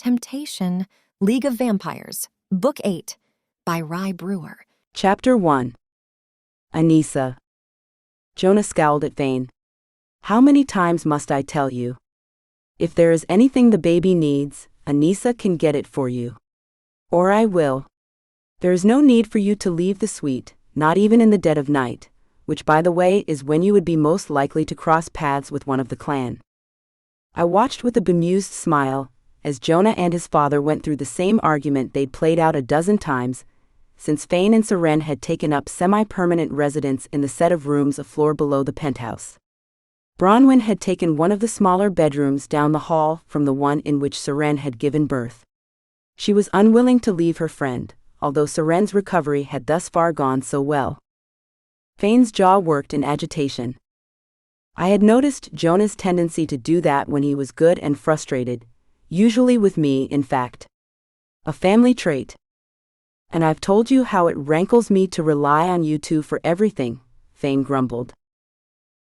Temptation, League of Vampires, Book 8, by Rye Brewer. Chapter 1. Anissa. Jonah scowled at Vane. How many times must I tell you? If there is anything the baby needs, Anissa can get it for you. Or I will. There is no need for you to leave the suite, not even in the dead of night, which by the way is when you would be most likely to cross paths with one of the clan. I watched with a bemused smile, as Jonah and his father went through the same argument they'd played out a dozen times, since Fane and Seren had taken up semi-permanent residence in the set of rooms a floor below the penthouse. Bronwyn had taken one of the smaller bedrooms down the hall from the one in which Seren had given birth. She was unwilling to leave her friend, although Seren's recovery had thus far gone so well. Fane's jaw worked in agitation. I had noticed Jonah's tendency to do that when he was good and frustrated, usually with me, in fact. A family trait. And I've told you how it rankles me to rely on you two for everything, Fane grumbled.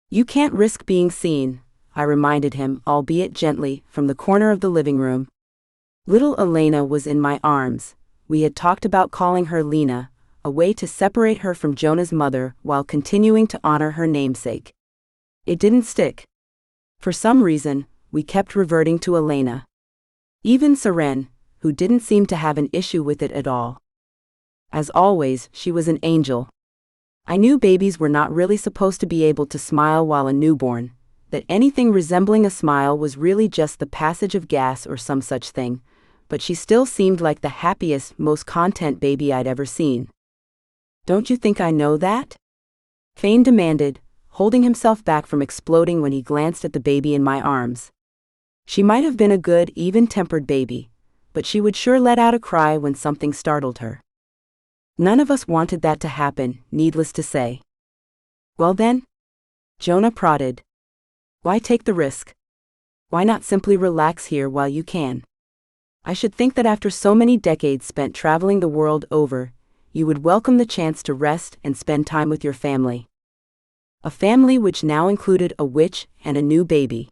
You can't risk being seen, I reminded him, albeit gently, from the corner of the living room. Little Elena was in my arms. We had talked about calling her Lena, a way to separate her from Jonah's mother while continuing to honor her namesake. It didn't stick. For some reason, we kept reverting to Elena. Even Seren, who didn't seem to have an issue with it at all. As always, she was an angel. I knew babies were not really supposed to be able to smile while a newborn, that anything resembling a smile was really just the passage of gas or some such thing, but she still seemed like the happiest, most content baby I'd ever seen. Don't you think I know that? Fane demanded, holding himself back from exploding when he glanced at the baby in my arms. She might have been a good, even-tempered baby, but she would sure let out a cry when something startled her. None of us wanted that to happen, needless to say. Well then? Jonah prodded. Why take the risk? Why not simply relax here while you can? I should think that after so many decades spent traveling the world over, you would welcome the chance to rest and spend time with your family. A family which now included a witch and a new baby.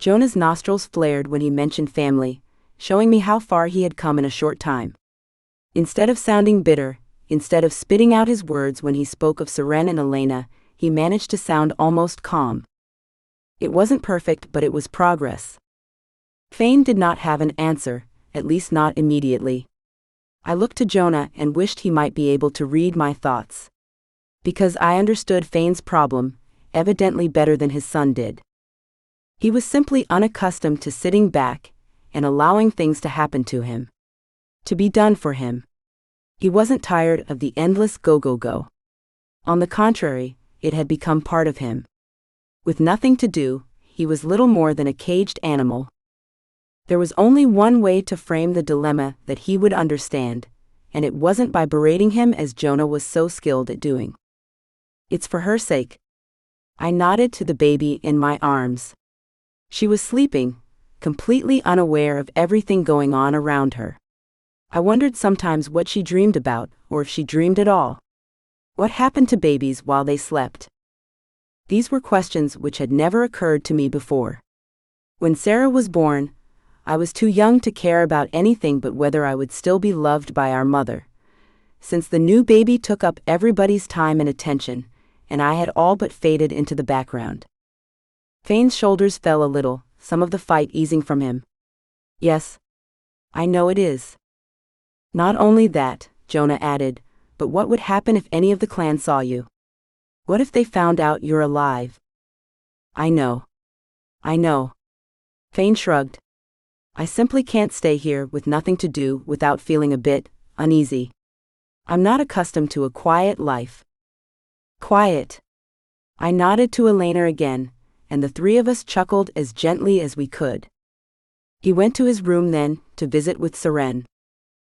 Jonah's nostrils flared when he mentioned family, showing me how far he had come in a short time. Instead of sounding bitter, instead of spitting out his words when he spoke of Seren and Elena, he managed to sound almost calm. It wasn't perfect, but it was progress. Fane did not have an answer, at least not immediately. I looked to Jonah and wished he might be able to read my thoughts. Because I understood Fane's problem, evidently better than his son did. He was simply unaccustomed to sitting back and allowing things to happen to him. To be done for him. He wasn't tired of the endless go-go-go. On the contrary, it had become part of him. With nothing to do, he was little more than a caged animal. There was only one way to frame the dilemma that he would understand, and it wasn't by berating him as Jonah was so skilled at doing. It's for her sake. I nodded to the baby in my arms. She was sleeping, completely unaware of everything going on around her. I wondered sometimes what she dreamed about, or if she dreamed at all. What happened to babies while they slept? These were questions which had never occurred to me before. When Sarah was born, I was too young to care about anything but whether I would still be loved by our mother. Since the new baby took up everybody's time and attention, and I had all but faded into the background. Fane's shoulders fell a little, some of the fight easing from him. Yes. I know it is. Not only that, Jonah added, but what would happen if any of the clan saw you? What if they found out you're alive? I know. Fane shrugged. I simply can't stay here with nothing to do without feeling a bit uneasy. I'm not accustomed to a quiet life. Quiet. I nodded to Elena again, and the three of us chuckled as gently as we could. He went to his room then, to visit with Seren.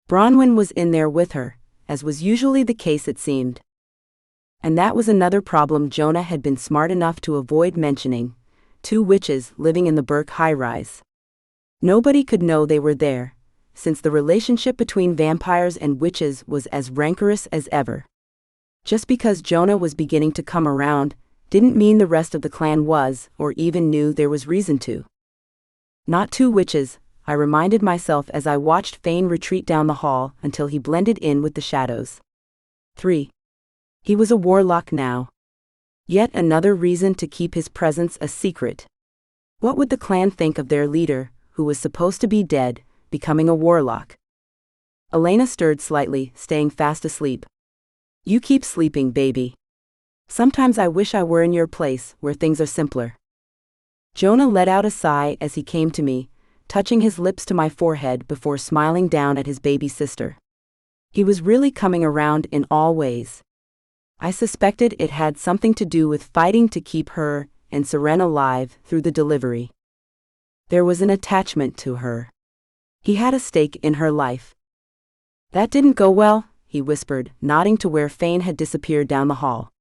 Bronwyn was in there with her, as was usually the case it seemed. And that was another problem Jonah had been smart enough to avoid mentioning, 2 witches living in the Bourke high-rise. Nobody could know they were there, since the relationship between vampires and witches was as rancorous as ever. Just because Jonah was beginning to come around, didn't mean the rest of the clan was, or even knew there was reason to. Not 2 witches, I reminded myself as I watched Fane retreat down the hall until he blended in with the shadows. 3. He was a warlock now. Yet another reason to keep his presence a secret. What would the clan think of their leader, who was supposed to be dead, becoming a warlock? Elena stirred slightly, staying fast asleep. You keep sleeping, baby. Sometimes I wish I were in your place, where things are simpler. Jonah let out a sigh as he came to me, touching his lips to my forehead before smiling down at his baby sister. He was really coming around in all ways. I suspected it had something to do with fighting to keep her and Seren alive through the delivery. There was an attachment to her. He had a stake in her life. That didn't go well, he whispered, nodding to where Fane had disappeared down the hall.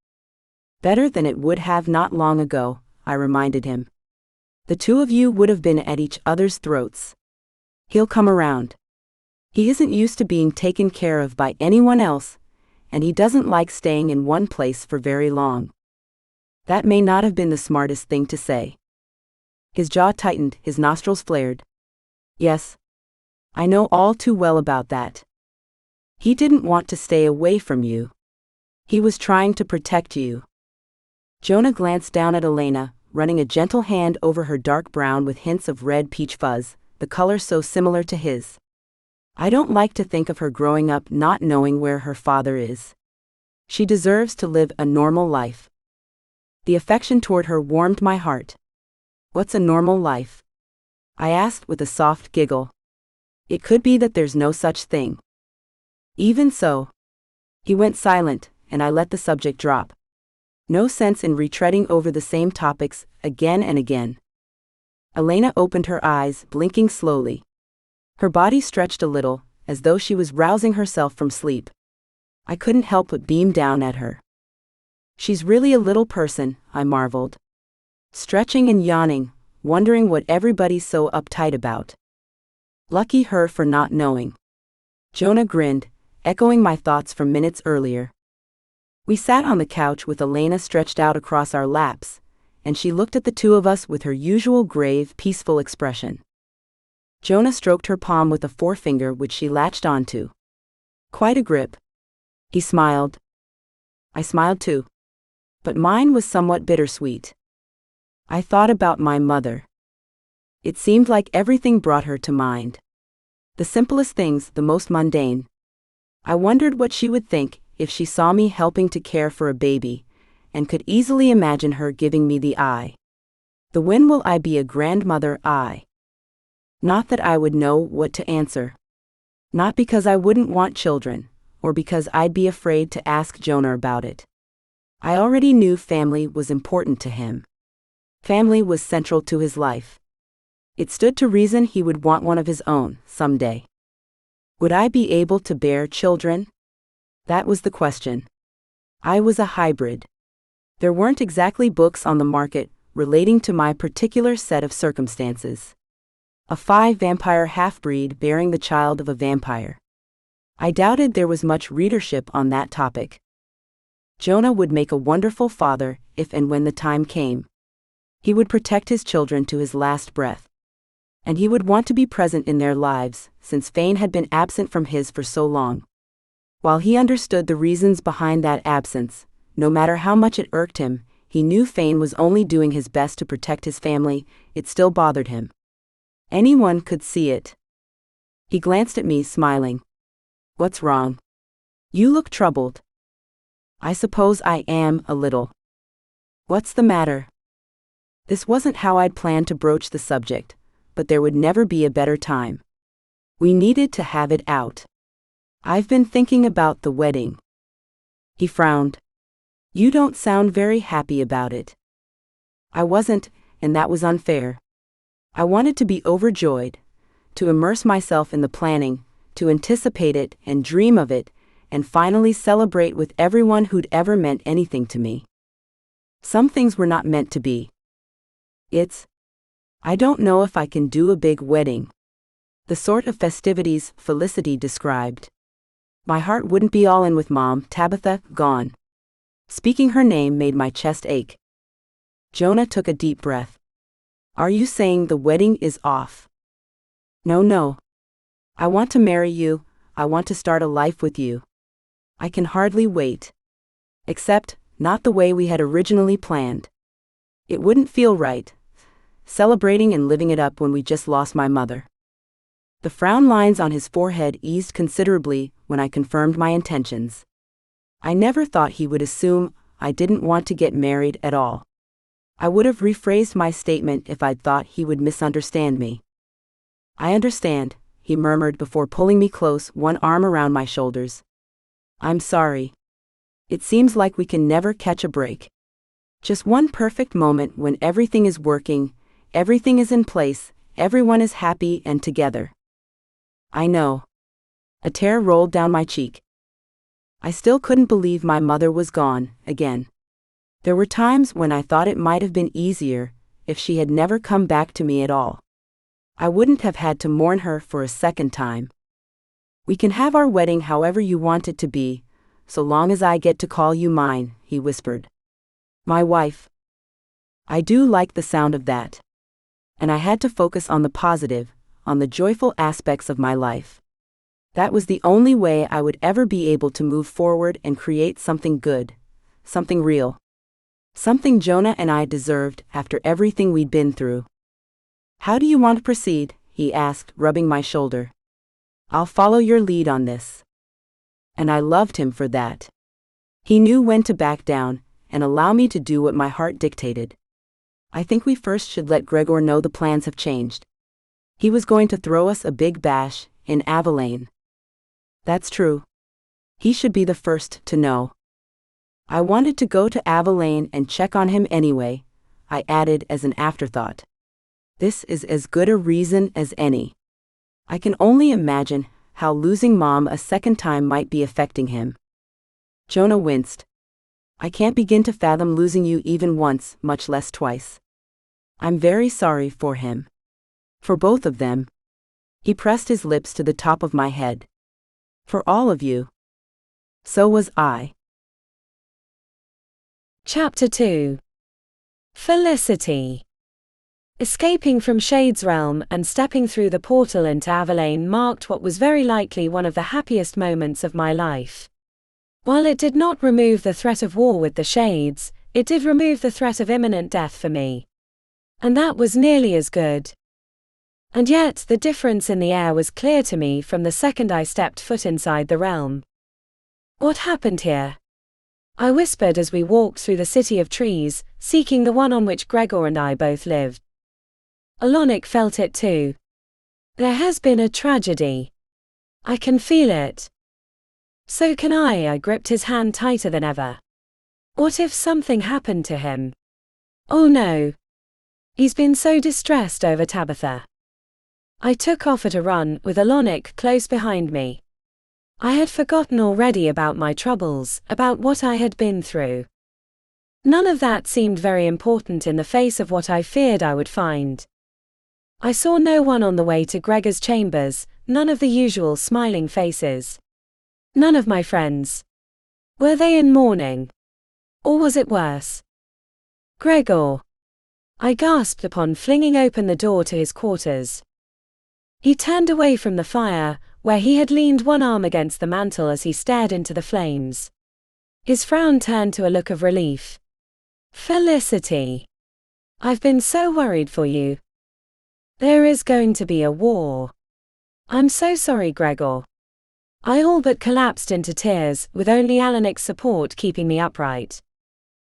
Better than it would have not long ago, I reminded him. The two of you would have been at each other's throats. He'll come around. He isn't used to being taken care of by anyone else, and he doesn't like staying in one place for very long. That may not have been the smartest thing to say. His jaw tightened, his nostrils flared. Yes. I know all too well about that. He didn't want to stay away from you. He was trying to protect you. Jonah glanced down at Elena, running a gentle hand over her dark brown with hints of red peach fuzz, the color so similar to his. I don't like to think of her growing up not knowing where her father is. She deserves to live a normal life. The affection toward her warmed my heart. What's a normal life? I asked with a soft giggle. It could be that there's no such thing. Even so. He went silent, and I let the subject drop. No sense in retreading over the same topics again and again. Elena opened her eyes, blinking slowly. Her body stretched a little, as though she was rousing herself from sleep. I couldn't help but beam down at her. She's really a little person, I marveled. Stretching and yawning, wondering what everybody's so uptight about. Lucky her for not knowing. Jonah grinned, echoing my thoughts from minutes earlier. We sat on the couch with Elena stretched out across our laps, and she looked at the two of us with her usual grave, peaceful expression. Jonah stroked her palm with a forefinger which she latched onto. Quite a grip. He smiled. I smiled too. But mine was somewhat bittersweet. I thought about my mother. It seemed like everything brought her to mind. The simplest things, the most mundane. I wondered what she would think if she saw me helping to care for a baby, and could easily imagine her giving me the eye. The when will I be a grandmother eye? Not that I would know what to answer. Not because I wouldn't want children, or because I'd be afraid to ask Jonah about it. I already knew family was important to him. Family was central to his life. It stood to reason he would want one of his own, someday. Would I be able to bear children? That was the question. I was a hybrid. There weren't exactly books on the market relating to my particular set of circumstances. A 5-vampire half-breed bearing the child of a vampire. I doubted there was much readership on that topic. Jonah would make a wonderful father if and when the time came. He would protect his children to his last breath. And he would want to be present in their lives, since Fane had been absent from his for so long. While he understood the reasons behind that absence, no matter how much it irked him, he knew Fane was only doing his best to protect his family. It still bothered him. Anyone could see it. He glanced at me, smiling. What's wrong? You look troubled. I suppose I am, a little. What's the matter? This wasn't how I'd planned to broach the subject, but there would never be a better time. We needed to have it out. I've been thinking about the wedding. He frowned. You don't sound very happy about it. I wasn't, and that was unfair. I wanted to be overjoyed, to immerse myself in the planning, to anticipate it and dream of it, and finally celebrate with everyone who'd ever meant anything to me. Some things were not meant to be. I don't know if I can do a big wedding. The sort of festivities Felicity described. My heart wouldn't be all in with Mom, Tabitha, gone. Speaking her name made my chest ache. Jonah took a deep breath. Are you saying the wedding is off? No, no. I want to marry you, I want to start a life with you. I can hardly wait. Except, not the way we had originally planned. It wouldn't feel right, celebrating and living it up when we just lost my mother. The frown lines on his forehead eased considerably when I confirmed my intentions. I never thought he would assume I didn't want to get married at all. I would have rephrased my statement if I'd thought he would misunderstand me. I understand, he murmured before pulling me close, one arm around my shoulders. I'm sorry. It seems like we can never catch a break. Just one perfect moment when everything is working, everything is in place, everyone is happy and together. I know. A tear rolled down my cheek. I still couldn't believe my mother was gone, again. There were times when I thought it might have been easier if she had never come back to me at all. I wouldn't have had to mourn her for a second time. We can have our wedding however you want it to be, so long as I get to call you mine, he whispered. My wife. I do like the sound of that. And I had to focus on the positive, on the joyful aspects of my life. That was the only way I would ever be able to move forward and create something good, something real. Something Jonah and I deserved after everything we'd been through. How do you want to proceed? He asked, rubbing my shoulder. I'll follow your lead on this. And I loved him for that. He knew when to back down and allow me to do what my heart dictated. I think we first should let Gregor know the plans have changed. He was going to throw us a big bash in Avalain. That's true. He should be the first to know. I wanted to go to Avalain and check on him anyway, I added as an afterthought. This is as good a reason as any. I can only imagine how losing Mom a second time might be affecting him. Jonah winced. I can't begin to fathom losing you even once, much less twice. I'm very sorry for him. For both of them. He pressed his lips to the top of my head. For all of you. So was I. Chapter 2. Felicity. Escaping from Shade's realm and stepping through the portal into Avalain marked what was very likely one of the happiest moments of my life. While it did not remove the threat of war with the Shades, it did remove the threat of imminent death for me. And that was nearly as good. And yet the difference in the air was clear to me from the second I stepped foot inside the realm. What happened here? I whispered as we walked through the city of trees, seeking the one on which Gregor and I both lived. Alonic felt it too. There has been a tragedy. I can feel it. So can I gripped his hand tighter than ever. What if something happened to him? Oh no. He's been so distressed over Tabitha. I took off at a run with Alonic close behind me. I had forgotten already about my troubles, about what I had been through. None of that seemed very important in the face of what I feared I would find. I saw no one on the way to Gregor's chambers, none of the usual smiling faces. None of my friends. Were they in mourning? Or was it worse? Gregor. I gasped upon flinging open the door to his quarters. He turned away from the fire, where he had leaned one arm against the mantel as he stared into the flames. His frown turned to a look of relief. Felicity. I've been so worried for you. There is going to be a war. I'm so sorry, Gregor. I all but collapsed into tears, with only Alonic's support keeping me upright.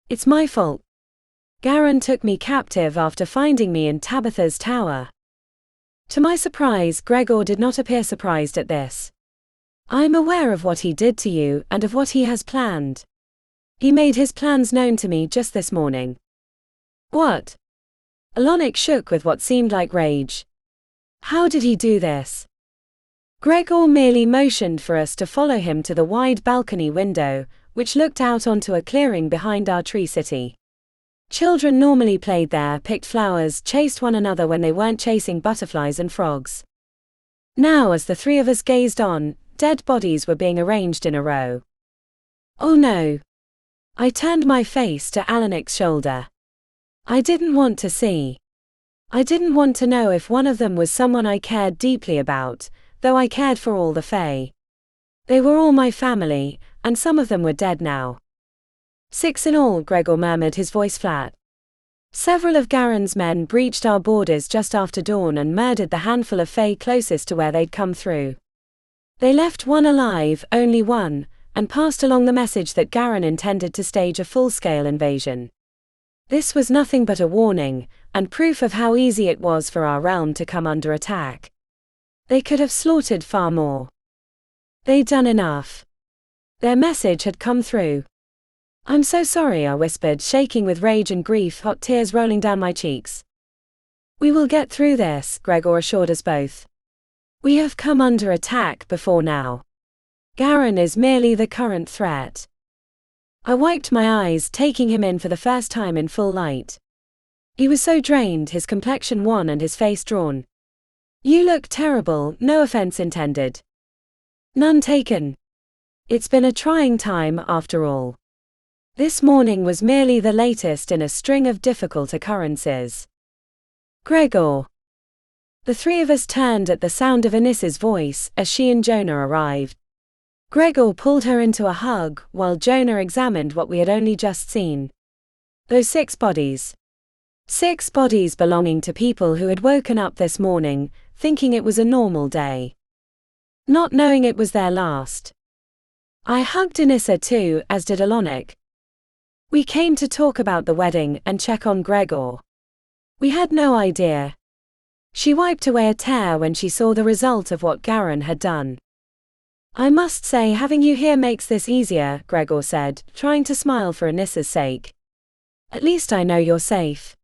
It's my fault. Garin took me captive after finding me in Tabitha's tower. To my surprise, Gregor did not appear surprised at this. I'm aware of what he did to you and of what he has planned. He made his plans known to me just this morning. What? Alonic shook with what seemed like rage. How did he do this? Gregor merely motioned for us to follow him to the wide balcony window, which looked out onto a clearing behind our tree city. Children normally played there, picked flowers, chased one another when they weren't chasing butterflies and frogs. Now, as the three of us gazed on, dead bodies were being arranged in a row. Oh no. I turned my face to Alonic's shoulder. I didn't want to see. I didn't want to know if one of them was someone I cared deeply about, though I cared for all the Fae. They were all my family, and some of them were dead now. 6 in all, Gregor murmured, his voice flat. Several of Garen's men breached our borders just after dawn and murdered the handful of Fae closest to where they'd come through. They left one alive, only one, and passed along the message that Garen intended to stage a full-scale invasion. This was nothing but a warning, and proof of how easy it was for our realm to come under attack. They could have slaughtered far more. They'd done enough. Their message had come through. I'm so sorry, I whispered, shaking with rage and grief, hot tears rolling down my cheeks. We will get through this, Gregor assured us both. We have come under attack before now. Garen is merely the current threat. I wiped my eyes, taking him in for the first time in full light. He was so drained, his complexion wan and his face drawn. You look terrible, no offense intended. None taken. It's been a trying time after all. This morning was merely the latest in a string of difficult occurrences. Gregor. The three of us turned at the sound of Anissa's voice as she and Jonah arrived. Gregor pulled her into a hug while Jonah examined what we had only just seen. Those 6 bodies. 6 bodies belonging to people who had woken up this morning, thinking it was a normal day. Not knowing it was their last. I hugged Anissa too, as did Alonic. We came to talk about the wedding and check on Gregor. We had no idea. She wiped away a tear when she saw the result of what Garen had done. I must say having you here makes this easier, Gregor said, trying to smile for Anissa's sake. At least I know you're safe.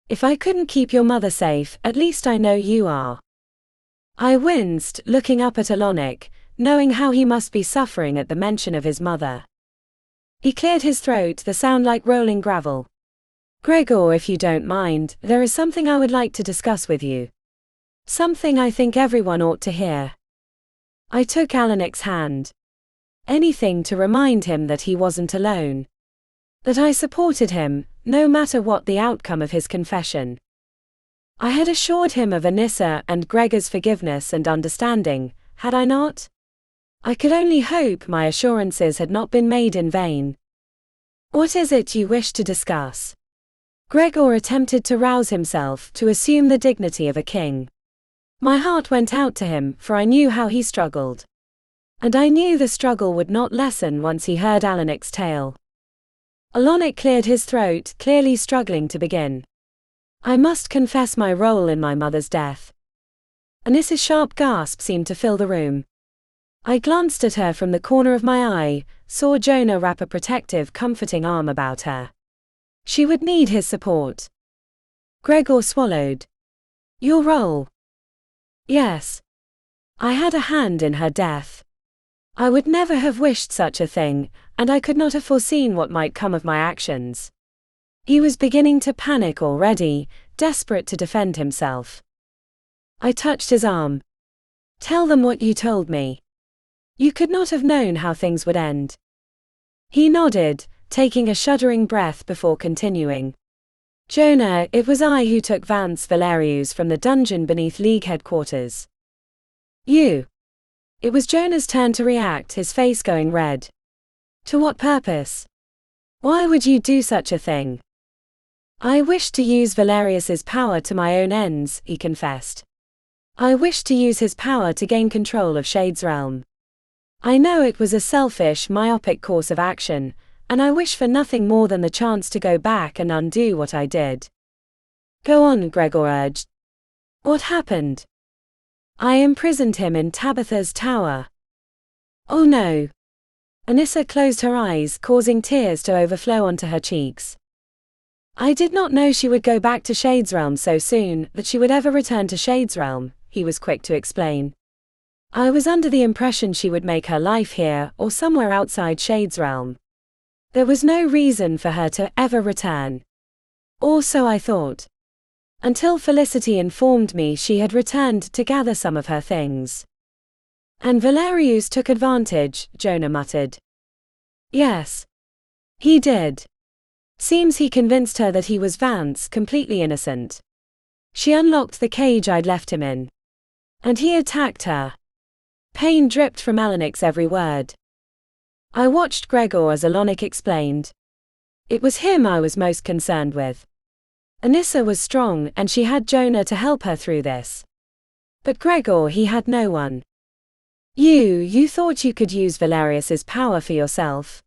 If I couldn't keep your mother safe, at least I know you are. I winced, looking up at Alonic, knowing how he must be suffering at the mention of his mother. He cleared his throat, the sound like rolling gravel. Gregor, if you don't mind, there is something I would like to discuss with you. Something I think everyone ought to hear. I took Alonic's hand. Anything to remind him that he wasn't alone. That I supported him, no matter what the outcome of his confession. I had assured him of Anissa and Gregor's forgiveness and understanding, had I not? I could only hope my assurances had not been made in vain. What is it you wish to discuss? Gregor attempted to rouse himself, to assume the dignity of a king. My heart went out to him, for I knew how he struggled. And I knew the struggle would not lessen once he heard Alonic's tale. Alonic cleared his throat, clearly struggling to begin. I must confess my role in my mother's death. Anissa's sharp gasp seemed to fill the room. I glanced at her from the corner of my eye, saw Jonah wrap a protective, comforting arm about her. She would need his support. Gregor swallowed. Your role? Yes. I had a hand in her death. I would never have wished such a thing, and I could not have foreseen what might come of my actions. He was beginning to panic already, desperate to defend himself. I touched his arm. Tell them what you told me. You could not have known how things would end. He nodded, taking a shuddering breath before continuing. Jonah, it was I who took Vance Valerius from the dungeon beneath League headquarters. You. It was Jonah's turn to react, his face going red. To what purpose? Why would you do such a thing? I wished to use Valerius's power to my own ends, he confessed. I wished to use his power to gain control of Shade's realm. I know it was a selfish, myopic course of action, and I wish for nothing more than the chance to go back and undo what I did. Go on, Gregor urged. What happened? I imprisoned him in Tabitha's tower. Oh no. Anissa closed her eyes, causing tears to overflow onto her cheeks. I did not know she would go back to Shade's realm so soon, that she would ever return to Shade's realm, he was quick to explain. I was under the impression she would make her life here, or somewhere outside Shade's realm. There was no reason for her to ever return. Or so I thought. Until Felicity informed me she had returned to gather some of her things. And Valerius took advantage, Jonah muttered. Yes. He did. Seems he convinced her that he was Vance, completely innocent. She unlocked the cage I'd left him in. And he attacked her. Pain dripped from Alanik's every word. I watched Gregor as Alanik explained. It was him I was most concerned with. Anissa was strong and she had Jonah to help her through this. But Gregor, he had no one. You thought you could use Valerius's power for yourself.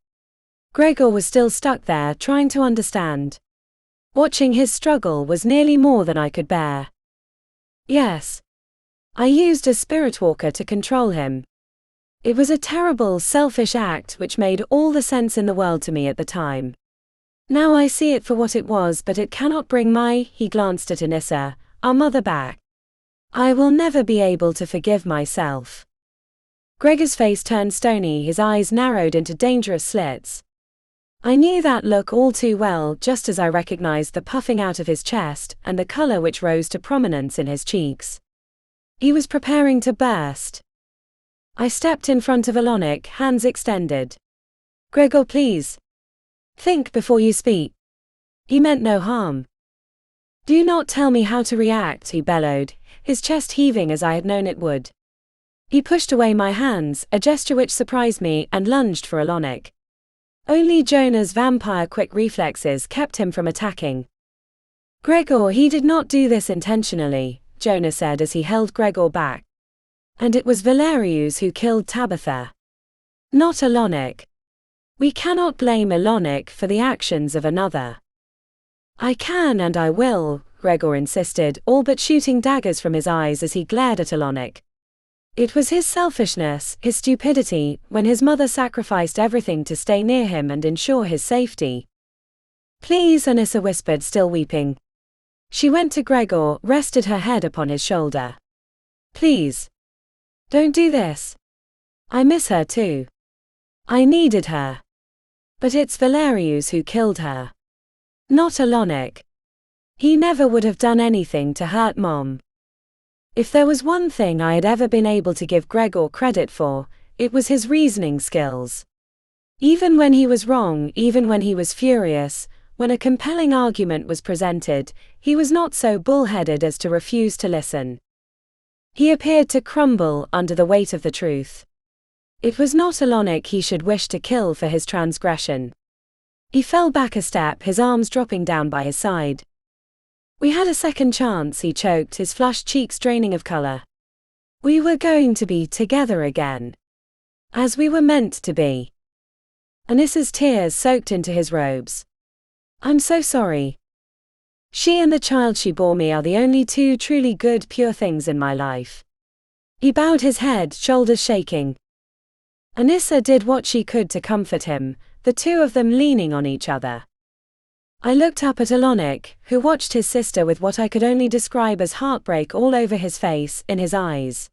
Gregor was still stuck there trying to understand. Watching his struggle was nearly more than I could bear. Yes. I used a spirit walker to control him. It was a terrible, selfish act which made all the sense in the world to me at the time. Now I see it for what it was, but it cannot bring he glanced at Anissa, our mother, back. I will never be able to forgive myself. Gregor's face turned stony, his eyes narrowed into dangerous slits. I knew that look all too well, just as I recognized the puffing out of his chest and the color which rose to prominence in his cheeks. He was preparing to burst. I stepped in front of Alanik, hands extended. Gregor, please. Think before you speak. He meant no harm. Do not tell me how to react, he bellowed, his chest heaving as I had known it would. He pushed away my hands, a gesture which surprised me, and lunged for Alanik. Only Jonah's vampire-quick reflexes kept him from attacking. Gregor, he did not do this intentionally, Jonah said as he held Gregor back. And it was Valerius who killed Tabitha. Not Alanik. We cannot blame Alanik for the actions of another. I can and I will, Gregor insisted, all but shooting daggers from his eyes as he glared at Alanik. It was his selfishness, his stupidity, when his mother sacrificed everything to stay near him and ensure his safety. Please, Anissa whispered, still weeping. She went to Gregor, rested her head upon his shoulder. Please. Don't do this. I miss her too. I needed her. But it's Valerius who killed her. Not Alanik. He never would have done anything to hurt Mom. If there was one thing I had ever been able to give Gregor credit for, it was his reasoning skills. Even when he was wrong, even when he was furious, when a compelling argument was presented, he was not so bullheaded as to refuse to listen. He appeared to crumble under the weight of the truth. It was not Alanik he should wish to kill for his transgression. He fell back a step, his arms dropping down by his side. We had a second chance, he choked, his flushed cheeks draining of color. We were going to be together again. As we were meant to be. Anissa's tears soaked into his robes. I'm so sorry. She and the child she bore me are the only two truly good, pure things in my life. He bowed his head, shoulders shaking. Anissa did what she could to comfort him, the two of them leaning on each other. I looked up at Alanik, who watched his sister with what I could only describe as heartbreak all over his face, in his eyes.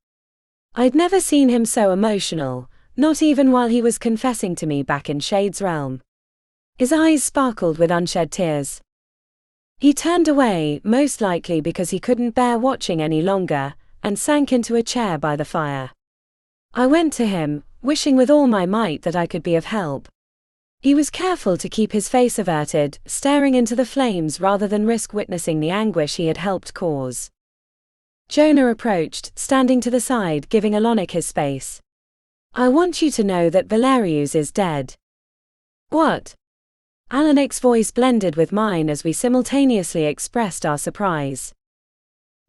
I'd never seen him so emotional, not even while he was confessing to me back in Shade's realm. His eyes sparkled with unshed tears. He turned away, most likely because he couldn't bear watching any longer, and sank into a chair by the fire. I went to him, wishing with all my might that I could be of help. He was careful to keep his face averted, staring into the flames rather than risk witnessing the anguish he had helped cause. Jonah approached, standing to the side, giving Alanik his space. I want you to know that Valerius is dead. What? Alanik's voice blended with mine as we simultaneously expressed our surprise.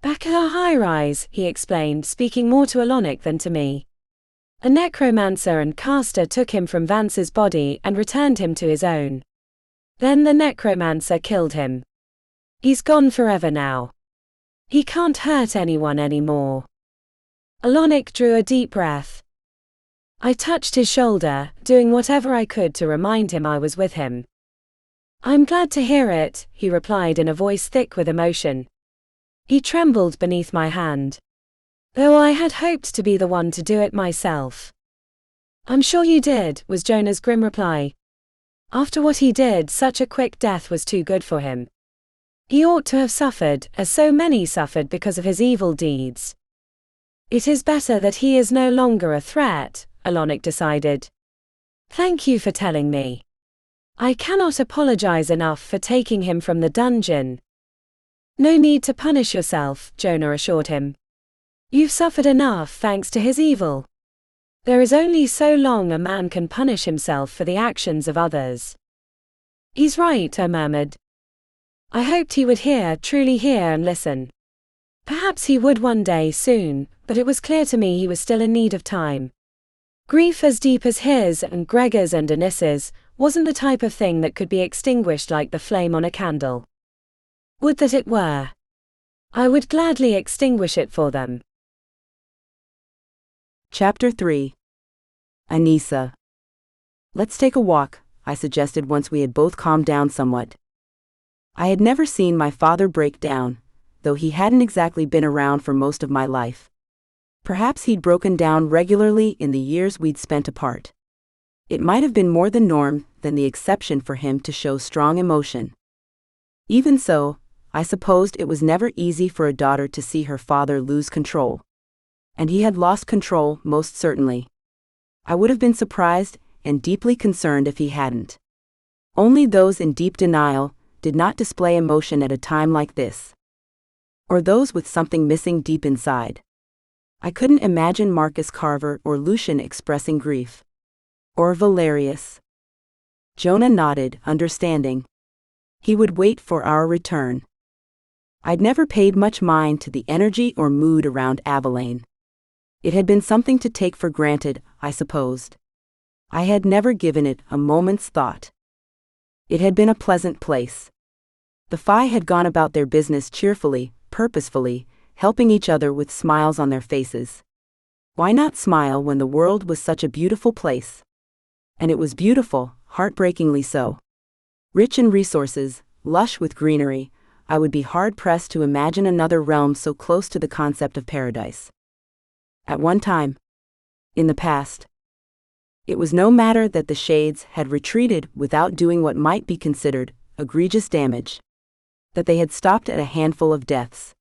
Back at our high-rise, he explained, speaking more to Alanik than to me. A necromancer and caster took him from Vance's body and returned him to his own. Then the necromancer killed him. He's gone forever now. He can't hurt anyone anymore. Alanik drew a deep breath. I touched his shoulder, doing whatever I could to remind him I was with him. I'm glad to hear it, he replied in a voice thick with emotion. He trembled beneath my hand. Though I had hoped to be the one to do it myself. I'm sure you did, was Jonah's grim reply. After what he did, such a quick death was too good for him. He ought to have suffered, as so many suffered because of his evil deeds. It is better that he is no longer a threat, Alanik decided. Thank you for telling me. I cannot apologize enough for taking him from the dungeon. No need to punish yourself, Jonah assured him. You've suffered enough thanks to his evil. There is only so long a man can punish himself for the actions of others. He's right, I murmured. I hoped he would truly hear and listen. Perhaps he would one day soon, but it was clear to me he was still in need of time. Grief as deep as his and Gregor's and Anissa's wasn't the type of thing that could be extinguished like the flame on a candle. Would that it were. I would gladly extinguish it for them. Chapter 3. Anissa. Let's take a walk, I suggested once we had both calmed down somewhat. I had never seen my father break down, though he hadn't exactly been around for most of my life. Perhaps he'd broken down regularly in the years we'd spent apart. It might have been more the norm than the exception for him to show strong emotion. Even so, I supposed it was never easy for a daughter to see her father lose control. And he had lost control, most certainly. I would have been surprised and deeply concerned if he hadn't. Only those in deep denial did not display emotion at a time like this. Or those with something missing deep inside. I couldn't imagine Marcus Carver or Lucian expressing grief. Or Valerius. Jonah nodded, understanding. He would wait for our return. I'd never paid much mind to the energy or mood around Avalane. It had been something to take for granted, I supposed. I had never given it a moment's thought. It had been a pleasant place. The Phi had gone about their business cheerfully, purposefully, helping each other with smiles on their faces. Why not smile when the world was such a beautiful place? And it was beautiful, heartbreakingly so. Rich in resources, lush with greenery, I would be hard-pressed to imagine another realm so close to the concept of paradise. At one time, in the past, it was no matter that the Shades had retreated without doing what might be considered egregious damage. That they had stopped at a handful of deaths.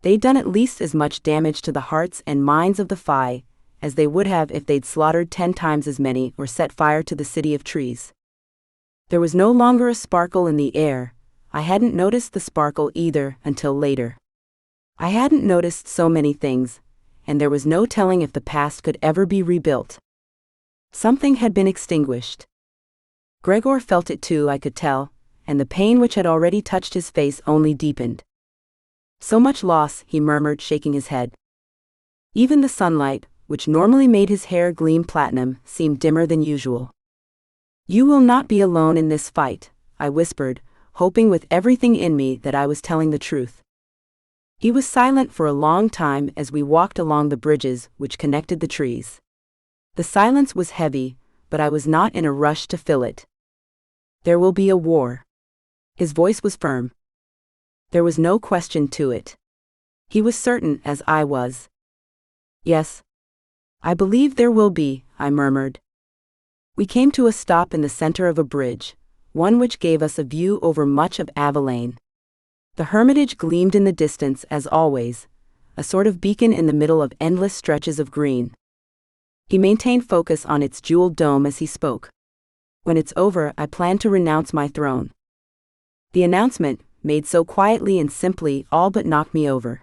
They'd done at least as much damage to the hearts and minds of the Phi as they would have if they'd slaughtered 10 times as many or set fire to the city of trees. There was no longer a sparkle in the air. I hadn't noticed the sparkle either until later. I hadn't noticed so many things, and there was no telling if the past could ever be rebuilt. Something had been extinguished. Gregor felt it too, I could tell, and the pain which had already touched his face only deepened. So much loss, he murmured, shaking his head. Even the sunlight, which normally made his hair gleam platinum, seemed dimmer than usual. You will not be alone in this fight, I whispered, hoping with everything in me that I was telling the truth. He was silent for a long time as we walked along the bridges which connected the trees. The silence was heavy, but I was not in a rush to fill it. There will be a war. His voice was firm. There was no question to it. He was certain as I was. Yes. I believe there will be, I murmured. We came to a stop in the center of a bridge, one which gave us a view over much of Avalane. The Hermitage gleamed in the distance as always, a sort of beacon in the middle of endless stretches of green. He maintained focus on its jeweled dome as he spoke. When it's over, I plan to renounce my throne. The announcement, made so quietly and simply, all but knocked me over.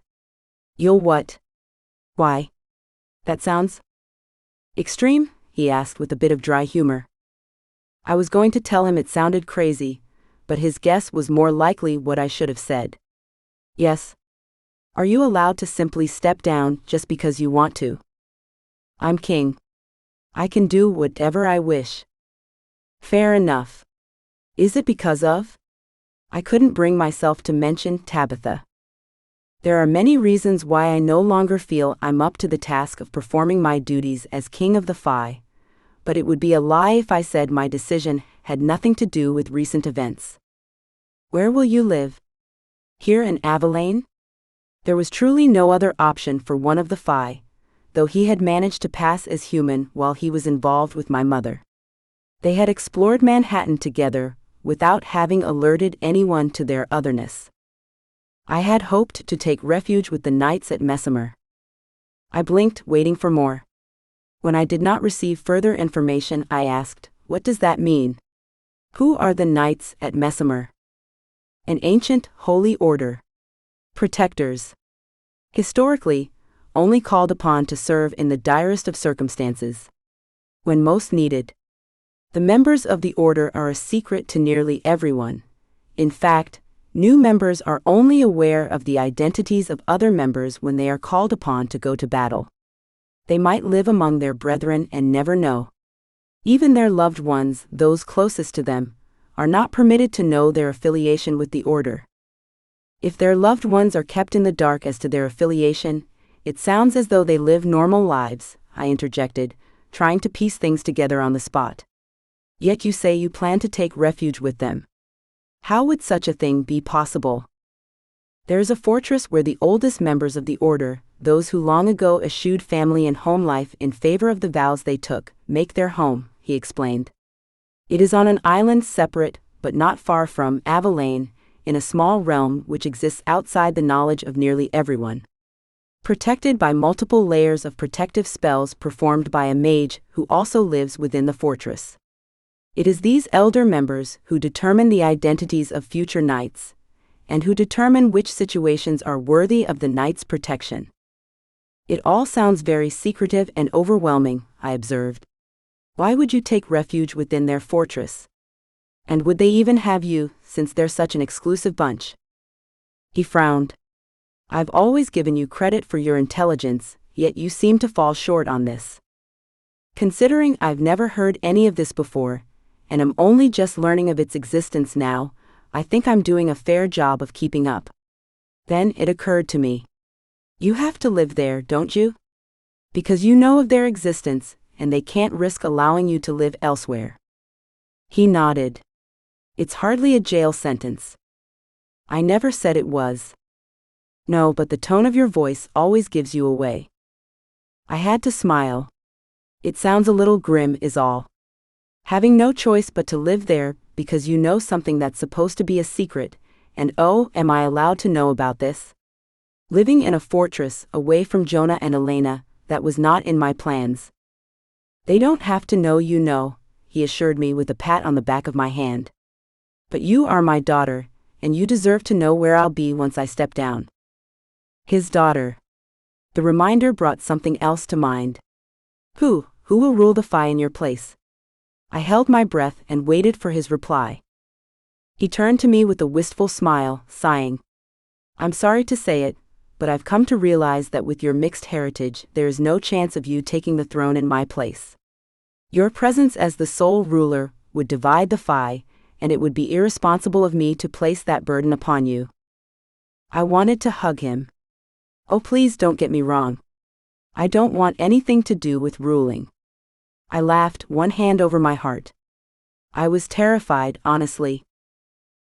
You'll what? Why? That sounds extreme, he asked with a bit of dry humor. I was going to tell him it sounded crazy, but his guess was more likely what I should have said. Yes. Are you allowed to simply step down just because you want to? I'm king. I can do whatever I wish. Fair enough. Is it because of? I couldn't bring myself to mention Tabitha. There are many reasons why I no longer feel I'm up to the task of performing my duties as king of the Phi, but it would be a lie if I said my decision had nothing to do with recent events. Where will you live? Here in Avalane? There was truly no other option for one of the Phi, though he had managed to pass as human while he was involved with my mother. They had explored Manhattan together without having alerted anyone to their otherness. I had hoped to take refuge with the Knights at Messemer. I blinked, waiting for more. When I did not receive further information, I asked, what does that mean? Who are the Knights at Messemer? An ancient, holy order. Protectors. Historically, only called upon to serve in the direst of circumstances. When most needed. The members of the order are a secret to nearly everyone. In fact, new members are only aware of the identities of other members when they are called upon to go to battle. They might live among their brethren and never know. Even their loved ones, those closest to them, are not permitted to know their affiliation with the order. If their loved ones are kept in the dark as to their affiliation, it sounds as though they live normal lives, I interjected, trying to piece things together on the spot. Yet you say you plan to take refuge with them. How would such a thing be possible? There is a fortress where the oldest members of the order, those who long ago eschewed family and home life in favor of the vows they took, make their home, he explained. It is on an island separate, but not far from, Avalain, in a small realm which exists outside the knowledge of nearly everyone. Protected by multiple layers of protective spells performed by a mage who also lives within the fortress. It is these elder members who determine the identities of future knights, and who determine which situations are worthy of the knight's protection. It all sounds very secretive and overwhelming, I observed. Why would you take refuge within their fortress? And would they even have you, since they're such an exclusive bunch? He frowned. I've always given you credit for your intelligence, yet you seem to fall short on this. Considering I've never heard any of this before, and am only just learning of its existence now, I think I'm doing a fair job of keeping up. Then it occurred to me. You have to live there, don't you? Because you know of their existence, and they can't risk allowing you to live elsewhere. He nodded. It's hardly a jail sentence. I never said it was. No, but the tone of your voice always gives you away. I had to smile. It sounds a little grim, is all. Having no choice but to live there, because you know something that's supposed to be a secret, and oh, am I allowed to know about this? Living in a fortress, away from Jonah and Elena, that was not in my plans. They don't have to know, you know, he assured me with a pat on the back of my hand. But you are my daughter, and you deserve to know where I'll be once I step down. His daughter. The reminder brought something else to mind. Who will rule the Fae in your place? I held my breath and waited for his reply. He turned to me with a wistful smile, sighing. I'm sorry to say it, but I've come to realize that with your mixed heritage, there is no chance of you taking the throne in my place. Your presence as the sole ruler would divide the Fae, and it would be irresponsible of me to place that burden upon you. I wanted to hug him. Oh, please don't get me wrong. I don't want anything to do with ruling. I laughed, one hand over my heart. I was terrified, honestly.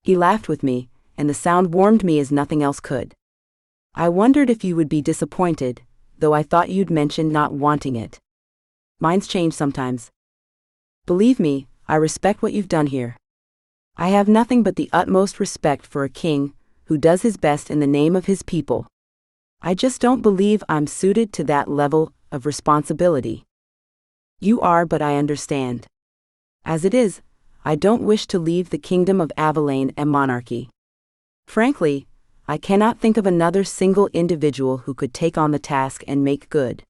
He laughed with me, and the sound warmed me as nothing else could. I wondered if you would be disappointed, though I thought you'd mention not wanting it. Minds change sometimes. Believe me, I respect what you've done here. I have nothing but the utmost respect for a king who does his best in the name of his people. I just don't believe I'm suited to that level of responsibility. You are, but I understand. As it is, I don't wish to leave the kingdom of Avalain and monarchy. Frankly, I cannot think of another single individual who could take on the task and make good.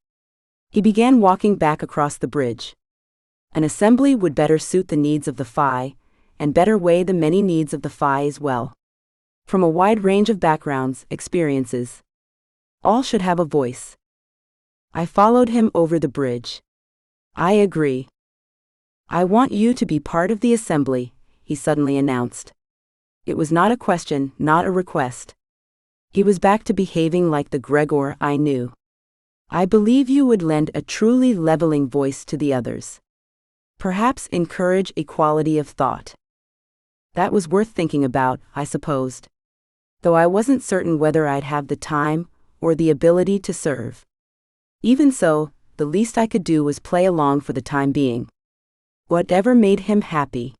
He began walking back across the bridge. An assembly would better suit the needs of the Fae, and better weigh the many needs of the Fae as well. From a wide range of backgrounds, experiences. All should have a voice. I followed him over the bridge. I agree. I want you to be part of the assembly, he suddenly announced. It was not a question, not a request. He was back to behaving like the Gregor I knew. I believe you would lend a truly leveling voice to the others. Perhaps encourage equality of thought. That was worth thinking about, I supposed. Though I wasn't certain whether I'd have the time or the ability to serve. Even so, the least I could do was play along for the time being. Whatever made him happy.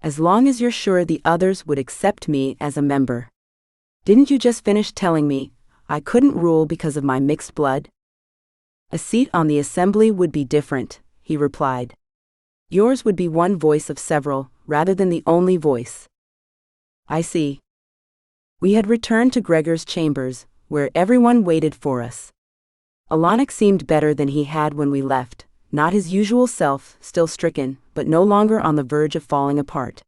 As long as you're sure the others would accept me as a member. Didn't you just finish telling me I couldn't rule because of my mixed blood? A seat on the assembly would be different, he replied. Yours would be one voice of several, rather than the only voice. I see. We had returned to Gregor's chambers, where everyone waited for us. Alanik seemed better than he had when we left, not his usual self, still stricken, but no longer on the verge of falling apart.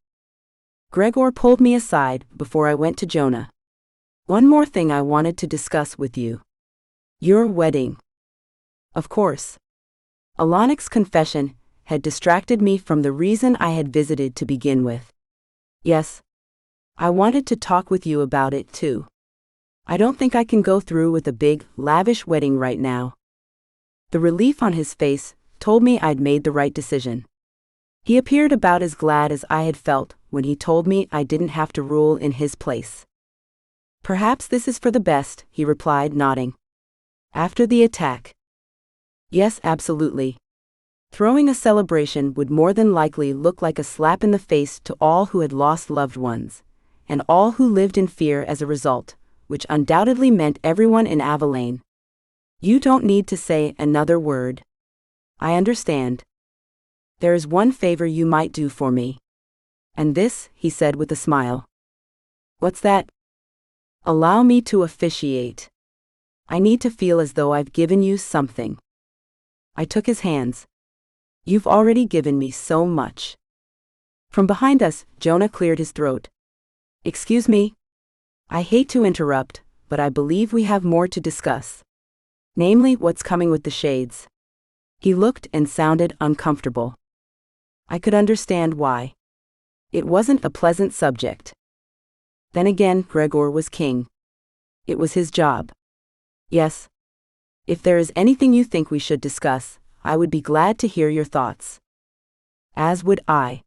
Gregor pulled me aside before I went to Jonah. One more thing I wanted to discuss with you. Your wedding. Of course. Alanik's confession had distracted me from the reason I had visited to begin with. Yes. I wanted to talk with you about it too. I don't think I can go through with a big, lavish wedding right now. The relief on his face told me I'd made the right decision. He appeared about as glad as I had felt when he told me I didn't have to rule in his place. Perhaps this is for the best, he replied, nodding. After the attack. Yes, absolutely. Throwing a celebration would more than likely look like a slap in the face to all who had lost loved ones, and all who lived in fear as a result, which undoubtedly meant everyone in Avalain. You don't need to say another word. I understand. There is one favor you might do for me. And this, he said with a smile. What's that? Allow me to officiate. I need to feel as though I've given you something. I took his hands. You've already given me so much. From behind us, Jonah cleared his throat. Excuse me? I hate to interrupt, but I believe we have more to discuss. Namely, what's coming with the shades. He looked and sounded uncomfortable. I could understand why. It wasn't a pleasant subject. Then again, Gregor was king. It was his job. Yes. If there is anything you think we should discuss, I would be glad to hear your thoughts. As would I.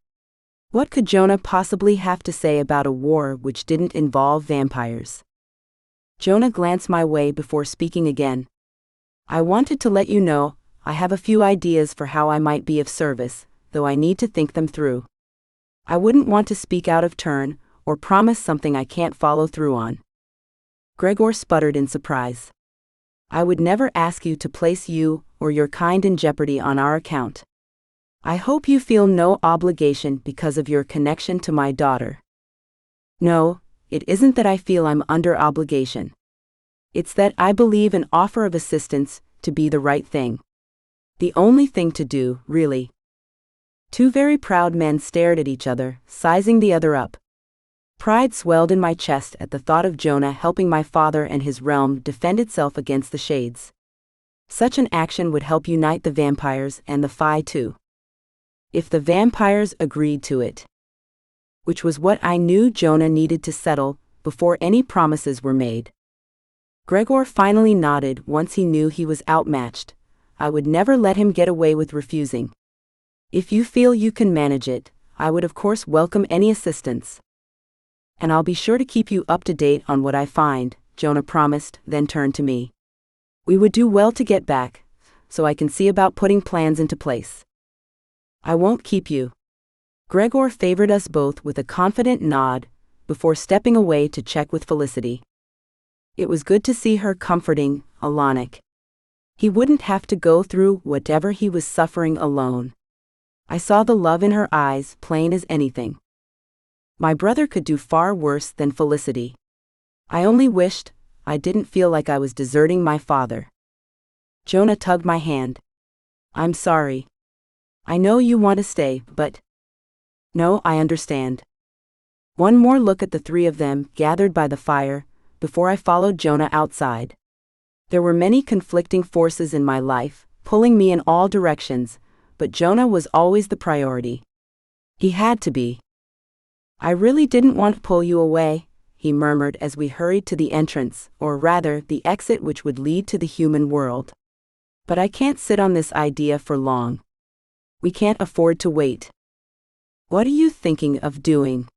What could Jonah possibly have to say about a war which didn't involve vampires? Jonah glanced my way before speaking again. I wanted to let you know, I have a few ideas for how I might be of service, though I need to think them through. I wouldn't want to speak out of turn, or promise something I can't follow through on. Gregor sputtered in surprise. I would never ask you to place you or your kind in jeopardy on our account. I hope you feel no obligation because of your connection to my daughter. No, it isn't that I feel I'm under obligation. It's that I believe an offer of assistance to be the right thing. The only thing to do, really. Two very proud men stared at each other, sizing the other up. Pride swelled in my chest at the thought of Jonah helping my father and his realm defend itself against the shades. Such an action would help unite the vampires and the Fae too. If the vampires agreed to it. Which was what I knew Jonah needed to settle before any promises were made. Gregor finally nodded once he knew he was outmatched. I would never let him get away with refusing. If you feel you can manage it, I would of course welcome any assistance. And I'll be sure to keep you up to date on what I find, Jonah promised, then turned to me. We would do well to get back, so I can see about putting plans into place. I won't keep you. Gregor favored us both with a confident nod, before stepping away to check with Felicity. It was good to see her comforting Alanik. He wouldn't have to go through whatever he was suffering alone. I saw the love in her eyes, plain as anything. My brother could do far worse than Felicity. I only wished I didn't feel like I was deserting my father. Jonah tugged my hand. I'm sorry. I know you want to stay, but... No, I understand. One more look at the three of them gathered by the fire, before I followed Jonah outside. There were many conflicting forces in my life, pulling me in all directions, but Jonah was always the priority. He had to be. I really didn't want to pull you away, he murmured as we hurried to the entrance, or rather, the exit which would lead to the human world. But I can't sit on this idea for long. We can't afford to wait. What are you thinking of doing?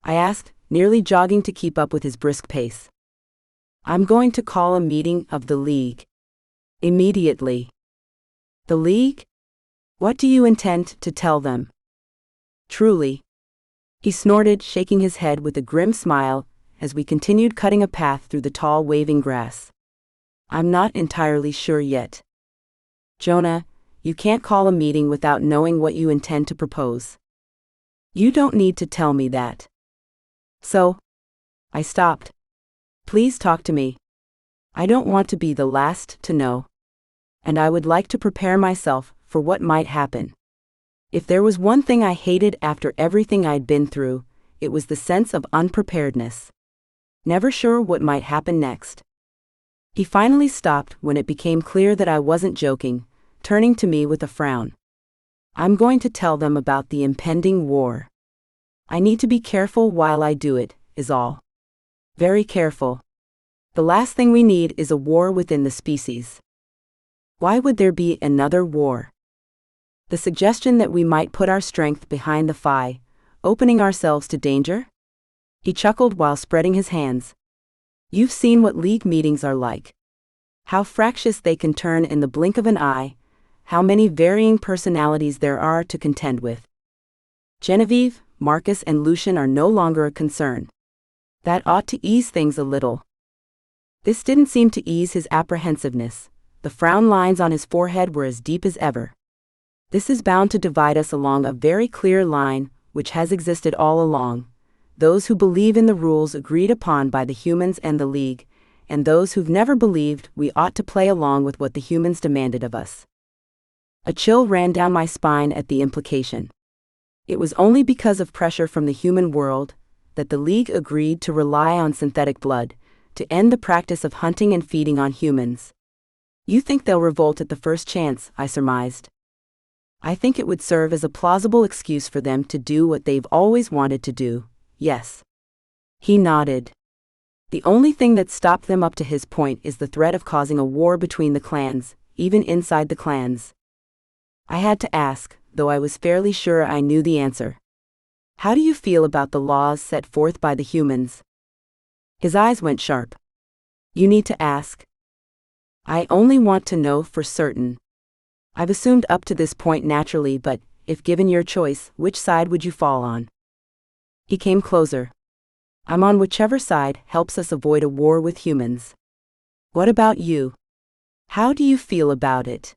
I asked, nearly jogging to keep up with his brisk pace. I'm going to call a meeting of the League. Immediately. The League? What do you intend to tell them? Truly. He snorted, shaking his head with a grim smile, as we continued cutting a path through the tall waving grass. I'm not entirely sure yet. Jonah, you can't call a meeting without knowing what you intend to propose. You don't need to tell me that. So, I stopped. Please talk to me. I don't want to be the last to know. And I would like to prepare myself for what might happen. If there was one thing I hated after everything I'd been through, it was the sense of unpreparedness. Never sure what might happen next. He finally stopped when it became clear that I wasn't joking, turning to me with a frown. I'm going to tell them about the impending war. I need to be careful while I do it, is all. Very careful. The last thing we need is a war within the species. Why would there be another war? The suggestion that we might put our strength behind the fight, opening ourselves to danger? He chuckled while spreading his hands. You've seen what league meetings are like. How fractious they can turn in the blink of an eye, how many varying personalities there are to contend with. Genevieve, Marcus and Lucian are no longer a concern. That ought to ease things a little. This didn't seem to ease his apprehensiveness. The frown lines on his forehead were as deep as ever. This is bound to divide us along a very clear line, which has existed all along. Those who believe in the rules agreed upon by the humans and the League, and those who've never believed we ought to play along with what the humans demanded of us. A chill ran down my spine at the implication. It was only because of pressure from the human world that the League agreed to rely on synthetic blood to end the practice of hunting and feeding on humans. You think they'll revolt at the first chance, I surmised. I think it would serve as a plausible excuse for them to do what they've always wanted to do, yes. He nodded. The only thing that stopped them up to his point is the threat of causing a war between the clans, even inside the clans. I had to ask, though I was fairly sure I knew the answer. How do you feel about the laws set forth by the humans? His eyes went sharp. You need to ask. I only want to know for certain. I've assumed up to this point naturally, but, if given your choice, which side would you fall on? He came closer. I'm on whichever side helps us avoid a war with humans. What about you? How do you feel about it?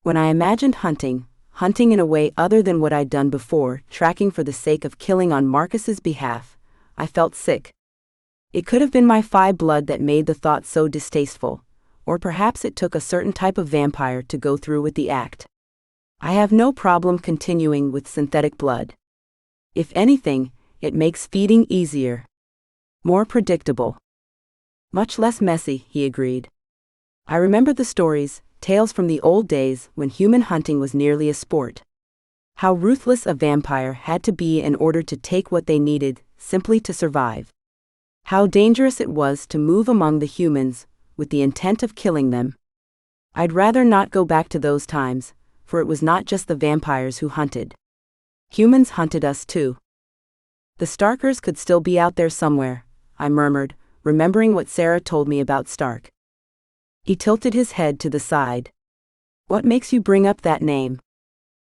When I imagined hunting in a way other than what I'd done before, tracking for the sake of killing on Marcus's behalf, I felt sick. It could have been my Phi blood that made the thought so distasteful, or perhaps it took a certain type of vampire to go through with the act. I have no problem continuing with synthetic blood. If anything, it makes feeding easier. More predictable. Much less messy, he agreed. I remember the stories, tales from the old days when human hunting was nearly a sport. How ruthless a vampire had to be in order to take what they needed, simply to survive. How dangerous it was to move among the humans, with the intent of killing them. I'd rather not go back to those times, for it was not just the vampires who hunted. Humans hunted us too. The Starkers could still be out there somewhere, I murmured, remembering what Sarah told me about Stark. He tilted his head to the side. What makes you bring up that name?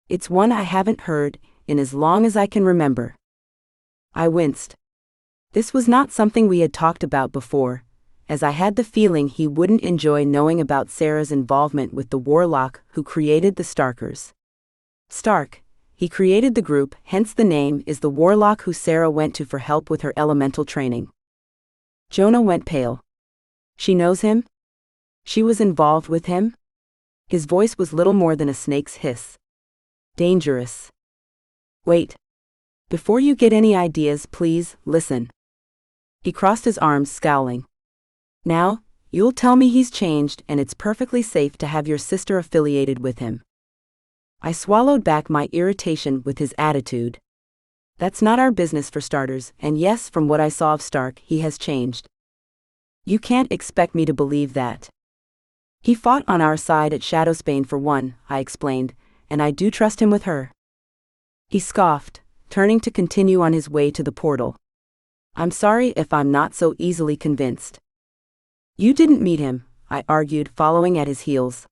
It's one I haven't heard in as long as I can remember. I winced. This was not something we had talked about before, as I had the feeling he wouldn't enjoy knowing about Sarah's involvement with the warlock who created the Starkers. Stark, he created the group, hence the name, is the warlock who Sarah went to for help with her elemental training. Jonah went pale. She knows him? She was involved with him? His voice was little more than a snake's hiss. Dangerous. Wait. Before you get any ideas, please, listen. He crossed his arms, scowling. Now, you'll tell me he's changed and it's perfectly safe to have your sister affiliated with him. I swallowed back my irritation with his attitude. That's not our business for starters, and yes, from what I saw of Stark, he has changed. You can't expect me to believe that. He fought on our side at Shadowsbane for one, I explained, and I do trust him with her. He scoffed, turning to continue on his way to the portal. I'm sorry if I'm not so easily convinced. You didn't meet him, I argued, following at his heels.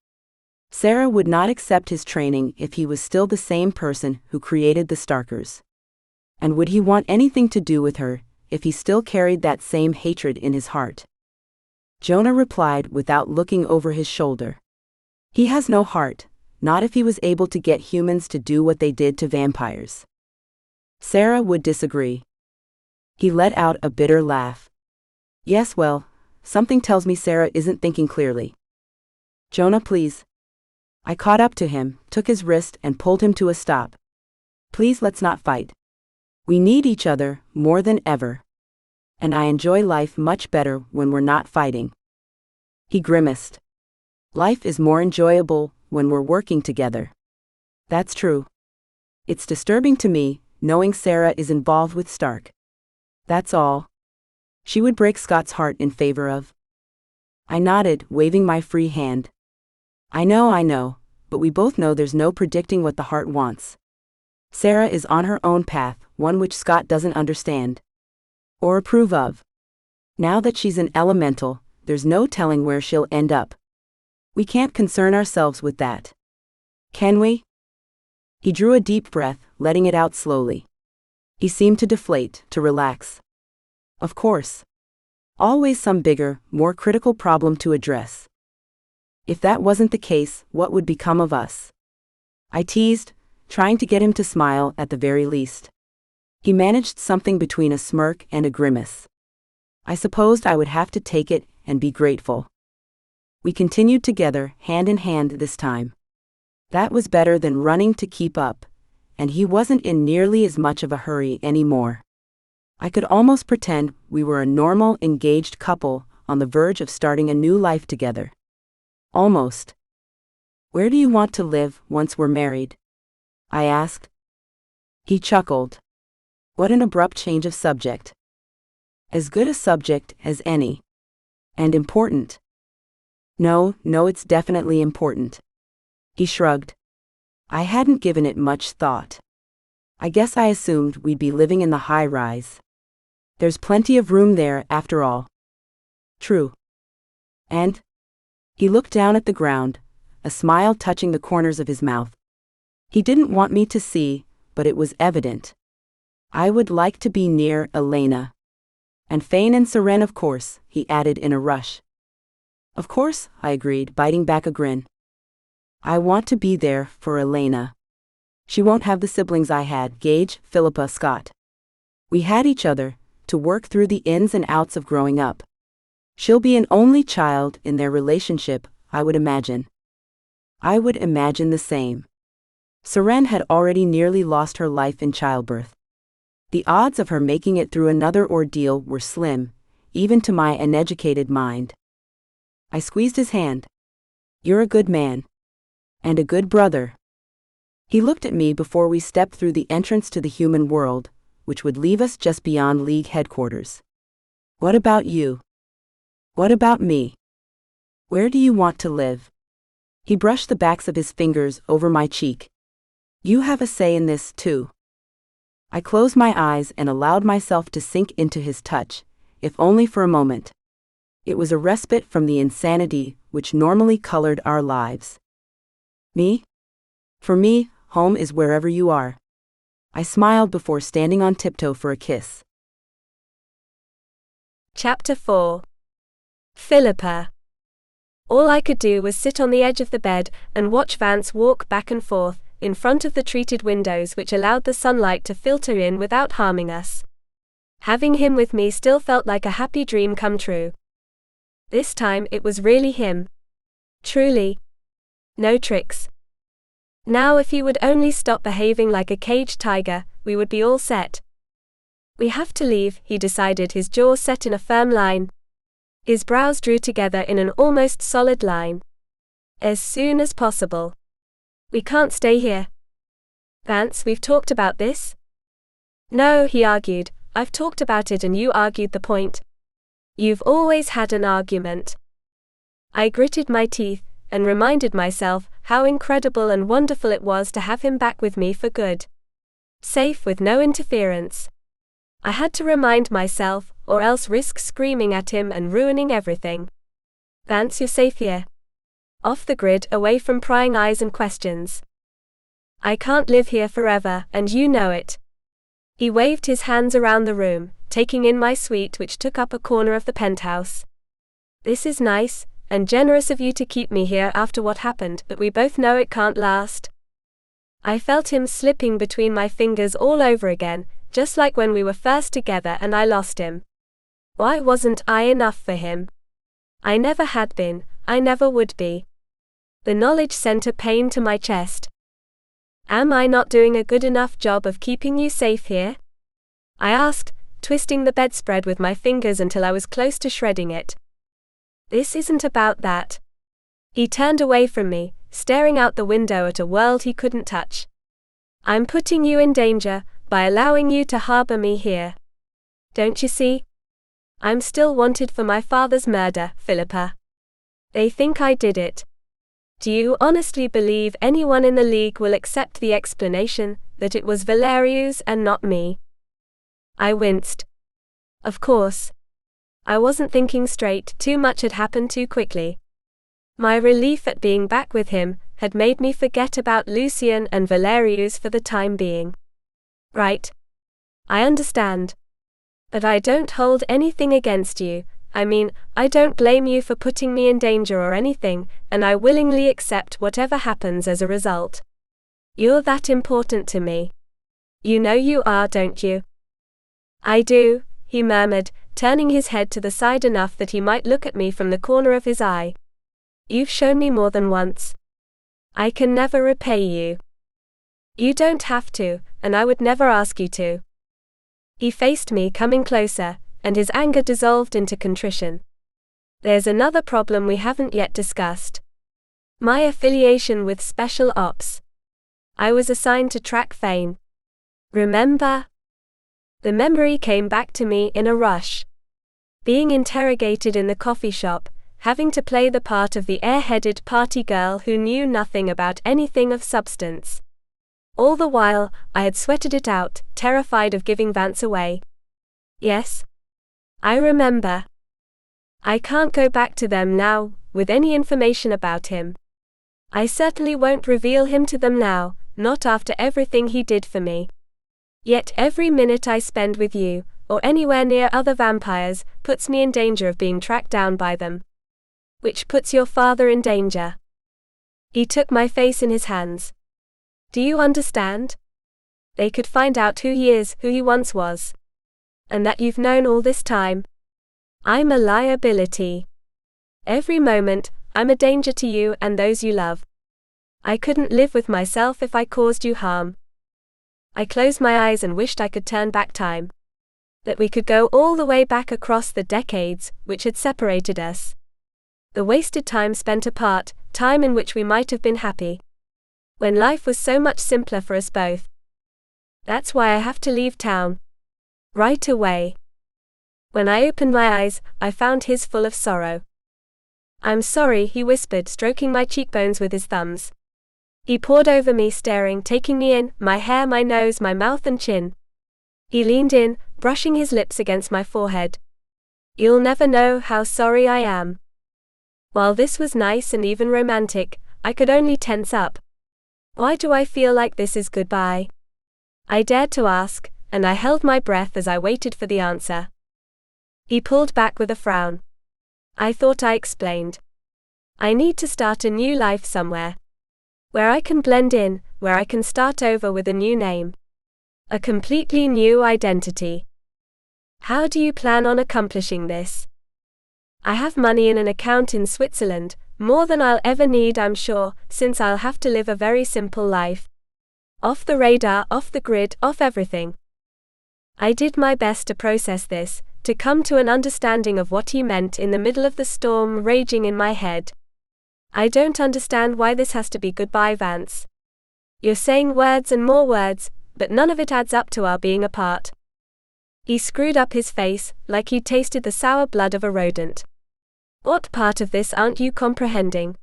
Sarah would not accept his training if he was still the same person who created the Starkers. And would he want anything to do with her if he still carried that same hatred in his heart? Jonah replied without looking over his shoulder. He has no heart, not if he was able to get humans to do what they did to vampires. Sarah would disagree. He let out a bitter laugh. Yes, well, something tells me Sarah isn't thinking clearly. Jonah, please. I caught up to him, took his wrist and pulled him to a stop. Please, let's not fight. We need each other more than ever. And I enjoy life much better when we're not fighting. He grimaced. Life is more enjoyable when we're working together. That's true. It's disturbing to me, knowing Sarah is involved with Stark. That's all. She would break Scott's heart in favor of. I nodded, waving my free hand. I know, but we both know there's no predicting what the heart wants. Sarah is on her own path, one which Scott doesn't understand. Or approve of. Now that she's an elemental, there's no telling where she'll end up. We can't concern ourselves with that. Can we? He drew a deep breath, letting it out slowly. He seemed to deflate, to relax. Of course. Always some bigger, more critical problem to address. If that wasn't the case, what would become of us? I teased, trying to get him to smile at the very least. He managed something between a smirk and a grimace. I supposed I would have to take it and be grateful. We continued together, hand in hand this time. That was better than running to keep up, and he wasn't in nearly as much of a hurry anymore. I could almost pretend we were a normal, engaged couple on the verge of starting a new life together. Almost. Where do you want to live once we're married? I asked. He chuckled. What an abrupt change of subject. As good a subject as any. And important. No, it's definitely important. He shrugged. I hadn't given it much thought. I guess I assumed we'd be living in the high-rise. There's plenty of room there, after all. True. And? He looked down at the ground, a smile touching the corners of his mouth. He didn't want me to see, but it was evident. I would like to be near Elena. And Fane and Seren, of course, he added in a rush. Of course, I agreed, biting back a grin. I want to be there for Elena. She won't have the siblings I had, Gage, Philippa, Scott. We had each other, to work through the ins and outs of growing up. She'll be an only child in their relationship, I would imagine. I would imagine the same. Seren had already nearly lost her life in childbirth. The odds of her making it through another ordeal were slim, even to my uneducated mind. I squeezed his hand. You're a good man. And a good brother. He looked at me before we stepped through the entrance to the human world, which would leave us just beyond League headquarters. What about you? What about me? Where do you want to live? He brushed the backs of his fingers over my cheek. You have a say in this, too. I closed my eyes and allowed myself to sink into his touch, if only for a moment. It was a respite from the insanity which normally colored our lives. Me? For me, home is wherever you are. I smiled before standing on tiptoe for a kiss. Chapter 4. Philippa. All I could do was sit on the edge of the bed and watch Vance walk back and forth, in front of the treated windows which allowed the sunlight to filter in without harming us. Having him with me still felt like a happy dream come true. This time it was really him. Truly. No tricks. Now if he would only stop behaving like a caged tiger, we would be all set. We have to leave, he decided, his jaws set in a firm line. His brows drew together in an almost solid line. As soon as possible. We can't stay here. Vance, we've talked about this? No, he argued, I've talked about it and you argued the point. You've always had an argument. I gritted my teeth and reminded myself how incredible and wonderful it was to have him back with me for good. Safe with no interference. I had to remind myself, or else risk screaming at him and ruining everything. Vance, you're safe here. Off the grid, away from prying eyes and questions. I can't live here forever, and you know it. He waved his hands around the room, taking in my suite which took up a corner of the penthouse. This is nice, and generous of you to keep me here after what happened, but we both know it can't last. I felt him slipping between my fingers all over again, just like when we were first together and I lost him. Why wasn't I enough for him? I never had been, I never would be. The knowledge sent a pain to my chest. Am I not doing a good enough job of keeping you safe here? I asked, twisting the bedspread with my fingers until I was close to shredding it. This isn't about that. He turned away from me, staring out the window at a world he couldn't touch. I'm putting you in danger by allowing you to harbor me here. Don't you see? I'm still wanted for my father's murder, Philippa. They think I did it. Do you honestly believe anyone in the League will accept the explanation that it was Valerius and not me? I winced. Of course. I wasn't thinking straight, too much had happened too quickly. My relief at being back with him had made me forget about Lucian and Valerius for the time being. Right. I understand. But I don't hold anything against you. I mean, I don't blame you for putting me in danger or anything, and I willingly accept whatever happens as a result. You're that important to me. You know you are, don't you? I do, he murmured, turning his head to the side enough that he might look at me from the corner of his eye. You've shown me more than once. I can never repay you. You don't have to, and I would never ask you to. He faced me, coming closer, and his anger dissolved into contrition. There's another problem we haven't yet discussed. My affiliation with Special Ops. I was assigned to track Fane. Remember? The memory came back to me in a rush. Being interrogated in the coffee shop, having to play the part of the airheaded party girl who knew nothing about anything of substance. All the while, I had sweated it out, terrified of giving Vance away. Yes. I remember. I can't go back to them now, with any information about him. I certainly won't reveal him to them now, not after everything he did for me. Yet every minute I spend with you, or anywhere near other vampires, puts me in danger of being tracked down by them. Which puts your father in danger. He took my face in his hands. Do you understand? They could find out who he is, who he once was. And that you've known all this time. I'm a liability. Every moment, I'm a danger to you and those you love. I couldn't live with myself if I caused you harm. I closed my eyes and wished I could turn back time. That we could go all the way back across the decades which had separated us. The wasted time spent apart, time in which we might have been happy. When life was so much simpler for us both. That's why I have to leave town. Right away. When I opened my eyes, I found his full of sorrow. I'm sorry, he whispered, stroking my cheekbones with his thumbs. He poured over me, staring, taking me in, my hair, my nose, my mouth and chin. He leaned in, brushing his lips against my forehead. You'll never know how sorry I am. While this was nice and even romantic, I could only tense up. Why do I feel like this is goodbye? I dared to ask, and I held my breath as I waited for the answer. He pulled back with a frown. I thought I explained. I need to start a new life somewhere. Where I can blend in, where I can start over with a new name. A completely new identity. How do you plan on accomplishing this? I have money in an account in Switzerland, more than I'll ever need, I'm sure, since I'll have to live a very simple life. Off the radar, off the grid, off everything. I did my best to process this, to come to an understanding of what he meant in the middle of the storm raging in my head. I don't understand why this has to be goodbye, Vance. You're saying words and more words, but none of it adds up to our being apart. He screwed up his face, like he'd tasted the sour blood of a rodent. What part of this aren't you comprehending?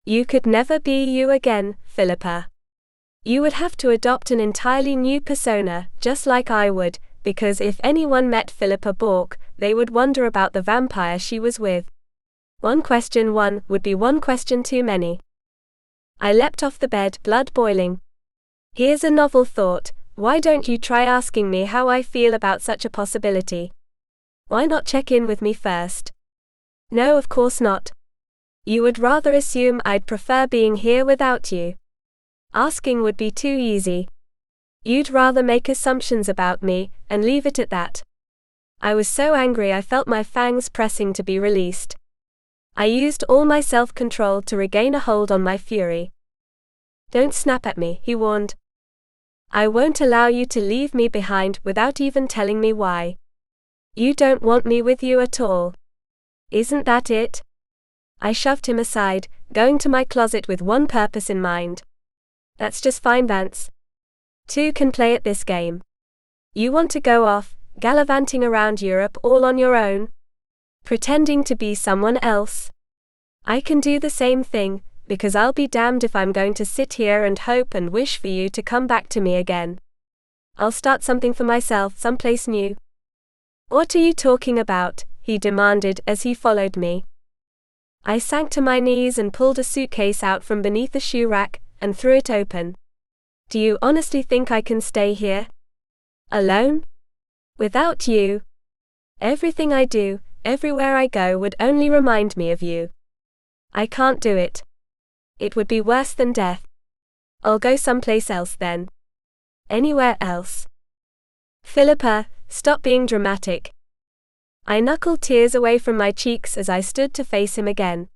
You could never be you again, Philippa. You would have to adopt an entirely new persona, just like I would, because if anyone met Philippa Bourke, they would wonder about the vampire she was with. One would be one question too many. I leapt off the bed, blood boiling. Here's a novel thought, why don't you try asking me how I feel about such a possibility? Why not check in with me first? No, of course not. You would rather assume I'd prefer being here without you. Asking would be too easy. You'd rather make assumptions about me, and leave it at that. I was so angry I felt my fangs pressing to be released. I used all my self-control to regain a hold on my fury. Don't snap at me, he warned. I won't allow you to leave me behind without even telling me why. You don't want me with you at all. Isn't that it? I shoved him aside, going to my closet with one purpose in mind. That's just fine, Vance. Two can play at this game. You want to go off, gallivanting around Europe all on your own? Pretending to be someone else? I can do the same thing, because I'll be damned if I'm going to sit here and hope and wish for you to come back to me again. I'll start something for myself someplace new. What are you talking about? He demanded as he followed me. I sank to my knees and pulled a suitcase out from beneath the shoe rack and threw it open. Do you honestly think I can stay here? Alone? Without you? Everything I do, everywhere I go would only remind me of you. I can't do it. It would be worse than death. I'll go someplace else then. Anywhere else. Philippa, stop being dramatic. I knuckled tears away from my cheeks as I stood to face him again.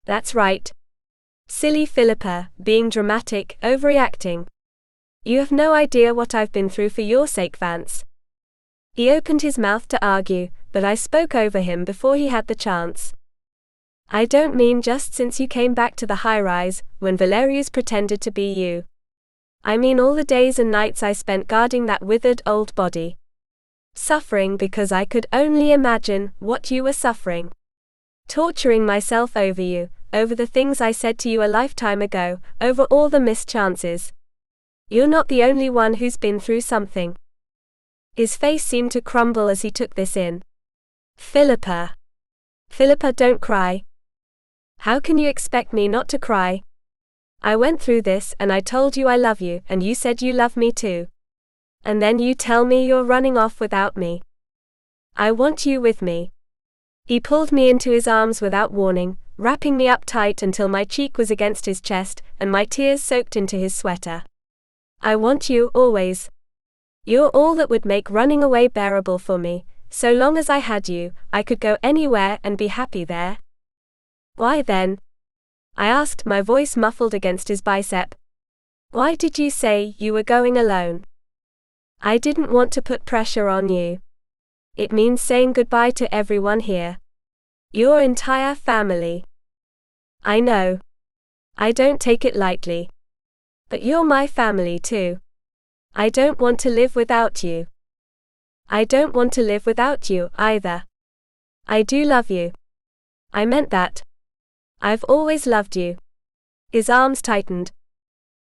That's right. Silly Philippa, being dramatic, overreacting. You have no idea what I've been through for your sake, Vance. He opened his mouth to argue, but I spoke over him before he had the chance. I don't mean just since you came back to the high-rise, when Valerius pretended to be you. I mean all the days and nights I spent guarding that withered old body. Suffering because I could only imagine what you were suffering. Torturing myself over you, over the things I said to you a lifetime ago, over all the missed chances. You're not the only one who's been through something. His face seemed to crumble as he took this in. Philippa. Philippa, don't cry. How can you expect me not to cry? I went through this and I told you I love you and you said you love me too. And then you tell me you're running off without me. I want you with me. He pulled me into his arms without warning, wrapping me up tight until my cheek was against his chest and my tears soaked into his sweater. I want you always. You're all that would make running away bearable for me. So long as I had you, I could go anywhere and be happy there. Why then? I asked, my voice muffled against his bicep. Why did you say you were going alone? I didn't want to put pressure on you. It means saying goodbye to everyone here. Your entire family. I know. I don't take it lightly. But you're my family too. I don't want to live without you. I don't want to live without you either. I do love you. I meant that. I've always loved you. His arms tightened.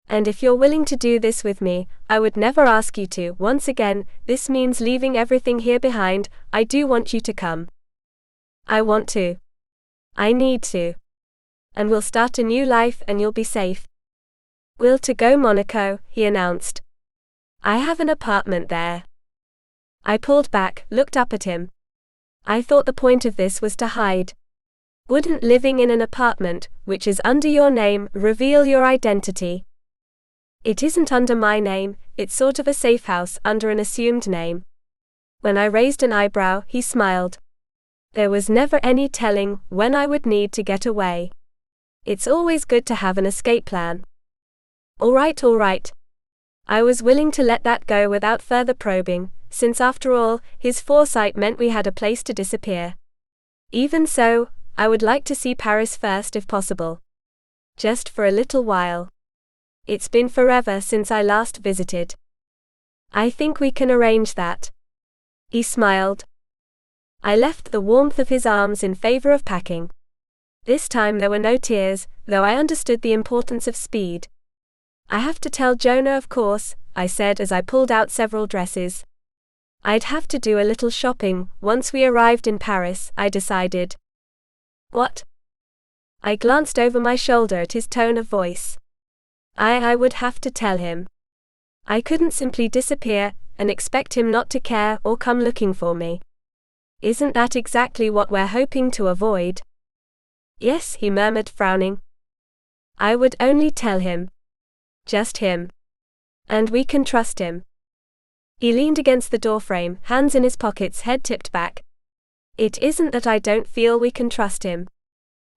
And if you're willing to do this with me, I would never ask you to. Once again, this means leaving everything here behind. I do want you to come. I want to. I need to. And we'll start a new life and you'll be safe. We'll to go Monaco, he announced. I have an apartment there. I pulled back, looked up at him. I thought the point of this was to hide. Wouldn't living in an apartment, which is under your name, reveal your identity? It isn't under my name, it's sort of a safe house under an assumed name. When I raised an eyebrow, he smiled. There was never any telling when I would need to get away. It's always good to have an escape plan. All right. I was willing to let that go without further probing, since after all, his foresight meant we had a place to disappear. Even so, I would like to see Paris first if possible. Just for a little while. It's been forever since I last visited. I think we can arrange that. He smiled. I left the warmth of his arms in favor of packing. This time there were no tears, though I understood the importance of speed. I have to tell Jonah, of course, I said as I pulled out several dresses. I'd have to do a little shopping once we arrived in Paris, I decided. What? I glanced over my shoulder at his tone of voice. I would have to tell him. I couldn't simply disappear and expect him not to care or come looking for me. Isn't that exactly what we're hoping to avoid? Yes, he murmured, frowning. I would only tell him. Just him. And we can trust him. He leaned against the doorframe, hands in his pockets, head tipped back. It isn't that I don't feel we can trust him.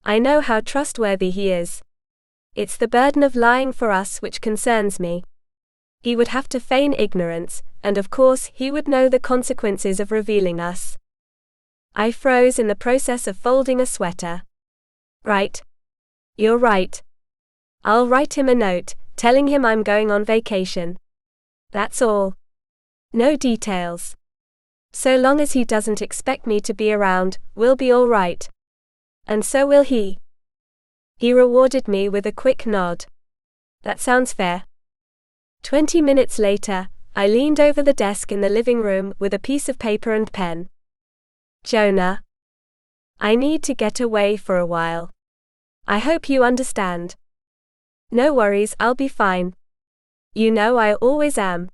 I know how trustworthy he is. It's the burden of lying for us which concerns me. He would have to feign ignorance, and of course he would know the consequences of revealing us. I froze in the process of folding a sweater. Right. You're right. I'll write him a note, telling him I'm going on vacation. That's all. No details. So long as he doesn't expect me to be around, we'll be all right. And so will he. He rewarded me with a quick nod. That sounds fair. 20 minutes later, I leaned over the desk in the living room with a piece of paper and pen. Jonah. I need to get away for a while. I hope you understand. No worries, I'll be fine. You know I always am.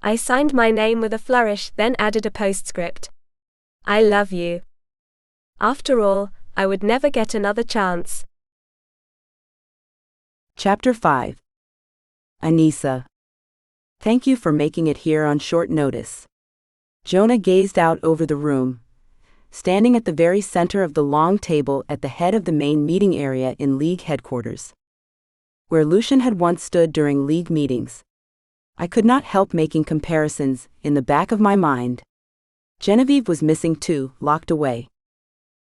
I signed my name with a flourish, then added a postscript. I love you. After all, I would never get another chance. Chapter 5. Anissa. Thank you for making it here on short notice. Jonah gazed out over the room, standing at the very center of the long table at the head of the main meeting area in League headquarters, where Lucian had once stood during League meetings. I could not help making comparisons in the back of my mind. Genevieve was missing too, locked away.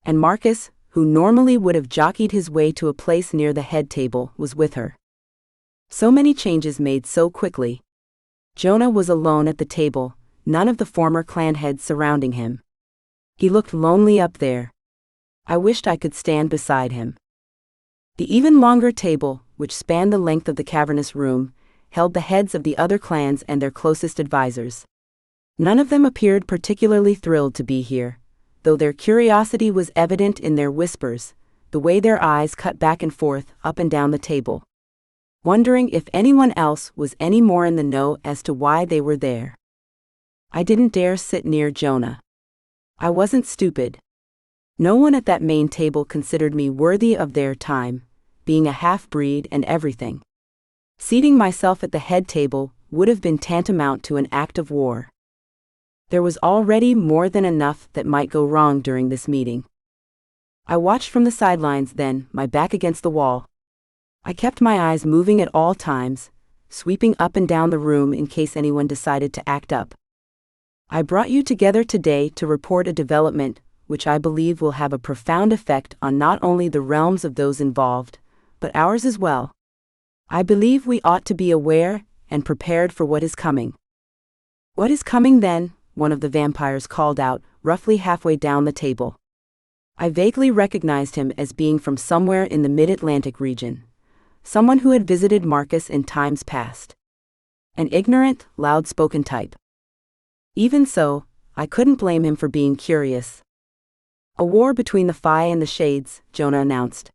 And Marcus, who normally would have jockeyed his way to a place near the head table, was with her. So many changes made so quickly. Jonah was alone at the table, none of the former clan heads surrounding him. He looked lonely up there. I wished I could stand beside him. The even longer table, which spanned the length of the cavernous room, held the heads of the other clans and their closest advisors. None of them appeared particularly thrilled to be here, though their curiosity was evident in their whispers, the way their eyes cut back and forth up and down the table, wondering if anyone else was any more in the know as to why they were there. I didn't dare sit near Jonah. I wasn't stupid. No one at that main table considered me worthy of their time, being a half-breed and everything. Seating myself at the head table would have been tantamount to an act of war. There was already more than enough that might go wrong during this meeting. I watched from the sidelines then, my back against the wall. I kept my eyes moving at all times, sweeping up and down the room in case anyone decided to act up. I brought you together today to report a development which I believe will have a profound effect on not only the realms of those involved, but ours as well. I believe we ought to be aware and prepared for what is coming. What is coming then? One of the vampires called out, roughly halfway down the table. I vaguely recognized him as being from somewhere in the mid-Atlantic region, someone who had visited Marcus in times past. An ignorant, loud-spoken type. Even so, I couldn't blame him for being curious. A war between the Fae and the Shades, Jonah announced.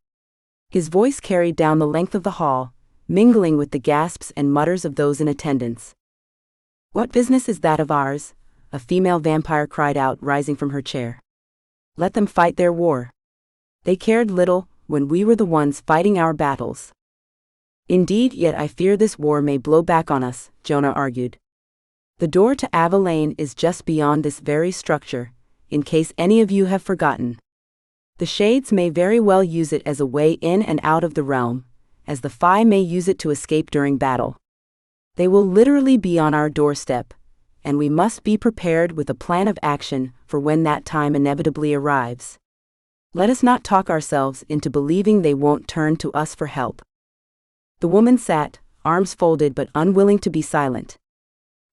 His voice carried down the length of the hall, mingling with the gasps and mutters of those in attendance. What business is that of ours? A female vampire cried out, rising from her chair. Let them fight their war. They cared little when we were the ones fighting our battles. Indeed, yet I fear this war may blow back on us, Jonah argued. The door to Avalane is just beyond this very structure, in case any of you have forgotten. The Shades may very well use it as a way in and out of the realm, as the Fae may use it to escape during battle. They will literally be on our doorstep, and we must be prepared with a plan of action for when that time inevitably arrives. Let us not talk ourselves into believing they won't turn to us for help. The woman sat, arms folded but unwilling to be silent.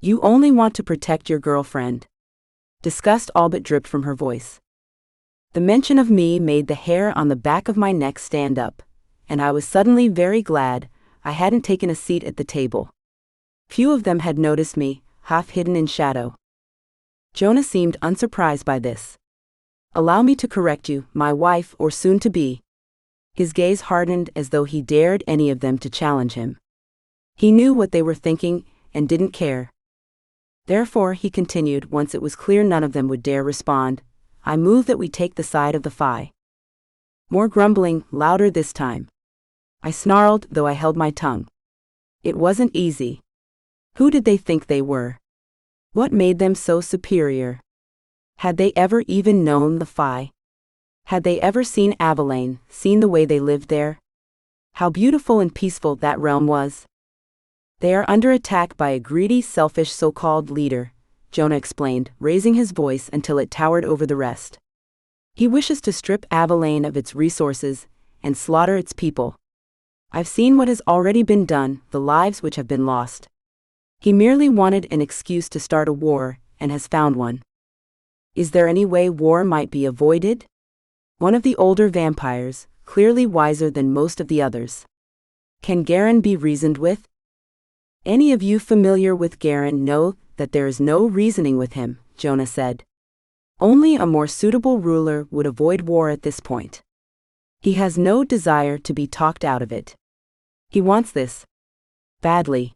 You only want to protect your girlfriend. Disgust all but dripped from her voice. The mention of me made the hair on the back of my neck stand up, and I was suddenly very glad I hadn't taken a seat at the table. Few of them had noticed me, half hidden in shadow. Jonah seemed unsurprised by this. Allow me to correct you, my wife or soon-to-be. His gaze hardened as though he dared any of them to challenge him. He knew what they were thinking and didn't care. Therefore, he continued once it was clear none of them would dare respond, I move that we take the side of the Fae. More grumbling, louder this time. I snarled, though I held my tongue. It wasn't easy. Who did they think they were? What made them so superior? Had they ever even known the Fae? Had they ever seen Avalain, seen the way they lived there? How beautiful and peaceful that realm was. They are under attack by a greedy, selfish so-called leader, Jonah explained, raising his voice until it towered over the rest. He wishes to strip Avalain of its resources and slaughter its people. I've seen what has already been done, the lives which have been lost. He merely wanted an excuse to start a war, and has found one. Is there any way war might be avoided? One of the older vampires, clearly wiser than most of the others. Can Garen be reasoned with? Any of you familiar with Garen know that there is no reasoning with him, Jonah said. Only a more suitable ruler would avoid war at this point. He has no desire to be talked out of it. He wants this badly.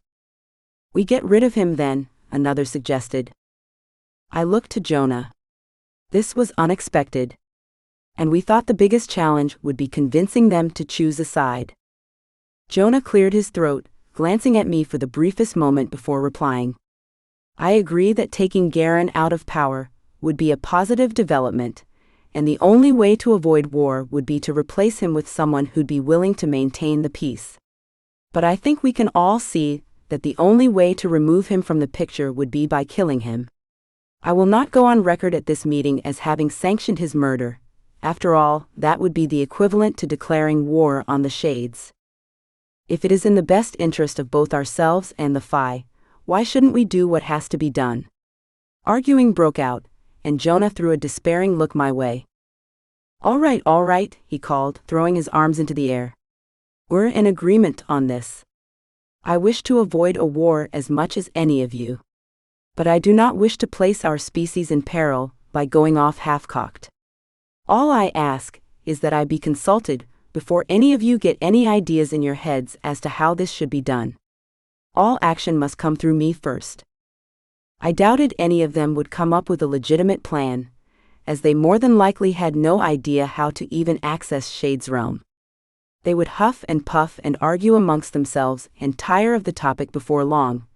We get rid of him then, another suggested. I looked to Jonah. This was unexpected. And we thought the biggest challenge would be convincing them to choose a side. Jonah cleared his throat, glancing at me for the briefest moment before replying. I agree that taking Garen out of power would be a positive development, and the only way to avoid war would be to replace him with someone who'd be willing to maintain the peace. But I think we can all see that the only way to remove him from the picture would be by killing him. I will not go on record at this meeting as having sanctioned his murder. After all, that would be the equivalent to declaring war on the Shades. If it is in the best interest of both ourselves and the Fae, why shouldn't we do what has to be done? Arguing broke out, and Jonah threw a despairing look my way. All right, he called, throwing his arms into the air. We're in agreement on this. I wish to avoid a war as much as any of you. But I do not wish to place our species in peril by going off half-cocked. All I ask is that I be consulted before any of you get any ideas in your heads as to how this should be done. All action must come through me first. I doubted any of them would come up with a legitimate plan, as they more than likely had no idea how to even access Shade's realm. They would huff and puff and argue amongst themselves and tire of the topic before long,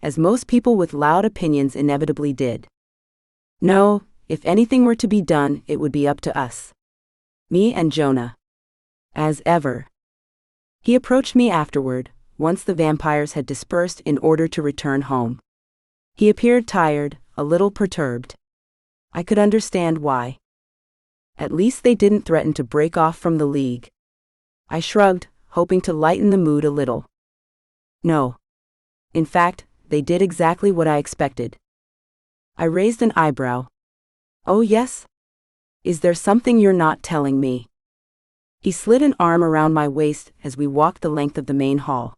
as most people with loud opinions inevitably did. No, if anything were to be done, it would be up to us. Me and Jonah. As ever. He approached me afterward, once the vampires had dispersed in order to return home. He appeared tired, a little perturbed. I could understand why. At least they didn't threaten to break off from the League. I shrugged, hoping to lighten the mood a little. No. In fact, they did exactly what I expected. I raised an eyebrow. Oh yes? Is there something you're not telling me? He slid an arm around my waist as we walked the length of the main hall.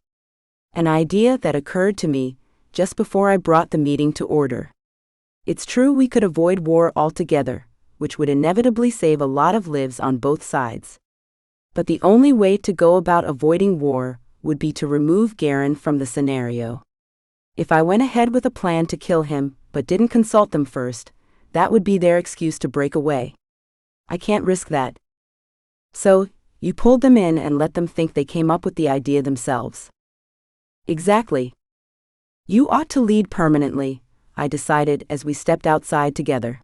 An idea that occurred to me just before I brought the meeting to order. It's true we could avoid war altogether, which would inevitably save a lot of lives on both sides. But the only way to go about avoiding war would be to remove Garen from the scenario. If I went ahead with a plan to kill him but didn't consult them first, that would be their excuse to break away. I can't risk that. So, you pulled them in and let them think they came up with the idea themselves. Exactly. You ought to lead permanently, I decided as we stepped outside together.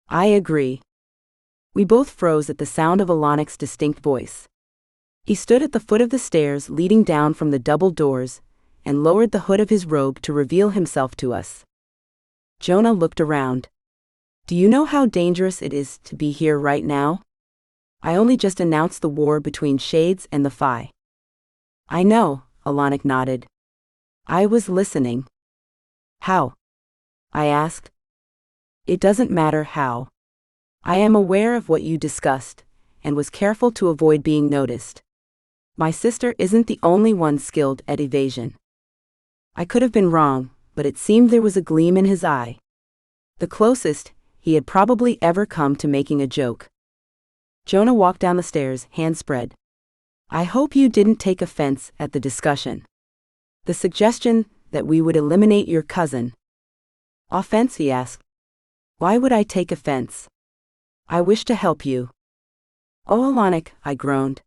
I agree. We both froze at the sound of Alanik's distinct voice. He stood at the foot of the stairs leading down from the double doors, and lowered the hood of his robe to reveal himself to us. Jonah looked around. Do you know how dangerous it is to be here right now? I only just announced the war between Shades and the Fae. I know, Alanik nodded. I was listening. How? I asked. It doesn't matter how. I am aware of what you discussed, and was careful to avoid being noticed. My sister isn't the only one skilled at evasion. I could have been wrong, but it seemed there was a gleam in his eye. The closest he had probably ever come to making a joke. Jonah walked down the stairs, hands spread. I hope you didn't take offense at the discussion. The suggestion that we would eliminate your cousin. Offense, he asked. Why would I take offense? I wish to help you. Oh, Alanik, I groaned.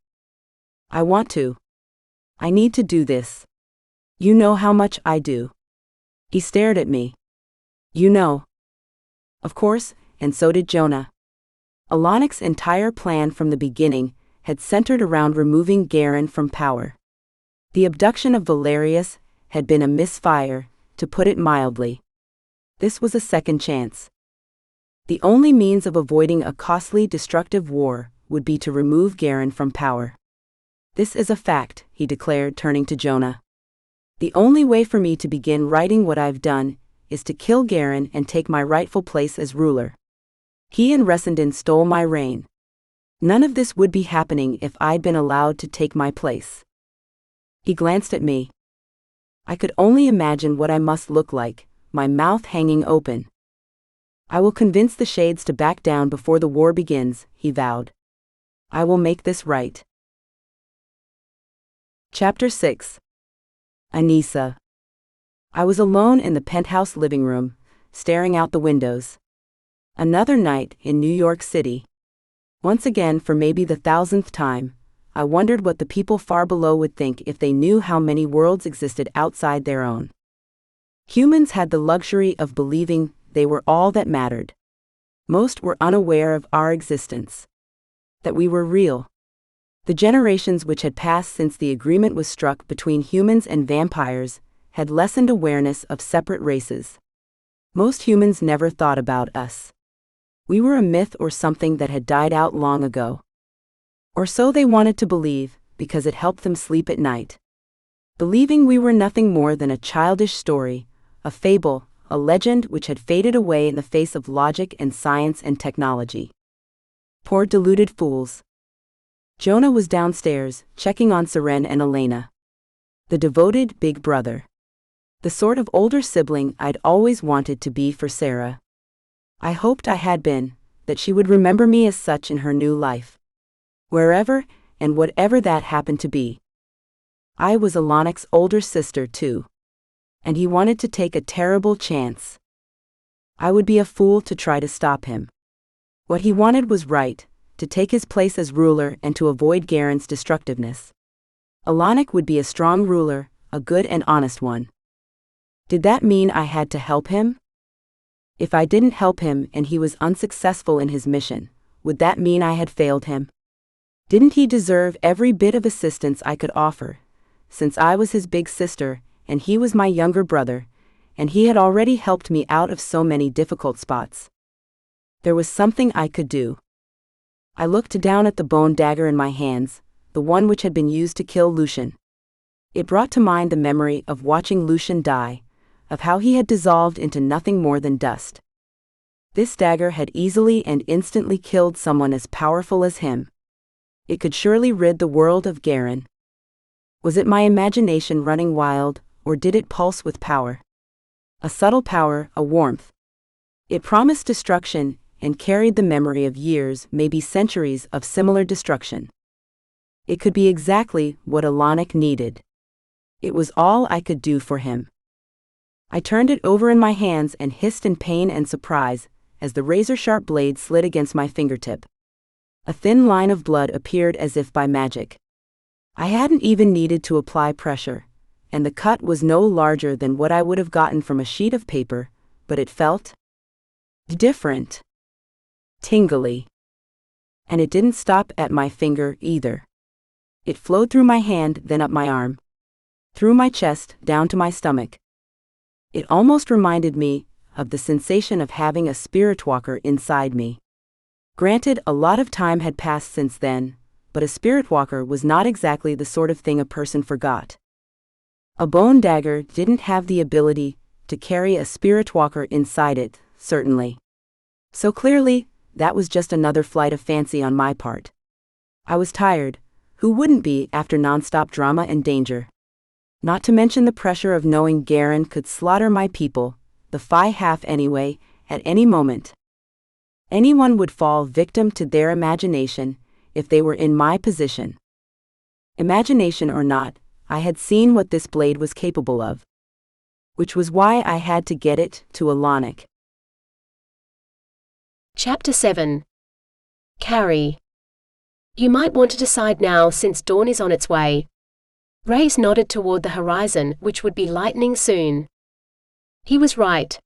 I want to. I need to do this. You know how much I do. He stared at me. You know. Of course, and so did Jonah. Alanic's entire plan from the beginning had centered around removing Garen from power. The abduction of Valerius had been a misfire, to put it mildly. This was a second chance. The only means of avoiding a costly, destructive war would be to remove Garen from power. This is a fact, he declared, turning to Jonah. The only way for me to begin righting what I've done is to kill Garen and take my rightful place as ruler. He and Resendin stole my reign. None of this would be happening if I'd been allowed to take my place. He glanced at me. I could only imagine what I must look like, my mouth hanging open. I will convince the Shades to back down before the war begins, he vowed. I will make this right. Chapter 6. Anissa. I was alone in the penthouse living room, staring out the windows. Another night in New York City. Once again, for maybe the 1000th time, I wondered what the people far below would think if they knew how many worlds existed outside their own. Humans had the luxury of believing they were all that mattered. Most were unaware of our existence. That we were real. The generations which had passed since the agreement was struck between humans and vampires had lessened awareness of separate races. Most humans never thought about us. We were a myth or something that had died out long ago. Or so they wanted to believe, because it helped them sleep at night. Believing we were nothing more than a childish story, a fable, a legend which had faded away in the face of logic and science and technology. Poor deluded fools. Jonah was downstairs, checking on Seren and Elena. The devoted big brother. The sort of older sibling I'd always wanted to be for Sarah. I hoped I had been, that she would remember me as such in her new life. Wherever, and whatever that happened to be. I was Alanic's older sister too. And he wanted to take a terrible chance. I would be a fool to try to stop him. What he wanted was right, to take his place as ruler and to avoid Garen's destructiveness. Alanic would be a strong ruler, a good and honest one. Did that mean I had to help him? If I didn't help him and he was unsuccessful in his mission, would that mean I had failed him? Didn't he deserve every bit of assistance I could offer, since I was his big sister, and he was my younger brother, and he had already helped me out of so many difficult spots? There was something I could do. I looked down at the bone dagger in my hands, the one which had been used to kill Lucian. It brought to mind the memory of watching Lucian die, of how he had dissolved into nothing more than dust. This dagger had easily and instantly killed someone as powerful as him. It could surely rid the world of Garen. Was it my imagination running wild, or did it pulse with power? A subtle power, a warmth. It promised destruction, and carried the memory of years, maybe centuries, of similar destruction. It could be exactly what Alanic needed. It was all I could do for him. I turned it over in my hands and hissed in pain and surprise, as the razor-sharp blade slid against my fingertip. A thin line of blood appeared as if by magic. I hadn't even needed to apply pressure, and the cut was no larger than what I would have gotten from a sheet of paper, but it felt different. Tingly. And it didn't stop at my finger either. It flowed through my hand, then up my arm. Through my chest, down to my stomach. It almost reminded me of the sensation of having a spirit walker inside me. Granted, a lot of time had passed since then, but a spirit walker was not exactly the sort of thing a person forgot. A bone dagger didn't have the ability to carry a spirit walker inside it, certainly. So clearly, that was just another flight of fancy on my part. I was tired. Who wouldn't be after non-stop drama and danger? Not to mention the pressure of knowing Garen could slaughter my people, the Phi half anyway, at any moment. Anyone would fall victim to their imagination if they were in my position. Imagination or not, I had seen what this blade was capable of. Which was why I had to get it to Alanic. Chapter 7. Carrie. You might want to decide now since dawn is on its way. Rays nodded toward the horizon, which would be lightening soon. He was right.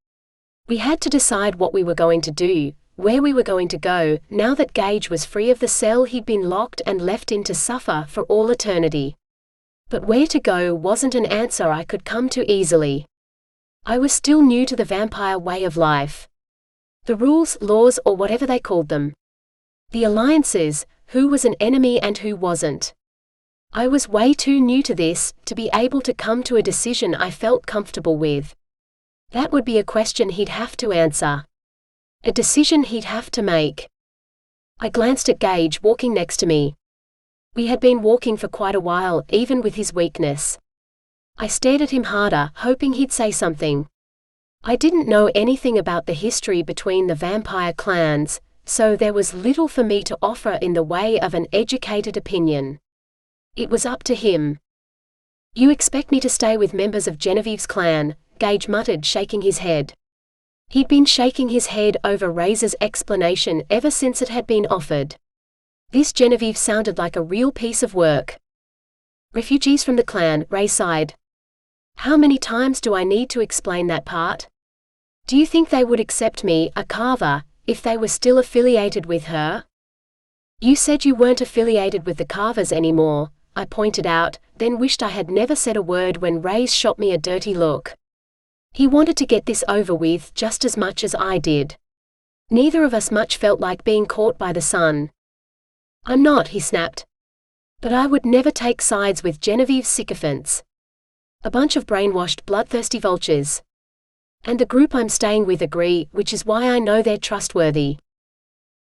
We had to decide what we were going to do, where we were going to go, now that Gage was free of the cell he'd been locked and left in to suffer for all eternity. But where to go wasn't an answer I could come to easily. I was still new to the vampire way of life. The rules, laws, or whatever they called them. The alliances, who was an enemy and who wasn't. I was way too new to this, to be able to come to a decision I felt comfortable with. That would be a question he'd have to answer. A decision he'd have to make. I glanced at Gage walking next to me. We had been walking for quite a while, even with his weakness. I stared at him harder, hoping he'd say something. I didn't know anything about the history between the vampire clans, so there was little for me to offer in the way of an educated opinion. It was up to him. "You expect me to stay with members of Genevieve's clan," Gage muttered, shaking his head. He'd been shaking his head over Razor's explanation ever since it had been offered. This Genevieve sounded like a real piece of work. "Refugees from the clan," Ray sighed. "How many times do I need to explain that part? Do you think they would accept me, a carver, if they were still affiliated with her?" "You said you weren't affiliated with the carvers anymore," I pointed out, then wished I had never said a word when Ray shot me a dirty look. He wanted to get this over with just as much as I did. Neither of us much felt like being caught by the sun. "I'm not," he snapped. "But I would never take sides with Genevieve's sycophants. A bunch of brainwashed, bloodthirsty vultures. And the group I'm staying with agree, which is why I know they're trustworthy."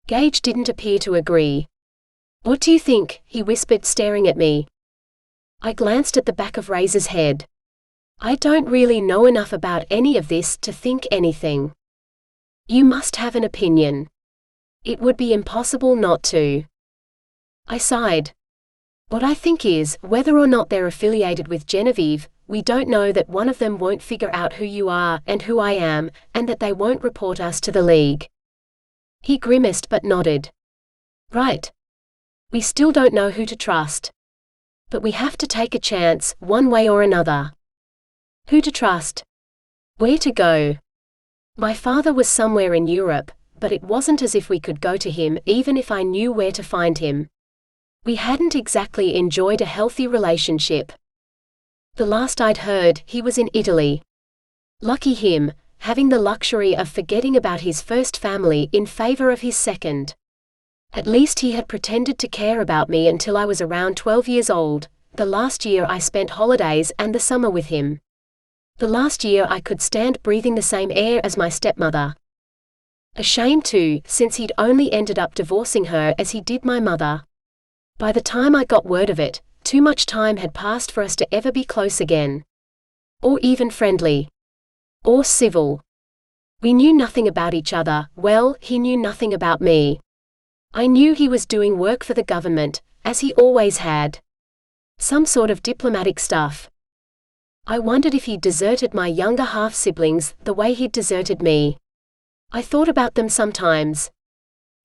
Gage didn't appear to agree. "What do you think?" he whispered, staring at me. I glanced at the back of Razor's head. "I don't really know enough about any of this to think anything." "You must have an opinion. It would be impossible not to." I sighed. "What I think is, whether or not they're affiliated with Genevieve, we don't know that one of them won't figure out who you are and who I am, and that they won't report us to the League." He grimaced but nodded. "Right. We still don't know who to trust. But we have to take a chance, one way or another. Who to trust? Where to go? My father was somewhere in Europe, but it wasn't as if we could go to him even if I knew where to find him. We hadn't exactly enjoyed a healthy relationship. The last I'd heard, he was in Italy. Lucky him, having the luxury of forgetting about his first family in favor of his second. At least he had pretended to care about me until I was around 12 years old, the last year I spent holidays and the summer with him. The last year I could stand breathing the same air as my stepmother. A shame too, since he'd only ended up divorcing her as he did my mother. By the time I got word of it, too much time had passed for us to ever be close again. Or even friendly. Or civil. We knew nothing about each other. Well, he knew nothing about me. I knew he was doing work for the government, as he always had. Some sort of diplomatic stuff. I wondered if he'd deserted my younger half-siblings the way he'd deserted me. I thought about them sometimes.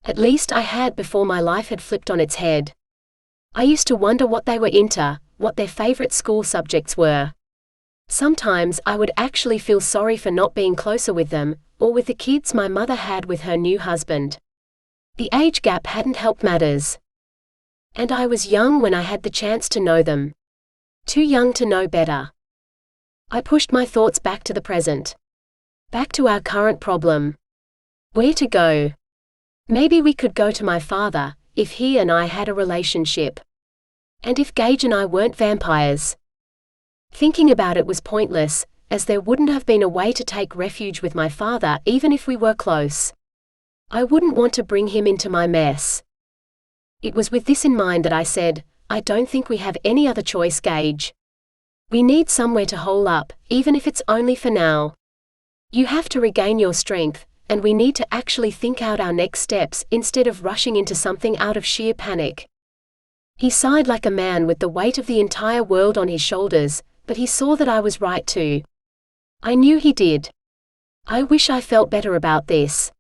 At least I had before my life had flipped on its head. I used to wonder what they were into, what their favorite school subjects were. Sometimes I would actually feel sorry for not being closer with them, or with the kids my mother had with her new husband. The age gap hadn't helped matters. And I was young when I had the chance to know them. Too young to know better. I pushed my thoughts back to the present. Back to our current problem. Where to go? Maybe we could go to my father, if he and I had a relationship. And if Gage and I weren't vampires. Thinking about it was pointless, as there wouldn't have been a way to take refuge with my father even if we were close. I wouldn't want to bring him into my mess. It was with this in mind that I said, "I don't think we have any other choice, Gage. We need somewhere to hole up, even if it's only for now. You have to regain your strength, and we need to actually think out our next steps instead of rushing into something out of sheer panic." He sighed like a man with the weight of the entire world on his shoulders, but he saw that I was right too. I knew he did. "I wish I felt better about this."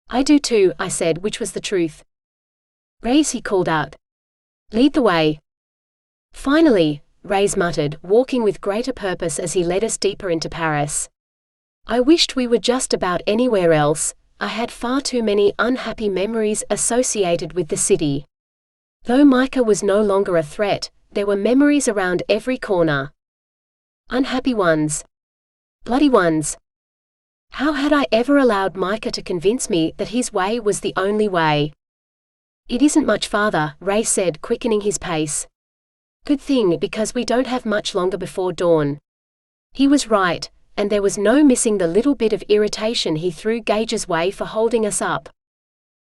"I do too," I said, which was the truth. "Rays," he called out. "Lead the way." "Finally," Rays muttered, walking with greater purpose as he led us deeper into Paris. I wished we were just about anywhere else. I had far too many unhappy memories associated with the city. Though Micah was no longer a threat, there were memories around every corner. Unhappy ones. Bloody ones. How had I ever allowed Micah to convince me that his way was the only way? It isn't much farther, Ray said, quickening his pace. Good thing, because we don't have much longer before dawn. He was right, and there was no missing the little bit of irritation he threw Gage's way for holding us up.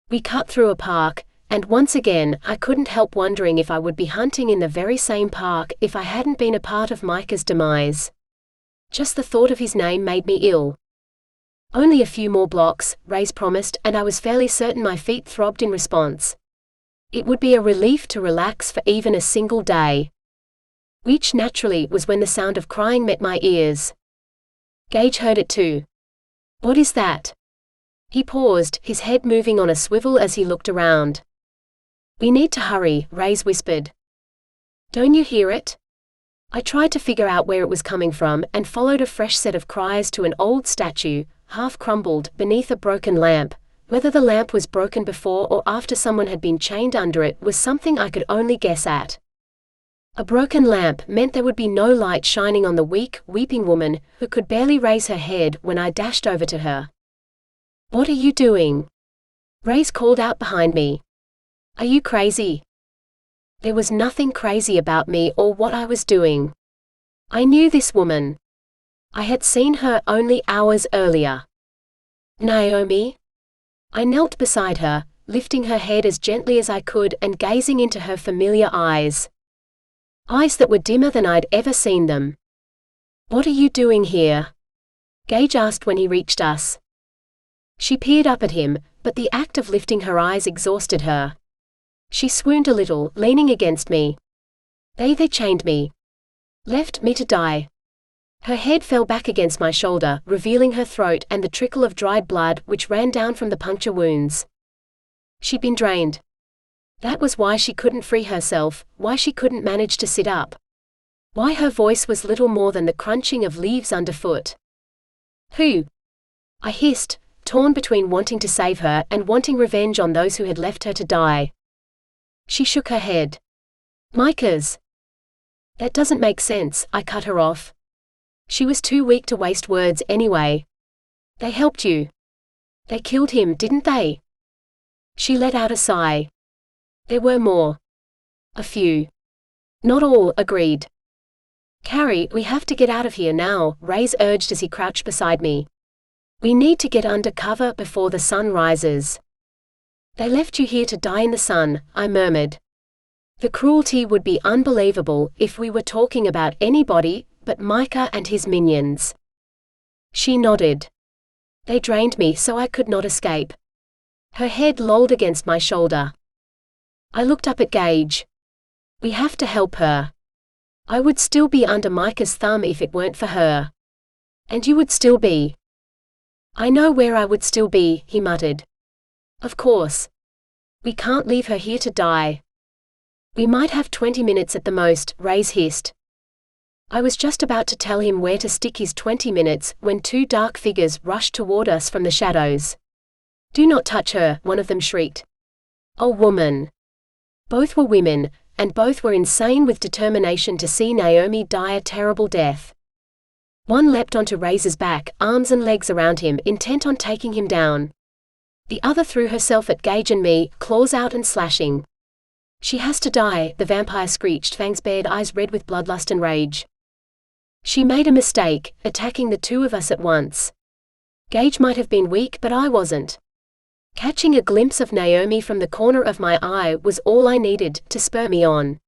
We cut through a park, and once again I couldn't help wondering if I would be hunting in the very same park if I hadn't been a part of Micah's demise. Just the thought of his name made me ill. Only a few more blocks, Ray's promised, and I was fairly certain my feet throbbed in response. It would be a relief to relax for even a single day. Which naturally was when the sound of crying met my ears. Gage heard it too. What is that? He paused, his head moving on a swivel as he looked around. We need to hurry, Ray's whispered. Don't you hear it? I tried to figure out where it was coming from and followed a fresh set of cries to an old statue, half crumbled, beneath a broken lamp. Whether the lamp was broken before or after someone had been chained under it was something I could only guess at. A broken lamp meant there would be no light shining on the weak, weeping woman, who could barely raise her head when I dashed over to her. What are you doing? Ray's called out behind me. Are you crazy? There was nothing crazy about me or what I was doing. I knew this woman. I had seen her only hours earlier. Naomi? I knelt beside her, lifting her head as gently as I could and gazing into her familiar eyes. Eyes that were dimmer than I'd ever seen them. What are you doing here? Gage asked when he reached us. She peered up at him, but the act of lifting her eyes exhausted her. She swooned a little, leaning against me. They chained me. Left me to die. Her head fell back against my shoulder, revealing her throat and the trickle of dried blood which ran down from the puncture wounds. She'd been drained. That was why she couldn't free herself, why she couldn't manage to sit up. Why her voice was little more than the crunching of leaves underfoot. Who? I hissed, torn between wanting to save her and wanting revenge on those who had left her to die. She shook her head. Micah's. That doesn't make sense, I cut her off. She was too weak to waste words anyway. They helped you. They killed him, didn't they? She let out a sigh. There were more. A few. Not all, agreed. Carrie, we have to get out of here now, Ray's urged as he crouched beside me. We need to get under cover before the sun rises. They left you here to die in the sun, I murmured. The cruelty would be unbelievable if we were talking about anybody but Micah and his minions. She nodded. They drained me so I could not escape. Her head lolled against my shoulder. I looked up at Gage. We have to help her. I would still be under Micah's thumb if it weren't for her. And you would still be. I know where I would still be, he muttered. Of course. We can't leave her here to die. We might have 20 minutes at the most, Ray's hissed. I was just about to tell him where to stick his 20 minutes when two dark figures rushed toward us from the shadows. Do not touch her, one of them shrieked. Oh woman. Both were women, and both were insane with determination to see Naomi die a terrible death. One leapt onto Razor's back, arms and legs around him, intent on taking him down. The other threw herself at Gage and me, claws out and slashing. She has to die, the vampire screeched, fangs bared, eyes red with bloodlust and rage. She made a mistake, attacking the two of us at once. Gage might have been weak, but I wasn't. Catching a glimpse of Naomi from the corner of my eye was all I needed to spur me on.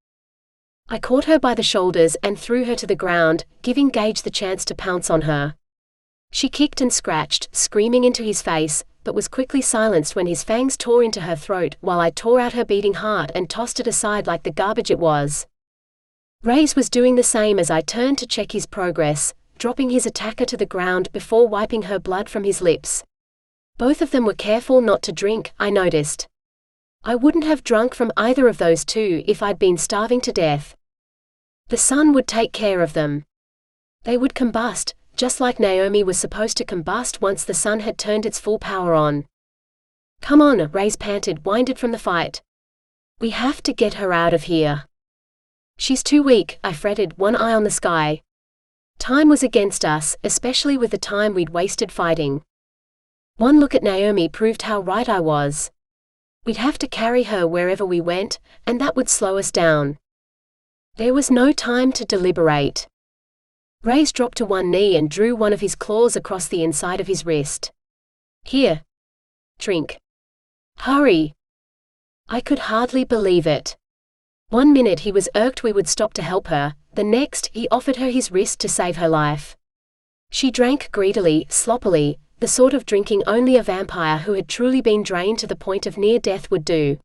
I caught her by the shoulders and threw her to the ground, giving Gage the chance to pounce on her. She kicked and scratched, screaming into his face, but was quickly silenced when his fangs tore into her throat while I tore out her beating heart and tossed it aside like the garbage it was. Rays was doing the same as I turned to check his progress, dropping his attacker to the ground before wiping her blood from his lips. Both of them were careful not to drink, I noticed. I wouldn't have drunk from either of those two if I'd been starving to death. The sun would take care of them. They would combust, just like Naomi was supposed to combust once the sun had turned its full power on. "Come on," Ray's panted, winded from the fight. "We have to get her out of here." "She's too weak," I fretted, one eye on the sky. Time was against us, especially with the time we'd wasted fighting. One look at Naomi proved how right I was. We'd have to carry her wherever we went, and that would slow us down. There was no time to deliberate. Ray's dropped to one knee and drew one of his claws across the inside of his wrist. "Here. Drink. Hurry." I could hardly believe it. One minute he was irked we would stop to help her, the next he offered her his wrist to save her life. She drank greedily, sloppily, the sort of drinking only a vampire who had truly been drained to the point of near death would do.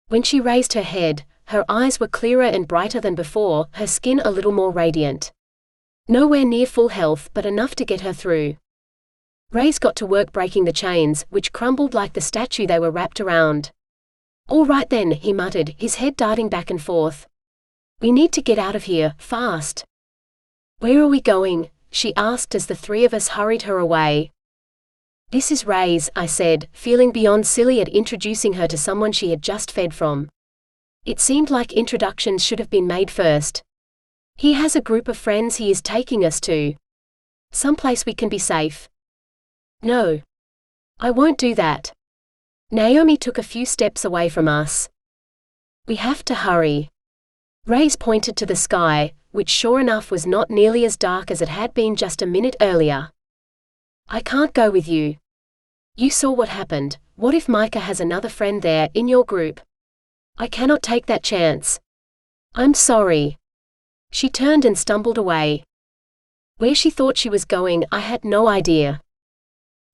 When she raised her head, her eyes were clearer and brighter than before, her skin a little more radiant. Nowhere near full health, but enough to get her through. Ray's got to work breaking the chains, which crumbled like the statue they were wrapped around. "All right then," he muttered, his head darting back and forth. "We need to get out of here, fast." "Where are we going?" she asked as the three of us hurried her away. "This is Ray's," I said, feeling beyond silly at introducing her to someone she had just fed from. It seemed like introductions should have been made first. "He has a group of friends he is taking us to. Someplace we can be safe." "No. I won't do that." Naomi took a few steps away from us. "We have to hurry." Ray's pointed to the sky, which sure enough was not nearly as dark as it had been just a minute earlier. "I can't go with you. You saw what happened. What if Micah has another friend there, in your group? I cannot take that chance." "I'm sorry." She turned and stumbled away. Where she thought she was going, I had no idea.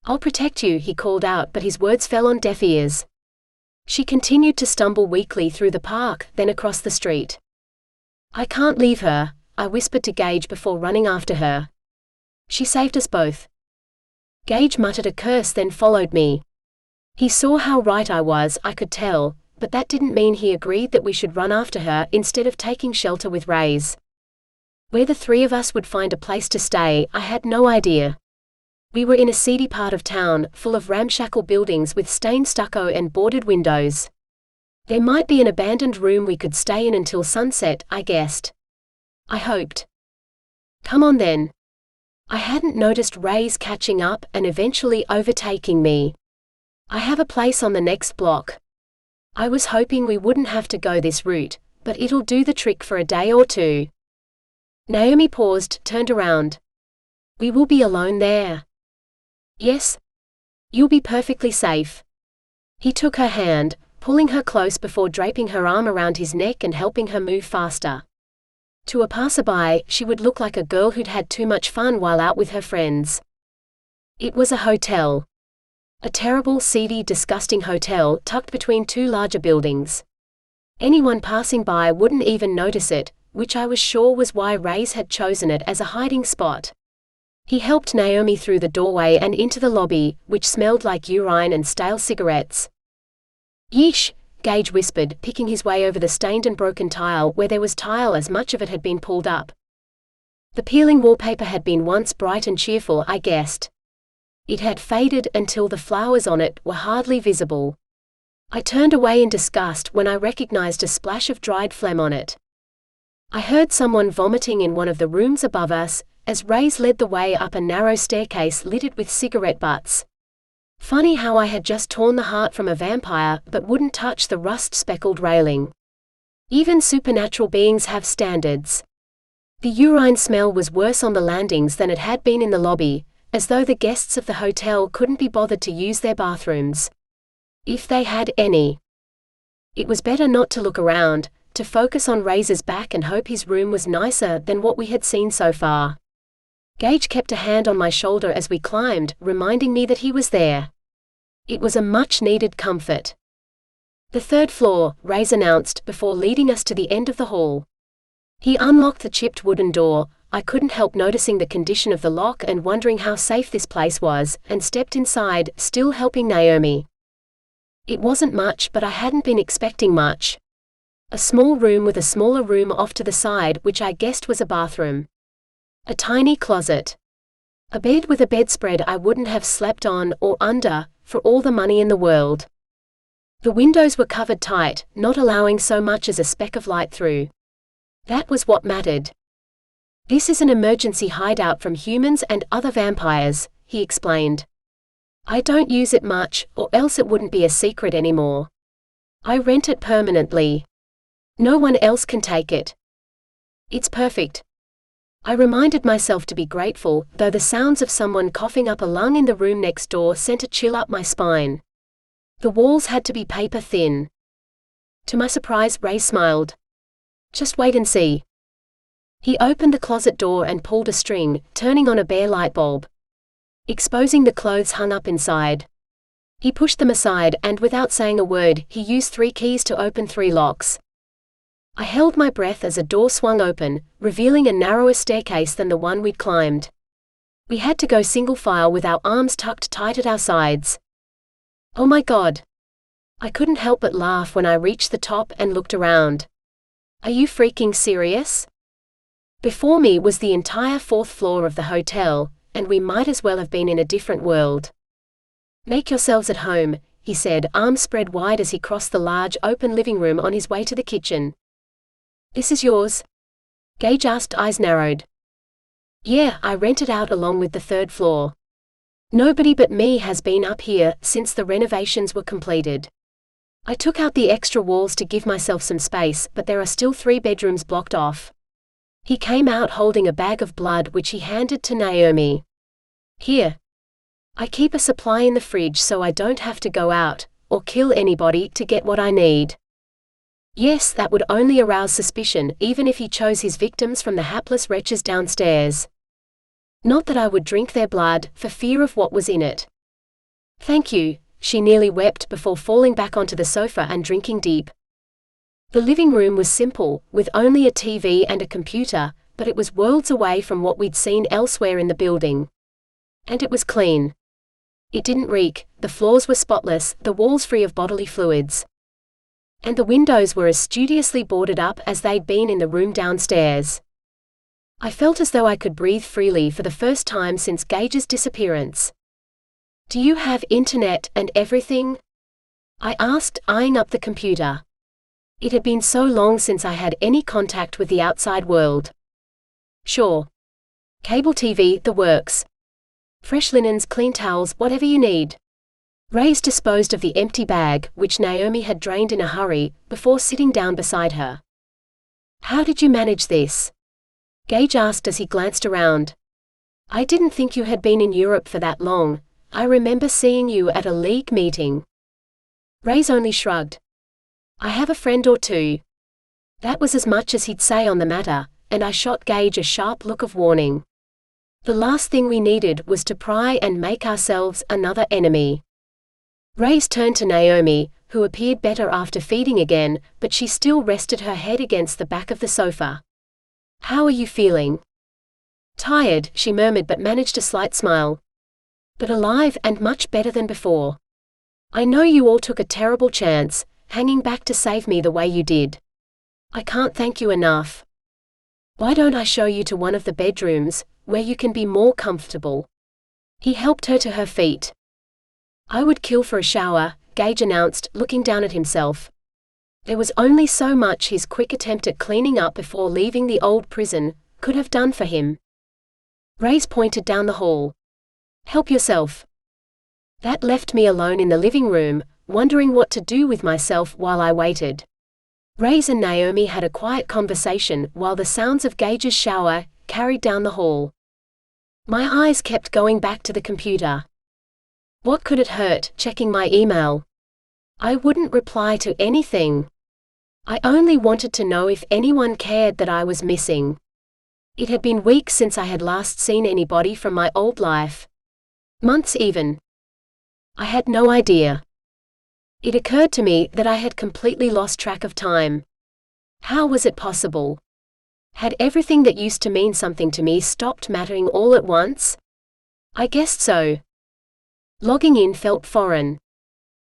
"I'll protect you," he called out, but his words fell on deaf ears. She continued to stumble weakly through the park, then across the street. "I can't leave her," I whispered to Gage before running after her. "She saved us both." Gage muttered a curse then followed me. He saw how right I was, I could tell, but that didn't mean he agreed that we should run after her instead of taking shelter with Rays. Where the three of us would find a place to stay, I had no idea. We were in a seedy part of town, full of ramshackle buildings with stained stucco and boarded windows. There might be an abandoned room we could stay in until sunset, I guessed. I hoped. "Come on then." I hadn't noticed Rays catching up and eventually overtaking me. "I have a place on the next block." I was hoping we wouldn't have to go this route, but it'll do the trick for a day or two. Naomi paused, turned around. "We will be alone there." "Yes. You'll be perfectly safe." He took her hand, pulling her close before draping her arm around his neck and helping her move faster. To a passerby, she would look like a girl who'd had too much fun while out with her friends. It was a hotel. A terrible, seedy, disgusting hotel tucked between two larger buildings. Anyone passing by wouldn't even notice it, which I was sure was why Rays had chosen it as a hiding spot. He helped Naomi through the doorway and into the lobby, which smelled like urine and stale cigarettes. "Yeesh," Gage whispered, picking his way over the stained and broken tile where there was tile as much of it had been pulled up. The peeling wallpaper had been once bright and cheerful, I guessed. It had faded until the flowers on it were hardly visible. I turned away in disgust when I recognized a splash of dried phlegm on it. I heard someone vomiting in one of the rooms above us, as Rays led the way up a narrow staircase littered with cigarette butts. Funny how I had just torn the heart from a vampire but wouldn't touch the rust-speckled railing. Even supernatural beings have standards. The urine smell was worse on the landings than it had been in the lobby, as though the guests of the hotel couldn't be bothered to use their bathrooms. If they had any. It was better not to look around, to focus on Rays's back and hope his room was nicer than what we had seen so far. Gage kept a hand on my shoulder as we climbed, reminding me that he was there. It was a much-needed comfort. "The third floor," Rays announced, before leading us to the end of the hall. He unlocked the chipped wooden door. I couldn't help noticing the condition of the lock and wondering how safe this place was, and stepped inside, still helping Naomi. It wasn't much, but I hadn't been expecting much. A small room with a smaller room off to the side, which I guessed was a bathroom. A tiny closet. A bed with a bedspread I wouldn't have slept on or under, for all the money in the world. The windows were covered tight, not allowing so much as a speck of light through. That was what mattered. This is an emergency hideout from humans and other vampires, he explained. I don't use it much, or else it wouldn't be a secret anymore. I rent it permanently. No one else can take it. It's perfect. I reminded myself to be grateful, though the sounds of someone coughing up a lung in the room next door sent a chill up my spine. The walls had to be paper thin. To my surprise, Ray smiled. Just wait and see. He opened the closet door and pulled a string, turning on a bare light bulb, exposing the clothes hung up inside. He pushed them aside and, without saying a word, he used 3 keys to open 3 locks. I held my breath as a door swung open, revealing a narrower staircase than the one we'd climbed. We had to go single file with our arms tucked tight at our sides. Oh my God! I couldn't help but laugh when I reached the top and looked around. Are you freaking serious? Before me was the entire 4th floor of the hotel, and we might as well have been in a different world. Make yourselves at home, he said, arms spread wide as he crossed the large open living room on his way to the kitchen. This is yours? Gage asked, eyes narrowed. Yeah, I rent it out along with the 3rd floor. Nobody but me has been up here since the renovations were completed. I took out the extra walls to give myself some space, but there are still 3 bedrooms blocked off. He came out holding a bag of blood which he handed to Naomi. Here. I keep a supply in the fridge so I don't have to go out, or kill anybody, to get what I need. Yes, that would only arouse suspicion, even if he chose his victims from the hapless wretches downstairs. Not that I would drink their blood, for fear of what was in it. Thank you, she nearly wept before falling back onto the sofa and drinking deep. The living room was simple, with only a TV and a computer, but it was worlds away from what we'd seen elsewhere in the building. And it was clean. It didn't reek, the floors were spotless, the walls free of bodily fluids. And the windows were as studiously boarded up as they'd been in the room downstairs. I felt as though I could breathe freely for the first time since Gage's disappearance. Do you have internet and everything? I asked, eyeing up the computer. It had been so long since I had any contact with the outside world. Sure. Cable TV, the works. Fresh linens, clean towels, whatever you need. Ray's disposed of the empty bag, which Naomi had drained in a hurry, before sitting down beside her. How did you manage this? Gage asked as he glanced around. I didn't think you had been in Europe for that long. I remember seeing you at a league meeting. Ray's only shrugged. I have a friend or two. That was as much as he'd say on the matter, and I shot Gage a sharp look of warning. The last thing we needed was to pry and make ourselves another enemy. Ray's turned to Naomi, who appeared better after feeding again, but she still rested her head against the back of the sofa. How are you feeling? Tired, she murmured, but managed a slight smile. But alive and much better than before. I know you all took a terrible chance, hanging back to save me the way you did. I can't thank you enough. Why don't I show you to one of the bedrooms, where you can be more comfortable? He helped her to her feet. I would kill for a shower, Gage announced, looking down at himself. There was only so much his quick attempt at cleaning up before leaving the old prison could have done for him. Ray's pointed down the hall. Help yourself. That left me alone in the living room, wondering what to do with myself while I waited. Ray's and Naomi had a quiet conversation while the sounds of Gage's shower carried down the hall. My eyes kept going back to the computer. What could it hurt, checking my email? I wouldn't reply to anything. I only wanted to know if anyone cared that I was missing. It had been weeks since I had last seen anybody from my old life. Months even. I had no idea. It occurred to me that I had completely lost track of time. How was it possible? Had everything that used to mean something to me stopped mattering all at once? I guessed so. Logging in felt foreign.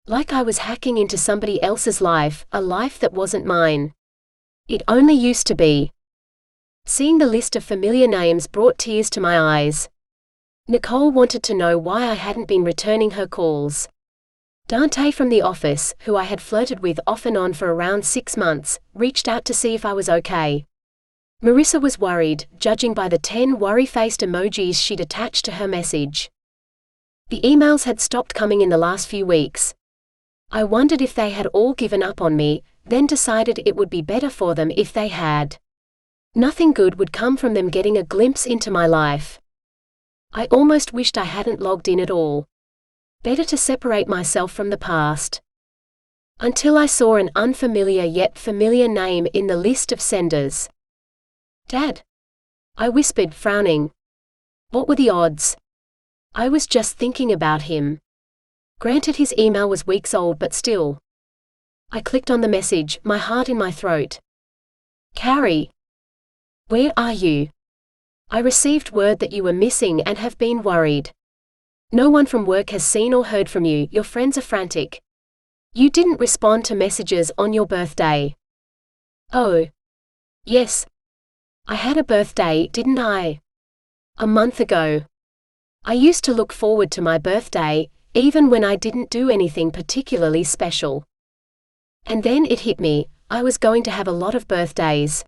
Like I was hacking into somebody else's life, a life that wasn't mine. It only used to be. Seeing the list of familiar names brought tears to my eyes. Nicole wanted to know why I hadn't been returning her calls. Dante from the office, who I had flirted with off and on for around 6 months, reached out to see if I was okay. Marissa was worried, judging by the 10 worry-faced emojis she'd attached to her message. The emails had stopped coming in the last few weeks. I wondered if they had all given up on me, then decided it would be better for them if they had. Nothing good would come from them getting a glimpse into my life. I almost wished I hadn't logged in at all. Better to separate myself from the past. Until I saw an unfamiliar yet familiar name in the list of senders. Dad? I whispered, frowning. What were the odds? I was just thinking about him. Granted, his email was weeks old, but still. I clicked on the message, my heart in my throat. Carrie. Where are you? I received word that you were missing and have been worried. No one from work has seen or heard from you, your friends are frantic. You didn't respond to messages on your birthday. Oh. Yes. I had a birthday, didn't I? A month ago. I used to look forward to my birthday, even when I didn't do anything particularly special. And then it hit me, I was going to have a lot of birthdays.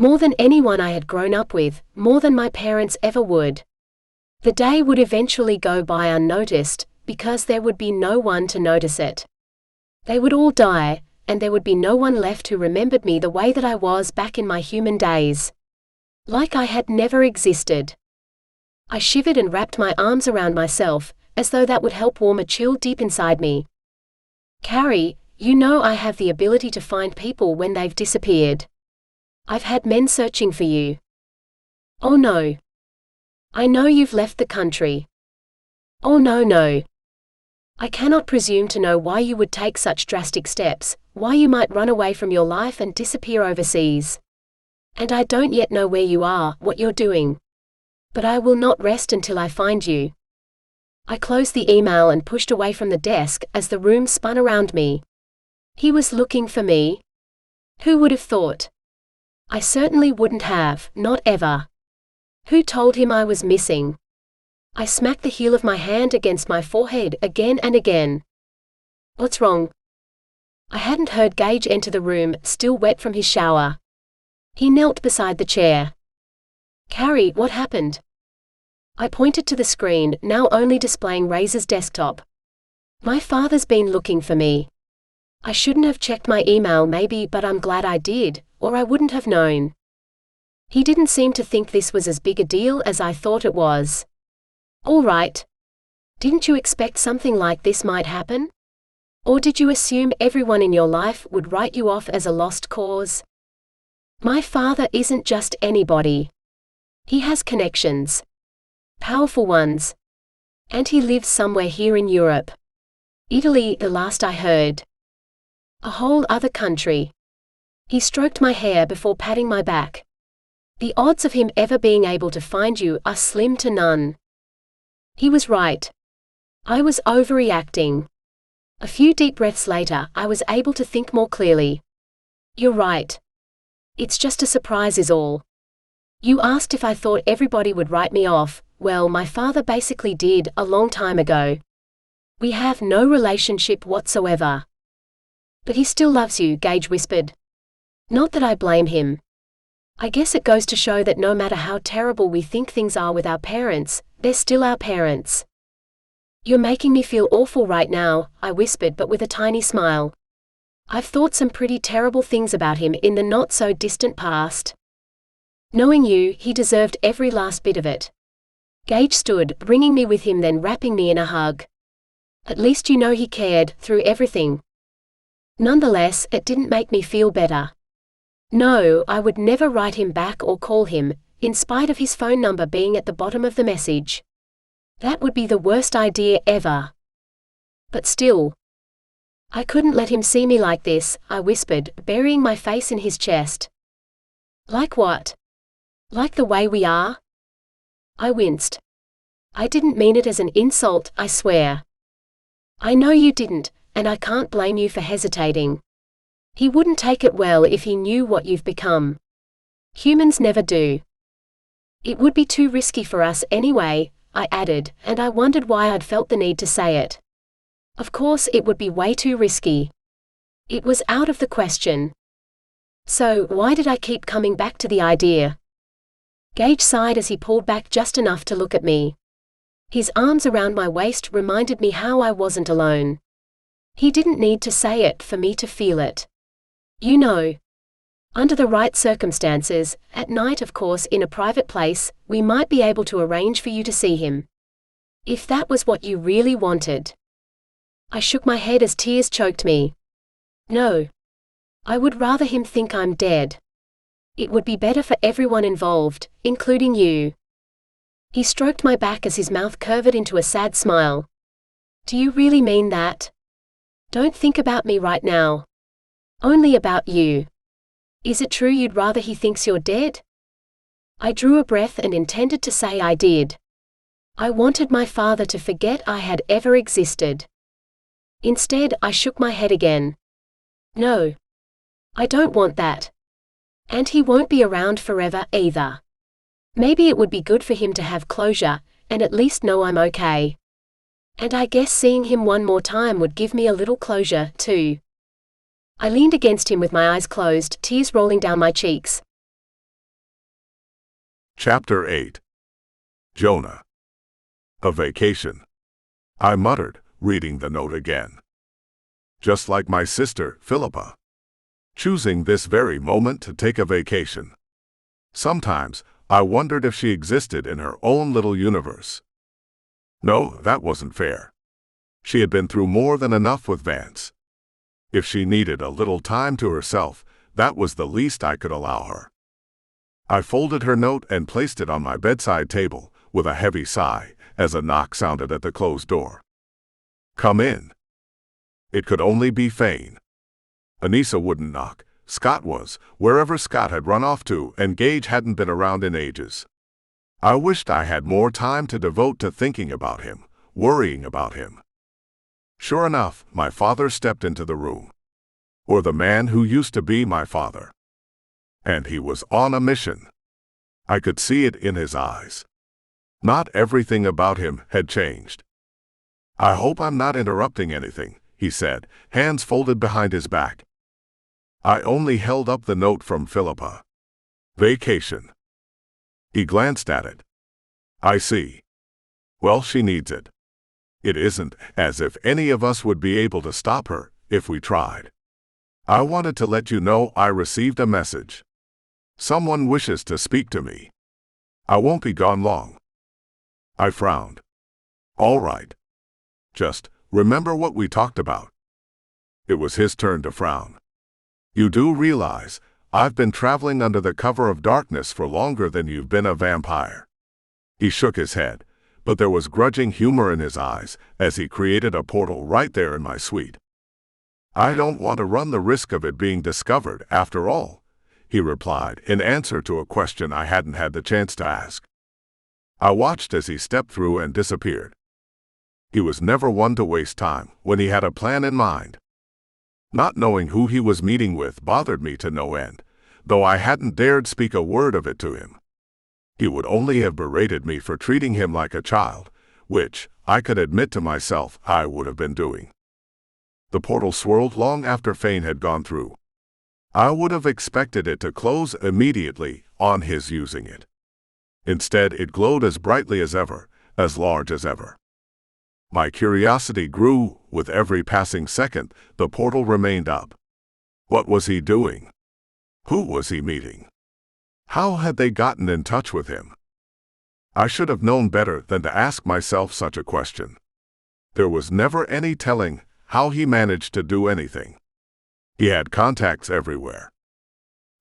More than anyone I had grown up with, more than my parents ever would. The day would eventually go by unnoticed, because there would be no one to notice it. They would all die, and there would be no one left who remembered me the way that I was back in my human days. Like I had never existed. I shivered and wrapped my arms around myself, as though that would help warm a chill deep inside me. Carrie, you know I have the ability to find people when they've disappeared. I've had men searching for you. Oh no. I know you've left the country. Oh no. I cannot presume to know why you would take such drastic steps, why you might run away from your life and disappear overseas. And I don't yet know where you are, what you're doing. But I will not rest until I find you. I closed the email and pushed away from the desk as the room spun around me. He was looking for me? Who would have thought? I certainly wouldn't have, not ever. Who told him I was missing? I smacked the heel of my hand against my forehead again and again. What's wrong? I hadn't heard Gage enter the room, still wet from his shower. He knelt beside the chair. Carrie, what happened? I pointed to the screen, now only displaying Razor's desktop. My father's been looking for me. I shouldn't have checked my email maybe, but I'm glad I did, or I wouldn't have known. He didn't seem to think this was as big a deal as I thought it was. All right. Didn't you expect something like this might happen? Or did you assume everyone in your life would write you off as a lost cause? My father isn't just anybody. He has connections. Powerful ones. And he lives somewhere here in Europe. Italy, the last I heard. A whole other country. He stroked my hair before patting my back. The odds of him ever being able to find you are slim to none. He was right. I was overreacting. A few deep breaths later, I was able to think more clearly. You're right. It's just a surprise is all. You asked if I thought everybody would write me off. Well, my father basically did, a long time ago. We have no relationship whatsoever. But he still loves you, Gage whispered. Not that I blame him. I guess it goes to show that no matter how terrible we think things are with our parents, they're still our parents. You're making me feel awful right now, I whispered, but with a tiny smile. I've thought some pretty terrible things about him in the not-so-distant past. Knowing you, he deserved every last bit of it. Gage stood, bringing me with him, then wrapping me in a hug. At least you know he cared, through everything. Nonetheless, it didn't make me feel better. No, I would never write him back or call him, in spite of his phone number being at the bottom of the message. That would be the worst idea ever. But still. I couldn't let him see me like this, I whispered, burying my face in his chest. Like what? Like the way we are? I winced. I didn't mean it as an insult, I swear. I know you didn't, and I can't blame you for hesitating. He wouldn't take it well if he knew what you've become. Humans never do. It would be too risky for us anyway, I added, and I wondered why I'd felt the need to say it. Of course, it would be way too risky. It was out of the question. So, why did I keep coming back to the idea? Gage sighed as he pulled back just enough to look at me. His arms around my waist reminded me how I wasn't alone. He didn't need to say it for me to feel it. You know. Under the right circumstances, at night of course in a private place, we might be able to arrange for you to see him. If that was what you really wanted. I shook my head as tears choked me. No. I would rather him think I'm dead. It would be better for everyone involved, including you. He stroked my back as his mouth curved into a sad smile. Do you really mean that? Don't think about me right now. Only about you. Is it true you'd rather he thinks you're dead? I drew a breath and intended to say I did. I wanted my father to forget I had ever existed. Instead, I shook my head again. No. I don't want that. And he won't be around forever either. Maybe it would be good for him to have closure, and at least know I'm okay. And I guess seeing him one more time would give me a little closure, too. I leaned against him with my eyes closed, tears rolling down my cheeks. Chapter 8. Jonah. A vacation. I muttered, reading the note again. Just like my sister, Philippa. Choosing this very moment to take a vacation. Sometimes, I wondered if she existed in her own little universe. No, that wasn't fair. She had been through more than enough with Vance. If she needed a little time to herself, that was the least I could allow her. I folded her note and placed it on my bedside table, with a heavy sigh, as a knock sounded at the closed door. Come in. It could only be Fane. Anissa wouldn't knock. Scott was, wherever Scott had run off to, and Gage hadn't been around in ages. I wished I had more time to devote to thinking about him, worrying about him. Sure enough, my father stepped into the room. Or the man who used to be my father. And he was on a mission. I could see it in his eyes. Not everything about him had changed. I hope I'm not interrupting anything, he said, hands folded behind his back. I only held up the note from Philippa. Vacation. He glanced at it. I see. Well, she needs it. It isn't as if any of us would be able to stop her, if we tried. I wanted to let you know I received a message. Someone wishes to speak to me. I won't be gone long. I frowned. All right. Just remember what we talked about. It was his turn to frown. You do realize, I've been traveling under the cover of darkness for longer than you've been a vampire. He shook his head, but there was grudging humor in his eyes as he created a portal right there in my suite. I don't want to run the risk of it being discovered after all, he replied in answer to a question I hadn't had the chance to ask. I watched as he stepped through and disappeared. He was never one to waste time when he had a plan in mind. Not knowing who he was meeting with bothered me to no end, though I hadn't dared speak a word of it to him. He would only have berated me for treating him like a child, which, I could admit to myself, I would have been doing. The portal swirled long after Fane had gone through. I would have expected it to close immediately on his using it. Instead, it glowed as brightly as ever, as large as ever. My curiosity grew. With every passing second, the portal remained up. What was he doing? Who was he meeting? How had they gotten in touch with him? I should have known better than to ask myself such a question. There was never any telling how he managed to do anything. He had contacts everywhere.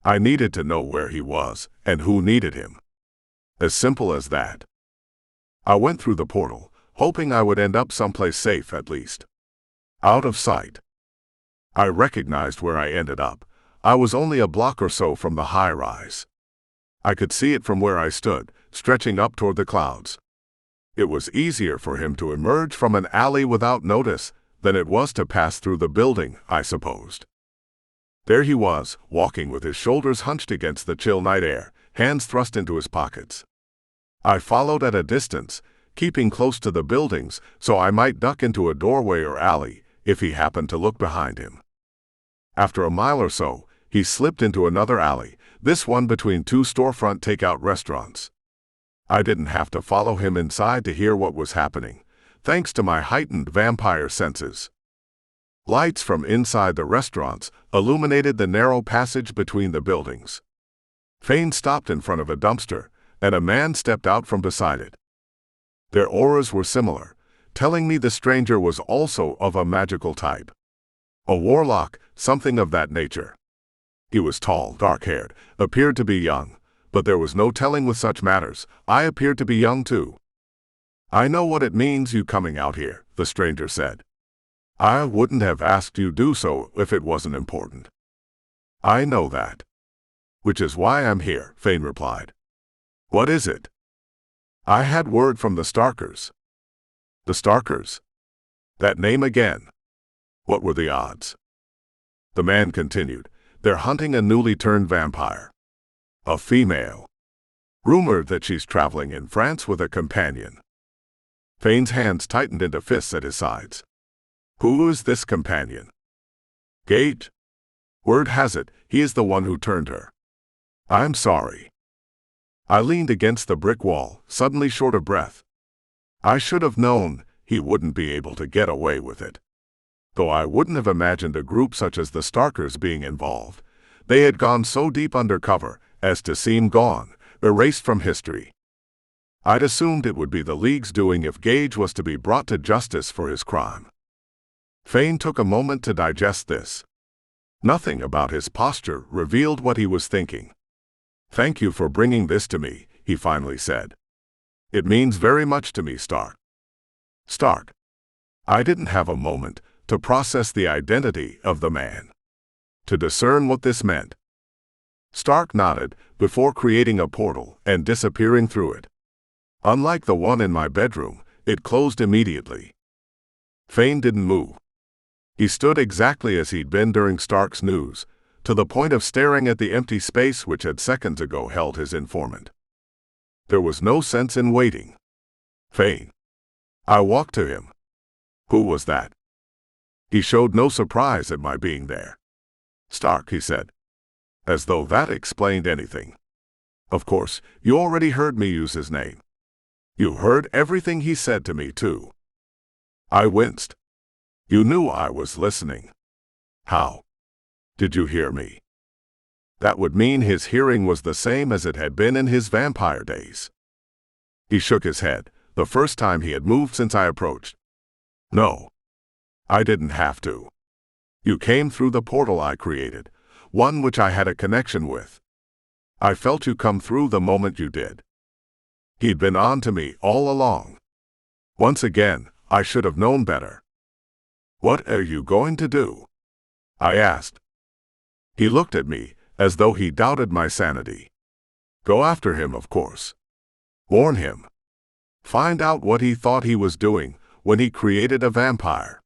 I needed to know where he was and who needed him. As simple as that. I went through the portal, hoping I would end up someplace safe at least. Out of sight. I recognized where I ended up. I was only a block or so from the high-rise. I could see it from where I stood, stretching up toward the clouds. It was easier for him to emerge from an alley without notice than it was to pass through the building, I supposed. There he was, walking with his shoulders hunched against the chill night air, hands thrust into his pockets. I followed at a distance, keeping close to the buildings so I might duck into a doorway or alley if he happened to look behind him. After a mile or so, he slipped into another alley, this one between two storefront takeout restaurants. I didn't have to follow him inside to hear what was happening, thanks to my heightened vampire senses. Lights from inside the restaurants illuminated the narrow passage between the buildings. Fane stopped in front of a dumpster, and a man stepped out from beside it. Their auras were similar, telling me the stranger was also of a magical type. A warlock, something of that nature. He was tall, dark-haired, appeared to be young, but there was no telling with such matters. I appeared to be young too. "I know what it means you coming out here," the stranger said. "I wouldn't have asked you do so if it wasn't important." "I know that. Which is why I'm here," Fane replied. "What is it?" "I had word from the Starkers." "The Starkers? That name again. What were the odds?" The man continued, "They're hunting a newly turned vampire. A female. Rumored that she's traveling in France with a companion." Fane's hands tightened into fists at his sides. "Who is this companion?" "Gage. Word has it, he is the one who turned her." "I'm sorry." I leaned against the brick wall, suddenly short of breath. I should have known he wouldn't be able to get away with it. Though I wouldn't have imagined a group such as the Starkers being involved. They had gone so deep undercover as to seem gone, erased from history. I'd assumed it would be the League's doing if Gage was to be brought to justice for his crime. Fane took a moment to digest this. Nothing about his posture revealed what he was thinking. "Thank you for bringing this to me," he finally said. "It means very much to me, Stark." Stark. I didn't have a moment to process the identity of the man, to discern what this meant. Stark nodded before creating a portal and disappearing through it. Unlike the one in my bedroom, it closed immediately. Fane didn't move. He stood exactly as he'd been during Stark's news, to the point of staring at the empty space which had seconds ago held his informant. There was no sense in waiting. "Fane." I walked to him. "Who was that?" He showed no surprise at my being there. "Stark," he said. As though that explained anything. "Of course, you already heard me use his name. You heard everything he said to me, too." I winced. "You knew I was listening." "How? Did you hear me?" That would mean his hearing was the same as it had been in his vampire days. He shook his head, the first time he had moved since I approached. "No. I didn't have to. You came through the portal I created, one which I had a connection with. I felt you come through the moment you did." He'd been on to me all along. Once again, I should have known better. "What are you going to do?" I asked. He looked at me, as though he doubted my sanity. "Go after him, of course. Warn him. Find out what he thought he was doing when he created a vampire."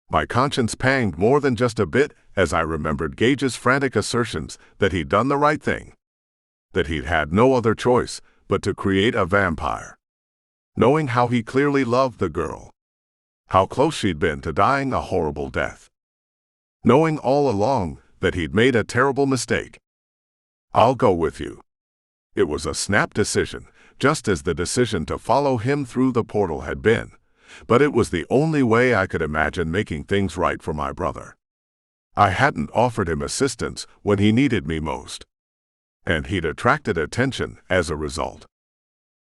My conscience panged more than just a bit as I remembered Gage's frantic assertions that he'd done the right thing. That he'd had no other choice but to create a vampire. Knowing how he clearly loved the girl. How close she'd been to dying a horrible death. Knowing all along that he'd made a terrible mistake. "I'll go with you." It was a snap decision, just as the decision to follow him through the portal had been, but it was the only way I could imagine making things right for my brother. I hadn't offered him assistance when he needed me most. And he'd attracted attention as a result.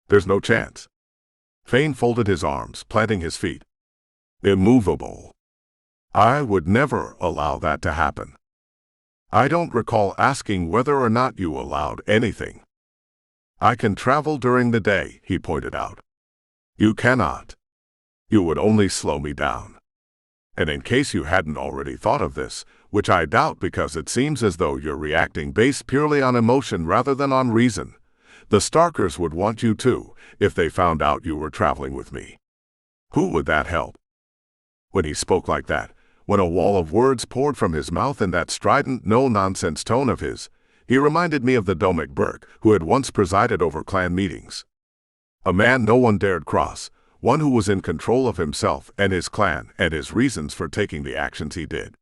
"There's no chance." Fane folded his arms, planting his feet. Immovable. I would never allow that to happen. I don't recall asking whether or not you allowed anything. "I can travel during the day," he pointed out. "You cannot. You would only slow me down. And in case you hadn't already thought of this, which I doubt because it seems as though you're reacting based purely on emotion rather than on reason, the Starkers would want you too, if they found out you were traveling with me. Who would that help?" When he spoke like that, when a wall of words poured from his mouth in that strident, no-nonsense tone of his, he reminded me of the Bourke who had once presided over clan meetings. A man no one dared cross, one who was in control of himself and his clan and his reasons for taking the actions he did.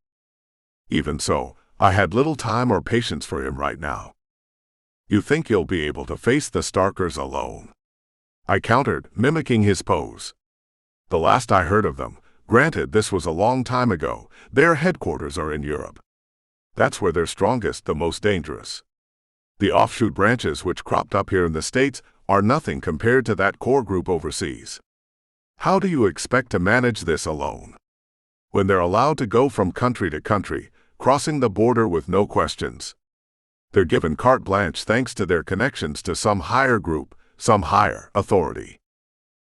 Even so, I had little time or patience for him right now. You think you'll be able to face the Starkers alone? I countered, mimicking his pose. The last I heard of them, granted this was a long time ago, their headquarters are in Europe. That's where they're strongest, the most dangerous. The offshoot branches which cropped up here in the States are nothing compared to that core group overseas. How do you expect to manage this alone? When they're allowed to go from country to country, crossing the border with no questions. They're given carte blanche thanks to their connections to some higher group, some higher authority.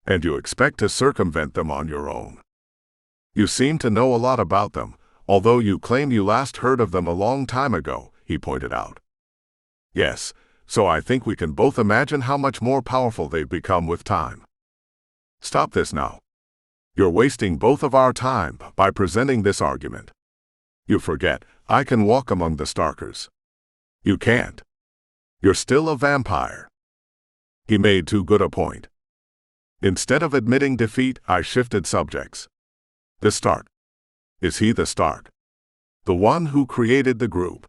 And you expect to circumvent them on your own. You seem to know a lot about them, although you claim you last heard of them a long time ago, he pointed out. Yes, so I think we can both imagine how much more powerful they've become with time. Stop this now. You're wasting both of our time by presenting this argument. You forget, I can walk among the Starkers. You can't. You're still a vampire. He made too good a point. Instead of admitting defeat, I shifted subjects. The Stark. Is he the Stark? The one who created the group?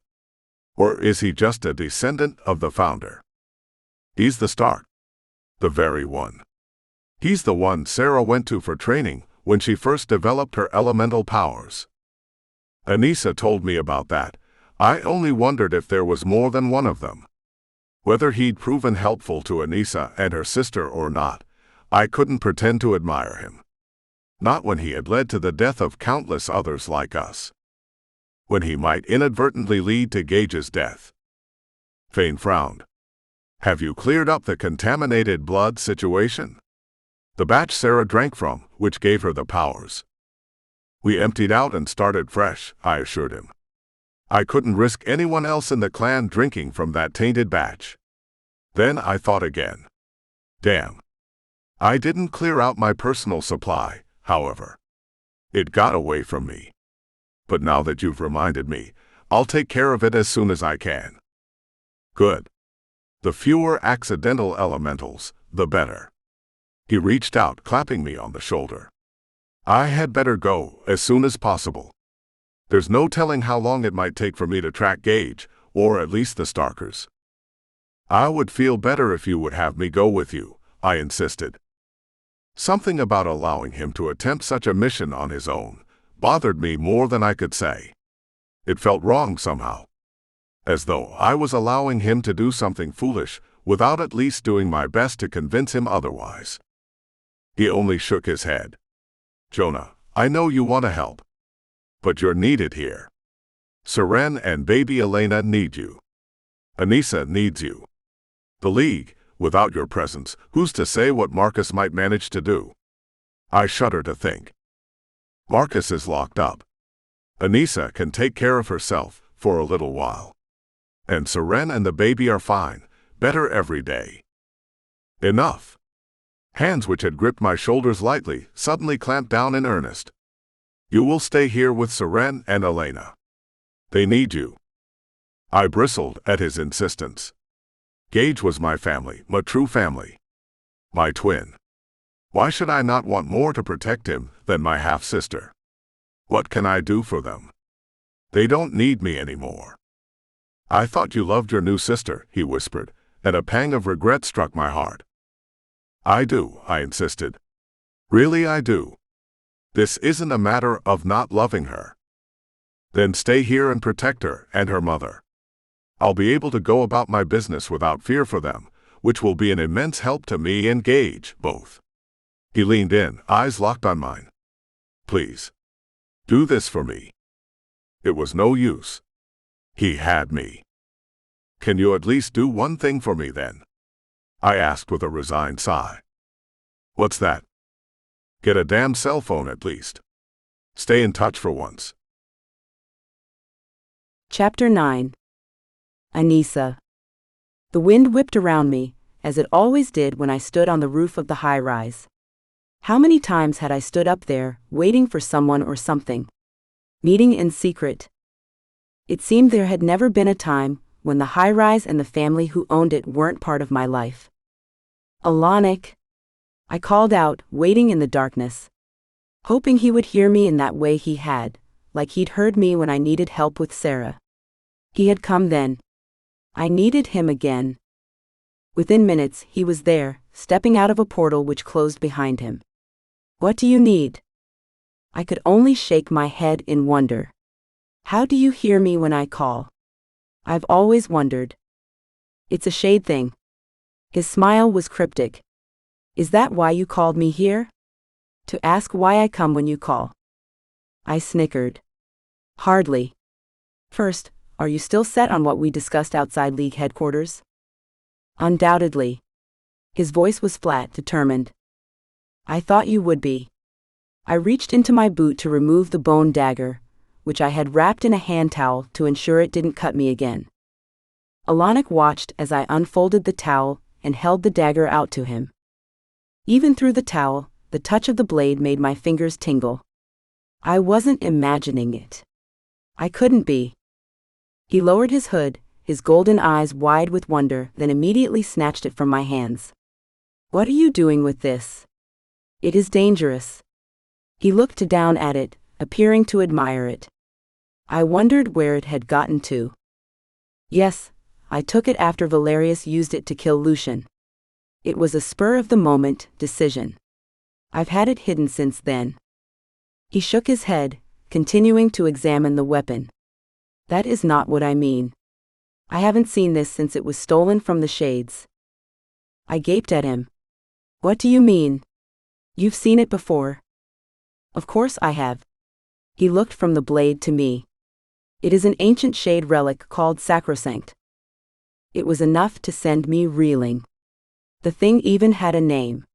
Or is he just a descendant of the founder? He's the Stark. The very one. He's the one Sarah went to for training when she first developed her elemental powers. Anissa told me about that. I only wondered if there was more than one of them. Whether he'd proven helpful to Anissa and her sister or not, I couldn't pretend to admire him. Not when he had led to the death of countless others like us. When he might inadvertently lead to Gage's death. Fane frowned. Have you cleared up the contaminated blood situation? The batch Sarah drank from, which gave her the powers. We emptied out and started fresh, I assured him. I couldn't risk anyone else in the clan drinking from that tainted batch. Then I thought again. Damn. I didn't clear out my personal supply, however. It got away from me. But now that you've reminded me, I'll take care of it as soon as I can. Good. The fewer accidental elementals, the better. He reached out, clapping me on the shoulder. I had better go, as soon as possible. There's no telling how long it might take for me to track Gage, or at least the Starkers. I would feel better if you would have me go with you, I insisted. Something about allowing him to attempt such a mission on his own bothered me more than I could say. It felt wrong somehow. As though I was allowing him to do something foolish, without at least doing my best to convince him otherwise. He only shook his head. Jonah, I know you want to help. But you're needed here. Seren and baby Elena need you. Anissa needs you. The League, without your presence, who's to say what Marcus might manage to do? I shudder to think. Marcus is locked up. Anissa can take care of herself, for a little while. And Seren and the baby are fine, better every day. Enough. Hands which had gripped my shoulders lightly suddenly clamped down in earnest. You will stay here with Seren and Elena. They need you. I bristled at his insistence. Gage was my family, my true family. My twin. Why should I not want more to protect him than my half-sister? What can I do for them? They don't need me anymore. I thought you loved your new sister, he whispered, and a pang of regret struck my heart. I do, I insisted. Really I do. This isn't a matter of not loving her. Then stay here and protect her and her mother. I'll be able to go about my business without fear for them, which will be an immense help to me and Gage, both. He leaned in, eyes locked on mine. Please. Do this for me. It was no use. He had me. Can you at least do one thing for me then? I asked with a resigned sigh. What's that? Get a damn cell phone at least. Stay in touch for once. Chapter 9. Anissa. The wind whipped around me, as it always did when I stood on the roof of the high-rise. How many times had I stood up there, waiting for someone or something? Meeting in secret. It seemed there had never been a time when the high-rise and the family who owned it weren't part of my life. Alanic, I called out, waiting in the darkness, hoping he would hear me in that way he had, like he'd heard me when I needed help with Sarah. He had come then. I needed him again. Within minutes, he was there, stepping out of a portal which closed behind him. What do you need? I could only shake my head in wonder. How do you hear me when I call? I've always wondered. It's a shade thing. His smile was cryptic. Is that why you called me here? To ask why I come when you call. I snickered. Hardly. First, are you still set on what we discussed outside League headquarters? Undoubtedly. His voice was flat, determined. I thought you would be. I reached into my boot to remove the bone dagger, which I had wrapped in a hand towel to ensure it didn't cut me again. Alanik watched as I unfolded the towel and held the dagger out to him. Even through the towel, the touch of the blade made my fingers tingle. I wasn't imagining it. I couldn't be. He lowered his hood, his golden eyes wide with wonder, then immediately snatched it from my hands. What are you doing with this? It is dangerous. He looked down at it, appearing to admire it. I wondered where it had gotten to. Yes, I took it after Valerius used it to kill Lucian. It was a spur-of-the-moment decision. I've had it hidden since then. He shook his head, continuing to examine the weapon. That is not what I mean. I haven't seen this since it was stolen from the Shades. I gaped at him. What do you mean? You've seen it before. Of course I have. He looked from the blade to me. It is an ancient Shade relic called Sacrosanct. It was enough to send me reeling. The thing even had a name.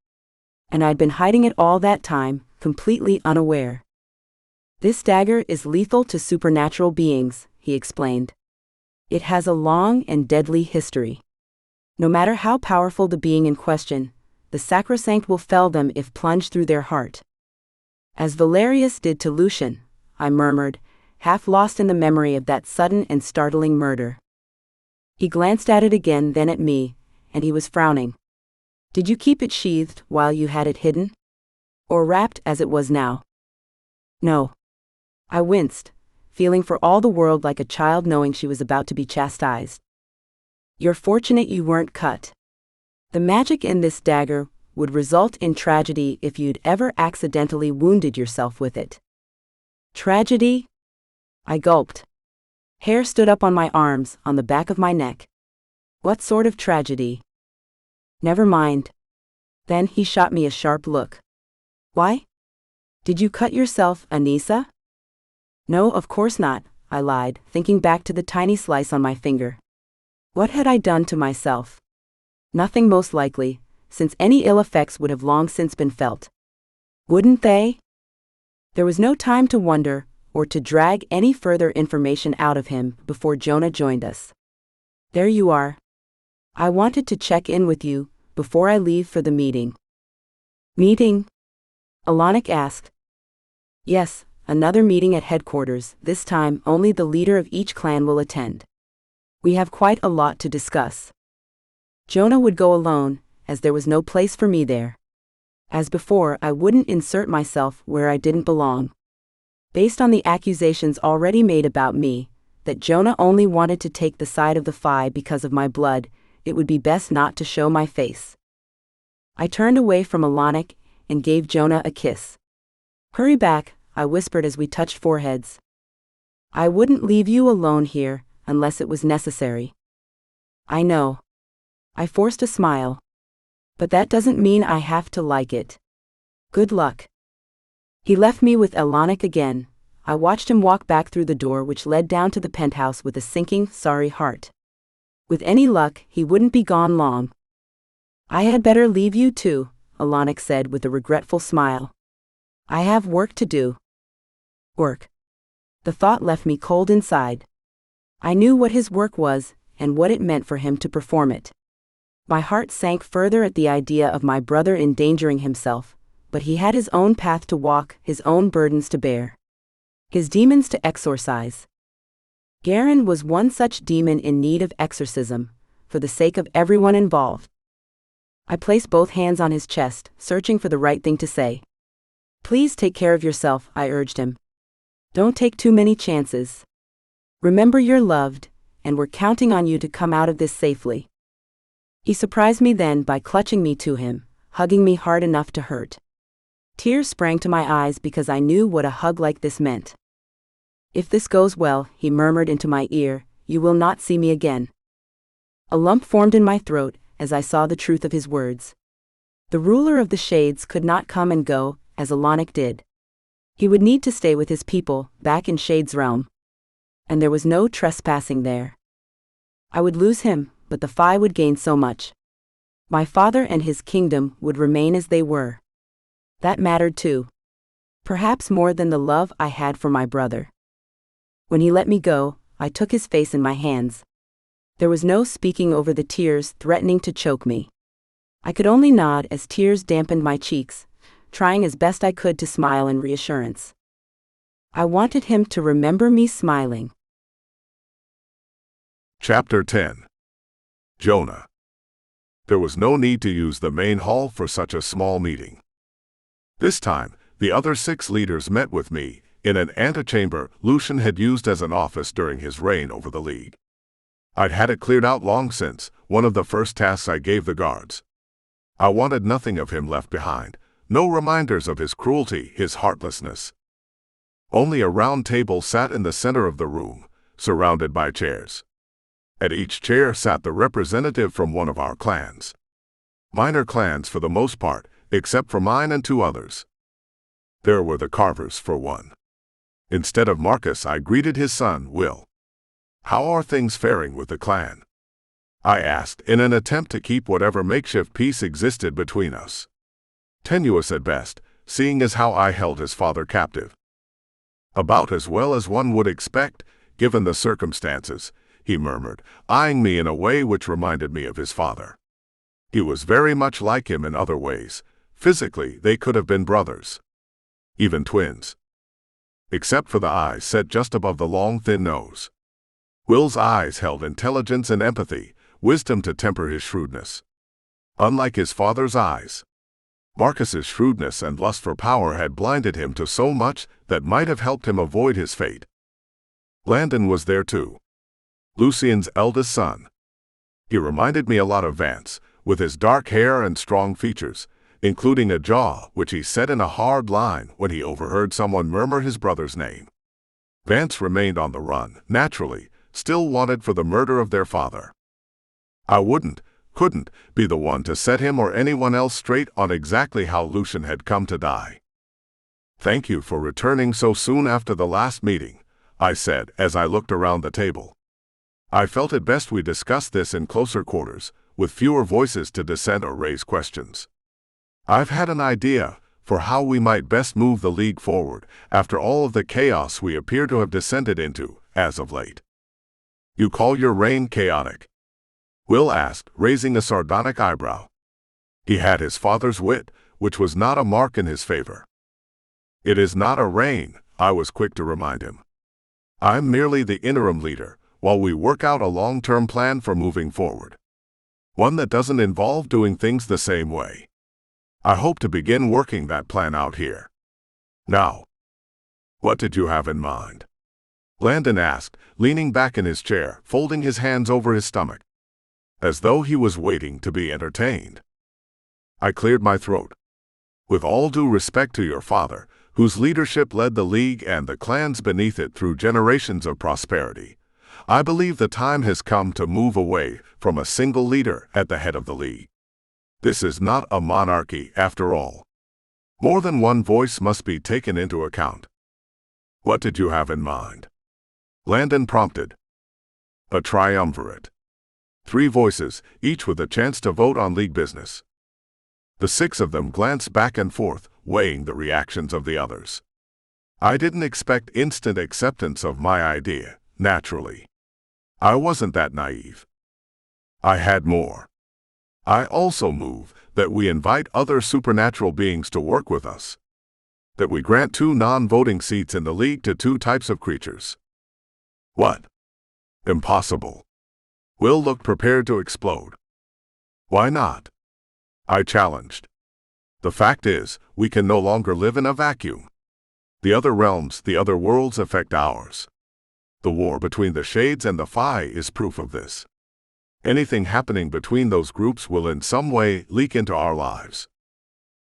And I'd been hiding it all that time, completely unaware. This dagger is lethal to supernatural beings, he explained. It has a long and deadly history. No matter how powerful the being in question, the Sacrosanct will fell them if plunged through their heart. As Valerius did to Lucian, I murmured, half lost in the memory of that sudden and startling murder. He glanced at it again, then at me, and he was frowning. Did you keep it sheathed while you had it hidden? Or wrapped as it was now? No. I winced, feeling for all the world like a child knowing she was about to be chastised. You're fortunate you weren't cut. The magic in this dagger would result in tragedy if you'd ever accidentally wounded yourself with it. Tragedy? I gulped. Hair stood up on my arms, on the back of my neck. What sort of tragedy? Never mind. Then he shot me a sharp look. Why? Did you cut yourself, Anissa? No, of course not, I lied, thinking back to the tiny slice on my finger. What had I done to myself? Nothing, most likely, since any ill effects would have long since been felt. Wouldn't they? There was no time to wonder, or to drag any further information out of him before Jonah joined us. There you are. I wanted to check in with you before I leave for the meeting. Meeting? Alanik asked. Yes, another meeting at headquarters. This time only the leader of each clan will attend. We have quite a lot to discuss. Jonah would go alone, as there was no place for me there. As before, I wouldn't insert myself where I didn't belong. Based on the accusations already made about me, that Jonah only wanted to take the side of the Phi because of my blood, it would be best not to show my face. I turned away from Alanik and gave Jonah a kiss. Hurry back, I whispered as we touched foreheads. I wouldn't leave you alone here, unless it was necessary. I know. I forced a smile. But that doesn't mean I have to like it. Good luck. He left me with Alanik again. I watched him walk back through the door which led down to the penthouse with a sinking, sorry heart. With any luck, he wouldn't be gone long. I had better leave you too, Alanik said with a regretful smile. I have work to do. Work. The thought left me cold inside. I knew what his work was, and what it meant for him to perform it. My heart sank further at the idea of my brother endangering himself, but he had his own path to walk, his own burdens to bear. His demons to exorcise. Garen was one such demon in need of exorcism, for the sake of everyone involved. I placed both hands on his chest, searching for the right thing to say. Please take care of yourself, I urged him. Don't take too many chances. Remember you're loved, and we're counting on you to come out of this safely. He surprised me then by clutching me to him, hugging me hard enough to hurt. Tears sprang to my eyes because I knew what a hug like this meant. If this goes well, he murmured into my ear, you will not see me again. A lump formed in my throat as I saw the truth of his words. The ruler of the shades could not come and go, as Alanic did. He would need to stay with his people, back in Shades' realm. And there was no trespassing there. I would lose him, but the Fae would gain so much. My father and his kingdom would remain as they were. That mattered too. Perhaps more than the love I had for my brother. When he let me go, I took his face in my hands. There was no speaking over the tears threatening to choke me. I could only nod as tears dampened my cheeks, trying as best I could to smile in reassurance. I wanted him to remember me smiling. Chapter 10. Jonah. There was no need to use the main hall for such a small meeting. This time, the other 6 leaders met with me in an antechamber Lucian had used as an office during his reign over the League. I'd had it cleared out long since, one of the first tasks I gave the guards. I wanted nothing of him left behind, no reminders of his cruelty, his heartlessness. Only a round table sat in the center of the room, surrounded by chairs. At each chair sat the representative from one of our clans. Minor clans for the most part, except for mine and 2 others. There were the carvers for one. Instead of Marcus, I greeted his son, Will. How are things faring with the clan? I asked, in an attempt to keep whatever makeshift peace existed between us. Tenuous at best, seeing as how I held his father captive. About as well as one would expect, given the circumstances, he murmured, eyeing me in a way which reminded me of his father. He was very much like him in other ways. Physically, they could have been brothers. Even twins. Except for the eyes set just above the long, thin nose. Will's eyes held intelligence and empathy, wisdom to temper his shrewdness. Unlike his father's eyes, Marcus's shrewdness and lust for power had blinded him to so much that might have helped him avoid his fate. Landon was there too. Lucian's eldest son. He reminded me a lot of Vance, with his dark hair and strong features, including a jaw which he set in a hard line when he overheard someone murmur his brother's name. Vance remained on the run, naturally, still wanted for the murder of their father. I couldn't be the one to set him or anyone else straight on exactly how Lucian had come to die. Thank you for returning so soon after the last meeting, I said as I looked around the table. I felt it best we discussed this in closer quarters, with fewer voices to dissent or raise questions. I've had an idea for how we might best move the League forward after all of the chaos we appear to have descended into, as of late. You call your reign chaotic? Will asked, raising a sardonic eyebrow. He had his father's wit, which was not a mark in his favor. It is not a reign, I was quick to remind him. I'm merely the interim leader, while we work out a long-term plan for moving forward. One that doesn't involve doing things the same way. I hope to begin working that plan out here. Now, what did you have in mind? Landon asked, leaning back in his chair, folding his hands over his stomach, as though he was waiting to be entertained. I cleared my throat. With all due respect to your father, whose leadership led the League and the clans beneath it through generations of prosperity, I believe the time has come to move away from a single leader at the head of the League. This is not a monarchy, after all. More than one voice must be taken into account. What did you have in mind? Landon prompted. A triumvirate. 3 voices, each with a chance to vote on League business. The 6 of them glanced back and forth, weighing the reactions of the others. I didn't expect instant acceptance of my idea, naturally. I wasn't that naive. I had more. I also move that we invite other supernatural beings to work with us. That we grant 2 non-voting seats in the League to 2 types of creatures. What? Impossible. Will looked prepared to explode. Why not? I challenged. The fact is, we can no longer live in a vacuum. The other realms, the other worlds affect ours. The war between the Shades and the Fae is proof of this. Anything happening between those groups will in some way leak into our lives.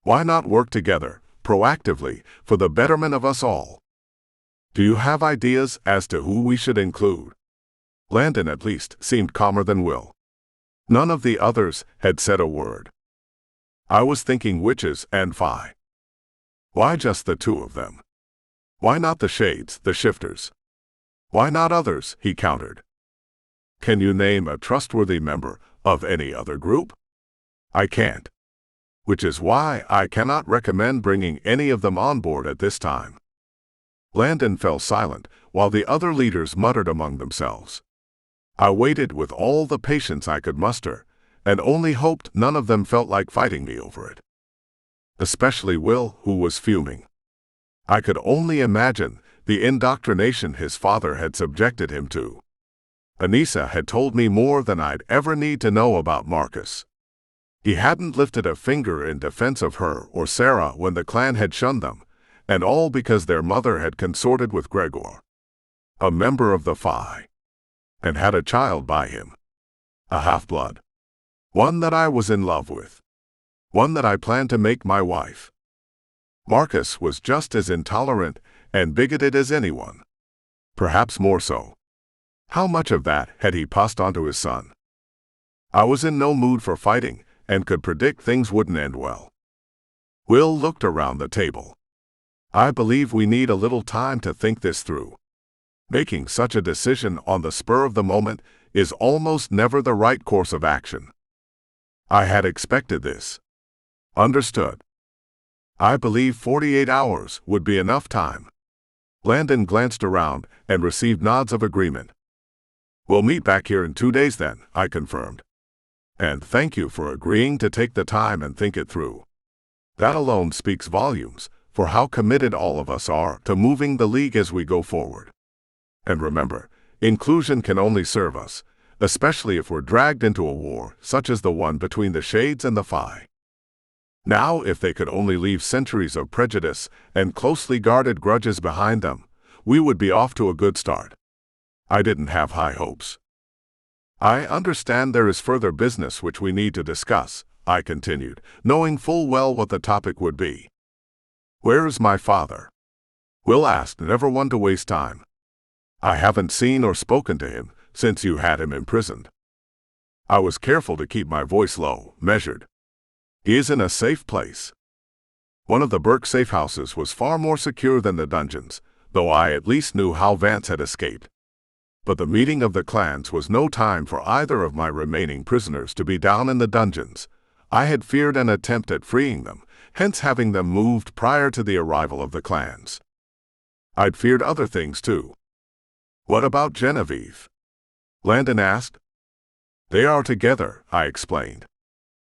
Why not work together, proactively, for the betterment of us all? Do you have ideas as to who we should include? Landon at least seemed calmer than Will. None of the others had said a word. I was thinking witches and Fae. Why just the two of them? Why not the Shades, the Shifters? Why not others? He countered. Can you name a trustworthy member of any other group? I can't. Which is why I cannot recommend bringing any of them on board at this time. Landon fell silent, while the other leaders muttered among themselves. I waited with all the patience I could muster, and only hoped none of them felt like fighting me over it. Especially Will, who was fuming. I could only imagine the indoctrination his father had subjected him to. Anissa had told me more than I'd ever need to know about Marcus. He hadn't lifted a finger in defense of her or Sarah when the clan had shunned them, and all because their mother had consorted with Gregor, a member of the Fae, and had a child by him. A half-blood. One that I was in love with. One that I planned to make my wife. Marcus was just as intolerant and bigoted as anyone. Perhaps more so. How much of that had he passed on to his son? I was in no mood for fighting, and could predict things wouldn't end well. Will looked around the table. I believe we need a little time to think this through. Making such a decision on the spur of the moment is almost never the right course of action. I had expected this. Understood. I believe 48 hours would be enough time. Landon glanced around and received nods of agreement. We'll meet back here in 2 days then, I confirmed. And thank you for agreeing to take the time and think it through. That alone speaks volumes for how committed all of us are to moving the League as we go forward. And remember, inclusion can only serve us, especially if we're dragged into a war such as the one between the Shades and the Fae. Now, if they could only leave centuries of prejudice and closely guarded grudges behind them, we would be off to a good start. I didn't have high hopes. I understand there is further business which we need to discuss, I continued, knowing full well what the topic would be. Where is my father? Will asked, never one to waste time. I haven't seen or spoken to him since you had him imprisoned. I was careful to keep my voice low, measured. He is in a safe place. One of the Bourke safe houses was far more secure than the dungeons, though I at least knew how Vance had escaped. But the meeting of the clans was no time for either of my remaining prisoners to be down in the dungeons. I had feared an attempt at freeing them, hence having them moved prior to the arrival of the clans. I'd feared other things too. What about Genevieve? Landon asked. They are together, I explained.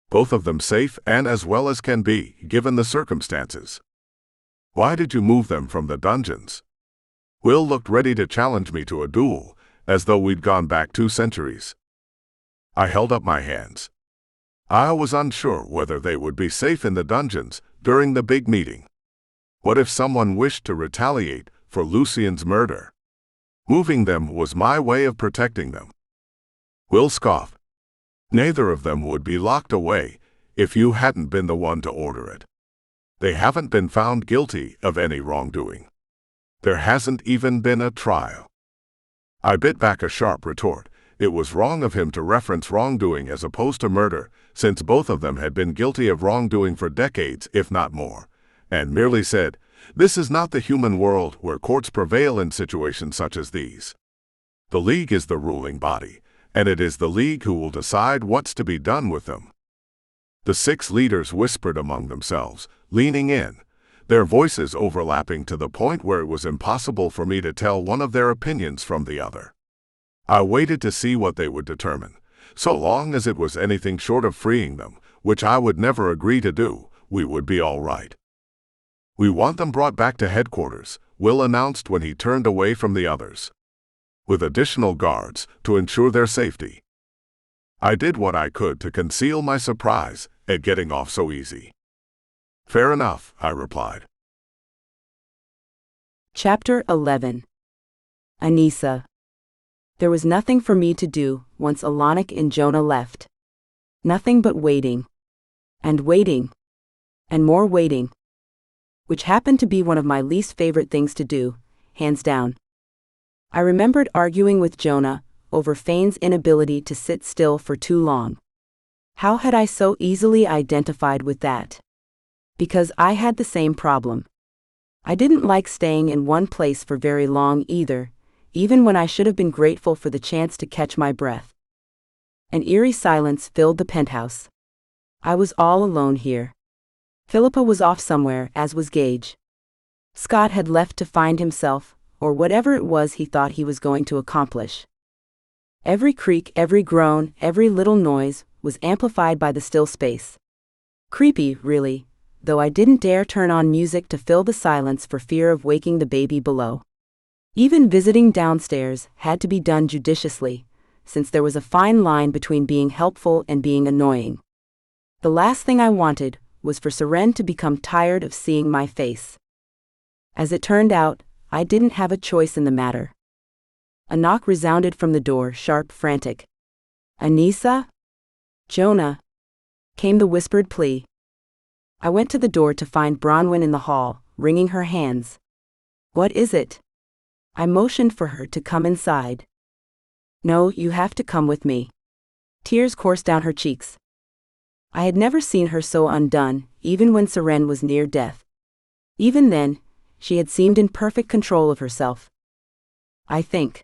Both of them safe and as well as can be, given the circumstances. Why did you move them from the dungeons? Will looked ready to challenge me to a duel, as though we'd gone back 2 centuries. I held up my hands. I was unsure whether they would be safe in the dungeons during the big meeting. What if someone wished to retaliate for Lucien's murder? Moving them was my way of protecting them. Will scoffed. Neither of them would be locked away if you hadn't been the one to order it. They haven't been found guilty of any wrongdoing. There hasn't even been a trial. I bit back a sharp retort. It was wrong of him to reference wrongdoing as opposed to murder, since both of them had been guilty of wrongdoing for decades, if not more, and merely said, "This is not the human world where courts prevail in situations such as these. The League is the ruling body, and it is the League who will decide what's to be done with them." The 6 leaders whispered among themselves, leaning in, their voices overlapping to the point where it was impossible for me to tell one of their opinions from the other. I waited to see what they would determine. So long as it was anything short of freeing them, which I would never agree to do, we would be all right. We want them brought back to headquarters, Will announced when he turned away from the others, with additional guards to ensure their safety. I did what I could to conceal my surprise at getting off so easy. Fair enough, I replied. Chapter 11. Anissa. There was nothing for me to do once Alanik and Jonah left. Nothing but waiting. And waiting. And more waiting. Which happened to be one of my least favorite things to do, hands down. I remembered arguing with Jonah over Fane's inability to sit still for too long. How had I so easily identified with that? Because I had the same problem. I didn't like staying in one place for very long either, even when I should have been grateful for the chance to catch my breath. An eerie silence filled the penthouse. I was all alone here. Philippa was off somewhere, as was Gage. Scott had left to find himself, or whatever it was he thought he was going to accomplish. Every creak, every groan, every little noise was amplified by the still space. Creepy, really, though I didn't dare turn on music to fill the silence for fear of waking the baby below. Even visiting downstairs had to be done judiciously, since there was a fine line between being helpful and being annoying. The last thing I wanted was for Seren to become tired of seeing my face. As it turned out, I didn't have a choice in the matter. A knock resounded from the door, sharp, frantic. "Anissa?" "Jonah," came the whispered plea. I went to the door to find Bronwyn in the hall, wringing her hands. "What is it?" I motioned for her to come inside. "No, you have to come with me." Tears coursed down her cheeks. I had never seen her so undone, even when Seren was near death. Even then, she had seemed in perfect control of herself. I think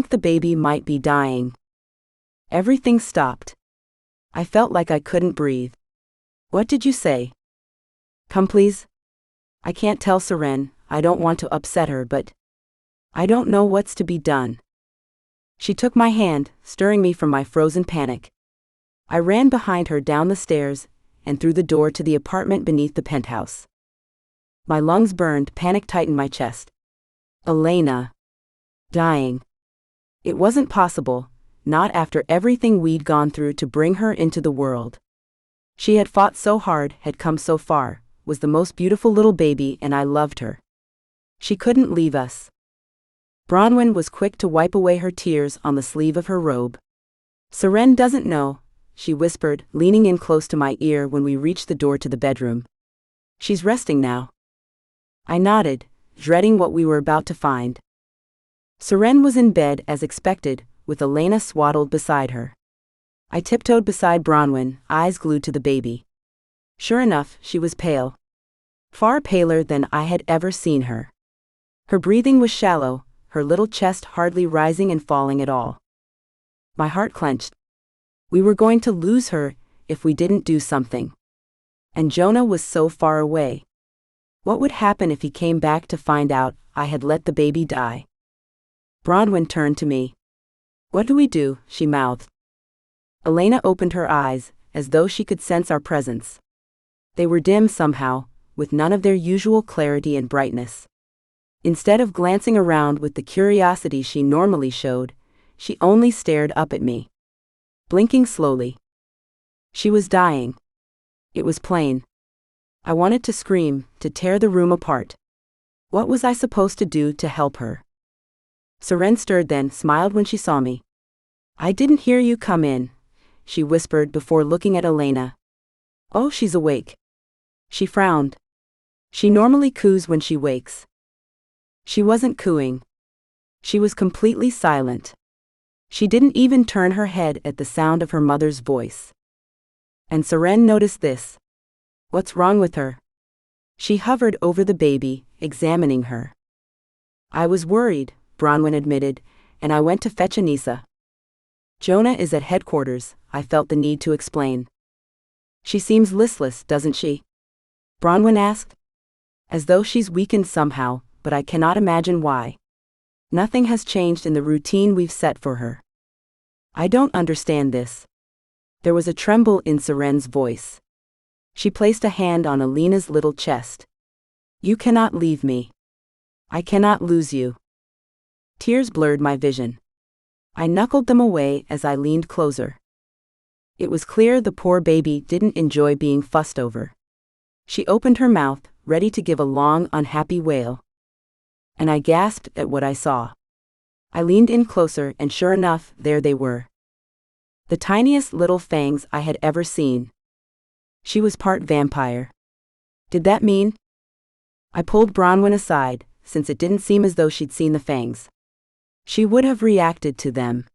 the baby might be dying." Everything stopped. I felt like I couldn't breathe. "What did you say?" "Come please." "I can't tell Seren, I don't want to upset her, but I don't know what's to be done." She took my hand, stirring me from my frozen panic. I ran behind her down the stairs and through the door to the apartment beneath the penthouse. My lungs burned, panic tightened my chest. Elena. Dying. It wasn't possible, not after everything we'd gone through to bring her into the world. She had fought so hard, had come so far, was the most beautiful little baby, and I loved her. She couldn't leave us. Bronwyn was quick to wipe away her tears on the sleeve of her robe. "Seren doesn't know," she whispered, leaning in close to my ear when we reached the door to the bedroom. "She's resting now." I nodded, dreading what we were about to find. Seren was in bed as expected, with Elena swaddled beside her. I tiptoed beside Bronwyn, eyes glued to the baby. Sure enough, she was pale. Far paler than I had ever seen her. Her breathing was shallow, her little chest hardly rising and falling at all. My heart clenched. We were going to lose her if we didn't do something. And Jonah was so far away. What would happen if he came back to find out I had let the baby die? Bronwyn turned to me. "What do we do?" she mouthed. Elena opened her eyes, as though she could sense our presence. They were dim somehow, with none of their usual clarity and brightness. Instead of glancing around with the curiosity she normally showed, she only stared up at me. Blinking slowly. She was dying. It was plain. I wanted to scream, to tear the room apart. What was I supposed to do to help her? Seren stirred then, smiled when she saw me. "I didn't hear you come in," she whispered before looking at Elena. "Oh, she's awake." She frowned. She normally coos when she wakes. She wasn't cooing. She was completely silent. She didn't even turn her head at the sound of her mother's voice. And Seren noticed this. "What's wrong with her?" She hovered over the baby, examining her. "I was worried," Bronwyn admitted, "and I went to fetch Anissa." "Jonah is at headquarters," I felt the need to explain. "She seems listless, doesn't she?" Bronwyn asked. "As though she's weakened somehow, but I cannot imagine why. Nothing has changed in the routine we've set for her." "I don't understand this." There was a tremble in Seren's voice. She placed a hand on Alina's little chest. "You cannot leave me. I cannot lose you." Tears blurred my vision. I knuckled them away as I leaned closer. It was clear the poor baby didn't enjoy being fussed over. She opened her mouth, ready to give a long, unhappy wail. And I gasped at what I saw. I leaned in closer, and sure enough, there they were. The tiniest little fangs I had ever seen. She was part vampire. Did that mean? I pulled Bronwyn aside, since it didn't seem as though she'd seen the fangs. She would have reacted to them.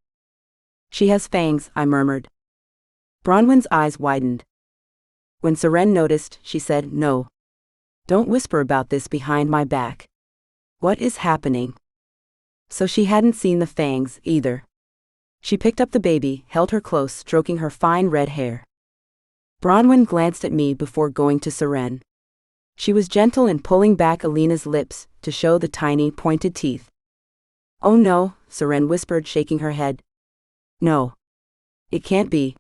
She has fangs, I murmured. Bronwyn's eyes widened. When Seren noticed, she said, "No. Don't whisper about this behind my back. What is happening?" So she hadn't seen the fangs, either. She picked up the baby, held her close, stroking her fine red hair. Bronwyn glanced at me before going to Seren. She was gentle in pulling back Alina's lips to show the tiny, pointed teeth. "Oh no," Seren whispered, shaking her head. "No. It can't be.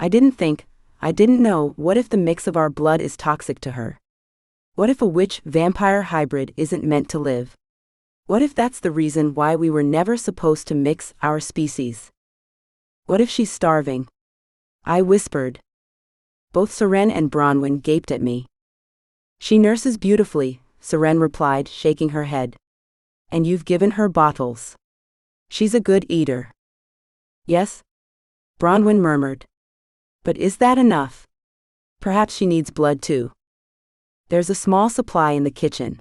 I didn't know, what if the mix of our blood is toxic to her? What if a witch-vampire hybrid isn't meant to live? What if that's the reason why we were never supposed to mix our species? What if she's starving?" I whispered. Both Seren and Bronwyn gaped at me. "She nurses beautifully," Seren replied, shaking her head. "And you've given her bottles. She's a good eater." "Yes," Bronwyn murmured. "But is that enough? Perhaps she needs blood too. There's a small supply in the kitchen."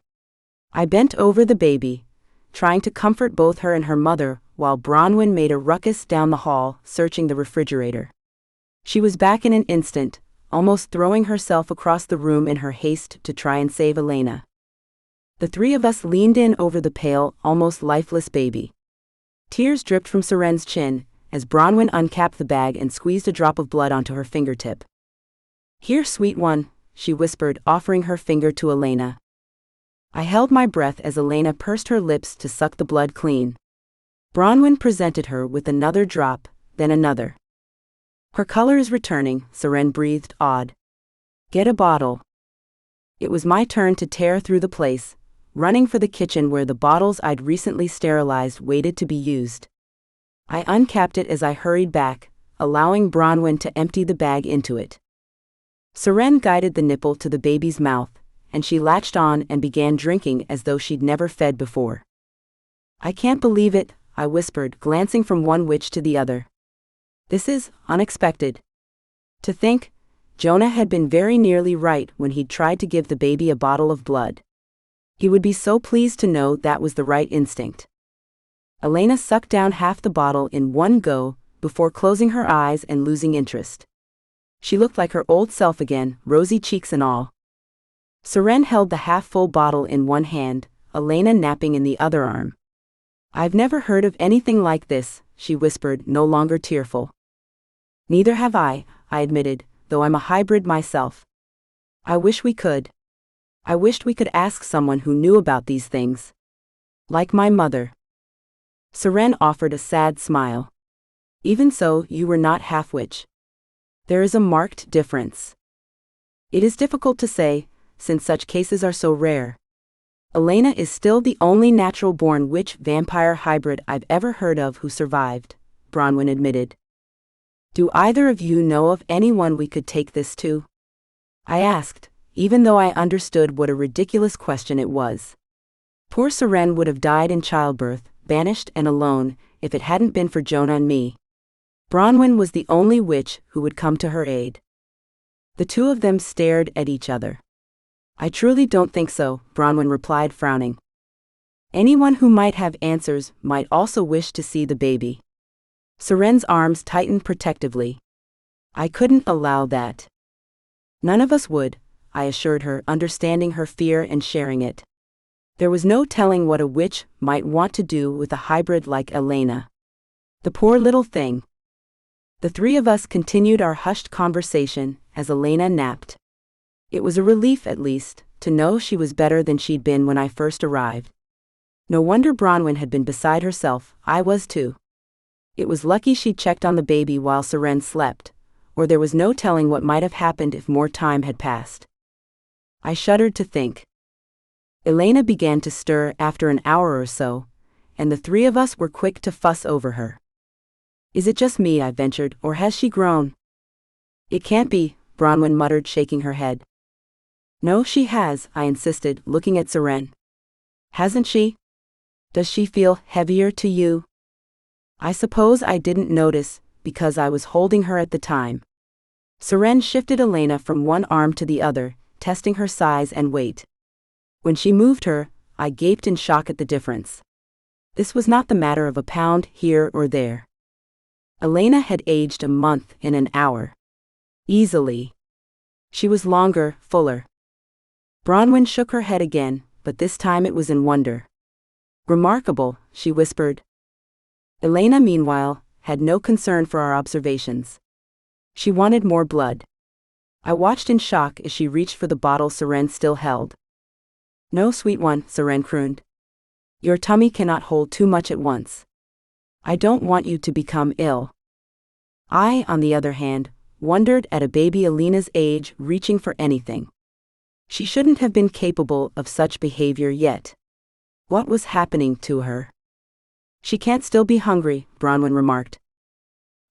I bent over the baby, trying to comfort both her and her mother, while Bronwyn made a ruckus down the hall, searching the refrigerator. She was back in an instant, almost throwing herself across the room in her haste to try and save Elena. The three of us leaned in over the pale, almost lifeless baby. Tears dripped from Seren's chin, as Bronwyn uncapped the bag and squeezed a drop of blood onto her fingertip. "Here, sweet one," she whispered, offering her finger to Elena. I held my breath as Elena pursed her lips to suck the blood clean. Bronwyn presented her with another drop, then another. "Her color is returning," Seren breathed, awed. "Get a bottle." It was my turn to tear through the place, running for the kitchen where the bottles I'd recently sterilized waited to be used. I uncapped it as I hurried back, allowing Bronwyn to empty the bag into it. Seren guided the nipple to the baby's mouth, and she latched on and began drinking as though she'd never fed before. "I can't believe it," I whispered, glancing from one witch to the other. "This is unexpected. To think, Jonah had been very nearly right when he'd tried to give the baby a bottle of blood. He would be so pleased to know that was the right instinct." Elena sucked down half the bottle in one go, before closing her eyes and losing interest. She looked like her old self again, rosy cheeks and all. Seren held the half-full bottle in one hand, Elena napping in the other arm. "I've never heard of anything like this," she whispered, no longer tearful. "Neither have I admitted, though I'm a hybrid myself. I wish we could. I wished we could ask someone who knew about these things. Like my mother." Seren offered a sad smile. "Even so, you were not half-witch. There is a marked difference. It is difficult to say, since such cases are so rare. Elena is still the only natural-born witch-vampire hybrid I've ever heard of who survived," Bronwyn admitted. "Do either of you know of anyone we could take this to?" I asked, even though I understood what a ridiculous question it was. Poor Seren would have died in childbirth, banished and alone, if it hadn't been for Jonah and me. Bronwyn was the only witch who would come to her aid. The two of them stared at each other. "I truly don't think so," Bronwyn replied, frowning. "Anyone who might have answers might also wish to see the baby." Seren's arms tightened protectively. "I couldn't allow that." "None of us would," I assured her, understanding her fear and sharing it. There was no telling what a witch might want to do with a hybrid like Elena. The poor little thing. The three of us continued our hushed conversation as Elena napped. It was a relief, at least, to know she was better than she'd been when I first arrived. No wonder Bronwyn had been beside herself, I was too. It was lucky she'd checked on the baby while Seren slept, or there was no telling what might have happened if more time had passed. I shuddered to think. Elena began to stir after an hour or so, and the three of us were quick to fuss over her. "Is it just me," I ventured, "or has she grown?" It can't be, Bronwyn muttered, shaking her head. No, she has, I insisted, looking at Seren. Hasn't she? Does she feel heavier to you? I suppose I didn't notice, because I was holding her at the time. Seren shifted Elena from one arm to the other, testing her size and weight. When she moved her, I gaped in shock at the difference. This was not the matter of a pound here or there. Elena had aged a month in an hour. Easily. She was longer, fuller. Bronwyn shook her head again, but this time it was in wonder. Remarkable, she whispered. Elena, meanwhile, had no concern for our observations. She wanted more blood. I watched in shock as she reached for the bottle Seren still held. No, sweet one, Seren crooned. Your tummy cannot hold too much at once. I don't want you to become ill. I, on the other hand, wondered at a baby Elena's age reaching for anything. She shouldn't have been capable of such behavior yet. What was happening to her? She can't still be hungry, Bronwyn remarked.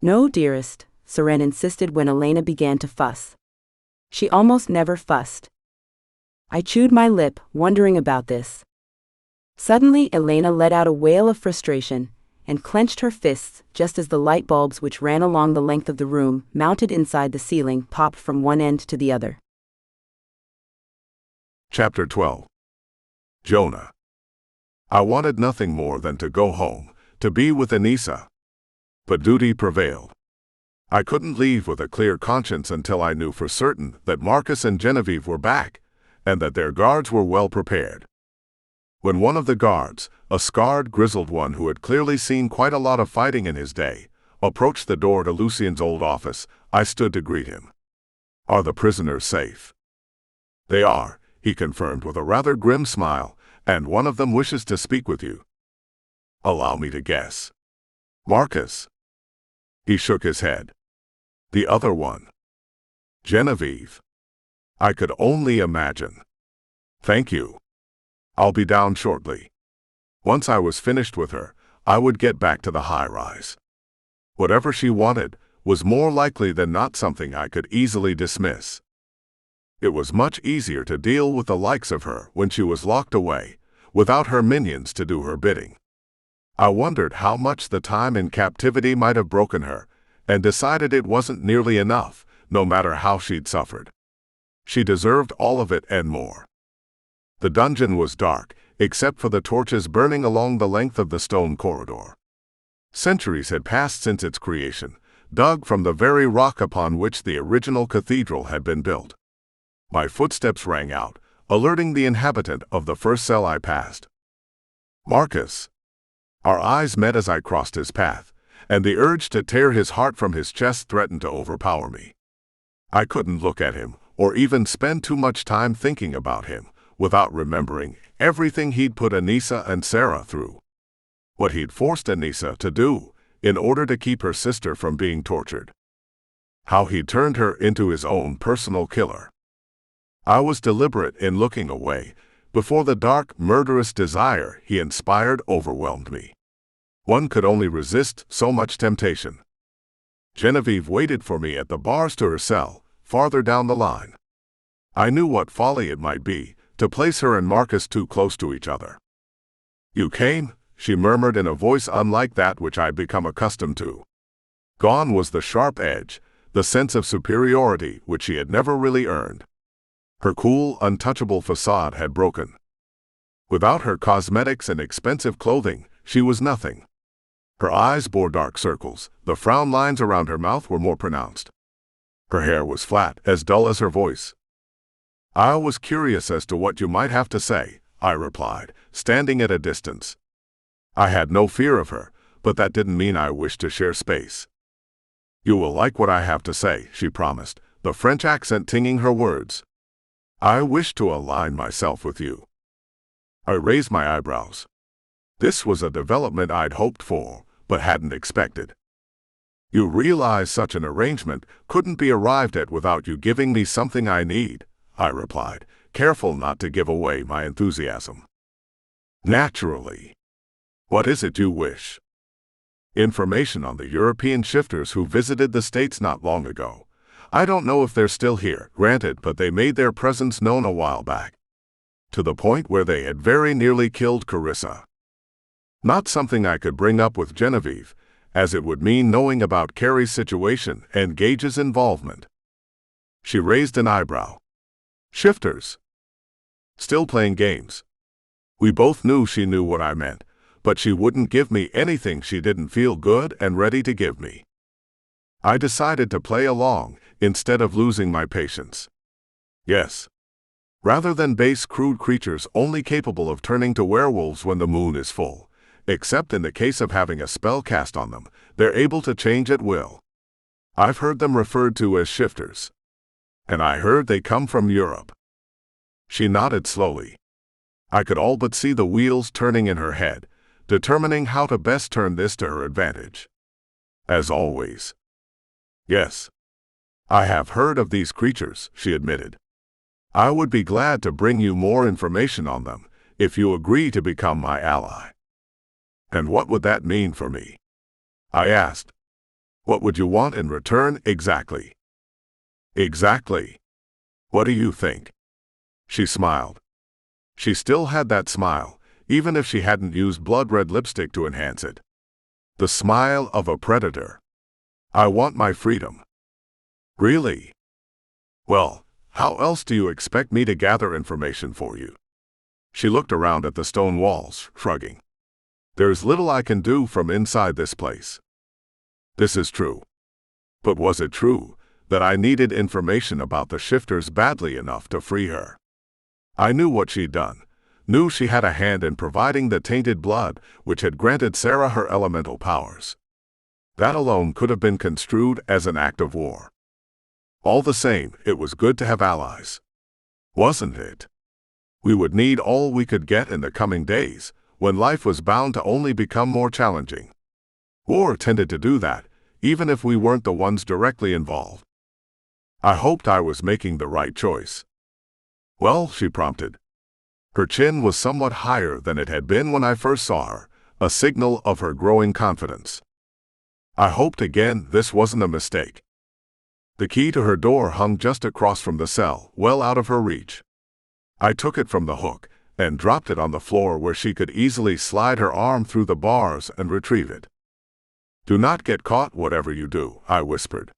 No, dearest, Seren insisted when Elena began to fuss. She almost never fussed. I chewed my lip, wondering about this. Suddenly, Elena let out a wail of frustration and clenched her fists just as the light bulbs which ran along the length of the room, mounted inside the ceiling, popped from one end to the other. Chapter 12. Jonah. I wanted nothing more than to go home, to be with Anissa. But duty prevailed. I couldn't leave with a clear conscience until I knew for certain that Marcus and Genevieve were back, and that their guards were well prepared. When one of the guards, a scarred, grizzled one who had clearly seen quite a lot of fighting in his day, approached the door to Lucien's old office, I stood to greet him. Are the prisoners safe? They are, he confirmed with a rather grim smile, and one of them wishes to speak with you. Allow me to guess. Marcus. He shook his head. The other one. Genevieve. I could only imagine. Thank you. I'll be down shortly. Once I was finished with her, I would get back to the high-rise. Whatever she wanted was more likely than not something I could easily dismiss. It was much easier to deal with the likes of her when she was locked away, without her minions to do her bidding. I wondered how much the time in captivity might have broken her, and decided it wasn't nearly enough, no matter how she'd suffered. She deserved all of it and more. The dungeon was dark, except for the torches burning along the length of the stone corridor. Centuries had passed since its creation, dug from the very rock upon which the original cathedral had been built. My footsteps rang out, alerting the inhabitant of the first cell I passed. Marcus. Our eyes met as I crossed his path, and the urge to tear his heart from his chest threatened to overpower me. I couldn't look at him, or even spend too much time thinking about him, without remembering everything he'd put Anissa and Sarah through. What he'd forced Anissa to do, in order to keep her sister from being tortured. How he'd turned her into his own personal killer. I was deliberate in looking away, before the dark, murderous desire he inspired overwhelmed me. One could only resist so much temptation. Genevieve waited for me at the bars to her cell, farther down the line. I knew what folly it might be to place her and Marcus too close to each other. You came, she murmured in a voice unlike that which I'd become accustomed to. Gone was the sharp edge, the sense of superiority which she had never really earned. Her cool, untouchable facade had broken. Without her cosmetics and expensive clothing, she was nothing. Her eyes bore dark circles, the frown lines around her mouth were more pronounced. Her hair was flat, as dull as her voice. I was curious as to what you might have to say, I replied, standing at a distance. I had no fear of her, but that didn't mean I wished to share space. You will like what I have to say, she promised, the French accent tinging her words. I wish to align myself with you. I raised my eyebrows. This was a development I'd hoped for, but hadn't expected. You realize such an arrangement couldn't be arrived at without you giving me something I need, I replied, careful not to give away my enthusiasm. Naturally. What is it you wish? Information on the European shifters who visited the States not long ago. I don't know if they're still here, granted, but they made their presence known a while back. To the point where they had very nearly killed Carissa. Not something I could bring up with Genevieve, as it would mean knowing about Carrie's situation and Gage's involvement. She raised an eyebrow. Shifters. Still playing games. We both knew she knew what I meant, but she wouldn't give me anything she didn't feel good and ready to give me. I decided to play along, instead of losing my patience. Yes. Rather than base crude creatures only capable of turning to werewolves when the moon is full, except in the case of having a spell cast on them, they're able to change at will. I've heard them referred to as shifters. And I heard they come from Europe. She nodded slowly. I could all but see the wheels turning in her head, determining how to best turn this to her advantage. As always. Yes. I have heard of these creatures, she admitted. I would be glad to bring you more information on them, if you agree to become my ally. And what would that mean for me? I asked. What would you want in return exactly? Exactly. What do you think? She smiled. She still had that smile, even if she hadn't used blood-red lipstick to enhance it. The smile of a predator. I want my freedom. Really? Well, how else do you expect me to gather information for you? She looked around at the stone walls, shrugging. There's little I can do from inside this place. This is true. But was it true that I needed information about the shifters badly enough to free her? I knew what she'd done, knew she had a hand in providing the tainted blood which had granted Sarah her elemental powers. That alone could have been construed as an act of war. All the same, it was good to have allies. Wasn't it? We would need all we could get in the coming days, when life was bound to only become more challenging. War tended to do that, even if we weren't the ones directly involved. I hoped I was making the right choice. Well, she prompted. Her chin was somewhat higher than it had been when I first saw her, a signal of her growing confidence. I hoped again this wasn't a mistake. The key to her door hung just across from the cell, well out of her reach. I took it from the hook and dropped it on the floor where she could easily slide her arm through the bars and retrieve it. Do not get caught whatever you do, I whispered.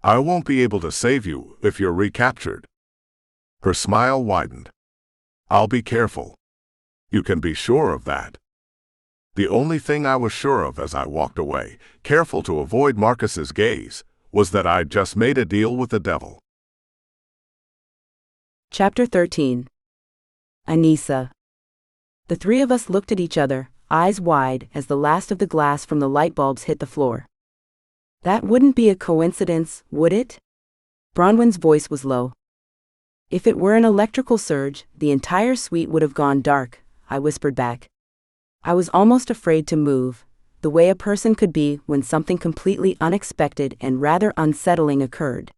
I won't be able to save you if you're recaptured. Her smile widened. I'll be careful. You can be sure of that. The only thing I was sure of as I walked away, careful to avoid Marcus's gaze, was that I'd just made a deal with the devil. Chapter 13. Anissa. The three of us looked at each other, eyes wide, as the last of the glass from the light bulbs hit the floor. That wouldn't be a coincidence, would it? Bronwyn's voice was low. If it were an electrical surge, the entire suite would have gone dark, I whispered back. I was almost afraid to move, the way a person could be when something completely unexpected and rather unsettling occurred.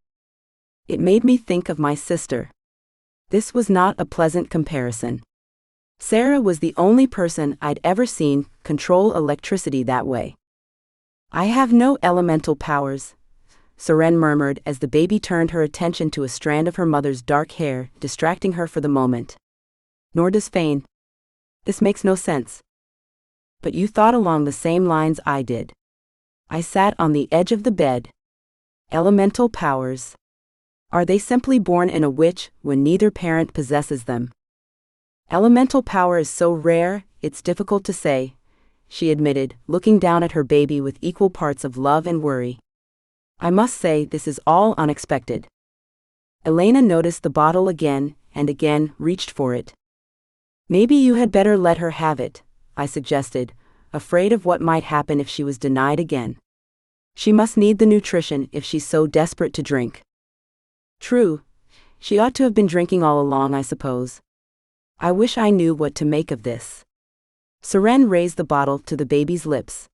It made me think of my sister. This was not a pleasant comparison. Sarah was the only person I'd ever seen control electricity that way. I have no elemental powers, Seren murmured as the baby turned her attention to a strand of her mother's dark hair, distracting her for the moment. Nor does Fane. This makes no sense. But you thought along the same lines I did. I sat on the edge of the bed. Elemental powers. Are they simply born in a witch when neither parent possesses them? Elemental power is so rare, it's difficult to say, she admitted, looking down at her baby with equal parts of love and worry. I must say this is all unexpected. Elena noticed the bottle again and again, reached for it. Maybe you had better let her have it, I suggested, afraid of what might happen if she was denied again. She must need the nutrition if she's so desperate to drink. True. She ought to have been drinking all along, I suppose. I wish I knew what to make of this. Seren raised the bottle to the baby's lips.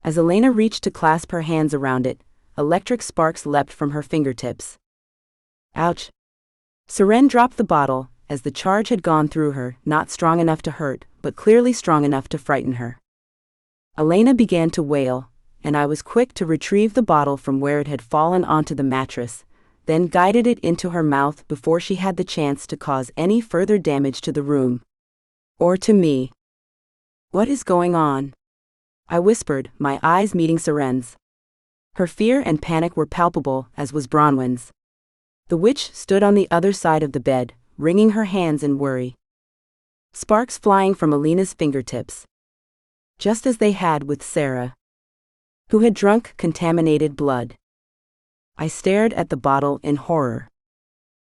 As Elena reached to clasp her hands around it, electric sparks leapt from her fingertips. Ouch. Seren dropped the bottle, as the charge had gone through her, not strong enough to hurt, but clearly strong enough to frighten her. Elena began to wail, and I was quick to retrieve the bottle from where it had fallen onto the mattress, then guided it into her mouth before she had the chance to cause any further damage to the room. Or to me. "What is going on?" I whispered, my eyes meeting Seren's. Her fear and panic were palpable, as was Bronwyn's. The witch stood on the other side of the bed, wringing her hands in worry. Sparks flying from Alina's fingertips. Just as they had with Sarah, who had drunk contaminated blood. I stared at the bottle in horror.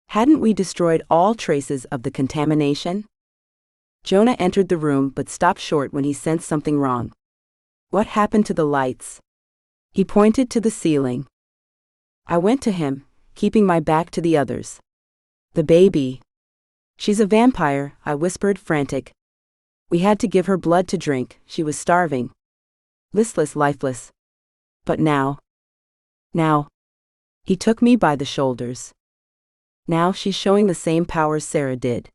Hadn't we destroyed all traces of the contamination? Jonah entered the room but stopped short when he sensed something wrong. "What happened to the lights?" He pointed to the ceiling. I went to him, keeping my back to the others. "The baby. She's a vampire," I whispered, frantic. "We had to give her blood to drink, she was starving. Listless, lifeless. But now. He took me by the shoulders. "Now she's showing the same powers Sarah did.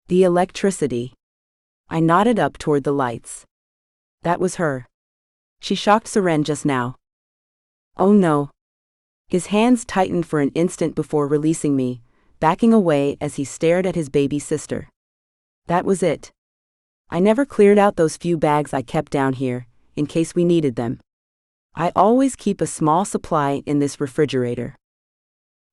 The electricity." I nodded up toward the lights. "That was her. She shocked Seren just now." "Oh no." His hands tightened for an instant before releasing me, backing away as he stared at his baby sister. "That was it. I never cleared out those few bags I kept down here, in case we needed them. I always keep a small supply in this refrigerator."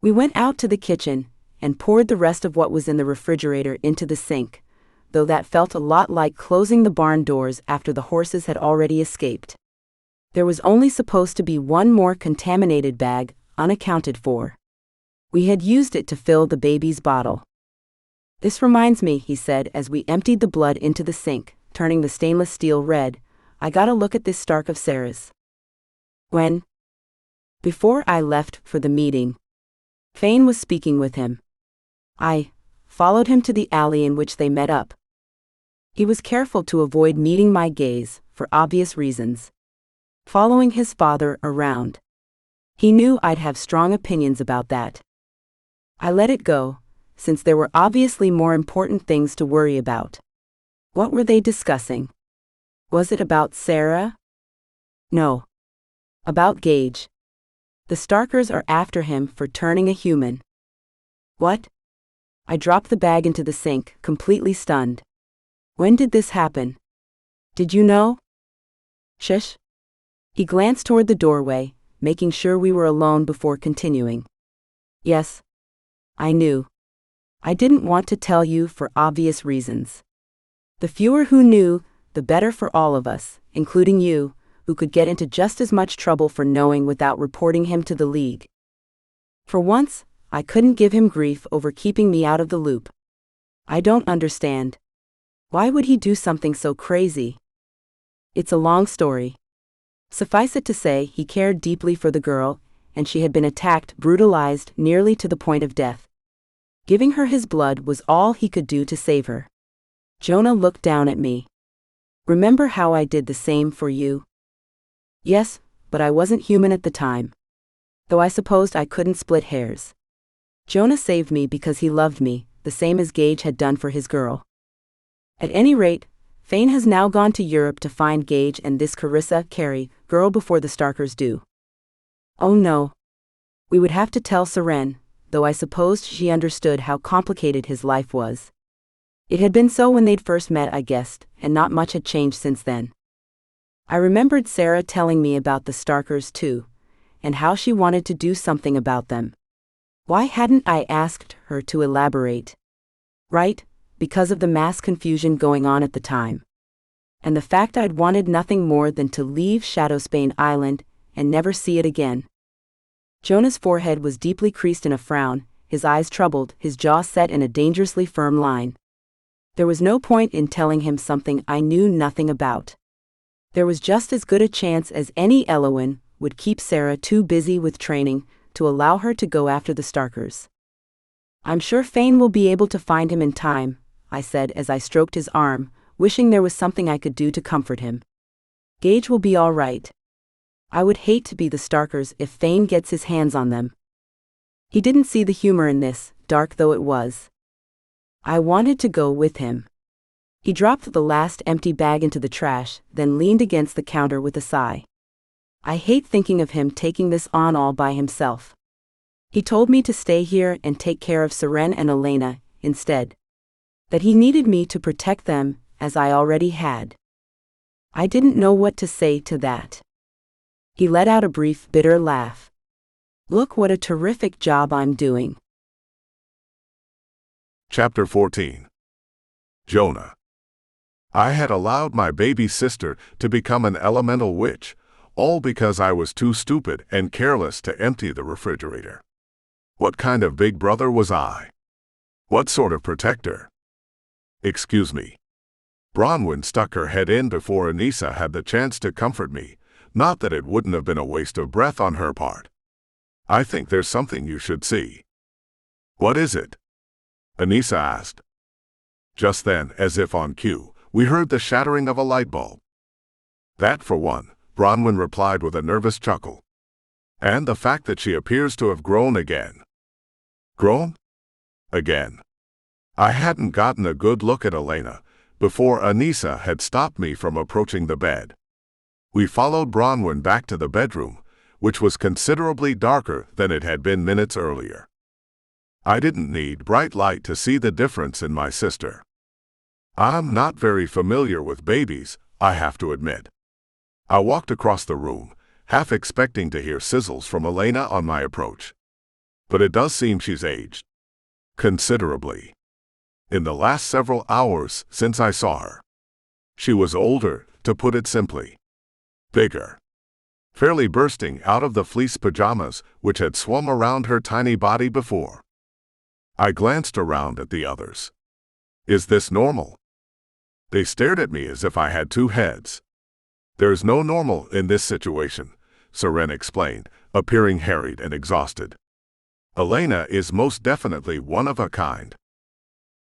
We went out to the kitchen, and poured the rest of what was in the refrigerator into the sink, though that felt a lot like closing the barn doors after the horses had already escaped. There was only supposed to be one more contaminated bag, unaccounted for. We had used it to fill the baby's bottle. "This reminds me," he said as we emptied the blood into the sink, turning the stainless steel red, "I gotta look at this Stark of Sarah's." "When?" "Before I left for the meeting." Fane was speaking with him. I followed him to the alley in which they met up. He was careful to avoid meeting my gaze, for obvious reasons. Following his father around. He knew I'd have strong opinions about that. I let it go, since there were obviously more important things to worry about. What were they discussing? Was it about Sarah? No. About Gage. The Starkers are after him for turning a human. What? I dropped the bag into the sink, completely stunned. When did this happen? Did you know? Shush. He glanced toward the doorway, making sure we were alone before continuing. Yes. I knew. I didn't want to tell you for obvious reasons. The fewer who knew, the better for all of us, including you, who could get into just as much trouble for knowing without reporting him to the League. For once, I couldn't give him grief over keeping me out of the loop. I don't understand. Why would he do something so crazy? It's a long story. Suffice it to say, he cared deeply for the girl, and she had been attacked, brutalized, nearly to the point of death. Giving her his blood was all he could do to save her. Jonah looked down at me. Remember how I did the same for you? Yes, but I wasn't human at the time. Though I supposed I couldn't split hairs. Jonah saved me because he loved me, the same as Gage had done for his girl. At any rate, Fane has now gone to Europe to find Gage and this Carrie girl before the Starkers do. Oh no. We would have to tell Seren, though I supposed she understood how complicated his life was. It had been so when they'd first met, I guessed, and not much had changed since then. I remembered Sarah telling me about the Starkers too, and how she wanted to do something about them. Why hadn't I asked her to elaborate? Right, because of the mass confusion going on at the time. And the fact I'd wanted nothing more than to leave Shadowspain Island and never see it again. Jonah's forehead was deeply creased in a frown, his eyes troubled, his jaw set in a dangerously firm line. There was no point in telling him something I knew nothing about. There was just as good a chance as any Eloin would keep Sarah too busy with training to allow her to go after the Starkers. I'm sure Fane will be able to find him in time, I said as I stroked his arm, wishing there was something I could do to comfort him. Gage will be all right. I would hate to be the Starkers if Fane gets his hands on them. He didn't see the humor in this, dark though it was. I wanted to go with him. He dropped the last empty bag into the trash, then leaned against the counter with a sigh. I hate thinking of him taking this on all by himself. He told me to stay here and take care of Seren and Elena instead. That he needed me to protect them, as I already had. I didn't know what to say to that. He let out a brief, bitter laugh. Look what a terrific job I'm doing. Chapter 14. Jonah. I had allowed my baby sister to become an elemental witch, all because I was too stupid and careless to empty the refrigerator. What kind of big brother was I? What sort of protector? Excuse me. Bronwyn stuck her head in before Anissa had the chance to comfort me, not that it wouldn't have been a waste of breath on her part. I think there's something you should see. What is it? Anissa asked. Just then, as if on cue, we heard the shattering of a light bulb. That for one, Bronwyn replied with a nervous chuckle. And the fact that she appears to have grown again. Grown? Again. I hadn't gotten a good look at Elena before Anissa had stopped me from approaching the bed. We followed Bronwyn back to the bedroom, which was considerably darker than it had been minutes earlier. I didn't need bright light to see the difference in my sister. I'm not very familiar with babies, I have to admit. I walked across the room, half expecting to hear sizzles from Elena on my approach. But it does seem she's aged. Considerably. In the last several hours since I saw her. She was older, to put it simply. Bigger. Fairly bursting out of the fleece pajamas which had swum around her tiny body before. I glanced around at the others. Is this normal? They stared at me as if I had two heads. There's no normal in this situation, Seren explained, appearing harried and exhausted. Elena is most definitely one of a kind.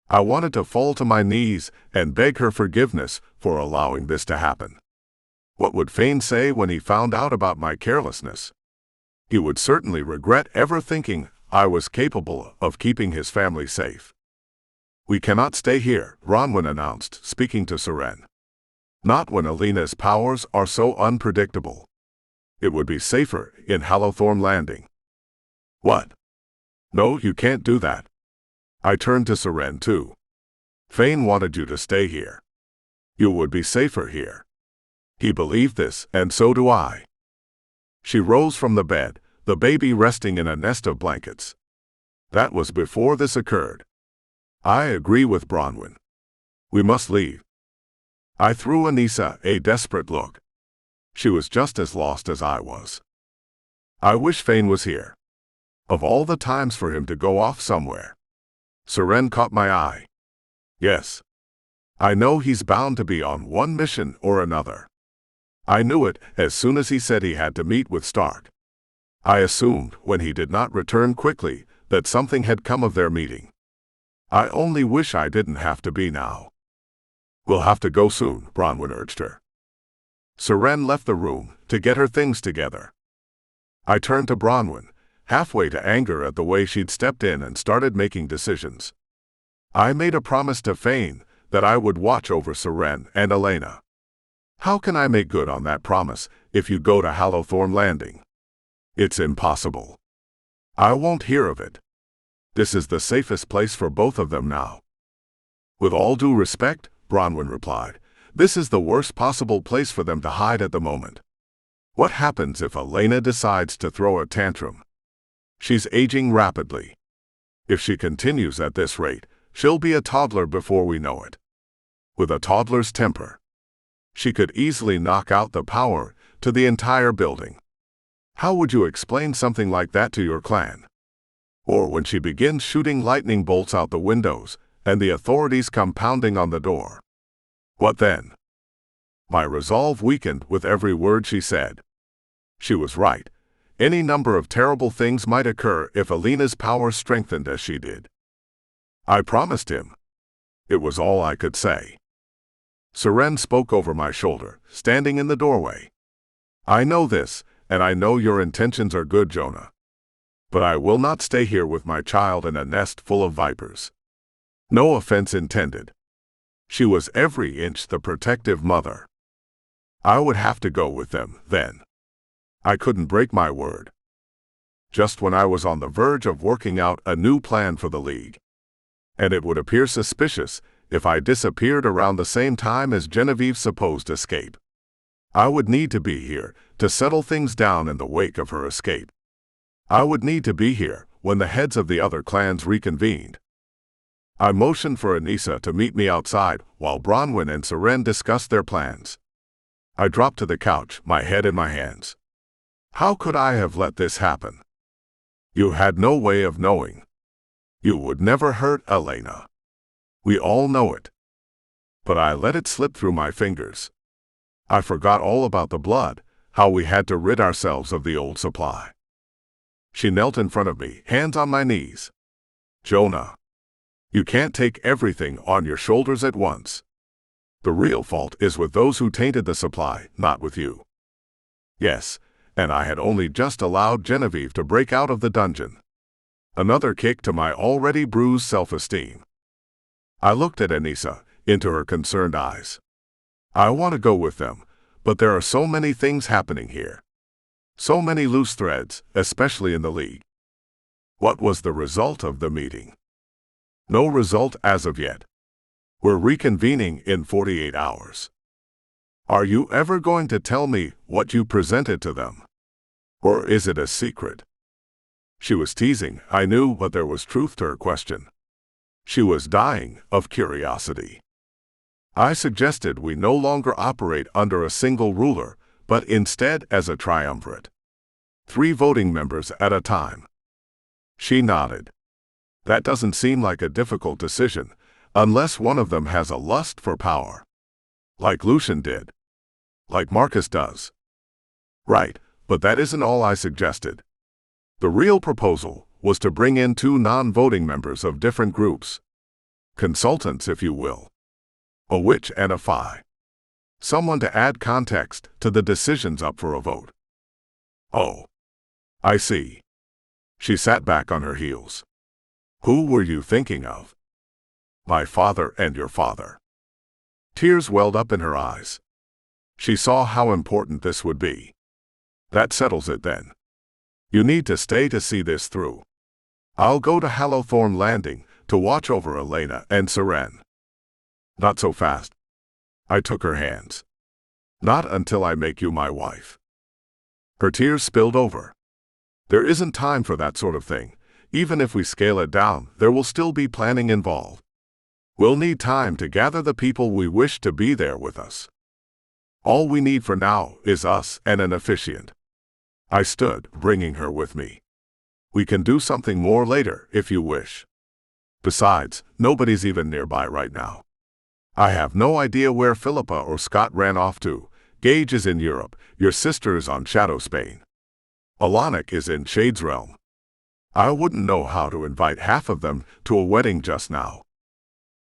I wanted to fall to my knees and beg her forgiveness for allowing this to happen. What would Fane say when he found out about my carelessness? He would certainly regret ever thinking I was capable of keeping his family safe. We cannot stay here, Bronwyn announced, speaking to Seren. Not when Elena's powers are so unpredictable. It would be safer in Hallowthorn Landing. What? No, you can't do that. I turned to Seren too. Fane wanted you to stay here. You would be safer here. He believed this, and so do I. She rose from the bed, the baby resting in a nest of blankets. That was before this occurred. I agree with Bronwyn. We must leave. I threw Anissa a desperate look. She was just as lost as I was. I wish Fane was here. Of all the times for him to go off somewhere. Seren caught my eye. Yes. I know he's bound to be on one mission or another. I knew it as soon as he said he had to meet with Stark. I assumed, when he did not return quickly, that something had come of their meeting. I only wish I didn't have to be now. We'll have to go soon, Bronwyn urged her. Seren left the room to get her things together. I turned to Bronwyn, halfway to anger at the way she'd stepped in and started making decisions. I made a promise to Fane that I would watch over Seren and Elena. How can I make good on that promise if you go to Hallowthorn Landing? It's impossible. I won't hear of it. This is the safest place for both of them now. With all due respect, Bronwyn replied, this is the worst possible place for them to hide at the moment. What happens if Elena decides to throw a tantrum? She's aging rapidly. If she continues at this rate, she'll be a toddler before we know it. With a toddler's temper, she could easily knock out the power to the entire building. How would you explain something like that to your clan? Or when she begins shooting lightning bolts out the windows, and the authorities come pounding on the door. What then? My resolve weakened with every word she said. She was right. Any number of terrible things might occur if Elena's power strengthened as she did. I promised him. It was all I could say. Seren spoke over my shoulder, standing in the doorway. I know this, and I know your intentions are good, Jonah. But I will not stay here with my child in a nest full of vipers. No offense intended. She was every inch the protective mother. I would have to go with them, then. I couldn't break my word. Just when I was on the verge of working out a new plan for the league. And it would appear suspicious if I disappeared around the same time as Genevieve's supposed escape. I would need to be here to settle things down in the wake of her escape. I would need to be here when the heads of the other clans reconvened. I motioned for Anissa to meet me outside while Bronwyn and Seren discussed their plans. I dropped to the couch, my head in my hands. How could I have let this happen? You had no way of knowing. You would never hurt Elena. We all know it. But I let it slip through my fingers. I forgot all about the blood, how we had to rid ourselves of the old supply. She knelt in front of me, hands on my knees. Jonah, you can't take everything on your shoulders at once. The real fault is with those who tainted the supply, not with you. Yes, and I had only just allowed Genevieve to break out of the dungeon. Another kick to my already bruised self-esteem. I looked at Anissa, into her concerned eyes. I want to go with them, but there are so many things happening here. So many loose threads, especially in the league. What was the result of the meeting? No result as of yet. We're reconvening in 48 hours. Are you ever going to tell me what you presented to them? Or is it a secret? She was teasing, I knew, but there was truth to her question. She was dying of curiosity. I suggested we no longer operate under a single ruler, but instead as a triumvirate. 3 voting members at a time. She nodded. That doesn't seem like a difficult decision, unless one of them has a lust for power. Like Lucian did. Like Marcus does. Right, but that isn't all I suggested. The real proposal was to bring in 2 non-voting members of different groups. Consultants, if you will. A witch and a fae. Someone to add context to the decisions up for a vote. Oh. I see. She sat back on her heels. Who were you thinking of? My father and your father. Tears welled up in her eyes. She saw how important this would be. That settles it then. You need to stay to see this through. I'll go to Hallowthorn Landing to watch over Elena and Seren. Not so fast. I took her hands. Not until I make you my wife. Her tears spilled over. There isn't time for that sort of thing. Even if we scale it down, there will still be planning involved. We'll need time to gather the people we wish to be there with us. All we need for now is us and an officiant. I stood, bringing her with me. We can do something more later, if you wish. Besides, nobody's even nearby right now. I have no idea where Philippa or Scott ran off to. Gage is in Europe, your sister is on Shadow Spain. Alanic is in Shade's Realm. I wouldn't know how to invite half of them to a wedding just now.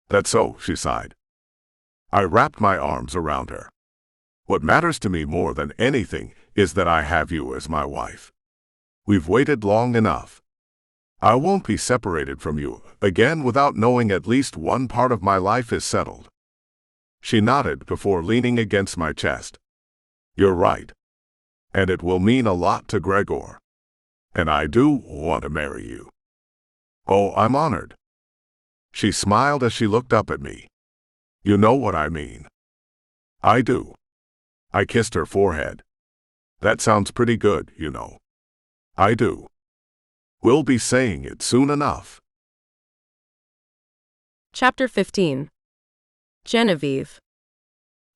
That's so, she sighed. I wrapped my arms around her. What matters to me more than anything is that I have you as my wife. We've waited long enough. I won't be separated from you again without knowing at least one part of my life is settled. She nodded before leaning against my chest. You're right. And it will mean a lot to Gregor. And I do want to marry you. Oh, I'm honored. She smiled as she looked up at me. You know what I mean. I do. I kissed her forehead. That sounds pretty good, you know. I do. We'll be saying it soon enough. Chapter 15. Genevieve.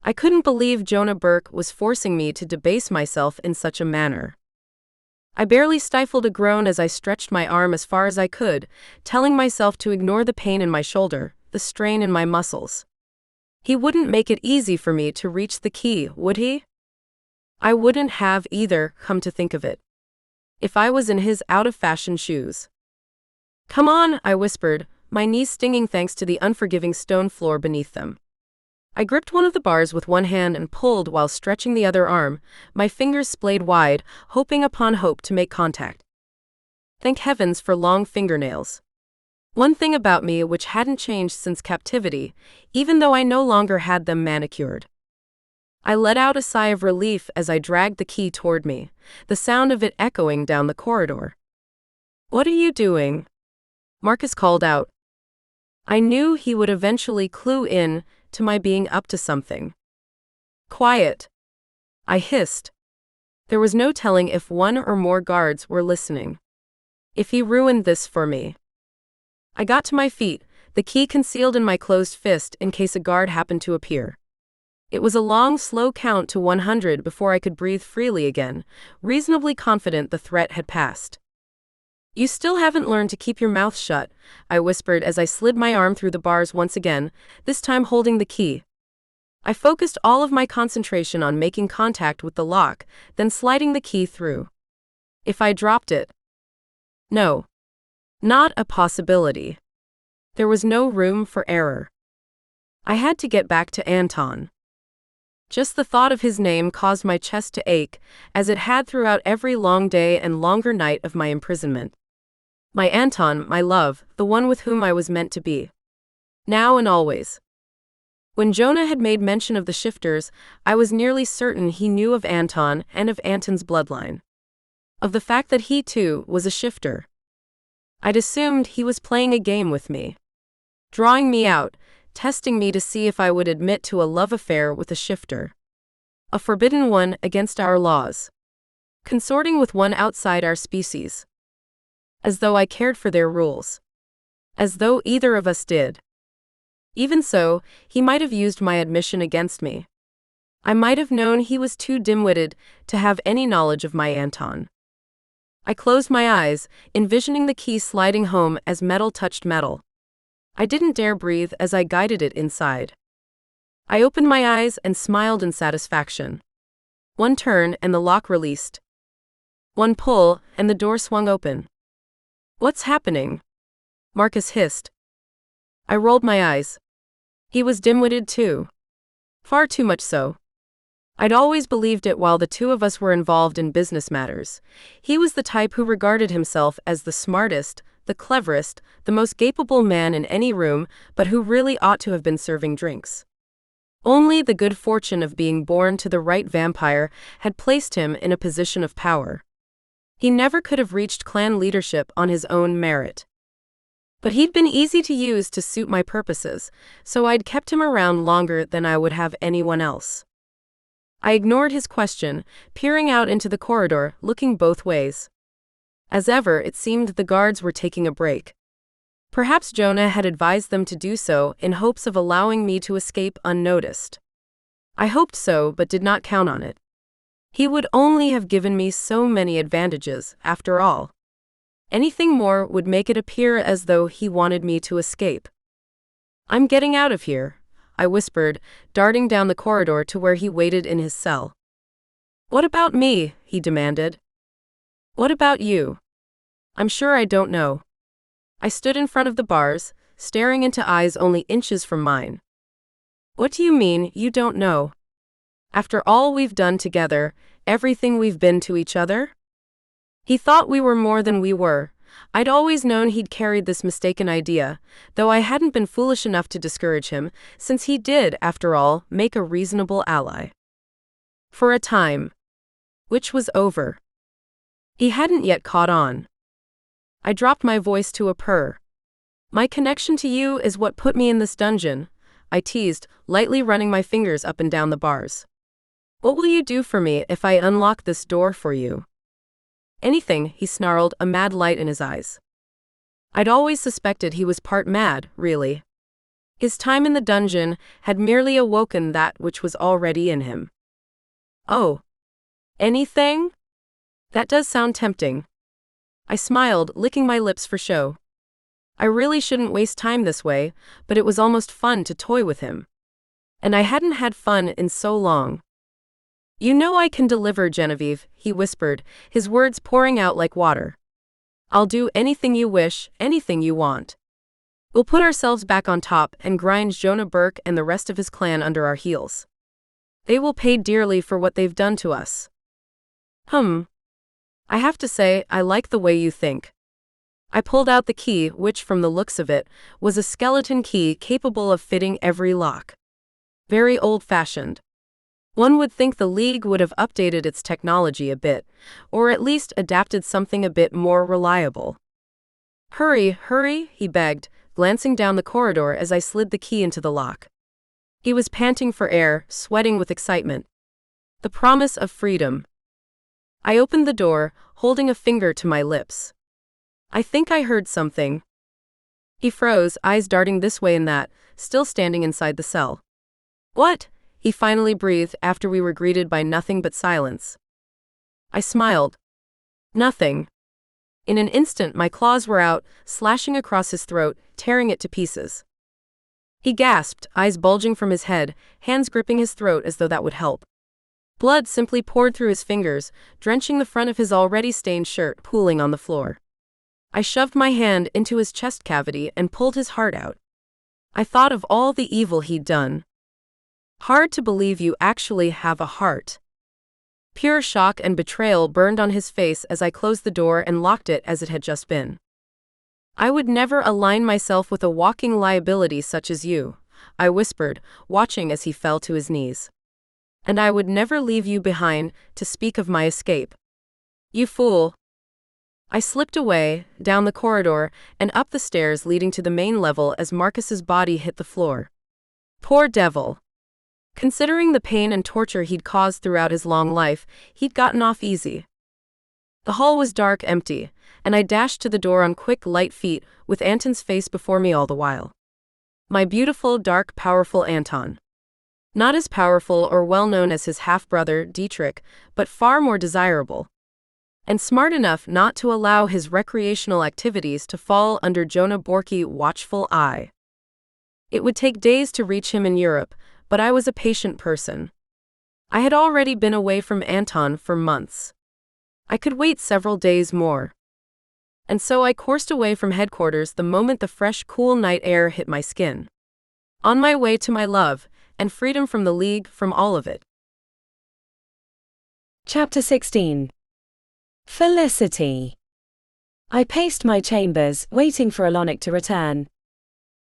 I couldn't believe Jonah Bourke was forcing me to debase myself in such a manner. I barely stifled a groan as I stretched my arm as far as I could, telling myself to ignore the pain in my shoulder, the strain in my muscles. He wouldn't make it easy for me to reach the key, would he? I wouldn't have either, come to think of it. If I was in his out-of-fashion shoes. Come on, I whispered, my knees stinging thanks to the unforgiving stone floor beneath them. I gripped one of the bars with one hand and pulled while stretching the other arm, my fingers splayed wide, hoping upon hope to make contact. Thank heavens for long fingernails. One thing about me which hadn't changed since captivity, even though I no longer had them manicured. I let out a sigh of relief as I dragged the key toward me, the sound of it echoing down the corridor. "What are you doing?" Marcus called out. I knew he would eventually clue in to my being up to something. "Quiet," I hissed. There was no telling if one or more guards were listening. If he ruined this for me. I got to my feet, the key concealed in my closed fist in case a guard happened to appear. It was a long, slow count to 100 before I could breathe freely again, reasonably confident the threat had passed. "You still haven't learned to keep your mouth shut," I whispered as I slid my arm through the bars once again, this time holding the key. I focused all of my concentration on making contact with the lock, then sliding the key through. If I dropped it? No. Not a possibility. There was no room for error. I had to get back to Anton. Just the thought of his name caused my chest to ache, as it had throughout every long day and longer night of my imprisonment. My Anton, my love, the one with whom I was meant to be. Now and always. When Jonah had made mention of the shifters, I was nearly certain he knew of Anton and of Anton's bloodline. Of the fact that he, too, was a shifter. I'd assumed he was playing a game with me. Drawing me out, testing me to see if I would admit to a love affair with a shifter. A forbidden one against our laws. Consorting with one outside our species. As though I cared for their rules. As though either of us did. Even so, he might have used my admission against me. I might have known he was too dim-witted to have any knowledge of my Anton. I closed my eyes, envisioning the key sliding home as metal touched metal. I didn't dare breathe as I guided it inside. I opened my eyes and smiled in satisfaction. One turn and the lock released. One pull and the door swung open. "What's happening?" Marcus hissed. I rolled my eyes. He was dim-witted too. Far too much so. I'd always believed it while the two of us were involved in business matters. He was the type who regarded himself as the smartest, the cleverest, the most capable man in any room, but who really ought to have been serving drinks. Only the good fortune of being born to the right vampire had placed him in a position of power. He never could have reached clan leadership on his own merit. But he'd been easy to use to suit my purposes, so I'd kept him around longer than I would have anyone else. I ignored his question, peering out into the corridor, looking both ways. As ever, it seemed the guards were taking a break. Perhaps Jonah had advised them to do so in hopes of allowing me to escape unnoticed. I hoped so, but did not count on it. He would only have given me so many advantages, after all. Anything more would make it appear as though he wanted me to escape. "I'm getting out of here," I whispered, darting down the corridor to where he waited in his cell. "What about me?" he demanded. "What about you?" "I'm sure I don't know." I stood in front of the bars, staring into eyes only inches from mine. "What do you mean, you don't know? After all we've done together, everything we've been to each other?" He thought we were more than we were. I'd always known he'd carried this mistaken idea, though I hadn't been foolish enough to discourage him, since he did, after all, make a reasonable ally. For a time. Which was over. He hadn't yet caught on. I dropped my voice to a purr. "My connection to you is what put me in this dungeon," I teased, lightly running my fingers up and down the bars. "What will you do for me if I unlock this door for you?" "Anything," he snarled, a mad light in his eyes. I'd always suspected he was part mad, really. His time in the dungeon had merely awoken that which was already in him. "Oh. Anything? That does sound tempting." I smiled, licking my lips for show. I really shouldn't waste time this way, but it was almost fun to toy with him. And I hadn't had fun in so long. "You know I can deliver, Genevieve," he whispered, his words pouring out like water. "I'll do anything you wish, anything you want. We'll put ourselves back on top and grind Jonah Bourke and the rest of his clan under our heels. They will pay dearly for what they've done to us." I have to say, I like the way you think. I pulled out the key, which, from the looks of it, was a skeleton key capable of fitting every lock. Very old-fashioned. One would think the League would have updated its technology a bit, or at least adapted something a bit more reliable. Hurry, hurry, he begged, glancing down the corridor as I slid the key into the lock. He was panting for air, sweating with excitement. The promise of freedom. I opened the door, holding a finger to my lips. I think I heard something. He froze, eyes darting this way and that, still standing inside the cell. What? He finally breathed after we were greeted by nothing but silence. I smiled. Nothing. In an instant my claws were out, slashing across his throat, tearing it to pieces. He gasped, eyes bulging from his head, hands gripping his throat as though that would help. Blood simply poured through his fingers, drenching the front of his already stained shirt, pooling on the floor. I shoved my hand into his chest cavity and pulled his heart out. I thought of all the evil he'd done. Hard to believe you actually have a heart. Pure shock and betrayal burned on his face as I closed the door and locked it as it had just been. I would never align myself with a walking liability such as you, I whispered, watching as he fell to his knees. And I would never leave you behind, to speak of my escape. You fool. I slipped away, down the corridor, and up the stairs leading to the main level as Marcus's body hit the floor. Poor devil. Considering the pain and torture he'd caused throughout his long life, he'd gotten off easy. The hall was dark, empty, and I dashed to the door on quick, light feet, with Anton's face before me all the while. My beautiful, dark, powerful Anton. Not as powerful or well-known as his half-brother, Dietrich, but far more desirable. And smart enough not to allow his recreational activities to fall under Jonah Bourke's watchful eye. It would take days to reach him in Europe, but I was a patient person. I had already been away from Anton for months. I could wait several days more. And so I coursed away from headquarters the moment the fresh, cool night air hit my skin. On my way to my love, and freedom from the League, from all of it. Chapter 16. Felicity. I paced my chambers, waiting for Alonic to return.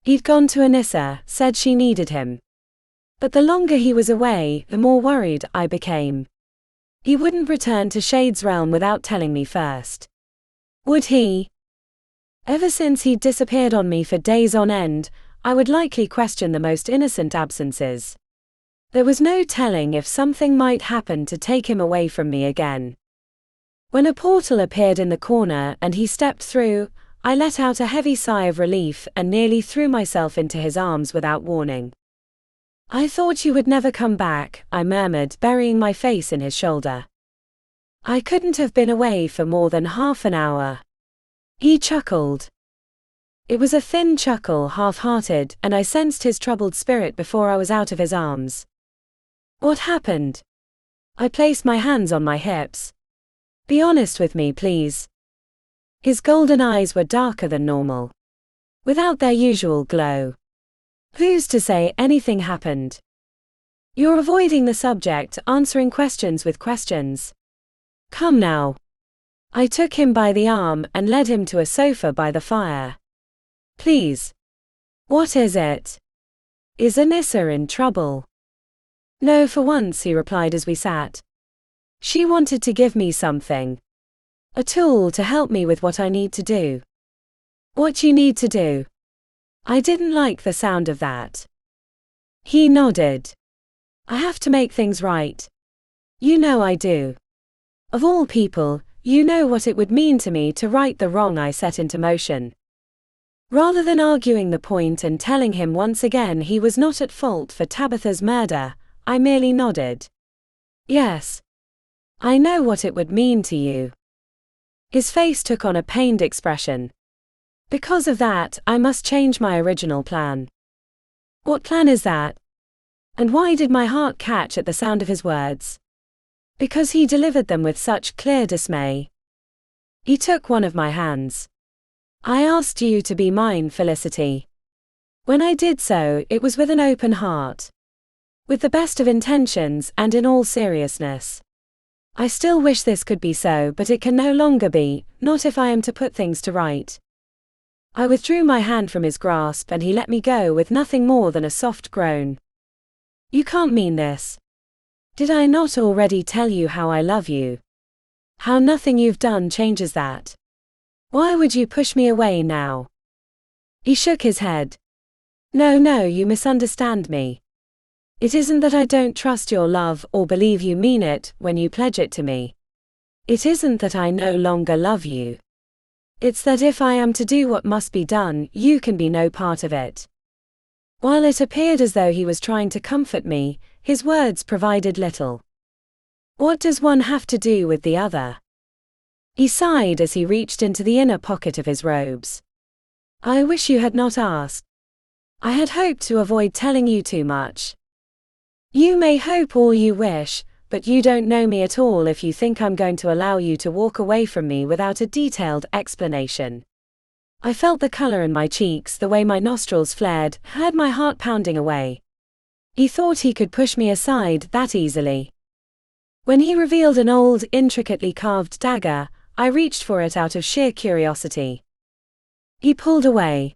He'd gone to Anissa, said she needed him. But the longer he was away, the more worried I became. He wouldn't return to Shade's realm without telling me first. Would he? Ever since he'd disappeared on me for days on end, I would likely question the most innocent absences. There was no telling if something might happen to take him away from me again. When a portal appeared in the corner and he stepped through, I let out a heavy sigh of relief and nearly threw myself into his arms without warning. I thought you would never come back, I murmured, burying my face in his shoulder. I couldn't have been away for more than half an hour. He chuckled. It was a thin chuckle, half-hearted, and I sensed his troubled spirit before I was out of his arms. What happened? I placed my hands on my hips. Be honest with me, please. His golden eyes were darker than normal, without their usual glow. Who's to say anything happened? You're avoiding the subject, answering questions with questions. Come now. I took him by the arm and led him to a sofa by the fire. Please. What is it? Is Anissa in trouble? No, for once, he replied as we sat. She wanted to give me something. A tool to help me with what I need to do. What you need to do? I didn't like the sound of that. He nodded. I have to make things right. You know I do. Of all people, you know what it would mean to me to right the wrong I set into motion. Rather than arguing the point and telling him once again he was not at fault for Tabitha's murder, I merely nodded. Yes. I know what it would mean to you. His face took on a pained expression. Because of that, I must change my original plan. What plan is that? And why did my heart catch at the sound of his words? Because he delivered them with such clear dismay. He took one of my hands. I asked you to be mine, Felicity. When I did so, it was with an open heart. With the best of intentions and in all seriousness. I still wish this could be so, but it can no longer be, not if I am to put things to right. I withdrew my hand from his grasp and he let me go with nothing more than a soft groan. You can't mean this. Did I not already tell you how I love you? How nothing you've done changes that? Why would you push me away now? He shook his head. No, you misunderstand me. It isn't that I don't trust your love or believe you mean it when you pledge it to me. It isn't that I no longer love you. It's that if I am to do what must be done, you can be no part of it. While it appeared as though he was trying to comfort me, his words provided little. What does one have to do with the other? He sighed as he reached into the inner pocket of his robes. I wish you had not asked. I had hoped to avoid telling you too much. You may hope all you wish, but you don't know me at all if you think I'm going to allow you to walk away from me without a detailed explanation. I felt the color in my cheeks, the way my nostrils flared, heard my heart pounding away. He thought he could push me aside that easily. When he revealed an old, intricately carved dagger, I reached for it out of sheer curiosity. He pulled away.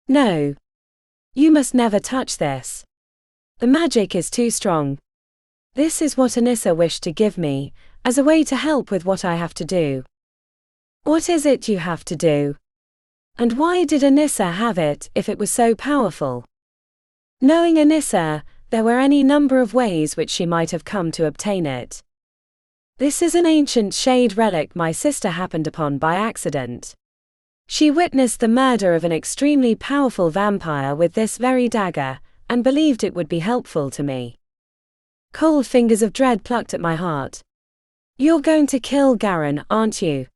No. You must never touch this. The magic is too strong. This is what Anissa wished to give me, as a way to help with what I have to do. What is it you have to do? And why did Anissa have it if it was so powerful? Knowing Anissa, there were any number of ways which she might have come to obtain it. This is an ancient shade relic my sister happened upon by accident. She witnessed the murder of an extremely powerful vampire with this very dagger, and believed it would be helpful to me. Cold fingers of dread plucked at my heart. You're going to kill Garen, aren't you?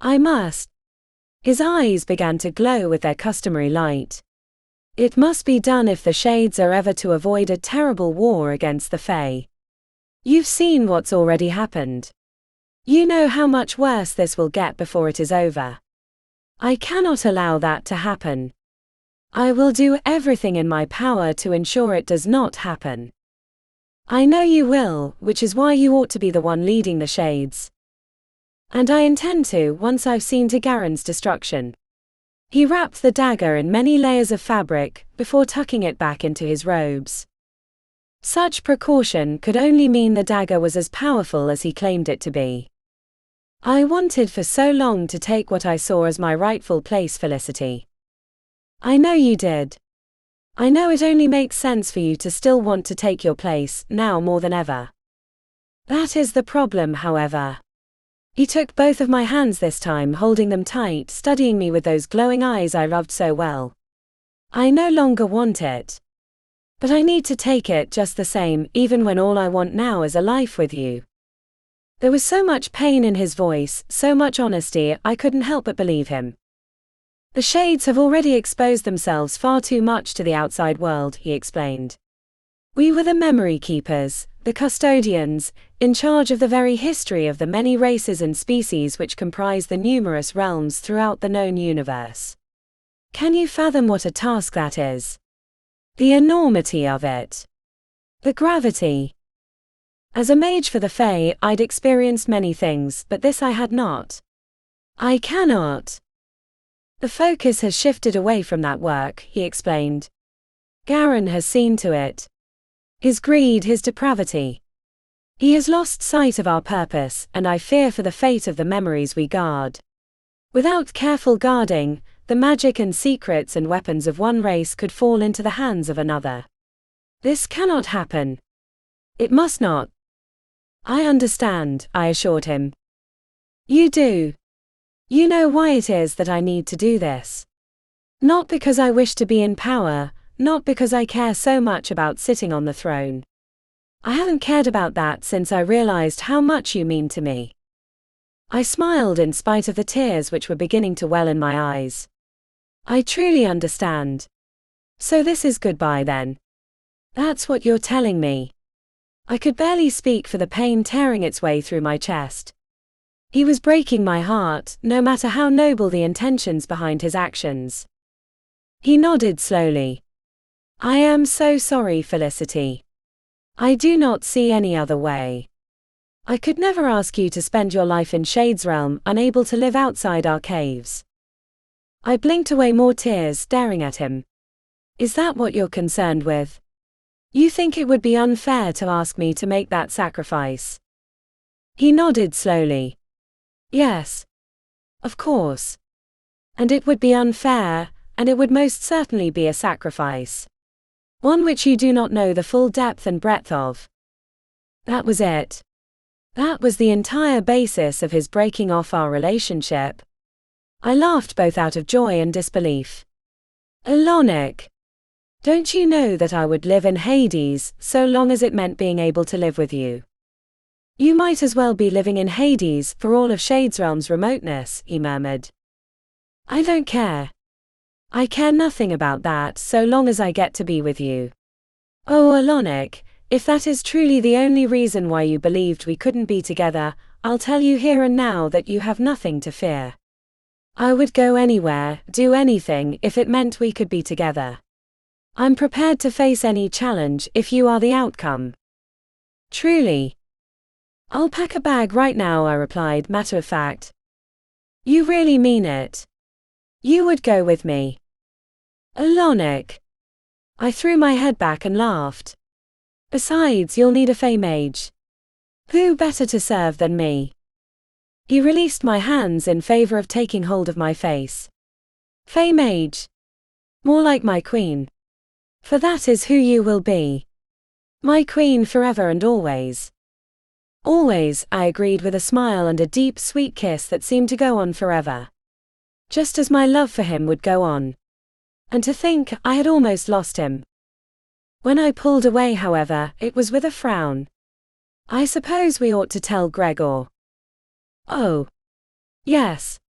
I must. His eyes began to glow with their customary light. It must be done if the Shades are ever to avoid a terrible war against the Fae. You've seen what's already happened. You know how much worse this will get before it is over. I cannot allow that to happen. I will do everything in my power to ensure it does not happen. I know you will, which is why you ought to be the one leading the Shades. And I intend to, once I've seen to Garen's destruction. He wrapped the dagger in many layers of fabric, before tucking it back into his robes. Such precaution could only mean the dagger was as powerful as he claimed it to be. I wanted for so long to take what I saw as my rightful place, Felicity. I know you did. I know it only makes sense for you to still want to take your place, now more than ever. That is the problem, however. He took both of my hands this time, holding them tight, studying me with those glowing eyes I loved so well. I no longer want it. But I need to take it just the same, even when all I want now is a life with you. There was so much pain in his voice, so much honesty, I couldn't help but believe him. The Shades have already exposed themselves far too much to the outside world, he explained. We were the memory keepers, the custodians, in charge of the very history of the many races and species which comprise the numerous realms throughout the known universe. Can you fathom what a task that is? The enormity of it. The gravity. As a mage for the Fae, I'd experienced many things, but this I had not. I cannot. The focus has shifted away from that work, he explained. Garen has seen to it. His greed, his depravity. He has lost sight of our purpose, and I fear for the fate of the memories we guard. Without careful guarding, the magic and secrets and weapons of one race could fall into the hands of another. This cannot happen. It must not. I understand, I assured him. You do. You know why it is that I need to do this. Not because I wish to be in power, not because I care so much about sitting on the throne. I haven't cared about that since I realized how much you mean to me. I smiled in spite of the tears which were beginning to well in my eyes. I truly understand. So this is goodbye then. That's what you're telling me. I could barely speak for the pain tearing its way through my chest. He was breaking my heart, no matter how noble the intentions behind his actions. He nodded slowly. I am so sorry, Felicity. I do not see any other way. I could never ask you to spend your life in Shade's realm, unable to live outside our caves. I blinked away more tears, staring at him. Is that what you're concerned with? You think it would be unfair to ask me to make that sacrifice? He nodded slowly. Yes. Of course. And it would be unfair, and it would most certainly be a sacrifice. One which you do not know the full depth and breadth of. That was it. That was the entire basis of his breaking off our relationship. I laughed both out of joy and disbelief. Ilonic. Don't you know that I would live in Hades, so long as it meant being able to live with you? You might as well be living in Hades for all of Shadesrealm's remoteness, he murmured. I don't care. I care nothing about that so long as I get to be with you. Oh, Ilonic, if that is truly the only reason why you believed we couldn't be together, I'll tell you here and now that you have nothing to fear. I would go anywhere, do anything if it meant we could be together. I'm prepared to face any challenge if you are the outcome. Truly. I'll pack a bag right now, I replied, matter of fact. You really mean it? You would go with me? Ilonic. I threw my head back and laughed. Besides, you'll need a Fey mage. Who better to serve than me? He released my hands in favor of taking hold of my face. Fey mage. More like my queen. For that is who you will be. My queen forever and always. Always, I agreed with a smile and a deep, sweet kiss that seemed to go on forever. Just as my love for him would go on. And to think I had almost lost him. When I pulled away, however, it was with a frown. I suppose we ought to tell Gregor. Oh. Yes.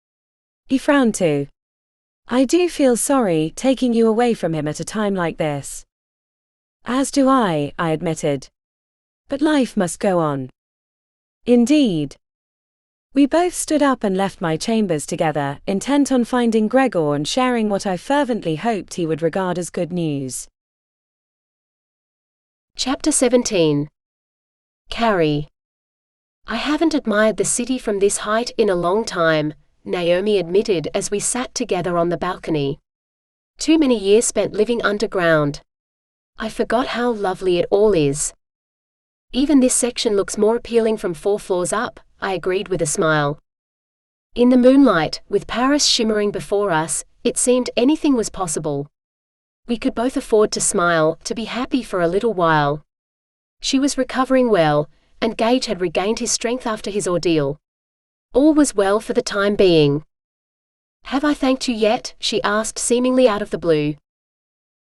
He frowned too. I do feel sorry taking you away from him at a time like this. As do I admitted. But life must go on. Indeed. We both stood up and left my chambers together, intent on finding Gregor and sharing what I fervently hoped he would regard as good news. Chapter 17. Carrie. I haven't admired the city from this height in a long time, Naomi admitted as we sat together on the balcony. Too many years spent living underground. I forgot how lovely it all is. Even this section looks more appealing from 4 floors up, I agreed with a smile. In the moonlight, with Paris shimmering before us, it seemed anything was possible. We could both afford to smile, to be happy for a little while. She was recovering well, and Gage had regained his strength after his ordeal. All was well for the time being. Have I thanked you yet? She asked, seemingly out of the blue.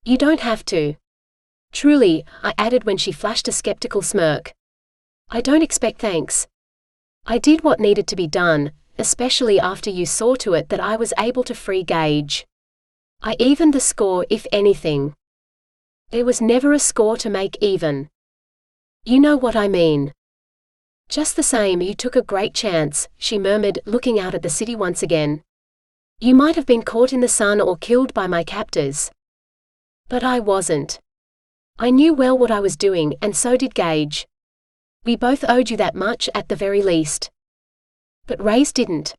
You don't have to. Truly, I added when she flashed a skeptical smirk. I don't expect thanks. I did what needed to be done, especially after you saw to it that I was able to free Gage. I evened the score, if anything. There was never a score to make even. You know what I mean. Just the same, you took a great chance, she murmured, looking out at the city once again. You might have been caught in the sun or killed by my captors. But I wasn't. I knew well what I was doing, and so did Gage. We both owed you that much at the very least. But Ray's didn't.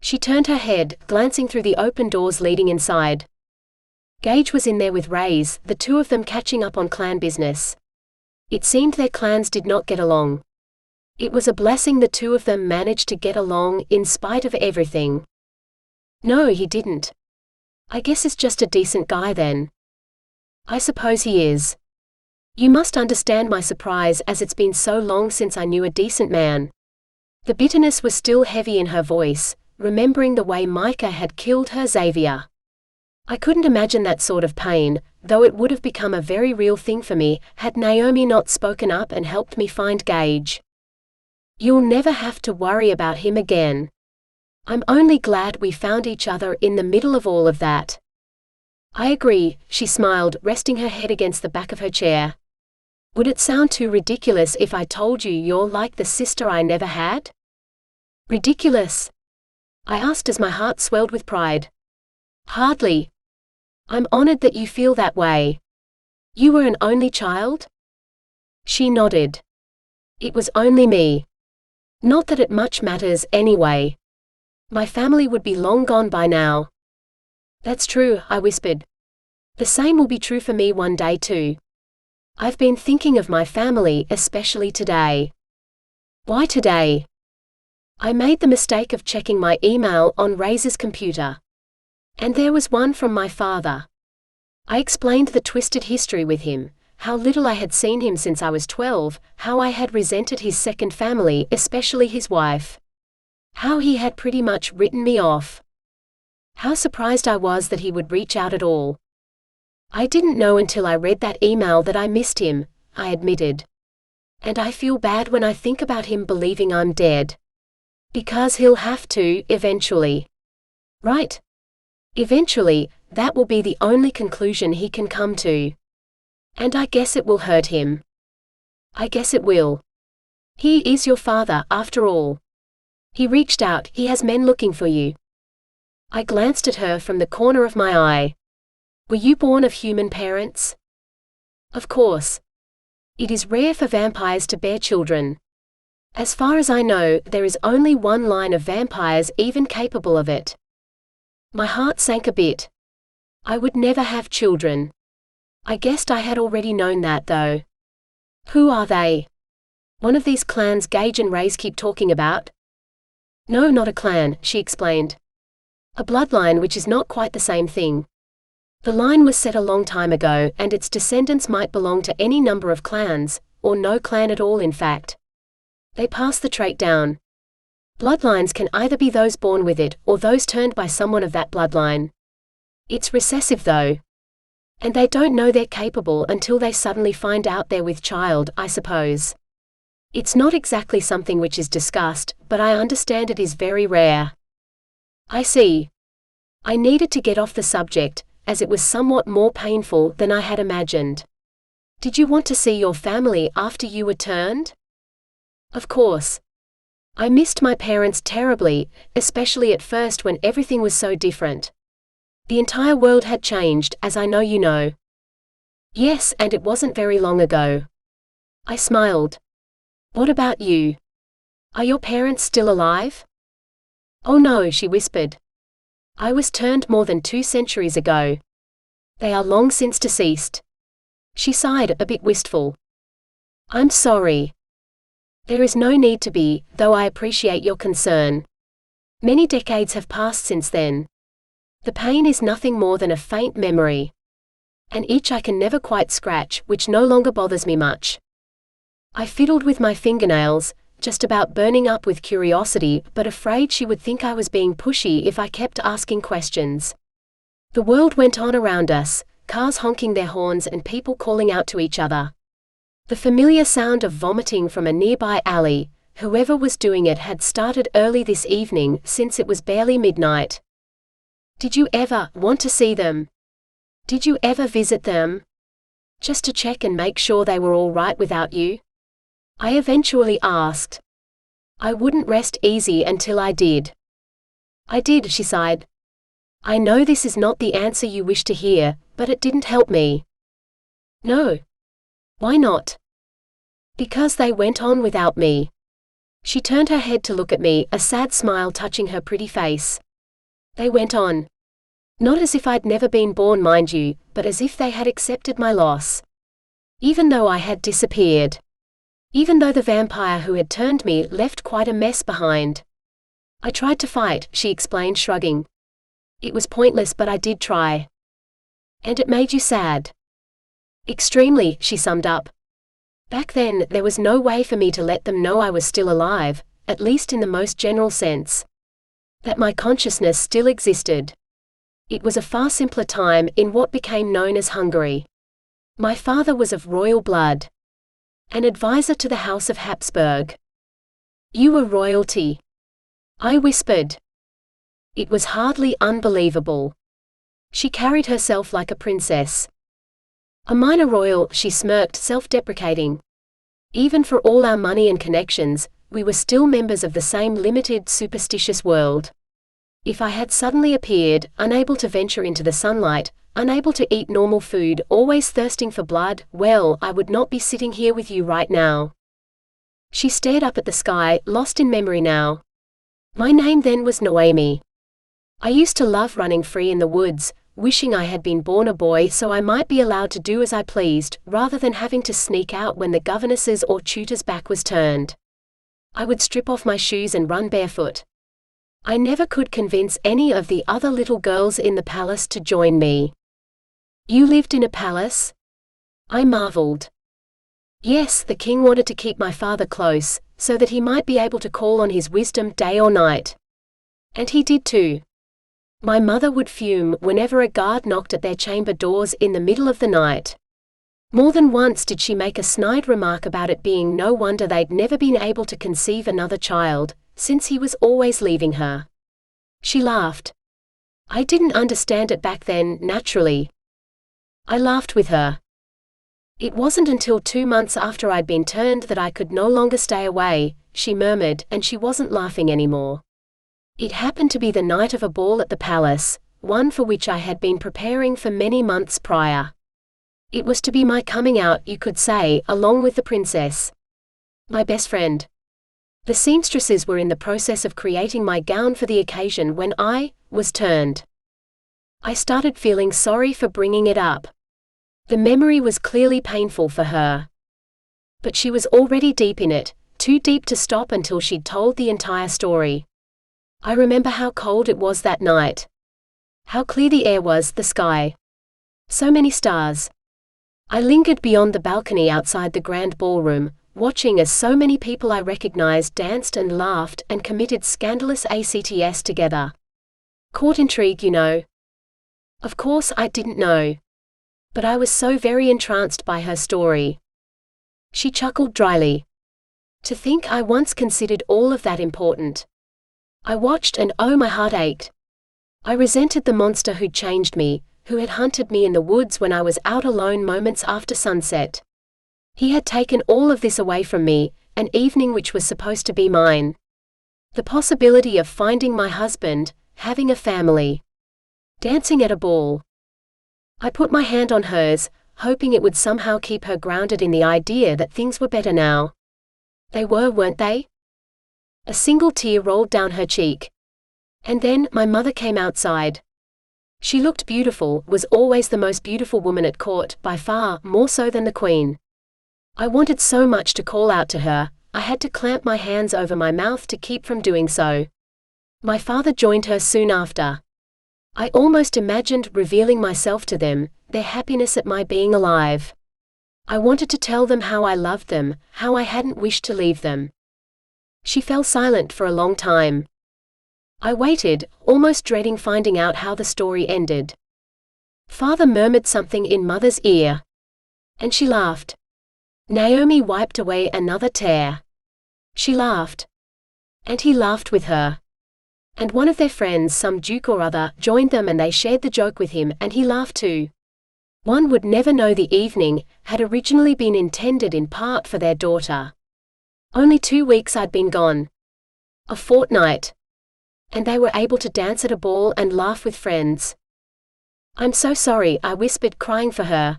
She turned her head, glancing through the open doors leading inside. Gage was in there with Ray's, the two of them catching up on clan business. It seemed their clans did not get along. It was a blessing the two of them managed to get along in spite of everything. No, he didn't. I guess he's just a decent guy then. I suppose he is. You must understand my surprise as it's been so long since I knew a decent man. The bitterness was still heavy in her voice, remembering the way Micah had killed her Xavier. I couldn't imagine that sort of pain, though it would have become a very real thing for me had Naomi not spoken up and helped me find Gage. You'll never have to worry about him again. I'm only glad we found each other in the middle of all of that. I agree, she smiled, resting her head against the back of her chair. Would it sound too ridiculous if I told you you're like the sister I never had? Ridiculous? I asked as my heart swelled with pride. Hardly. I'm honored that you feel that way. You were an only child? She nodded. It was only me. Not that it much matters anyway. My family would be long gone by now. That's true, I whispered. The same will be true for me one day too. I've been thinking of my family, especially today. Why today? I made the mistake of checking my email on Razor's computer. And there was one from my father. I explained the twisted history with him, how little I had seen him since I was 12, how I had resented his second family, especially his wife. How he had pretty much written me off. How surprised I was that he would reach out at all. I didn't know until I read that email that I missed him, I admitted. And I feel bad when I think about him believing I'm dead. Because he'll have to, eventually. Right? Eventually, that will be the only conclusion he can come to. And I guess it will hurt him. I guess it will. He is your father, after all. He reached out, he has men looking for you. I glanced at her from the corner of my eye. Were you born of human parents? Of course. It is rare for vampires to bear children. As far as I know, there is only one line of vampires even capable of it. My heart sank a bit. I would never have children. I guessed I had already known that, though. Who are they? One of these clans Gage and Rays keep talking about? No, not a clan, she explained. A bloodline, which is not quite the same thing. The line was set a long time ago, and its descendants might belong to any number of clans, or no clan at all in fact. They pass the trait down. Bloodlines can either be those born with it, or those turned by someone of that bloodline. It's recessive though. And they don't know they're capable until they suddenly find out they're with child, I suppose. It's not exactly something which is discussed, but I understand it is very rare. I see. I needed to get off the subject, as it was somewhat more painful than I had imagined. Did you want to see your family after you were turned? Of course. I missed my parents terribly, especially at first when everything was so different. The entire world had changed, as I know you know. Yes, and it wasn't very long ago. I smiled. What about you? Are your parents still alive? Oh no, she whispered. I was turned more than 2 centuries ago. They are long since deceased. She sighed, a bit wistful. I'm sorry. There is no need to be, though I appreciate your concern. Many decades have passed since then. The pain is nothing more than a faint memory. An itch I can never quite scratch, which no longer bothers me much. I fiddled with my fingernails, just about burning up with curiosity, but afraid she would think I was being pushy if I kept asking questions. The world went on around us, cars honking their horns and people calling out to each other. The familiar sound of vomiting from a nearby alley, whoever was doing it had started early this evening since it was barely midnight. Did you ever want to see them? Did you ever visit them? Just to check and make sure they were all right without you? I eventually asked. I wouldn't rest easy until I did. I did, she sighed. I know this is not the answer you wish to hear, but it didn't help me. No. Why not? Because they went on without me. She turned her head to look at me, a sad smile touching her pretty face. They went on. Not as if I'd never been born, mind you, but as if they had accepted my loss. Even though I had disappeared. Even though the vampire who had turned me left quite a mess behind. I tried to fight, she explained, shrugging. It was pointless, but I did try. And it made you sad. Extremely, she summed up. Back then, there was no way for me to let them know I was still alive, at least in the most general sense. That my consciousness still existed. It was a far simpler time in what became known as Hungary. My father was of royal blood. An advisor to the House of Habsburg. You were royalty. I whispered. It was hardly unbelievable. She carried herself like a princess. A minor royal, she smirked, self-deprecating. Even for all our money and connections, we were still members of the same limited, superstitious world. If I had suddenly appeared, unable to venture into the sunlight, unable to eat normal food, always thirsting for blood, well, I would not be sitting here with you right now. She stared up at the sky, lost in memory now. My name then was Noemi. I used to love running free in the woods, wishing I had been born a boy so I might be allowed to do as I pleased, rather than having to sneak out when the governess's or tutor's back was turned. I would strip off my shoes and run barefoot. I never could convince any of the other little girls in the palace to join me. You lived in a palace? I marveled. Yes, the king wanted to keep my father close, so that he might be able to call on his wisdom day or night. And he did too. My mother would fume whenever a guard knocked at their chamber doors in the middle of the night. More than once did she make a snide remark about it being no wonder they'd never been able to conceive another child, since he was always leaving her. She laughed. I didn't understand it back then, naturally. I laughed with her. It wasn't until 2 months after I'd been turned that I could no longer stay away, she murmured, and she wasn't laughing anymore. It happened to be the night of a ball at the palace, one for which I had been preparing for many months prior. It was to be my coming out, you could say, along with the princess, my best friend. The seamstresses were in the process of creating my gown for the occasion when I was turned. I started feeling sorry for bringing it up. The memory was clearly painful for her. But she was already deep in it, too deep to stop until she'd told the entire story. I remember how cold it was that night. How clear the air was, the sky. So many stars. I lingered beyond the balcony outside the grand ballroom, watching as so many people I recognized danced and laughed and committed scandalous acts together. Court intrigue, you know. Of course I didn't know. But I was so very entranced by her story. She chuckled dryly. To think I once considered all of that important. I watched and oh, my heart ached. I resented the monster who'd changed me, who had hunted me in the woods when I was out alone moments after sunset. He had taken all of this away from me, an evening which was supposed to be mine. The possibility of finding my husband, having a family, dancing at a ball. I put my hand on hers, hoping it would somehow keep her grounded in the idea that things were better now. They were, weren't they? A single tear rolled down her cheek. And then, my mother came outside. She looked beautiful, was always the most beautiful woman at court, by far, more so than the queen. I wanted so much to call out to her, I had to clamp my hands over my mouth to keep from doing so. My father joined her soon after. I almost imagined revealing myself to them, their happiness at my being alive. I wanted to tell them how I loved them, how I hadn't wished to leave them. She fell silent for a long time. I waited, almost dreading finding out how the story ended. Father murmured something in Mother's ear. And she laughed. Naomi wiped away another tear. She laughed. And he laughed with her. And one of their friends, some duke or other, joined them and they shared the joke with him, and he laughed too. One would never know the evening had originally been intended in part for their daughter. Only 2 weeks I'd been gone. A fortnight. And they were able to dance at a ball and laugh with friends. I'm so sorry, I whispered, crying for her.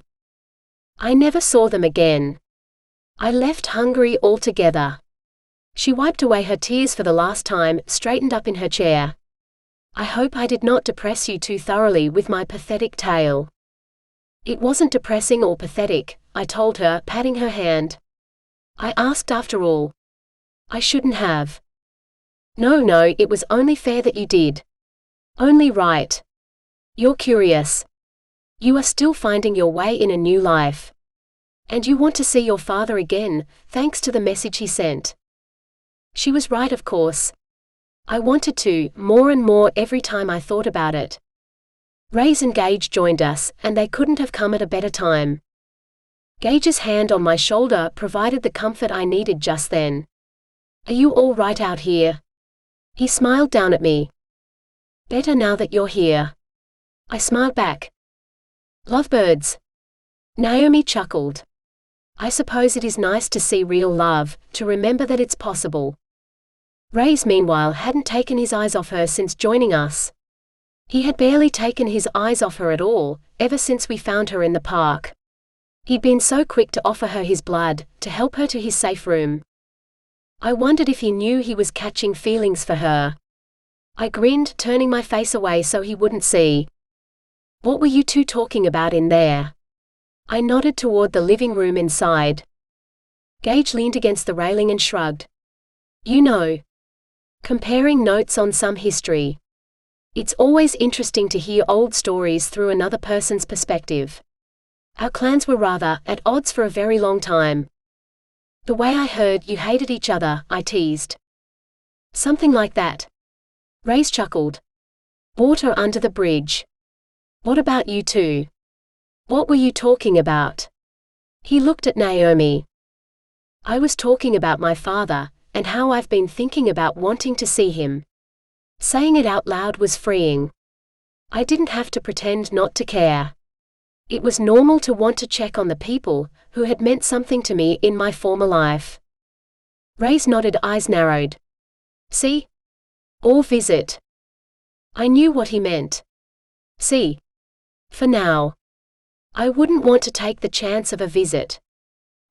I never saw them again. I left Hungary altogether. She wiped away her tears for the last time, straightened up in her chair. I hope I did not depress you too thoroughly with my pathetic tale. It wasn't depressing or pathetic, I told her, patting her hand. I asked after all. I shouldn't have. No, it was only fair that you did. Only right. You're curious. You are still finding your way in a new life. And you want to see your father again, thanks to the message he sent. She was right, of course. I wanted to, more and more every time I thought about it. Ray's and Gage joined us, and they couldn't have come at a better time. Gage's hand on my shoulder provided the comfort I needed just then. Are you all right out here? He smiled down at me. Better now that you're here. I smiled back. Lovebirds. Naomi chuckled. I suppose it is nice to see real love, to remember that it's possible. Ray's meanwhile hadn't taken his eyes off her since joining us. He had barely taken his eyes off her at all, ever since we found her in the park. He'd been so quick to offer her his blood, to help her to his safe room. I wondered if he knew he was catching feelings for her. I grinned, turning my face away so he wouldn't see. What were you two talking about in there? I nodded toward the living room inside. Gage leaned against the railing and shrugged. You know. Comparing notes on some history. It's always interesting to hear old stories through another person's perspective. Our clans were rather at odds for a very long time. The way I heard you hated each other, I teased. Something like that. Race chuckled. Water under the bridge. What about you two? What were you talking about? He looked at Naomi. I was talking about my father, and how I've been thinking about wanting to see him. Saying it out loud was freeing. I didn't have to pretend not to care. It was normal to want to check on the people who had meant something to me in my former life. Ray's nodded, eyes narrowed. See? Or visit. I knew what he meant. See? For now. I wouldn't want to take the chance of a visit.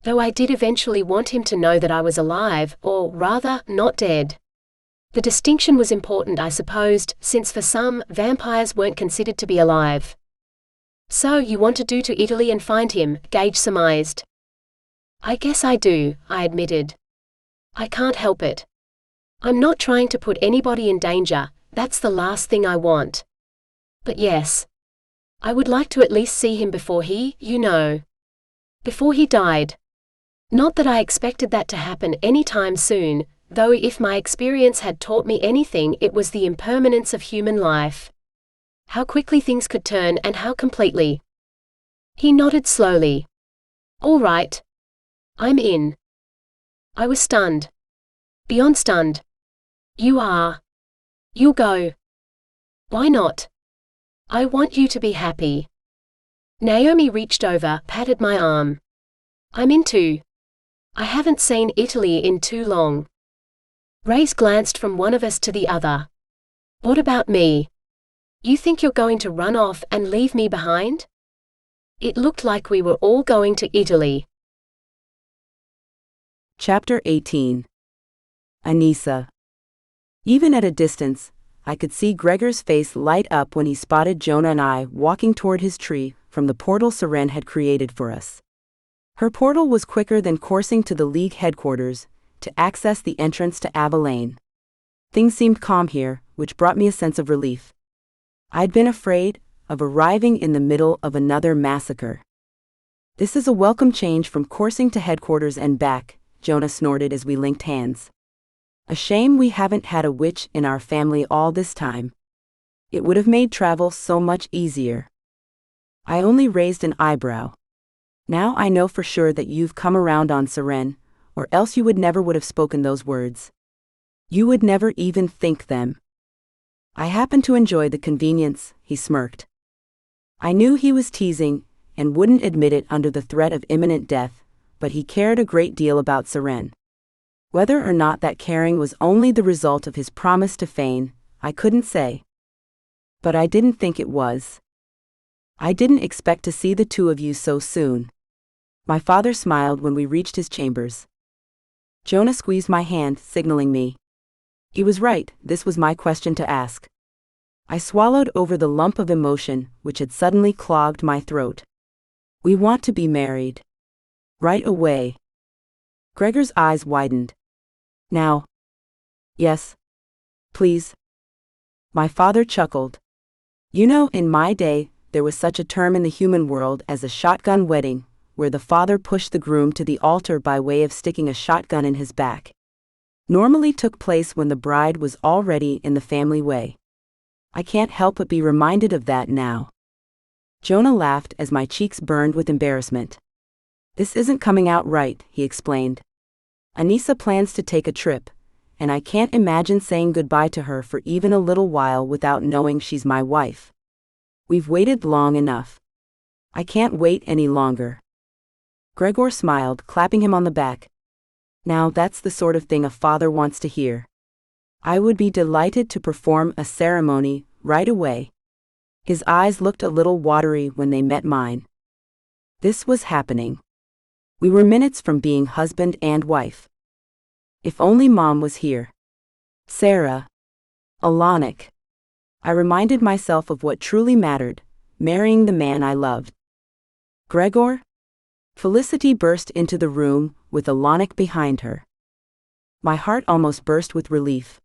Though I did eventually want him to know that I was alive, or rather, not dead. The distinction was important, I supposed, since for some, vampires weren't considered to be alive. So you want to do to Italy and find him, Gage surmised. I guess I do, I admitted. I can't help it. I'm not trying to put anybody in danger, that's the last thing I want. But yes. I would like to at least see him before he, before he died. Not that I expected that to happen anytime soon, though if my experience had taught me anything, it was the impermanence of human life. How quickly things could turn and how completely. He nodded slowly. All right. I'm in. I was stunned. Beyond stunned. You are. You'll go. Why not? I want you to be happy. Naomi reached over, patted my arm. I'm in too. I haven't seen Italy in too long. Race glanced from one of us to the other. What about me? You think you're going to run off and leave me behind? It looked like we were all going to Italy. Chapter 18. Anissa. Even at a distance, I could see Gregor's face light up when he spotted Jonah and I walking toward his tree from the portal Seren had created for us. Her portal was quicker than coursing to the League headquarters to access the entrance to Avalain. Things seemed calm here, which brought me a sense of relief. I'd been afraid of arriving in the middle of another massacre. This is a welcome change from coursing to headquarters and back, Jonah snorted as we linked hands. A shame we haven't had a witch in our family all this time. It would have made travel so much easier. I only raised an eyebrow. Now I know for sure that you've come around on Seren, or else you would never have spoken those words. You would never even think them. I happen to enjoy the convenience, he smirked. I knew he was teasing, and wouldn't admit it under the threat of imminent death, but he cared a great deal about Seren. Whether or not that caring was only the result of his promise to Fane, I couldn't say. But I didn't think it was. I didn't expect to see the two of you so soon. My father smiled when we reached his chambers. Jonah squeezed my hand, signaling me. He was right, this was my question to ask. I swallowed over the lump of emotion which had suddenly clogged my throat. We want to be married. Right away. Gregor's eyes widened. Now. Yes. Please. My father chuckled. You know, in my day, there was such a term in the human world as a shotgun wedding, where the father pushed the groom to the altar by way of sticking a shotgun in his back. Normally took place when the bride was already in the family way. I can't help but be reminded of that now. Jonah laughed as my cheeks burned with embarrassment. This isn't coming out right, he explained. Anissa plans to take a trip, and I can't imagine saying goodbye to her for even a little while without knowing she's my wife. We've waited long enough. I can't wait any longer. Gregor smiled, clapping him on the back. Now that's the sort of thing a father wants to hear. I would be delighted to perform a ceremony right away. His eyes looked a little watery when they met mine. This was happening. We were minutes from being husband and wife. If only Mom was here. Sarah. Alanik. I reminded myself of what truly mattered, marrying the man I loved. Gregor? Felicity burst into the room, with Alanik behind her. My heart almost burst with relief.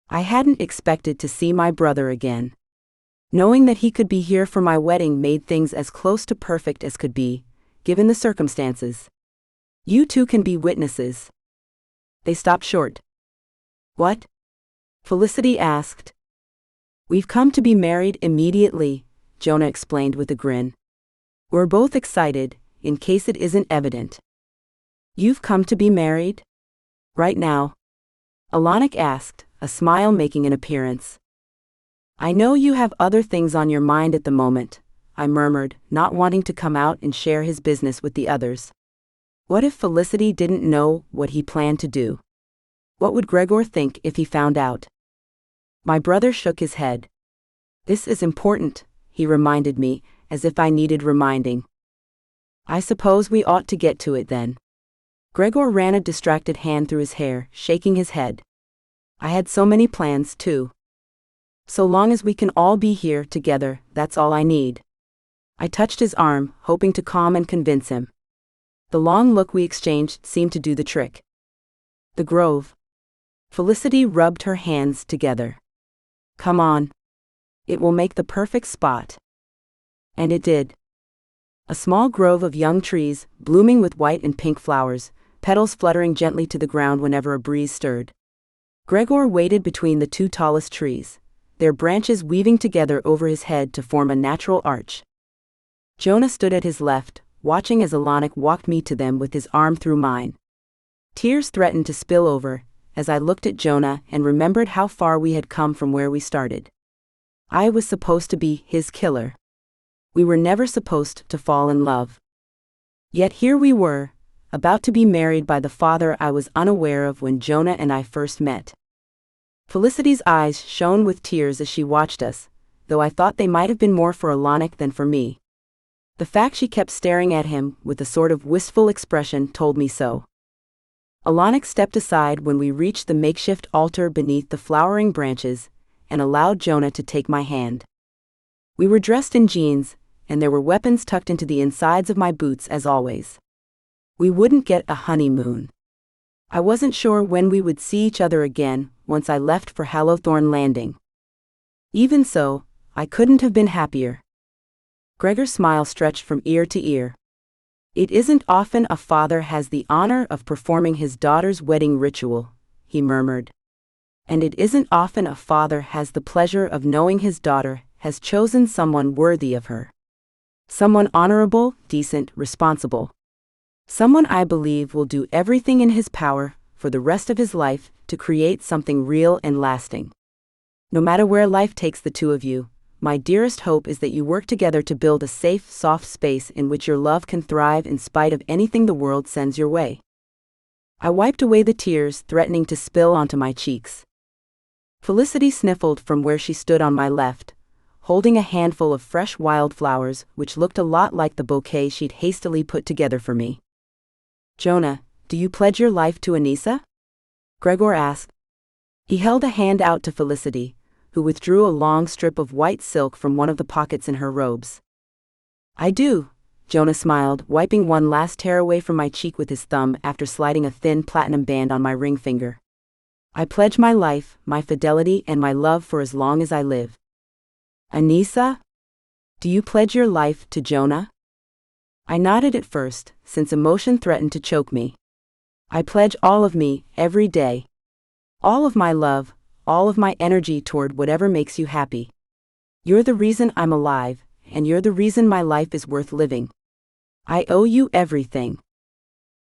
I hadn't expected to see my brother again. Knowing that he could be here for my wedding made things as close to perfect as could be, given the circumstances. You two can be witnesses. They stopped short. What? Felicity asked. We've come to be married immediately, Jonah explained with a grin. We're both excited, in case it isn't evident. You've come to be married? Right now? Alanik asked, a smile making an appearance. I know you have other things on your mind at the moment, I murmured, not wanting to come out and share his business with the others. What if Felicity didn't know what he planned to do? What would Gregor think if he found out? My brother shook his head. This is important, he reminded me, as if I needed reminding. I suppose we ought to get to it then. Gregor ran a distracted hand through his hair, shaking his head. I had so many plans, too. So long as we can all be here together, that's all I need. I touched his arm, hoping to calm and convince him. The long look we exchanged seemed to do the trick. The grove. Felicity rubbed her hands together. Come on. It will make the perfect spot. And it did. A small grove of young trees, blooming with white and pink flowers, petals fluttering gently to the ground whenever a breeze stirred. Gregor waited between the two tallest trees, their branches weaving together over his head to form a natural arch. Jonah stood at his left, watching as Alanik walked me to them with his arm through mine. Tears threatened to spill over, as I looked at Jonah and remembered how far we had come from where we started. I was supposed to be his killer. We were never supposed to fall in love. Yet here we were, about to be married by the father I was unaware of when Jonah and I first met. Felicity's eyes shone with tears as she watched us, though I thought they might have been more for Alanik than for me. The fact she kept staring at him with a sort of wistful expression told me so. Alanik stepped aside when we reached the makeshift altar beneath the flowering branches, and allowed Jonah to take my hand. We were dressed in jeans, and there were weapons tucked into the insides of my boots as always. We wouldn't get a honeymoon. I wasn't sure when we would see each other again once I left for Hallowthorne Landing. Even so, I couldn't have been happier. Gregor's smile stretched from ear to ear. It isn't often a father has the honor of performing his daughter's wedding ritual, he murmured. And it isn't often a father has the pleasure of knowing his daughter has chosen someone worthy of her. Someone honorable, decent, responsible. Someone I believe will do everything in his power for the rest of his life to create something real and lasting. No matter where life takes the two of you, my dearest hope is that you work together to build a safe, soft space in which your love can thrive in spite of anything the world sends your way. I wiped away the tears threatening to spill onto my cheeks. Felicity sniffled from where she stood on my left, holding a handful of fresh wildflowers which looked a lot like the bouquet she'd hastily put together for me. Jonah, do you pledge your life to Anissa? Gregor asked. He held a hand out to Felicity, who withdrew a long strip of white silk from one of the pockets in her robes. I do, Jonah smiled, wiping one last tear away from my cheek with his thumb after sliding a thin platinum band on my ring finger. I pledge my life, my fidelity, and my love for as long as I live. Anissa? Do you pledge your life to Jonah? I nodded at first, since emotion threatened to choke me. I pledge all of me, every day. All of my love, all of my energy toward whatever makes you happy. You're the reason I'm alive, and you're the reason my life is worth living. I owe you everything.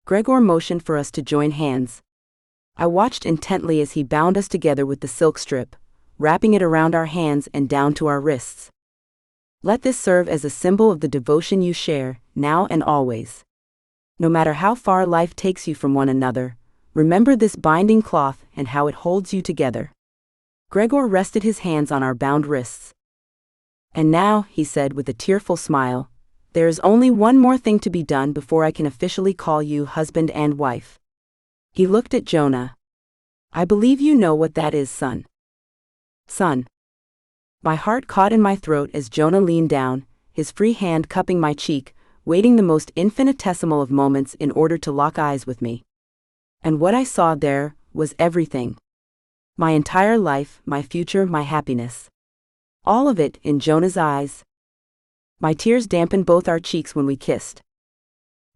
Gregor motioned for us to join hands. I watched intently as he bound us together with the silk strip, wrapping it around our hands and down to our wrists. Let this serve as a symbol of the devotion you share, now and always. No matter how far life takes you from one another, remember this binding cloth and how it holds you together. Gregor rested his hands on our bound wrists. And now, he said with a tearful smile, there is only one more thing to be done before I can officially call you husband and wife. He looked at Jonah. I believe you know what that is, son. Son. My heart caught in my throat as Jonah leaned down, his free hand cupping my cheek, waiting the most infinitesimal of moments in order to lock eyes with me. And what I saw there was everything. My entire life, my future, my happiness. All of it in Jonah's eyes. My tears dampened both our cheeks when we kissed.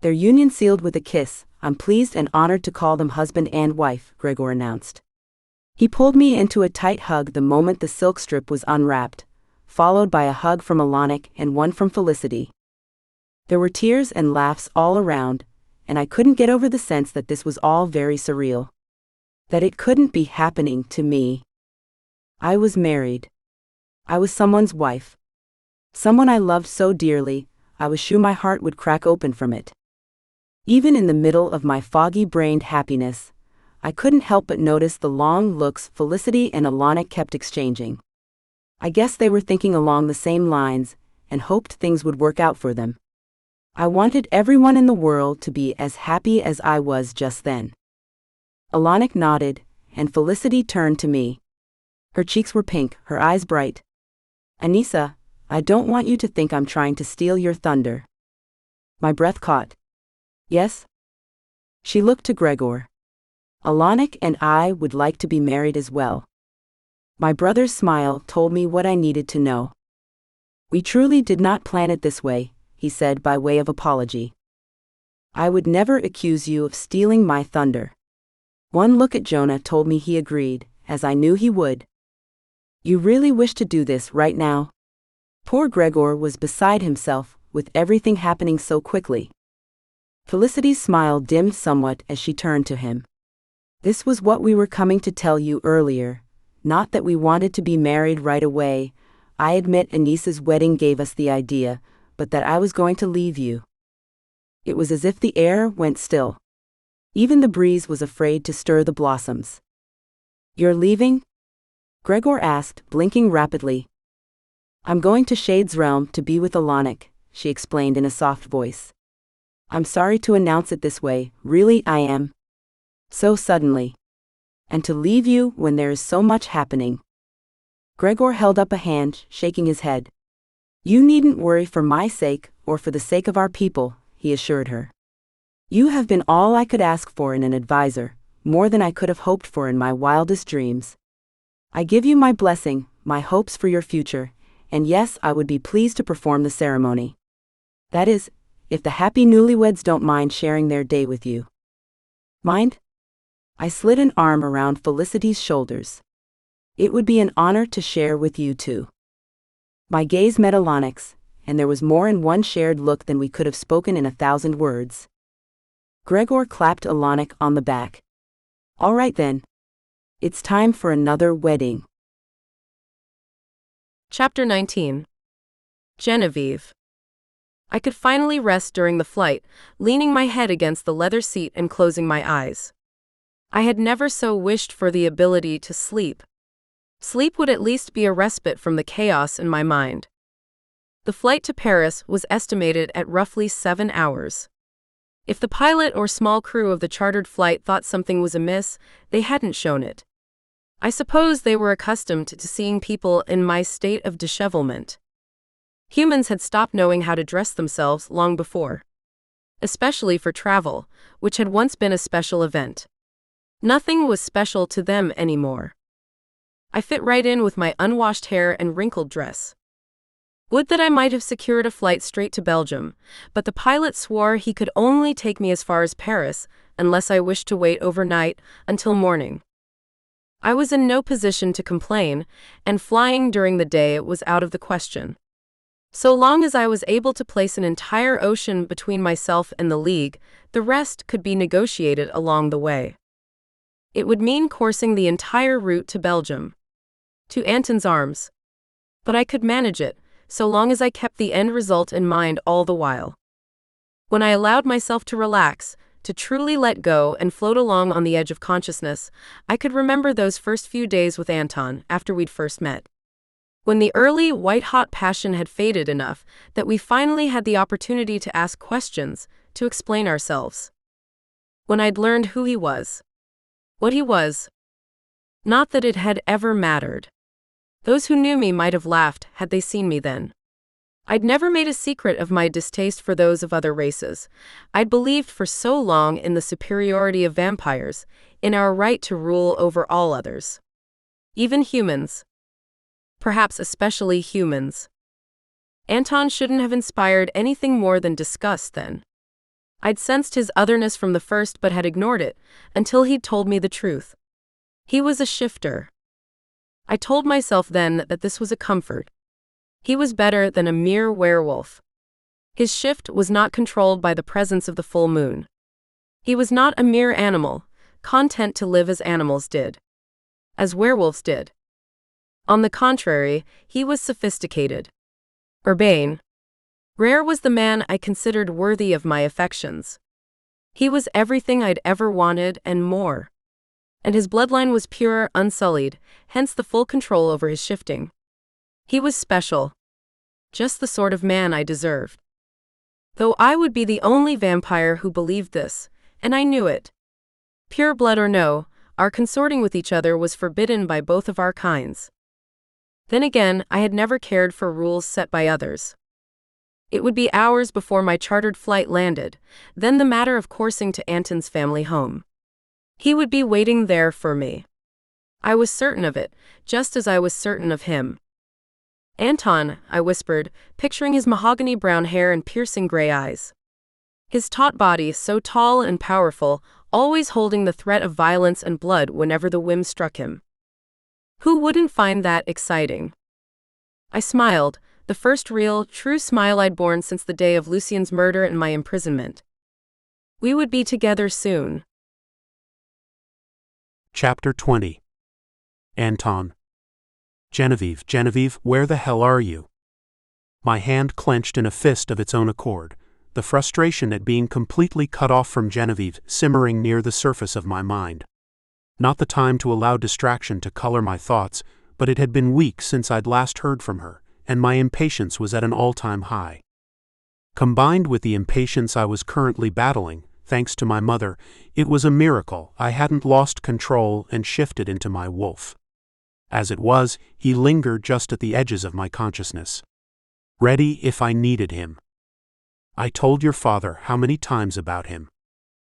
Their union sealed with a kiss. I'm pleased and honored to call them husband and wife, Gregor announced. He pulled me into a tight hug the moment the silk strip was unwrapped, followed by a hug from Alanik and one from Felicity. There were tears and laughs all around, and I couldn't get over the sense that this was all very surreal. That it couldn't be happening to me. I was married. I was someone's wife. Someone I loved so dearly, I was sure my heart would crack open from it. Even in the middle of my foggy-brained happiness, I couldn't help but notice the long looks Felicity and Alanik kept exchanging. I guess they were thinking along the same lines, and hoped things would work out for them. I wanted everyone in the world to be as happy as I was just then. Alanik nodded, and Felicity turned to me. Her cheeks were pink, her eyes bright. Anissa, I don't want you to think I'm trying to steal your thunder. My breath caught. Yes? She looked to Gregor. Alanik and I would like to be married as well. My brother's smile told me what I needed to know. We truly did not plan it this way, he said by way of apology. I would never accuse you of stealing my thunder. One look at Jonah told me he agreed, as I knew he would. You really wish to do this right now? Poor Gregor was beside himself, with everything happening so quickly. Felicity's smile dimmed somewhat as she turned to him. This was what we were coming to tell you earlier, not that we wanted to be married right away. I admit Anissa's wedding gave us the idea, but that I was going to leave you. It was as if the air went still. Even the breeze was afraid to stir the blossoms. You're leaving? Gregor asked, blinking rapidly. I'm going to Shade's realm to be with Alanik, she explained in a soft voice. I'm sorry to announce it this way, really I am. So suddenly. And to leave you when there is so much happening. Gregor held up a hand, shaking his head. You needn't worry for my sake, or for the sake of our people, he assured her. You have been all I could ask for in an advisor, more than I could have hoped for in my wildest dreams. I give you my blessing, my hopes for your future, and yes, I would be pleased to perform the ceremony. That is, if the happy newlyweds don't mind sharing their day with you. Mind? I slid an arm around Felicity's shoulders. It would be an honor to share with you too. My gaze met Alanik's, and there was more in one shared look than we could have spoken in 1,000 words. Gregor clapped Alanik on the back. All right then. It's time for another wedding. Chapter 19. Genevieve. I could finally rest during the flight, leaning my head against the leather seat and closing my eyes. I had never so wished for the ability to sleep. Sleep would at least be a respite from the chaos in my mind. The flight to Paris was estimated at roughly 7 hours. If the pilot or small crew of the chartered flight thought something was amiss, they hadn't shown it. I suppose they were accustomed to seeing people in my state of dishevelment. Humans had stopped knowing how to dress themselves long before. Especially for travel, which had once been a special event. Nothing was special to them anymore. I fit right in with my unwashed hair and wrinkled dress. Would that I might have secured a flight straight to Belgium, but the pilot swore he could only take me as far as Paris, unless I wished to wait overnight until morning. I was in no position to complain, and flying during the day was out of the question. So long as I was able to place an entire ocean between myself and the League, the rest could be negotiated along the way. It would mean coursing the entire route to Belgium. To Anton's arms. But I could manage it, so long as I kept the end result in mind all the while. When I allowed myself to relax, to truly let go and float along on the edge of consciousness, I could remember those first few days with Anton after we'd first met. When the early, white-hot passion had faded enough that we finally had the opportunity to ask questions, to explain ourselves. When I'd learned who he was. What he was. Not that it had ever mattered. Those who knew me might have laughed had they seen me then. I'd never made a secret of my distaste for those of other races. I'd believed for so long in the superiority of vampires, in our right to rule over all others. Even humans. Perhaps especially humans. Anton shouldn't have inspired anything more than disgust then. I'd sensed his otherness from the first but had ignored it, until he'd told me the truth. He was a shifter. I told myself then that this was a comfort. He was better than a mere werewolf. His shift was not controlled by the presence of the full moon. He was not a mere animal, content to live as animals did. As werewolves did. On the contrary, he was sophisticated. Urbane. Rare was the man I considered worthy of my affections. He was everything I'd ever wanted and more. And his bloodline was pure, unsullied, hence the full control over his shifting. He was special. Just the sort of man I deserved. Though I would be the only vampire who believed this, and I knew it. Pure blood or no, our consorting with each other was forbidden by both of our kinds. Then again, I had never cared for rules set by others. It would be hours before my chartered flight landed, then the matter of coursing to Anton's family home. He would be waiting there for me. I was certain of it, just as I was certain of him. Anton, I whispered, picturing his mahogany brown hair and piercing gray eyes. His taut body, so tall and powerful, always holding the threat of violence and blood whenever the whim struck him. Who wouldn't find that exciting? I smiled, the first real, true smile I'd borne since the day of Lucien's murder and my imprisonment. We would be together soon. Chapter 20. Anton. Genevieve, Genevieve, where the hell are you? My hand clenched in a fist of its own accord, the frustration at being completely cut off from Genevieve simmering near the surface of my mind. Not the time to allow distraction to color my thoughts, but it had been weeks since I'd last heard from her, and my impatience was at an all-time high. Combined with the impatience I was currently battling, thanks to my mother, it was a miracle I hadn't lost control and shifted into my wolf. As it was, he lingered just at the edges of my consciousness. Ready if I needed him. I told your father how many times about him.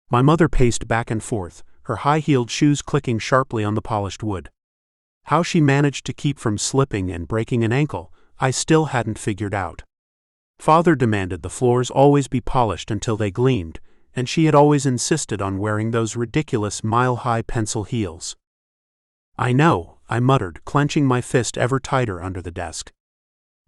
My mother paced back and forth, her high-heeled shoes clicking sharply on the polished wood. How she managed to keep from slipping and breaking an ankle, I still hadn't figured out. Father demanded the floors always be polished until they gleamed, and she had always insisted on wearing those ridiculous mile-high pencil heels. I know, I muttered, clenching my fist ever tighter under the desk.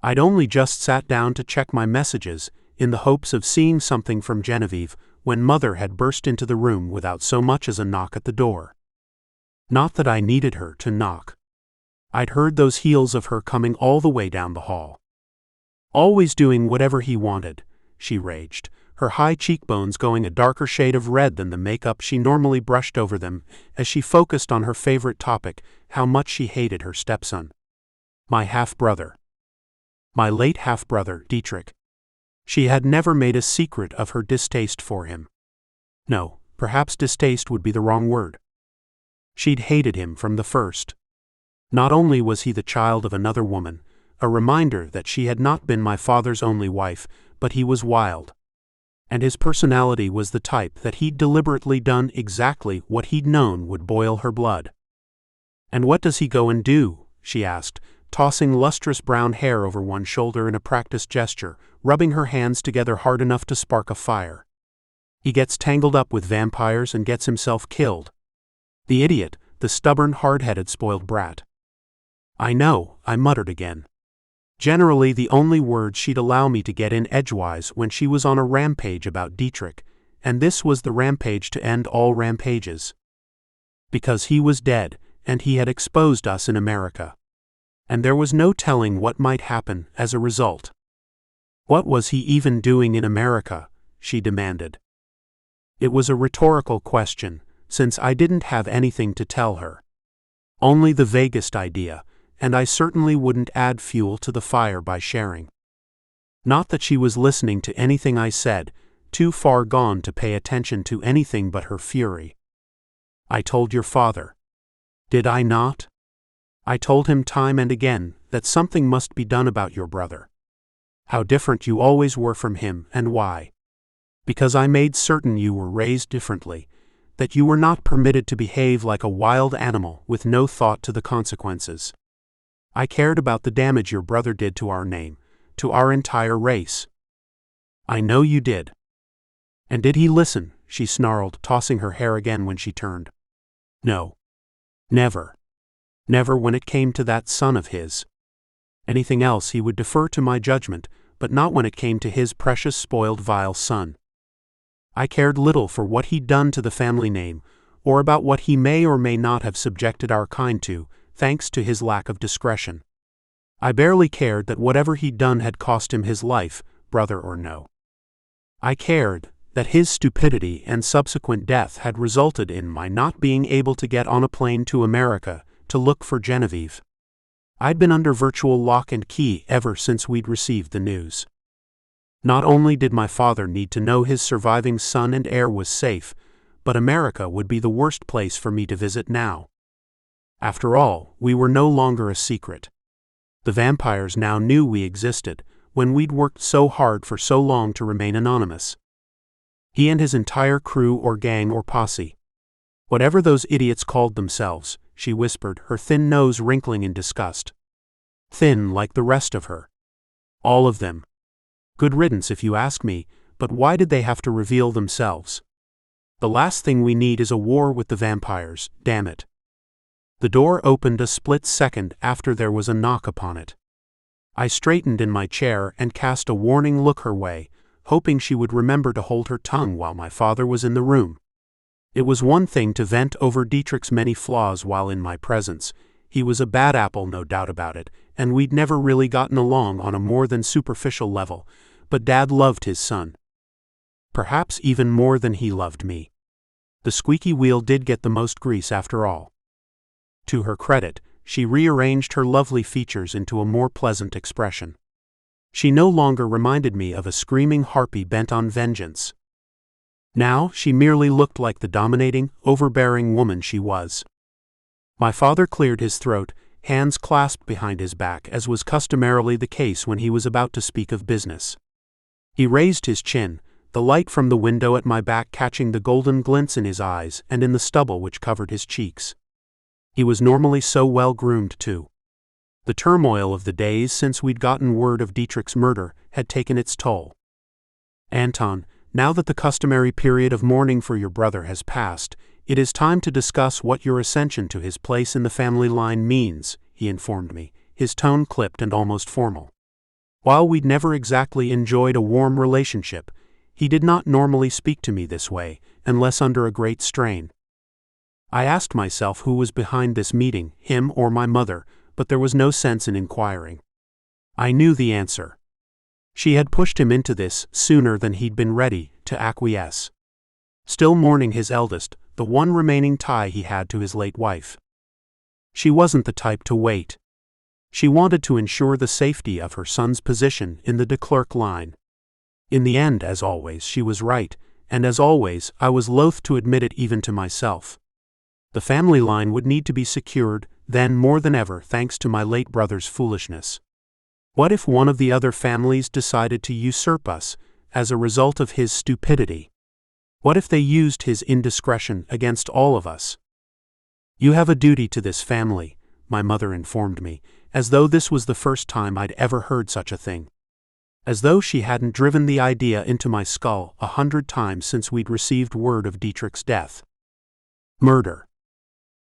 I'd only just sat down to check my messages, in the hopes of seeing something from Genevieve, when Mother had burst into the room without so much as a knock at the door. Not that I needed her to knock. I'd heard those heels of her coming all the way down the hall. Always doing whatever he wanted, she raged, her high cheekbones going a darker shade of red than the makeup she normally brushed over them, as she focused on her favorite topic, how much she hated her stepson. My half-brother. My late half-brother, Dietrich. She had never made a secret of her distaste for him. No, perhaps distaste would be the wrong word. She'd hated him from the first. Not only was he the child of another woman, a reminder that she had not been my father's only wife, but he was wild. And his personality was the type that he'd deliberately done exactly what he'd known would boil her blood. And what does he go and do? She asked, tossing lustrous brown hair over one shoulder in a practiced gesture, rubbing her hands together hard enough to spark a fire. He gets tangled up with vampires and gets himself killed. The idiot, the stubborn, hard-headed, spoiled brat. I know, I muttered again. Generally the only word she'd allow me to get in edgewise when she was on a rampage about Dietrich, and this was the rampage to end all rampages. Because he was dead, and he had exposed us in America. And there was no telling what might happen as a result. What was he even doing in America? She demanded. It was a rhetorical question, since I didn't have anything to tell her. Only the vaguest idea, and I certainly wouldn't add fuel to the fire by sharing. Not that she was listening to anything I said, too far gone to pay attention to anything but her fury. I told your father. Did I not? I told him time and again that something must be done about your brother. How different you always were from him, and why. Because I made certain you were raised differently, that you were not permitted to behave like a wild animal with no thought to the consequences. I cared about the damage your brother did to our name, to our entire race. I know you did. And did he listen? She snarled, tossing her hair again when she turned. No. Never. Never when it came to that son of his. Anything else he would defer to my judgment, but not when it came to his precious spoiled vile son. I cared little for what he'd done to the family name, or about what he may or may not have subjected our kind to, thanks to his lack of discretion. I barely cared that whatever he'd done had cost him his life, brother or no. I cared that his stupidity and subsequent death had resulted in my not being able to get on a plane to America to look for Genevieve. I'd been under virtual lock and key ever since we'd received the news. Not only did my father need to know his surviving son and heir was safe, but America would be the worst place for me to visit now. After all, we were no longer a secret. The vampires now knew we existed, when we'd worked so hard for so long to remain anonymous. He and his entire crew or gang or posse. Whatever those idiots called themselves, she whispered, her thin nose wrinkling in disgust. Thin like the rest of her. All of them. Good riddance if you ask me, but why did they have to reveal themselves? The last thing we need is a war with the vampires, damn it. The door opened a split second after there was a knock upon it. I straightened in my chair and cast a warning look her way, hoping she would remember to hold her tongue while my father was in the room. It was one thing to vent over Dietrich's many flaws while in my presence. He was a bad apple, no doubt about it, and we'd never really gotten along on a more than superficial level, but Dad loved his son. Perhaps even more than he loved me. The squeaky wheel did get the most grease after all. To her credit, she rearranged her lovely features into a more pleasant expression. She no longer reminded me of a screaming harpy bent on vengeance. Now she merely looked like the dominating, overbearing woman she was. My father cleared his throat, hands clasped behind his back as was customarily the case when he was about to speak of business. He raised his chin, the light from the window at my back catching the golden glints in his eyes and in the stubble which covered his cheeks. He was normally so well groomed too. The turmoil of the days since we'd gotten word of Dietrich's murder had taken its toll. Anton, now that the customary period of mourning for your brother has passed, it is time to discuss what your ascension to his place in the family line means, he informed me, his tone clipped and almost formal. While we'd never exactly enjoyed a warm relationship, he did not normally speak to me this way, unless under a great strain. I asked myself who was behind this meeting, him or my mother, but there was no sense in inquiring. I knew the answer. She had pushed him into this sooner than he'd been ready to acquiesce. Still mourning his eldest, the one remaining tie he had to his late wife. She wasn't the type to wait. She wanted to ensure the safety of her son's position in the de Klerk line. In the end, as always, she was right, and as always, I was loath to admit it even to myself. The family line would need to be secured, then more than ever, thanks to my late brother's foolishness. What if one of the other families decided to usurp us, as a result of his stupidity? What if they used his indiscretion against all of us? You have a duty to this family, my mother informed me, as though this was the first time I'd ever heard such a thing. As though she hadn't driven the idea into my skull 100 times since we'd received word of Dietrich's death. Murder.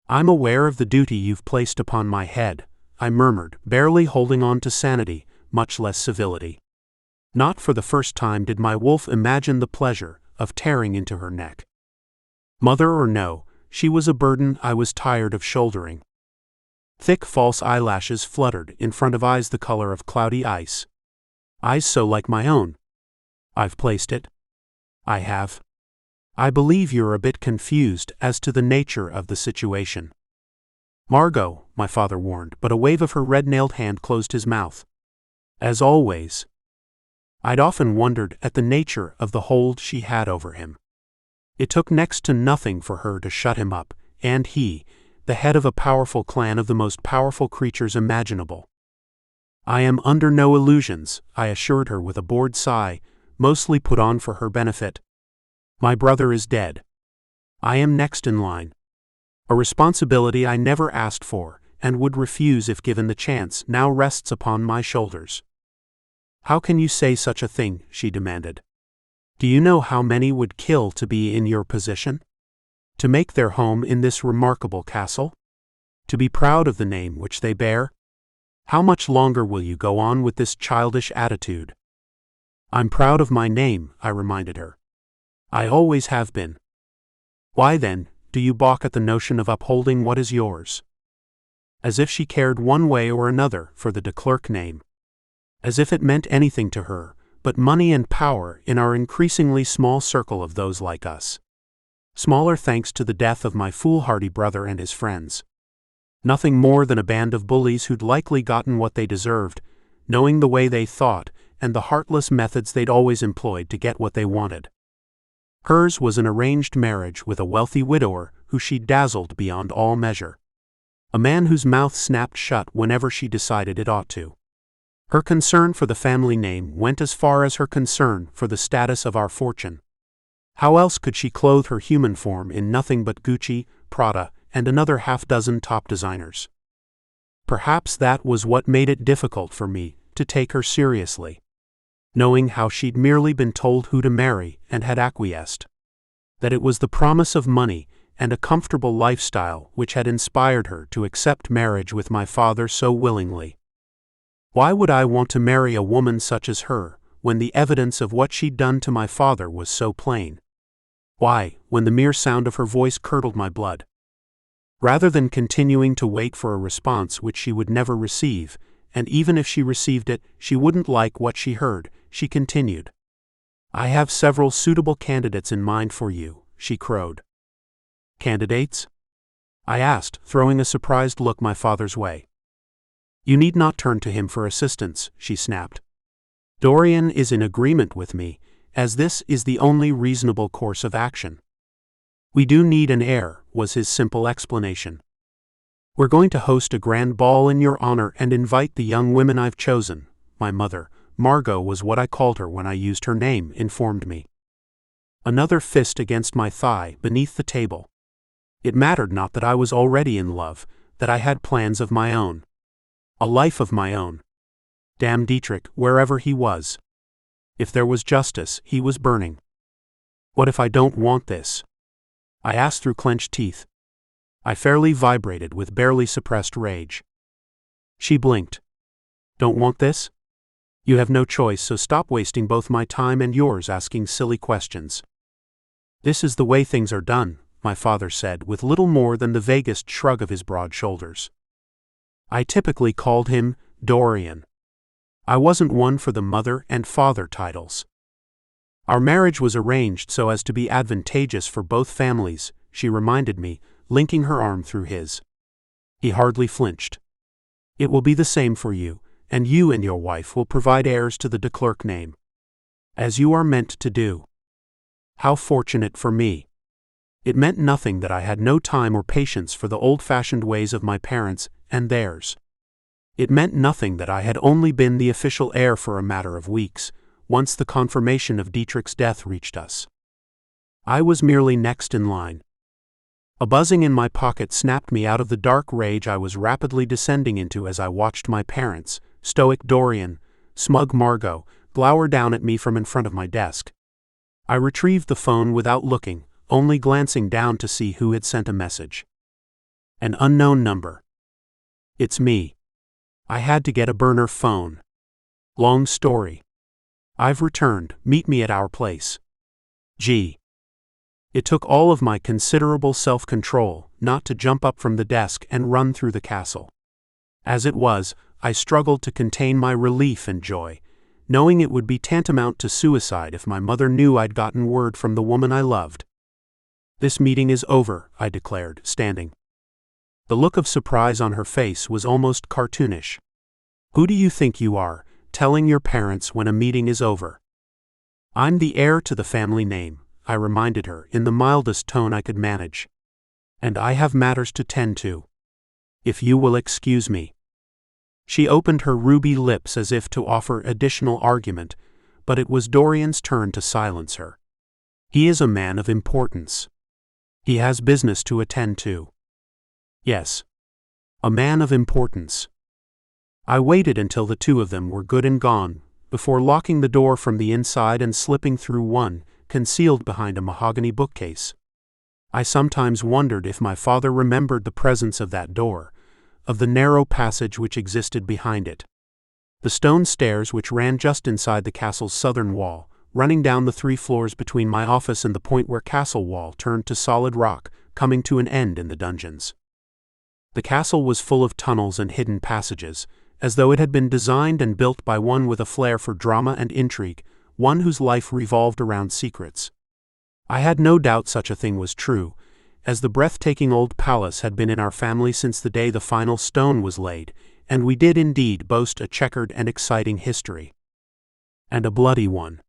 I'm aware of the duty you've placed upon my head, I murmured, barely holding on to sanity, much less civility. Not for the first time did my wolf imagine the pleasure of tearing into her neck. Mother or no, she was a burden I was tired of shouldering. Thick false eyelashes fluttered in front of eyes the color of cloudy ice. Eyes so like my own. I've placed it. I have. I believe you're a bit confused as to the nature of the situation. Margot, my father warned, but a wave of her red-nailed hand closed his mouth. As always. I'd often wondered at the nature of the hold she had over him. It took next to nothing for her to shut him up, and he, the head of a powerful clan of the most powerful creatures imaginable. I am under no illusions, I assured her with a bored sigh, mostly put on for her benefit. My brother is dead. I am next in line. A responsibility I never asked for, and would refuse if given the chance, now rests upon my shoulders. How can you say such a thing? She demanded. Do you know how many would kill to be in your position? To make their home in this remarkable castle? To be proud of the name which they bear? How much longer will you go on with this childish attitude? I'm proud of my name, I reminded her. I always have been. Why then, do you balk at the notion of upholding what is yours? As if she cared one way or another for the de Klerk name. As if it meant anything to her, but money and power in our increasingly small circle of those like us. Smaller thanks to the death of my foolhardy brother and his friends. Nothing more than a band of bullies who'd likely gotten what they deserved, knowing the way they thought, and the heartless methods they'd always employed to get what they wanted. Hers was an arranged marriage with a wealthy widower who she dazzled beyond all measure. A man whose mouth snapped shut whenever she decided it ought to. Her concern for the family name went as far as her concern for the status of our fortune. How else could she clothe her human form in nothing but Gucci, Prada, and another half-dozen top designers? Perhaps that was what made it difficult for me to take her seriously. Knowing how she'd merely been told who to marry and had acquiesced. That it was the promise of money and a comfortable lifestyle which had inspired her to accept marriage with my father so willingly. Why would I want to marry a woman such as her, when the evidence of what she'd done to my father was so plain? Why, when the mere sound of her voice curdled my blood? Rather than continuing to wait for a response which she would never receive, and even if she received it, she wouldn't like what she heard, she continued. I have several suitable candidates in mind for you, she crowed. Candidates? I asked, throwing a surprised look my father's way. You need not turn to him for assistance, she snapped. Dorian is in agreement with me, as this is the only reasonable course of action. We do need an heir, was his simple explanation. We're going to host a grand ball in your honor and invite the young women I've chosen. My mother, Margot was what I called her when I used her name, informed me. Another fist against my thigh beneath the table. It mattered not that I was already in love, that I had plans of my own. A life of my own. Damn Dietrich, wherever he was. If there was justice, he was burning. What if I don't want this? I asked through clenched teeth. I fairly vibrated with barely suppressed rage. She blinked. Don't want this? You have no choice, so stop wasting both my time and yours asking silly questions. This is the way things are done, my father said with little more than the vaguest shrug of his broad shoulders. I typically called him Dorian. I wasn't one for the mother and father titles. Our marriage was arranged so as to be advantageous for both families, she reminded me, linking her arm through his. He hardly flinched. It will be the same for you, and you and your wife will provide heirs to the de Klerk name. As you are meant to do. How fortunate for me. It meant nothing that I had no time or patience for the old-fashioned ways of my parents and theirs. It meant nothing that I had only been the official heir for a matter of weeks, once the confirmation of Dietrich's death reached us. I was merely next in line. A buzzing in my pocket snapped me out of the dark rage I was rapidly descending into as I watched my parents, stoic Dorian, smug Margot, glower down at me from in front of my desk. I retrieved the phone without looking, only glancing down to see who had sent a message. An unknown number. It's me. I had to get a burner phone. Long story. I've returned, meet me at our place. G. It took all of my considerable self-control not to jump up from the desk and run through the castle. As it was, I struggled to contain my relief and joy, knowing it would be tantamount to suicide if my mother knew I'd gotten word from the woman I loved. This meeting is over, I declared, standing. The look of surprise on her face was almost cartoonish. Who do you think you are, telling your parents when a meeting is over? I'm the heir to the family name, I reminded her in the mildest tone I could manage. and I have matters to tend to. If you will excuse me." She opened her ruby lips as if to offer additional argument, but it was Dorian's turn to silence her. "He is a man of importance. He has business to attend to." "Yes. A man of importance." I waited until the two of them were good and gone, before locking the door from the inside and slipping through one, concealed behind a mahogany bookcase. I sometimes wondered if my father remembered the presence of that door, of the narrow passage which existed behind it. The stone stairs which ran just inside the castle's southern wall, running down the 3 floors between my office and the point where castle wall turned to solid rock, coming to an end in the dungeons. The castle was full of tunnels and hidden passages, as though it had been designed and built by one with a flair for drama and intrigue, one whose life revolved around secrets. I had no doubt such a thing was true, as the breathtaking old palace had been in our family since the day the final stone was laid, and we did indeed boast a checkered and exciting history. And a bloody one.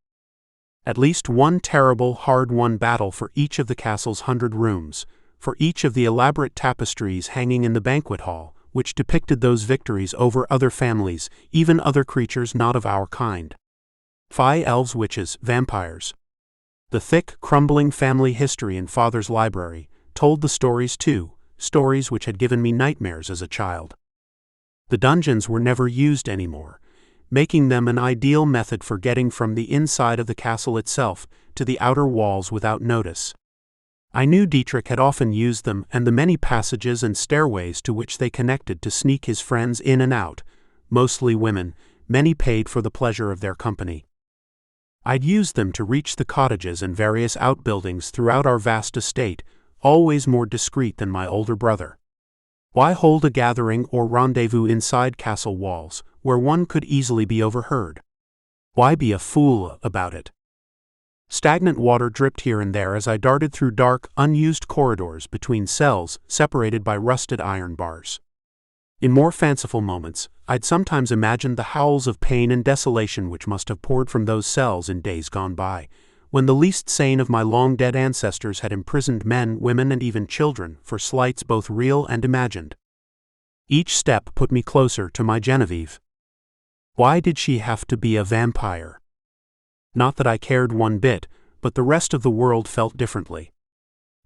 At least one terrible, hard-won battle for each of the castle's 100 rooms, for each of the elaborate tapestries hanging in the banquet hall, which depicted those victories over other families, even other creatures not of our kind. Fae, elves, witches, vampires. The thick, crumbling family history in Father's library told the stories too, stories which had given me nightmares as a child. The dungeons were never used anymore, making them an ideal method for getting from the inside of the castle itself to the outer walls without notice. I knew Dietrich had often used them and the many passages and stairways to which they connected to sneak his friends in and out, mostly women, many paid for the pleasure of their company. I'd used them to reach the cottages and various outbuildings throughout our vast estate, always more discreet than my older brother. Why hold a gathering or rendezvous inside castle walls, where one could easily be overheard? Why be a fool about it? Stagnant water dripped here and there as I darted through dark, unused corridors between cells separated by rusted iron bars. In more fanciful moments, I'd sometimes imagined the howls of pain and desolation which must have poured from those cells in days gone by, when the least sane of my long-dead ancestors had imprisoned men, women, and even children for slights both real and imagined. Each step put me closer to my Genevieve. Why did she have to be a vampire? Not that I cared one bit, but the rest of the world felt differently.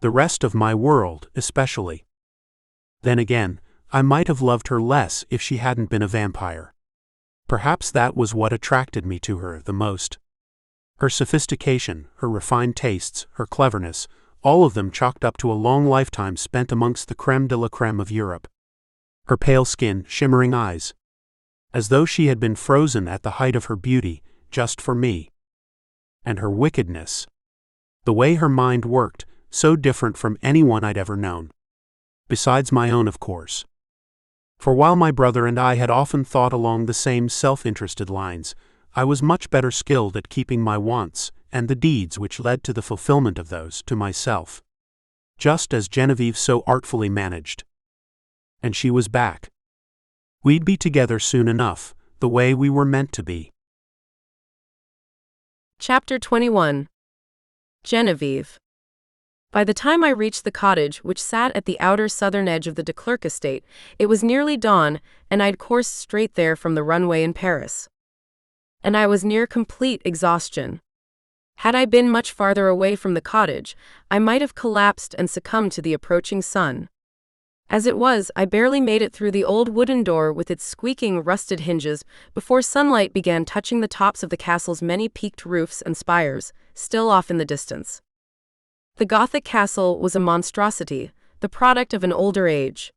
The rest of my world, especially. Then again, I might have loved her less if she hadn't been a vampire. Perhaps that was what attracted me to her the most. Her sophistication, her refined tastes, her cleverness, all of them chalked up to a long lifetime spent amongst the crème de la crème of Europe. Her pale skin, shimmering eyes. As though she had been frozen at the height of her beauty, just for me. And her wickedness. The way her mind worked, so different from anyone I'd ever known. Besides my own, of course. For while my brother and I had often thought along the same self-interested lines, I was much better skilled at keeping my wants, and the deeds which led to the fulfillment of those, to myself. Just as Genevieve so artfully managed. And she was back. We'd be together soon enough, the way we were meant to be. Chapter 21. Genevieve. By the time I reached the cottage which sat at the outer southern edge of the de Klerk estate, it was nearly dawn, and I'd coursed straight there from the runway in Paris. And I was near complete exhaustion. Had I been much farther away from the cottage, I might have collapsed and succumbed to the approaching sun. As it was, I barely made it through the old wooden door with its squeaking, rusted hinges before sunlight began touching the tops of the castle's many peaked roofs and spires, still off in the distance. The Gothic castle was a monstrosity, the product of an older age.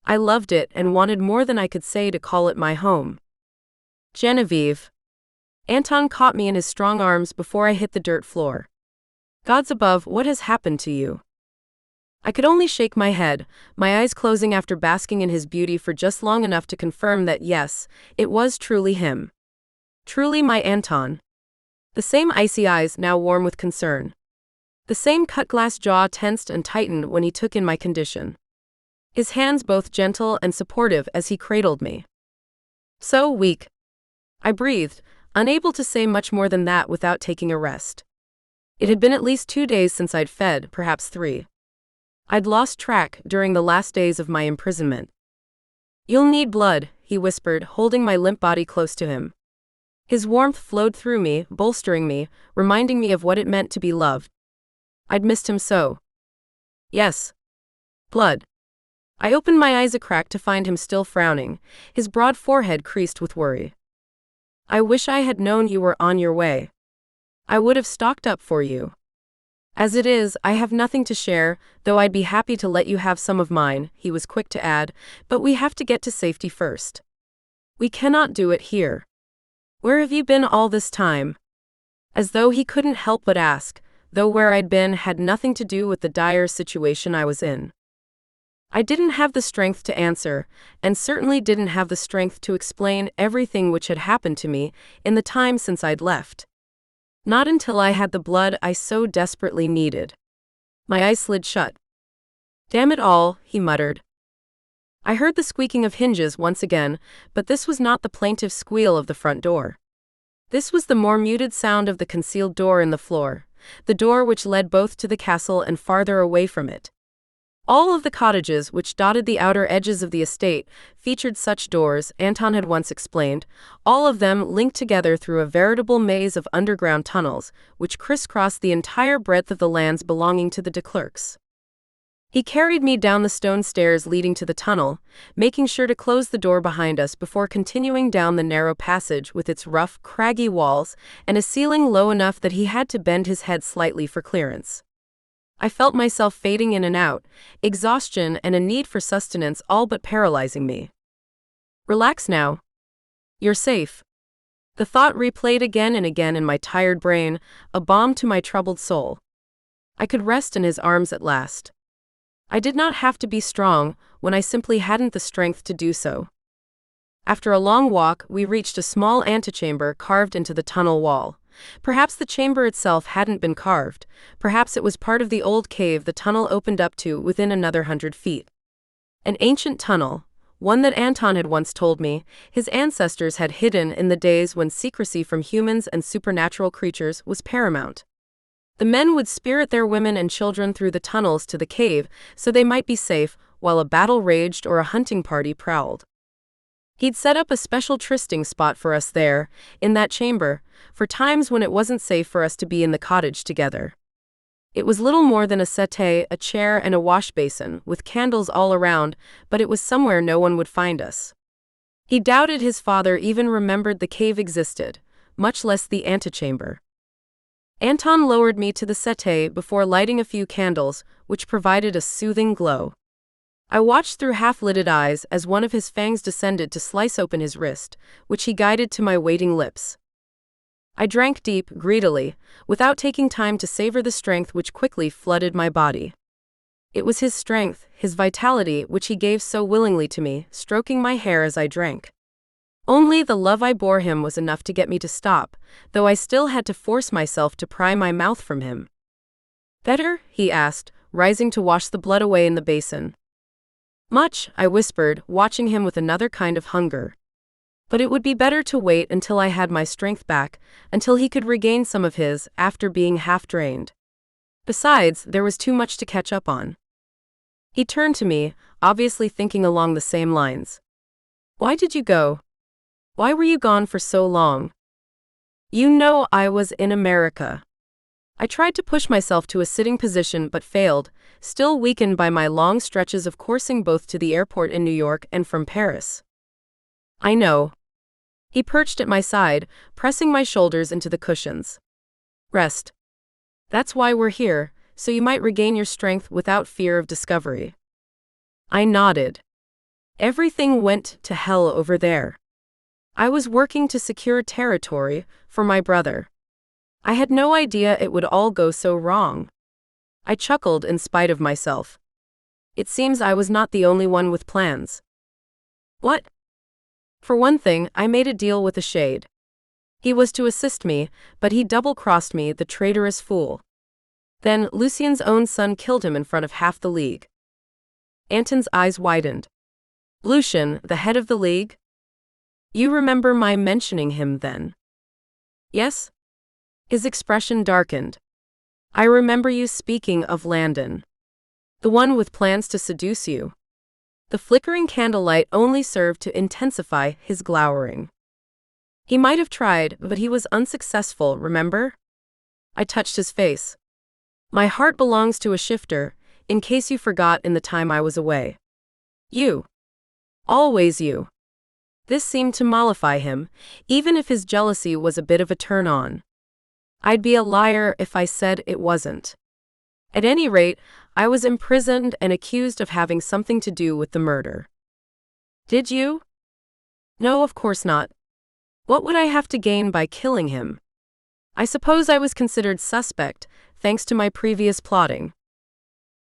I loved it and wanted more than I could say to call it my home. Genevieve. Anton caught me in his strong arms before I hit the dirt floor. Gods above, what has happened to you? I could only shake my head, my eyes closing after basking in his beauty for just long enough to confirm that yes, it was truly him. Truly my Anton. The same icy eyes now warm with concern. The same cut-glass jaw tensed and tightened when he took in my condition. His hands both gentle and supportive as he cradled me. So weak. I breathed, unable to say much more than that without taking a rest. It had been at least 2 days since I'd fed, perhaps 3. I'd lost track during the last days of my imprisonment. "You'll need blood," he whispered, holding my limp body close to him. His warmth flowed through me, bolstering me, reminding me of what it meant to be loved. I'd missed him so. "Yes. Blood." I opened my eyes a crack to find him still frowning, his broad forehead creased with worry. "I wish I had known you were on your way. I would have stocked up for you. As it is, I have nothing to share, though I'd be happy to let you have some of mine," he was quick to add, "but we have to get to safety first. We cannot do it here. Where have you been all this time?" As though he couldn't help but ask, though where I'd been had nothing to do with the dire situation I was in. I didn't have the strength to answer, and certainly didn't have the strength to explain everything which had happened to me in the time since I'd left. Not until I had the blood I so desperately needed. My eyes slid shut. "Damn it all," he muttered. I heard the squeaking of hinges once again, but this was not the plaintive squeal of the front door. This was the more muted sound of the concealed door in the floor, the door which led both to the castle and farther away from it. All of the cottages which dotted the outer edges of the estate featured such doors, Anton had once explained, all of them linked together through a veritable maze of underground tunnels, which crisscrossed the entire breadth of the lands belonging to the de Klerks. He carried me down the stone stairs leading to the tunnel, making sure to close the door behind us before continuing down the narrow passage with its rough, craggy walls and a ceiling low enough that he had to bend his head slightly for clearance. I felt myself fading in and out, exhaustion and a need for sustenance all but paralyzing me. "Relax now. You're safe." The thought replayed again and again in my tired brain, a balm to my troubled soul. I could rest in his arms at last. I did not have to be strong when I simply hadn't the strength to do so. After a long walk, we reached a small antechamber carved into the tunnel wall. Perhaps the chamber itself hadn't been carved. Perhaps it was part of the old cave the tunnel opened up to within another 100 feet. An ancient tunnel, one that Anton had once told me his ancestors had hidden in the days when secrecy from humans and supernatural creatures was paramount. The men would spirit their women and children through the tunnels to the cave so they might be safe while a battle raged or a hunting party prowled. He'd set up a special trysting spot for us there, in that chamber, for times when it wasn't safe for us to be in the cottage together. It was little more than a settee, a chair, and a wash basin, with candles all around, but it was somewhere no one would find us. He doubted his father even remembered the cave existed, much less the antechamber. Anton lowered me to the settee before lighting a few candles, which provided a soothing glow. I watched through half-lidded eyes as one of his fangs descended to slice open his wrist, which he guided to my waiting lips. I drank deep, greedily, without taking time to savor the strength which quickly flooded my body. It was his strength, his vitality, which he gave so willingly to me, stroking my hair as I drank. Only the love I bore him was enough to get me to stop, though I still had to force myself to pry my mouth from him. "Better?" he asked, rising to wash the blood away in the basin. "Much," I whispered, watching him with another kind of hunger. But it would be better to wait until I had my strength back, until he could regain some of his, after being half drained. Besides, there was too much to catch up on. He turned to me, obviously thinking along the same lines. "Why did you go? Why were you gone for so long?" "You know I was in America." I tried to push myself to a sitting position but failed, still weakened by my long stretches of coursing both to the airport in New York and from Paris. "I know." He perched at my side, pressing my shoulders into the cushions. "Rest. That's why we're here, so you might regain your strength without fear of discovery." I nodded. Everything went to hell over there. I was working to secure territory for my brother. I had no idea it would all go so wrong. I chuckled in spite of myself. It seems I was not the only one with plans. "What?" "For one thing, I made a deal with the Shade. He was to assist me, but he double-crossed me, the traitorous fool. Then, Lucien's own son killed him in front of half the League." Anton's eyes widened. "Lucien, the head of the League? You remember my mentioning him then?" "Yes?" His expression darkened. "I remember you speaking of Landon." The one with plans to seduce you. The flickering candlelight only served to intensify his glowering. He might have tried, but he was unsuccessful, remember? I touched his face. My heart belongs to a shifter, in case you forgot in the time I was away. You. Always you. This seemed to mollify him, even if his jealousy was a bit of a turn-on. I'd be a liar if I said it wasn't. At any rate, I was imprisoned and accused of having something to do with the murder. Did you? No, of course not. What would I have to gain by killing him? I suppose I was considered suspect, thanks to my previous plotting.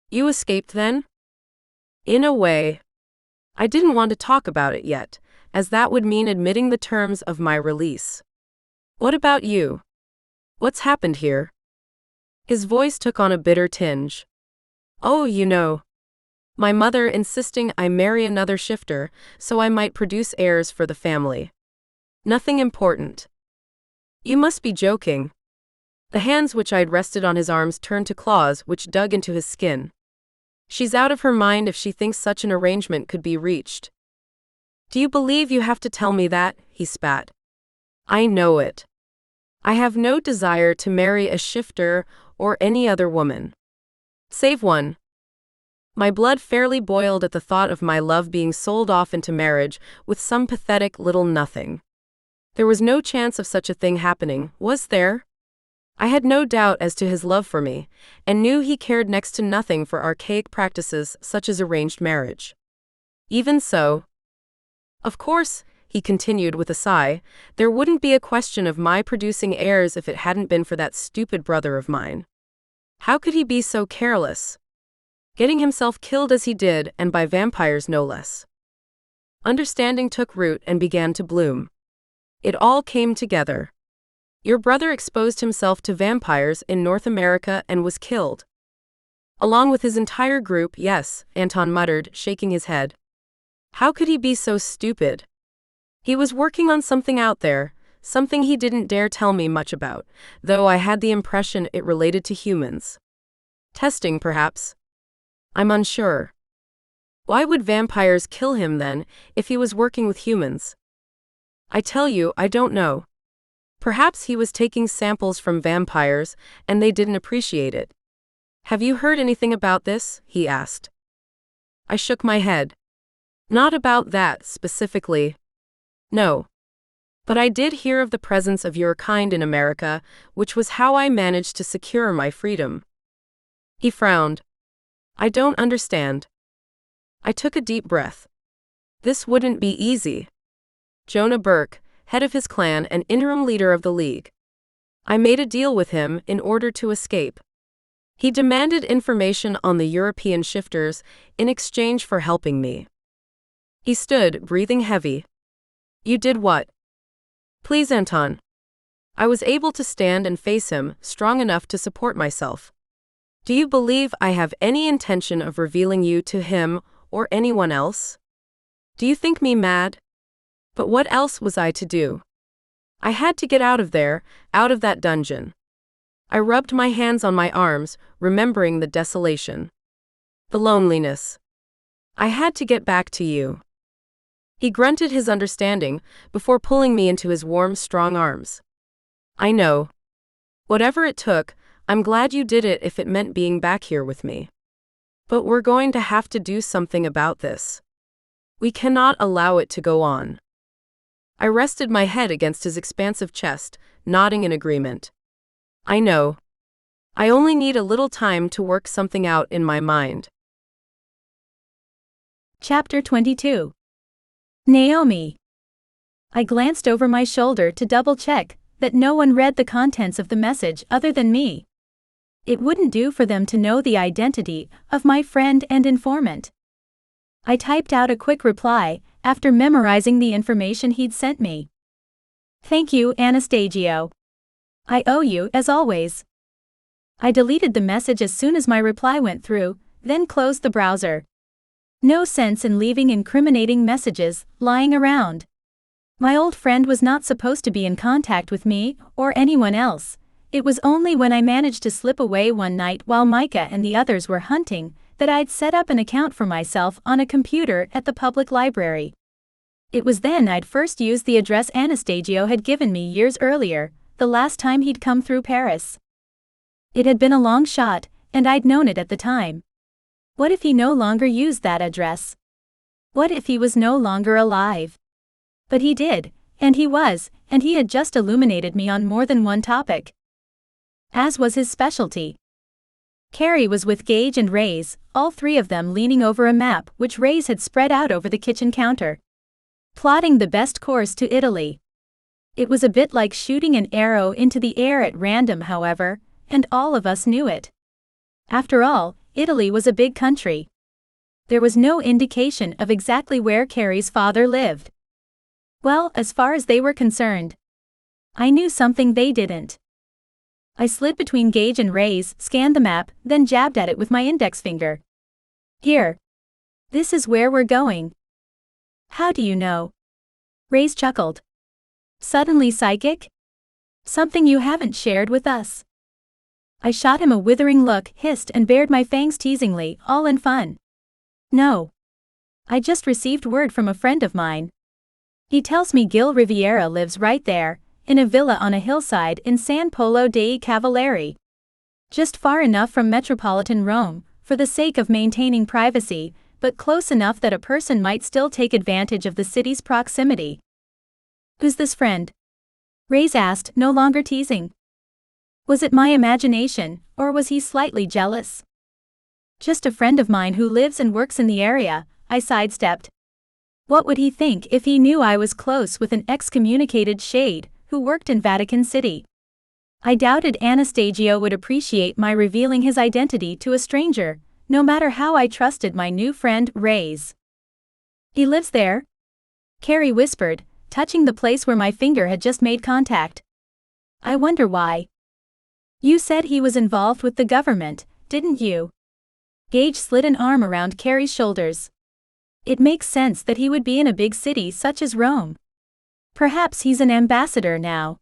You escaped then? In a way. I didn't want to talk about it yet, as that would mean admitting the terms of my release. What about you? What's happened here? His voice took on a bitter tinge. Oh, you know. My mother insisting I marry another shifter, so I might produce heirs for the family. Nothing important. You must be joking. The hands which I'd rested on his arms turned to claws which dug into his skin. She's out of her mind if she thinks such an arrangement could be reached. Do you believe you have to tell me that? He spat. I know it. I have no desire to marry a shifter or any other woman. Save one. My blood fairly boiled at the thought of my love being sold off into marriage with some pathetic little nothing. There was no chance of such a thing happening, was there? I had no doubt as to his love for me, and knew he cared next to nothing for archaic practices such as arranged marriage. Even so, of course, he continued with a sigh, there wouldn't be a question of my producing heirs if it hadn't been for that stupid brother of mine. How could he be so careless? Getting himself killed as he did, and by vampires no less. Understanding took root and began to bloom. It all came together. Your brother exposed himself to vampires in North America and was killed. Along with his entire group, yes, Anton muttered, shaking his head. How could he be so stupid? He was working on something out there, something he didn't dare tell me much about, though I had the impression it related to humans. Testing, perhaps. I'm unsure. Why would vampires kill him then, if he was working with humans? I tell you, I don't know. Perhaps he was taking samples from vampires, and they didn't appreciate it. Have you heard anything about this? He asked. I shook my head. Not about that, specifically. No. But I did hear of the presence of your kind in America, which was how I managed to secure my freedom. He frowned. I don't understand. I took a deep breath. This wouldn't be easy. Jonah Bourke, head of his clan and interim leader of the League. I made a deal with him in order to escape. He demanded information on the European shifters in exchange for helping me. He stood, breathing heavy. You did what? Please, Anton. I was able to stand and face him, strong enough to support myself. Do you believe I have any intention of revealing you to him or anyone else? Do you think me mad? But what else was I to do? I had to get out of there, out of that dungeon. I rubbed my hands on my arms, remembering the desolation. The loneliness. I had to get back to you. He grunted his understanding before pulling me into his warm, strong arms. I know. Whatever it took, I'm glad you did it if it meant being back here with me. But we're going to have to do something about this. We cannot allow it to go on. I rested my head against his expansive chest, nodding in agreement. I know. I only need a little time to work something out in my mind. Chapter 22. Naomi. I glanced over my shoulder to double-check that no one read the contents of the message other than me. It wouldn't do for them to know the identity of my friend and informant. I typed out a quick reply after memorizing the information he'd sent me. Thank you, Anastasio. I owe you as always. I deleted the message as soon as my reply went through, then closed the browser. No sense in leaving incriminating messages lying around. My old friend was not supposed to be in contact with me or anyone else. It was only when I managed to slip away one night while Micah and the others were hunting that I'd set up an account for myself on a computer at the public library. It was then I'd first used the address Anastasio had given me years earlier, the last time he'd come through Paris. It had been a long shot, and I'd known it at the time. What if he no longer used that address? What if he was no longer alive? But he did, and he was, and he had just illuminated me on more than one topic. As was his specialty. Carrie was with Gage and Reyes, all three of them leaning over a map which Reyes had spread out over the kitchen counter. Plotting the best course to Italy. It was a bit like shooting an arrow into the air at random, however, and all of us knew it. After all, Italy was a big country. There was no indication of exactly where Carrie's father lived. Well, as far as they were concerned, I knew something they didn't. I slid between Gage and Reyes, scanned the map, then jabbed at it with my index finger. Here. This is where we're going. How do you know? Reyes chuckled. Suddenly psychic? Something you haven't shared with us. I shot him a withering look, hissed and bared my fangs teasingly, all in fun. No. I just received word from a friend of mine. He tells me Gil Riviera lives right there, in a villa on a hillside in San Polo dei Cavalieri. Just far enough from metropolitan Rome, for the sake of maintaining privacy, but close enough that a person might still take advantage of the city's proximity. Who's this friend? Reyes asked, no longer teasing. Was it my imagination, or was he slightly jealous? Just a friend of mine who lives and works in the area, I sidestepped. What would he think if he knew I was close with an excommunicated shade who worked in Vatican City? I doubted Anastasio would appreciate my revealing his identity to a stranger, no matter how I trusted my new friend, Reyes. He lives there? Carrie whispered, touching the place where my finger had just made contact. I wonder why. You said he was involved with the government, didn't you? Gage slid an arm around Carrie's shoulders. It makes sense that he would be in a big city such as Rome. Perhaps he's an ambassador now.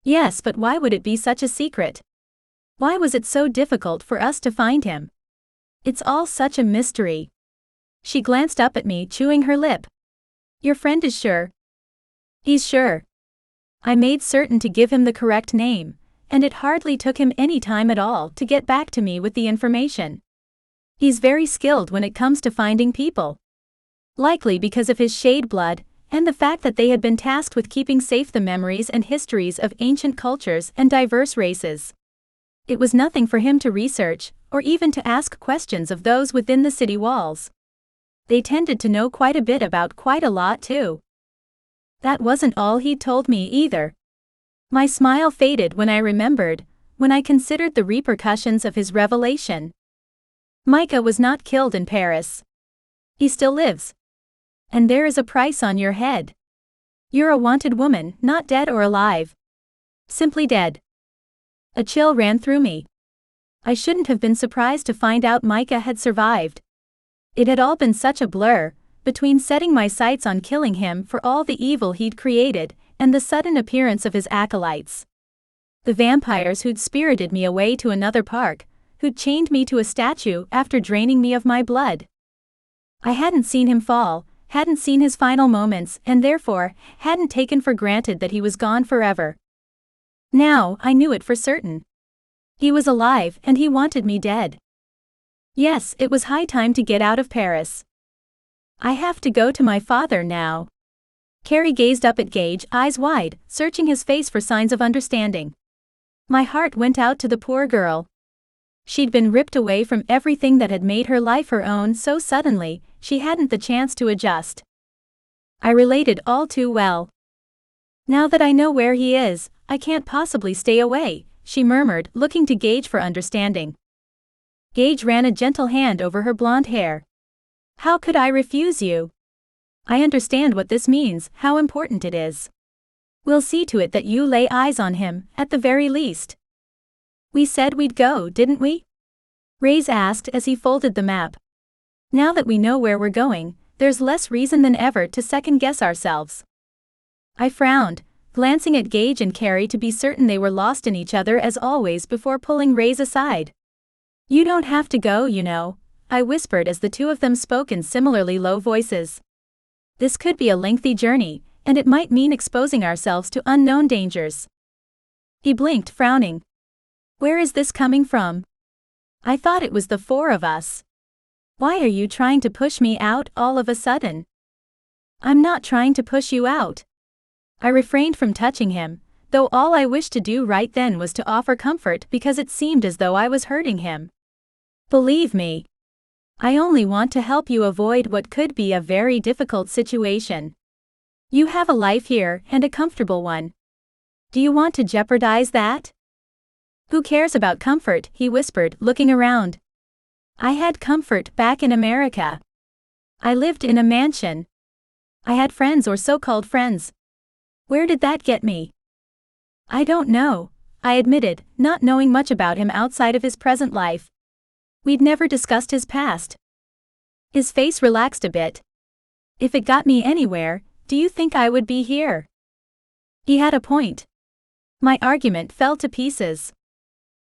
Yes, but why would it be such a secret? Why was it so difficult for us to find him? It's all such a mystery. She glanced up at me, chewing her lip. Your friend is sure? He's sure. I made certain to give him the correct name, and it hardly took him any time at all to get back to me with the information. He's very skilled when it comes to finding people. Likely because of his shade blood, and the fact that they had been tasked with keeping safe the memories and histories of ancient cultures and diverse races. It was nothing for him to research, or even to ask questions of those within the city walls. They tended to know quite a bit about quite a lot too. That wasn't all he'd told me either. My smile faded when I considered the repercussions of his revelation. Micah was not killed in Paris. He still lives. And there is a price on your head. You're a wanted woman, not dead or alive. Simply dead. A chill ran through me. I shouldn't have been surprised to find out Micah had survived. It had all been such a blur, between setting my sights on killing him for all the evil he'd created, and the sudden appearance of his acolytes. The vampires who'd spirited me away to another park, who'd chained me to a statue after draining me of my blood. I hadn't seen him fall, hadn't seen his final moments, and therefore, hadn't taken for granted that he was gone forever. Now, I knew it for certain. He was alive, and he wanted me dead. Yes, it was high time to get out of Paris. I have to go to my father now. Carrie gazed up at Gage, eyes wide, searching his face for signs of understanding. My heart went out to the poor girl. She'd been ripped away from everything that had made her life her own so suddenly, she hadn't the chance to adjust. I related all too well. Now that I know where he is, I can't possibly stay away, she murmured, looking to Gage for understanding. Gage ran a gentle hand over her blonde hair. How could I refuse you? I understand what this means, how important it is. We'll see to it that you lay eyes on him, at the very least. We said we'd go, didn't we? Reyes asked as he folded the map. Now that we know where we're going, there's less reason than ever to second-guess ourselves. I frowned, glancing at Gage and Carrie to be certain they were lost in each other as always before pulling Reyes aside. You don't have to go, you know. I whispered as the two of them spoke in similarly low voices. This could be a lengthy journey, and it might mean exposing ourselves to unknown dangers. He blinked, frowning. Where is this coming from? I thought it was the four of us. Why are you trying to push me out all of a sudden? I'm not trying to push you out. I refrained from touching him, though all I wished to do right then was to offer comfort because it seemed as though I was hurting him. Believe me, I only want to help you avoid what could be a very difficult situation. You have a life here and a comfortable one. Do you want to jeopardize that? Who cares about comfort? He whispered, looking around. I had comfort back in America. I lived in a mansion. I had friends or so-called friends. Where did that get me? I don't know, I admitted, not knowing much about him outside of his present life. We'd never discussed his past. His face relaxed a bit. If it got me anywhere, do you think I would be here? He had a point. My argument fell to pieces.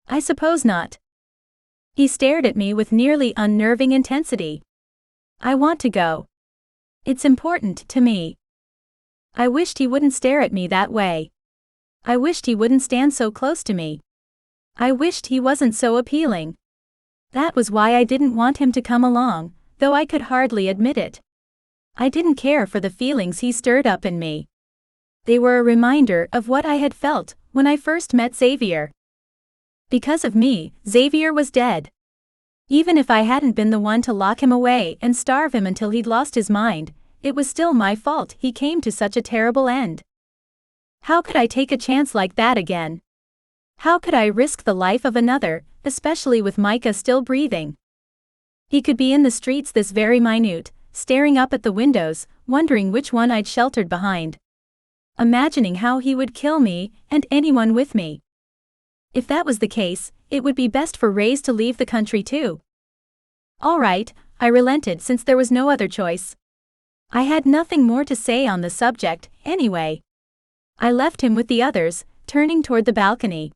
I suppose not. He stared at me with nearly unnerving intensity. I want to go. It's important to me. I wished he wouldn't stare at me that way. I wished he wouldn't stand so close to me. I wished he wasn't so appealing. That was why I didn't want him to come along, though I could hardly admit it. I didn't care for the feelings he stirred up in me. They were a reminder of what I had felt when I first met Xavier. Because of me, Xavier was dead. Even if I hadn't been the one to lock him away and starve him until he'd lost his mind, it was still my fault he came to such a terrible end. How could I take a chance like that again? How could I risk the life of another, especially with Micah still breathing? He could be in the streets this very minute, staring up at the windows, wondering which one I'd sheltered behind. Imagining how he would kill me and anyone with me. If that was the case, it would be best for Reyes to leave the country too. All right, I relented since there was no other choice. I had nothing more to say on the subject, anyway. I left him with the others, turning toward the balcony.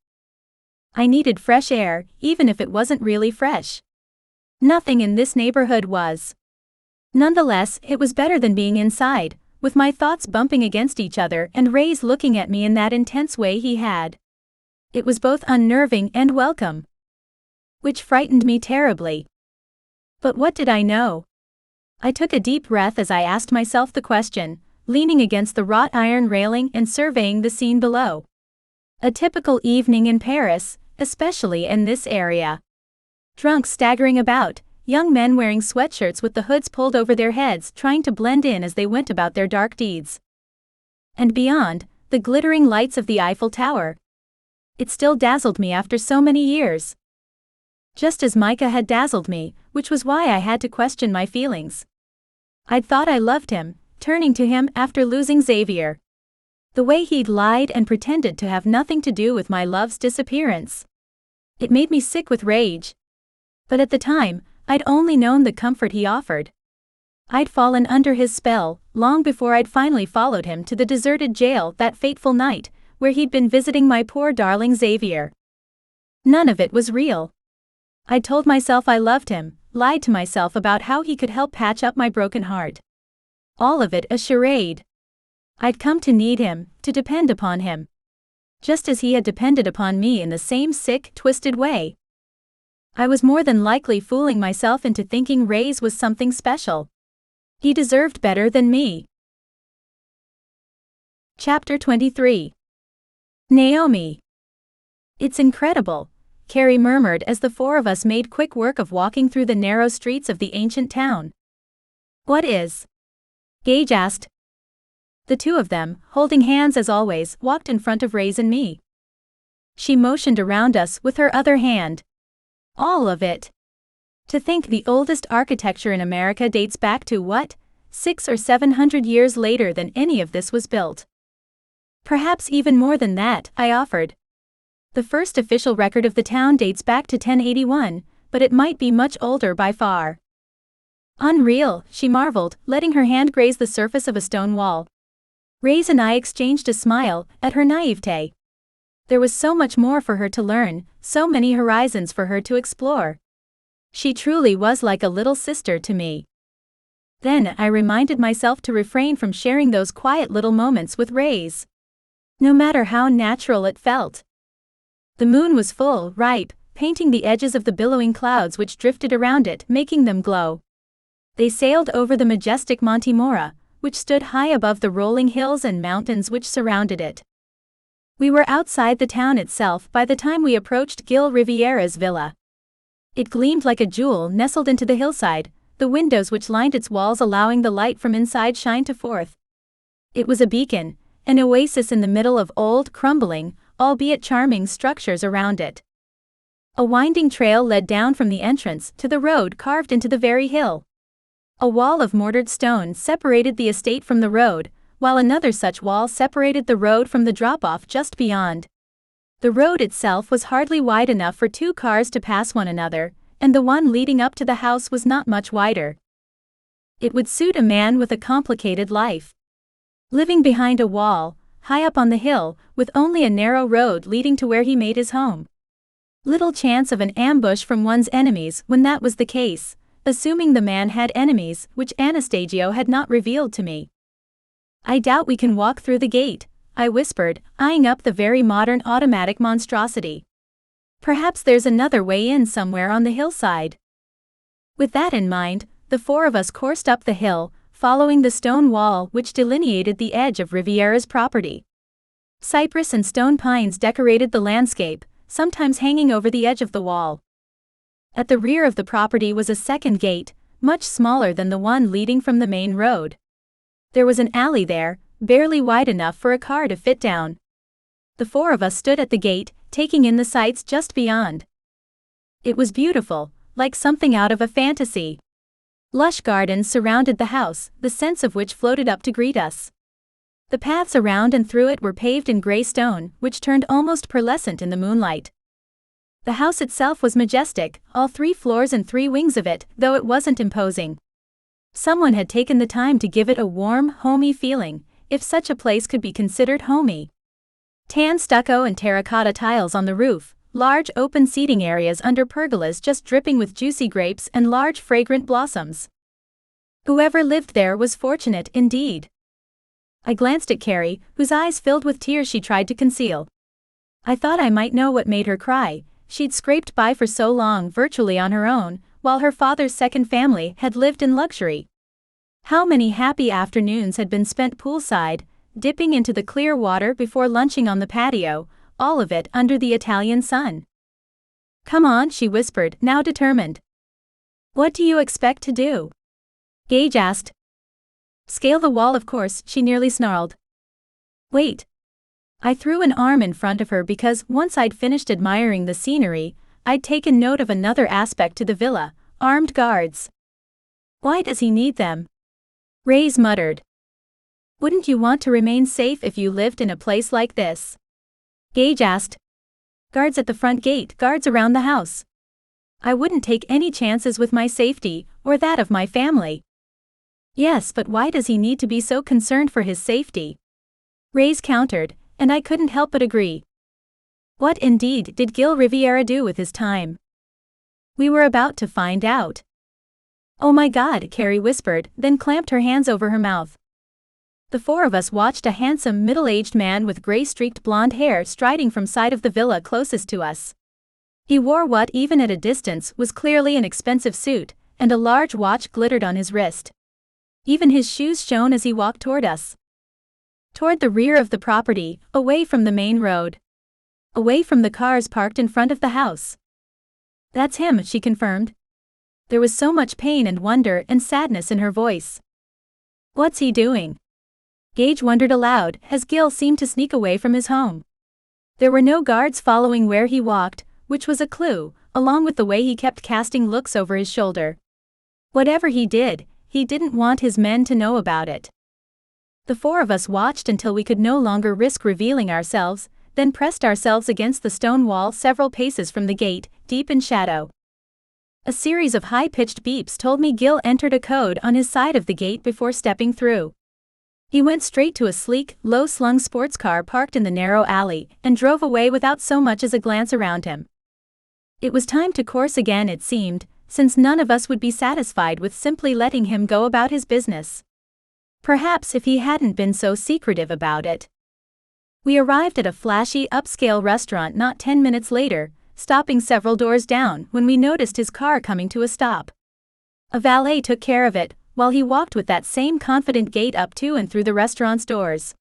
I needed fresh air, even if it wasn't really fresh. Nothing in this neighborhood was. Nonetheless, it was better than being inside, with my thoughts bumping against each other and Reyes looking at me in that intense way he had. It was both unnerving and welcome. Which frightened me terribly. But what did I know? I took a deep breath as I asked myself the question, leaning against the wrought iron railing and surveying the scene below. A typical evening in Paris, especially in this area. Drunks staggering about, young men wearing sweatshirts with the hoods pulled over their heads trying to blend in as they went about their dark deeds. And beyond, the glittering lights of the Eiffel Tower. It still dazzled me after so many years. Just as Micah had dazzled me, which was why I had to question my feelings. I'd thought I loved him, turning to him after losing Xavier. The way he'd lied and pretended to have nothing to do with my love's disappearance. It made me sick with rage. But at the time, I'd only known the comfort he offered. I'd fallen under his spell, long before I'd finally followed him to the deserted jail that fateful night, where he'd been visiting my poor darling Xavier. None of it was real. I'd told myself I loved him, lied to myself about how he could help patch up my broken heart. All of it a charade. I'd come to need him, to depend upon him. Just as he had depended upon me in the same sick, twisted way. I was more than likely fooling myself into thinking Reyes was something special. He deserved better than me. Chapter 23. Naomi. It's incredible, Carrie murmured as the four of us made quick work of walking through the narrow streets of the ancient town. What is? Gage asked. The two of them, holding hands as always, walked in front of Reyes and me. She motioned around us with her other hand. All of it. To think the oldest architecture in America dates back to what? 600 or 700 years later than any of this was built. Perhaps even more than that, I offered. The first official record of the town dates back to 1081, but it might be much older by far. Unreal, she marveled, letting her hand graze the surface of a stone wall. Reyes and I exchanged a smile at her naivete. There was so much more for her to learn, so many horizons for her to explore. She truly was like a little sister to me. Then I reminded myself to refrain from sharing those quiet little moments with Rays, no matter how natural it felt. The moon was full, ripe, painting the edges of the billowing clouds which drifted around it, making them glow. They sailed over the majestic Monte Mora, which stood high above the rolling hills and mountains which surrounded it. We were outside the town itself by the time we approached Gil Riviera's villa. It gleamed like a jewel nestled into the hillside, the windows which lined its walls allowing the light from inside shine to forth. It was a beacon, an oasis in the middle of old, crumbling, albeit charming structures around it. A winding trail led down from the entrance to the road carved into the very hill. A wall of mortared stone separated the estate from the road, while another such wall separated the road from the drop-off just beyond. The road itself was hardly wide enough for two cars to pass one another, and the one leading up to the house was not much wider. It would suit a man with a complicated life. Living behind a wall, high up on the hill, with only a narrow road leading to where he made his home. Little chance of an ambush from one's enemies when that was the case, assuming the man had enemies, which Anastasio had not revealed to me. "I doubt we can walk through the gate," I whispered, eyeing up the very modern automatic monstrosity. "Perhaps there's another way in somewhere on the hillside." With that in mind, the four of us coursed up the hill, following the stone wall which delineated the edge of Riviera's property. Cypress and stone pines decorated the landscape, sometimes hanging over the edge of the wall. At the rear of the property was a second gate, much smaller than the one leading from the main road. There was an alley there, barely wide enough for a car to fit down. The four of us stood at the gate, taking in the sights just beyond. It was beautiful, like something out of a fantasy. Lush gardens surrounded the house, the scents of which floated up to greet us. The paths around and through it were paved in gray stone, which turned almost pearlescent in the moonlight. The house itself was majestic, all 3 floors and 3 wings of it, though it wasn't imposing. Someone had taken the time to give it a warm, homey feeling, if such a place could be considered homey. Tan stucco and terracotta tiles on the roof, large open seating areas under pergolas just dripping with juicy grapes and large fragrant blossoms. Whoever lived there was fortunate indeed. I glanced at Carrie, whose eyes filled with tears she tried to conceal. I thought I might know what made her cry. She'd scraped by for so long virtually on her own, while her father's second family had lived in luxury. How many happy afternoons had been spent poolside, dipping into the clear water before lunching on the patio, all of it under the Italian sun. "Come on," she whispered, now determined. "What do you expect to do?" Gage asked. "Scale the wall, of course," she nearly snarled. "Wait." I threw an arm in front of her because, once I'd finished admiring the scenery, I'd taken note of another aspect to the villa: armed guards. "Why does he need them?" Rays muttered. "Wouldn't you want to remain safe if you lived in a place like this?" Gage asked. "Guards at the front gate, guards around the house. I wouldn't take any chances with my safety, or that of my family." "Yes, but why does he need to be so concerned for his safety?" Rays countered, and I couldn't help but agree. What indeed did Gil Riviera do with his time? We were about to find out. "Oh my God," Carrie whispered, then clamped her hands over her mouth. The four of us watched a handsome middle-aged man with gray-streaked blonde hair striding from side of the villa closest to us. He wore what, even at a distance, was clearly an expensive suit, and a large watch glittered on his wrist. Even his shoes shone as he walked toward us. Toward the rear of the property, away from the main road. Away from the cars parked in front of the house. "That's him," she confirmed. There was so much pain and wonder and sadness in her voice. "What's he doing?" Gage wondered aloud, as Gil seemed to sneak away from his home. There were no guards following where he walked, which was a clue, along with the way he kept casting looks over his shoulder. Whatever he did, he didn't want his men to know about it. The four of us watched until we could no longer risk revealing ourselves, then pressed ourselves against the stone wall several paces from the gate, deep in shadow. A series of high-pitched beeps told me Gil entered a code on his side of the gate before stepping through. He went straight to a sleek, low-slung sports car parked in the narrow alley, and drove away without so much as a glance around him. It was time to course again, it seemed, since none of us would be satisfied with simply letting him go about his business. Perhaps if he hadn't been so secretive about it. We arrived at a flashy, upscale restaurant not 10 minutes later, stopping several doors down when we noticed his car coming to a stop. A valet took care of it, while he walked with that same confident gait up to and through the restaurant's doors.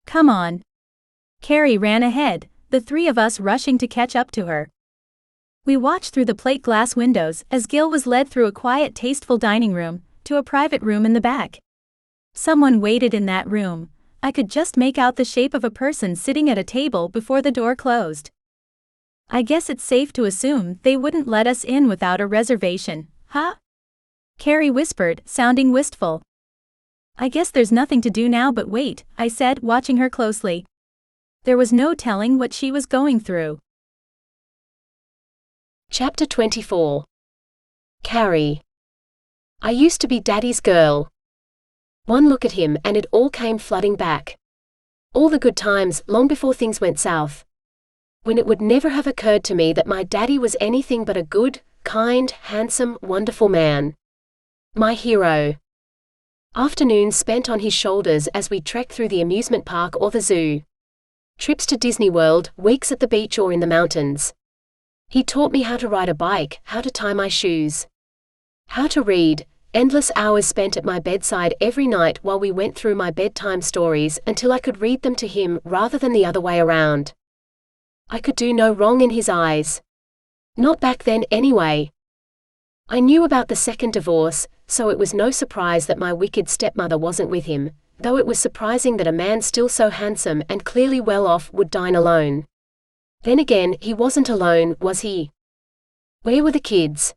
"Come on." Carrie ran ahead, the three of us rushing to catch up to her. We watched through the plate glass windows as Gil was led through a quiet, tasteful dining room, to a private room in the back. Someone waited in that room. I could just make out the shape of a person sitting at a table before the door closed. "I guess it's safe to assume they wouldn't let us in without a reservation, huh?" Carrie whispered, sounding wistful. "I guess there's nothing to do now but wait," I said, watching her closely. There was no telling what she was going through. Chapter 24. Carrie. I used to be Daddy's girl. One look at him and it all came flooding back. All the good times, long before things went south. When it would never have occurred to me that my daddy was anything but a good, kind, handsome, wonderful man. My hero. Afternoons spent on his shoulders as we trekked through the amusement park or the zoo. Trips to Disney World, weeks at the beach or in the mountains. He taught me how to ride a bike, how to tie my shoes. How to read, endless hours spent at my bedside every night while we went through my bedtime stories until I could read them to him rather than the other way around. I could do no wrong in his eyes. Not back then anyway. I knew about the second divorce, so it was no surprise that my wicked stepmother wasn't with him, though it was surprising that a man still so handsome and clearly well off would dine alone. Then again, he wasn't alone, was he? Where were the kids?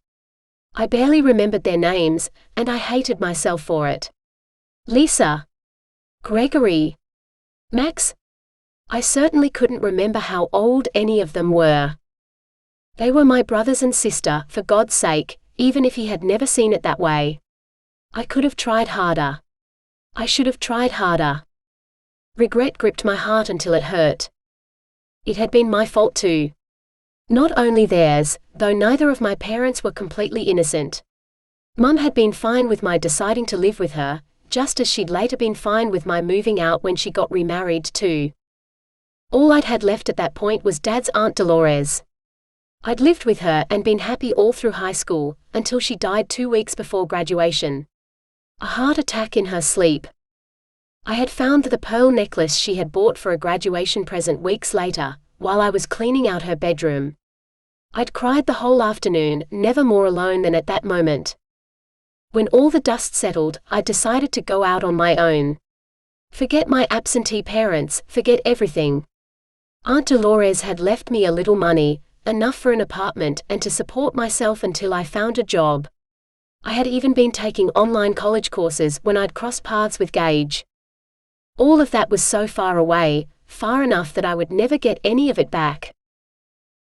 I barely remembered their names, and I hated myself for it. Lisa. Gregory. Max. I certainly couldn't remember how old any of them were. They were my brothers and sister, for God's sake, even if he had never seen it that way. I could have tried harder. I should have tried harder. Regret gripped my heart until it hurt. It had been my fault too. Not only theirs, though neither of my parents were completely innocent. Mum had been fine with my deciding to live with her, just as she'd later been fine with my moving out when she got remarried too. All I'd had left at that point was Dad's Aunt Dolores. I'd lived with her and been happy all through high school, until she died 2 weeks before graduation. A heart attack in her sleep. I had found the pearl necklace she had bought for a graduation present weeks later, while I was cleaning out her bedroom. I'd cried the whole afternoon, never more alone than at that moment. When all the dust settled, I decided to go out on my own. Forget my absentee parents, forget everything. Aunt Dolores had left me a little money, enough for an apartment and to support myself until I found a job. I had even been taking online college courses when I'd crossed paths with Gage. All of that was so far away, far enough that I would never get any of it back.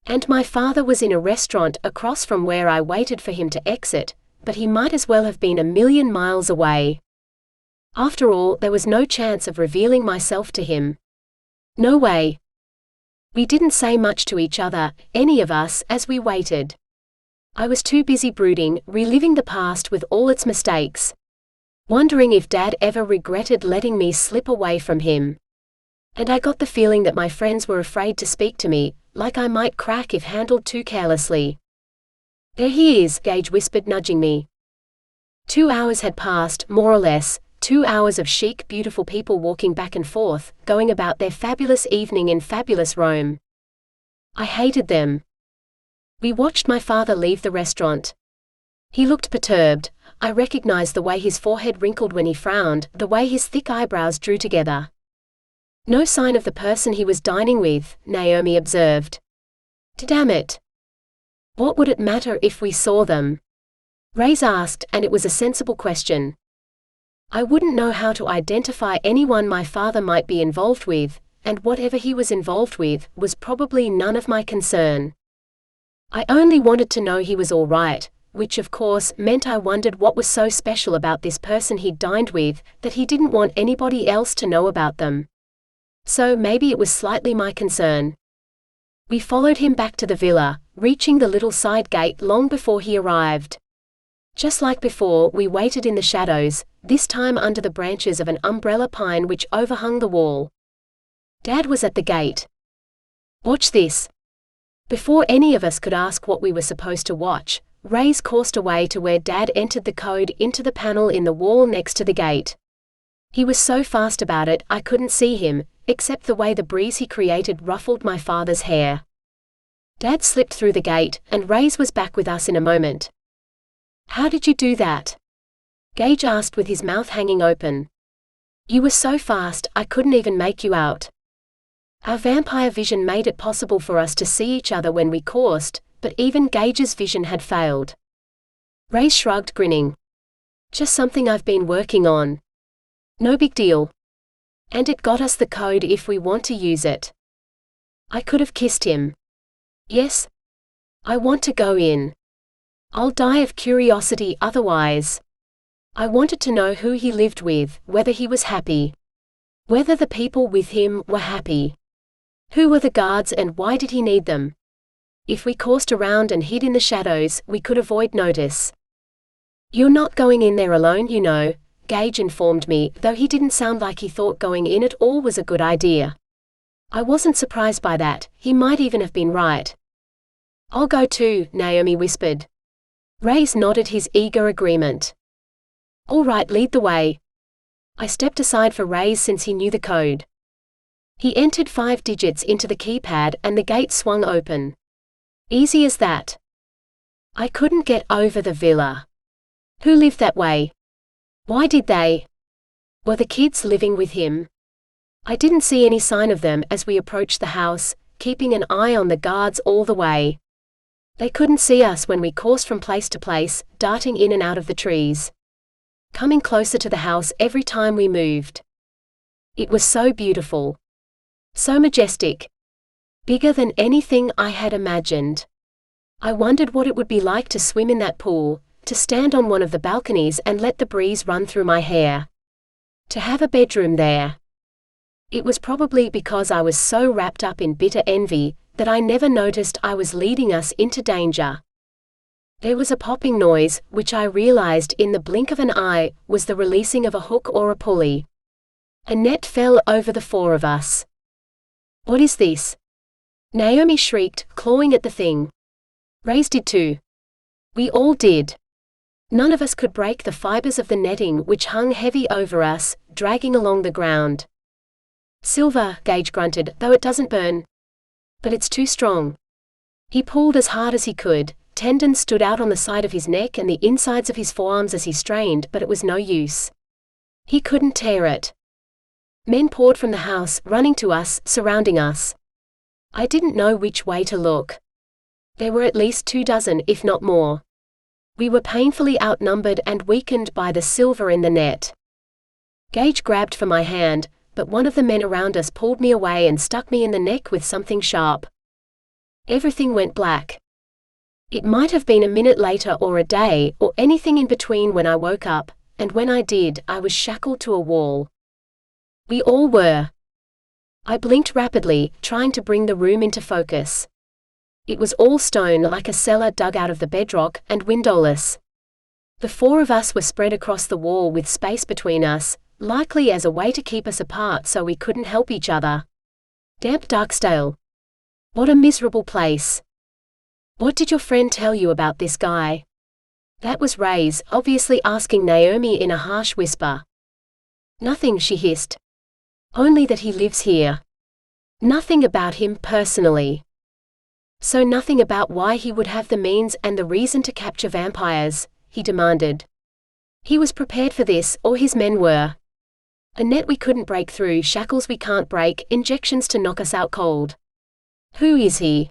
And my father was in a restaurant across from where I waited for him to exit, but he might as well have been a million miles away. After all, there was no chance of revealing myself to him. No way. We didn't say much to each other, any of us, as we waited. I was too busy brooding, reliving the past with all its mistakes. Wondering if Dad ever regretted letting me slip away from him. And I got the feeling that my friends were afraid to speak to me, like I might crack if handled too carelessly. "There he is," Gage whispered, nudging me. 2 hours had passed, more or less, 2 hours of chic, beautiful people walking back and forth, going about their fabulous evening in fabulous Rome. I hated them. We watched my father leave the restaurant. He looked perturbed. I recognized the way his forehead wrinkled when he frowned, the way his thick eyebrows drew together. No sign of the person he was dining with, Naomi observed. Damn it. What would it matter if we saw them? Ray's asked, and it was a sensible question. I wouldn't know how to identify anyone my father might be involved with, and whatever he was involved with was probably none of my concern. I only wanted to know he was all right, which of course meant I wondered what was so special about this person he'd dined with that he didn't want anybody else to know about them. So maybe it was slightly my concern. We followed him back to the villa, reaching the little side gate long before he arrived. Just like before, we waited in the shadows, this time under the branches of an umbrella pine which overhung the wall. Dad was at the gate. "Watch this." Before any of us could ask what we were supposed to watch, Ray's coursed away to where Dad entered the code into the panel in the wall next to the gate. He was so fast about it I couldn't see him, except the way the breeze he created ruffled my father's hair. Dad slipped through the gate, and Ray's was back with us in a moment. "How did you do that?" Gage asked with his mouth hanging open. "You were so fast I couldn't even make you out." Our vampire vision made it possible for us to see each other when we coursed, but even Gage's vision had failed. Ray shrugged, grinning. "Just something I've been working on. No big deal. And it got us the code if we want to use it." I could have kissed him. "Yes. I want to go in. I'll die of curiosity otherwise." I wanted to know who he lived with, whether he was happy. Whether the people with him were happy. Who were the guards and why did he need them? If we coursed around and hid in the shadows, we could avoid notice. "You're not going in there alone, you know," Gage informed me, though he didn't sound like he thought going in at all was a good idea. I wasn't surprised by that, he might even have been right. "I'll go too," Naomi whispered. Ray's nodded his eager agreement. "All right, lead the way." I stepped aside for Ray's since he knew the code. He entered 5 digits into the keypad and the gate swung open. Easy as that. I couldn't get over the villa. Who lived that way? Why did they? Were the kids living with him? I didn't see any sign of them as we approached the house, keeping an eye on the guards all the way. They couldn't see us when we coursed from place to place, darting in and out of the trees. Coming closer to the house every time we moved. It was so beautiful. So majestic. Bigger than anything I had imagined. I wondered what it would be like to swim in that pool, to stand on one of the balconies and let the breeze run through my hair. To have a bedroom there. It was probably because I was so wrapped up in bitter envy that I never noticed I was leading us into danger. There was a popping noise, which I realized in the blink of an eye was the releasing of a hook or a pulley. A net fell over the 4 of us. "What is this?" Naomi shrieked, clawing at the thing. Rays did too. We all did. None of us could break the fibers of the netting which hung heavy over us, dragging along the ground. "Silver," Gage grunted, "though it doesn't burn. But it's too strong." He pulled as hard as he could, tendons stood out on the side of his neck and the insides of his forearms as he strained, but it was no use. He couldn't tear it. Men poured from the house, running to us, surrounding us. I didn't know which way to look. There were at least 24, if not more. We were painfully outnumbered and weakened by the silver in the net. Gage grabbed for my hand, but one of the men around us pulled me away and stuck me in the neck with something sharp. Everything went black. It might have been a minute later or a day, or anything in between when I woke up, and when I did, I was shackled to a wall. We all were. I blinked rapidly, trying to bring the room into focus. It was all stone like a cellar dug out of the bedrock, and windowless. The 4 of us were spread across the wall with space between us, likely as a way to keep us apart so we couldn't help each other. Damp Darkstale. What a miserable place. "What did your friend tell you about this guy?" That was Ray's, obviously asking Naomi in a harsh whisper. "Nothing," she hissed. "Only that he lives here. Nothing about him personally." "So nothing about why he would have the means and the reason to capture vampires?" he demanded. "He was prepared for this, or his men were. A net we couldn't break through, shackles we can't break, injections to knock us out cold. Who is he?"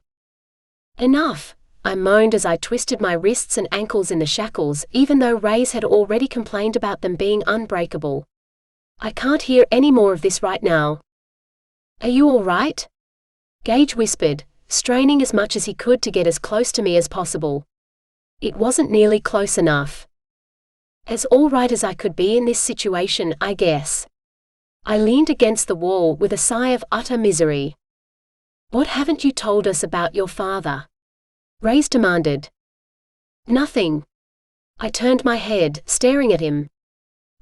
"Enough," I moaned as I twisted my wrists and ankles in the shackles, even though Ray's had already complained about them being unbreakable. "I can't hear any more of this right now." "Are you all right?" Gage whispered, straining as much as he could to get as close to me as possible. It wasn't nearly close enough. As all right as I could be in this situation, I guess. I leaned against the wall with a sigh of utter misery. What haven't you told us about your father? Reyes demanded. Nothing. I turned my head, staring at him.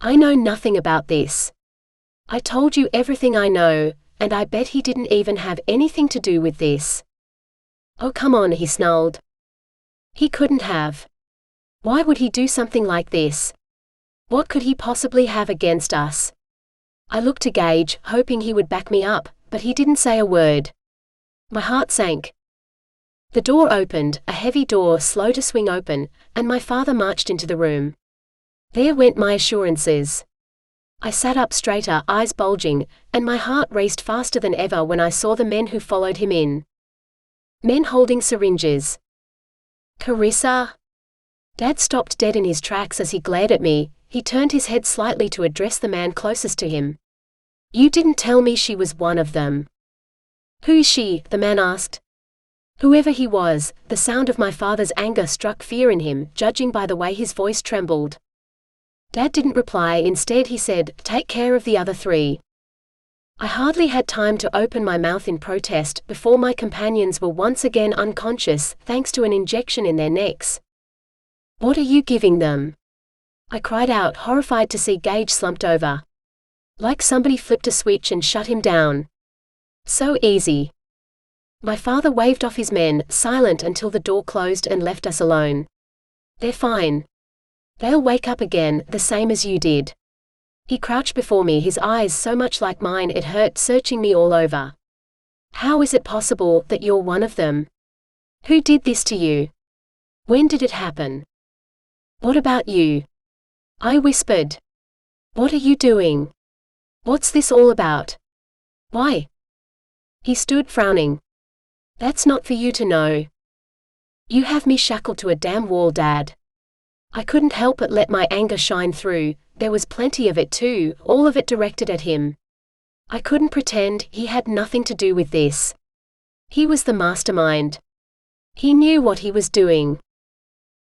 I know nothing about this. I told you everything I know, and I bet he didn't even have anything to do with this. Oh, come on, he snarled. He couldn't have. Why would he do something like this? What could he possibly have against us? I looked to Gage, hoping he would back me up, but he didn't say a word. My heart sank. The door opened, a heavy door slow to swing open, and my father marched into the room. There went my assurances. I sat up straighter, eyes bulging, and my heart raced faster than ever when I saw the men who followed him in. Men holding syringes. Carissa? Dad stopped dead in his tracks as he glared at me. He turned his head slightly to address the man closest to him. You didn't tell me she was one of them. Who is she? The man asked. Whoever he was, the sound of my father's anger struck fear in him, judging by the way his voice trembled. Dad didn't reply. Instead he said, take care of the other three. I hardly had time to open my mouth in protest before my companions were once again unconscious, thanks to an injection in their necks. What are you giving them? I cried out, horrified to see Gage slumped over. Like somebody flipped a switch and shut him down. So easy. My father waved off his men, silent until the door closed and left us alone. They're fine. They'll wake up again, the same as you did. He crouched before me, his eyes so much like mine it hurt, searching me all over. How is it possible that you're one of them? Who did this to you? When did it happen? What about you? I whispered. What are you doing? What's this all about? Why? He stood frowning. That's not for you to know. You have me shackled to a damn wall, Dad. I couldn't help but let my anger shine through. There was plenty of it too, all of it directed at him. I couldn't pretend he had nothing to do with this. He was the mastermind. He knew what he was doing.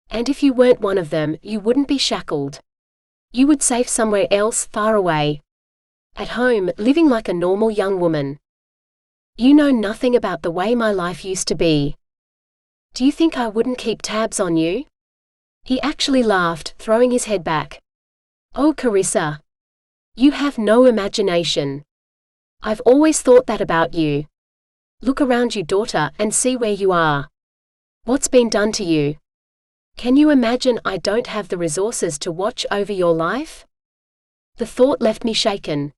And if you weren't one of them, you wouldn't be shackled. You would safe somewhere else, far away. At home, living like a normal young woman. You know nothing about the way my life used to be. Do you think I wouldn't keep tabs on you? He actually laughed, throwing his head back. Oh, Carissa. You have no imagination. I've always thought that about you. Look around you, daughter, and see where you are. What's been done to you? Can you imagine I don't have the resources to watch over your life? The thought left me shaken.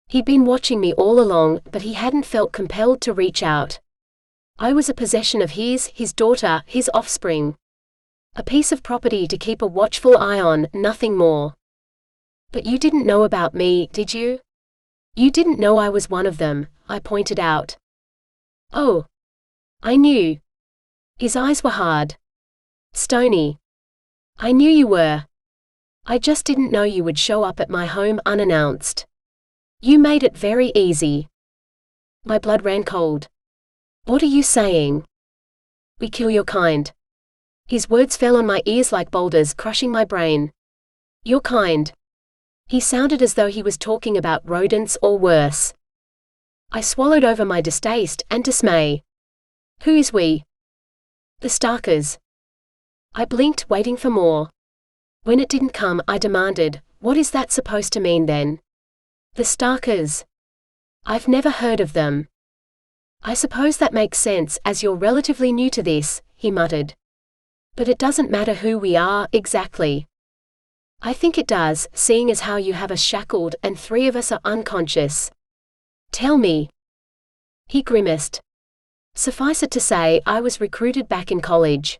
He'd been watching me all along, but he hadn't felt compelled to reach out. I was a possession of his daughter, his offspring. A piece of property to keep a watchful eye on, nothing more. But you didn't know about me, did you? You didn't know I was one of them, I pointed out. Oh. I knew. His eyes were hard. Stony. I knew you were. I just didn't know you would show up at my home unannounced. You made it very easy. My blood ran cold. What are you saying? We kill your kind. His words fell on my ears like boulders, crushing my brain. Your kind. He sounded as though he was talking about rodents or worse. I swallowed over my distaste and dismay. Who is we? The Starkers. I blinked, waiting for more. When it didn't come, I demanded, what is that supposed to mean then? The Starkers. I've never heard of them. I suppose that makes sense, as you're relatively new to this, he muttered. But it doesn't matter who we are, exactly. I think it does, seeing as how you have us shackled and 3 of us are unconscious. Tell me. He grimaced. Suffice it to say, I was recruited back in college.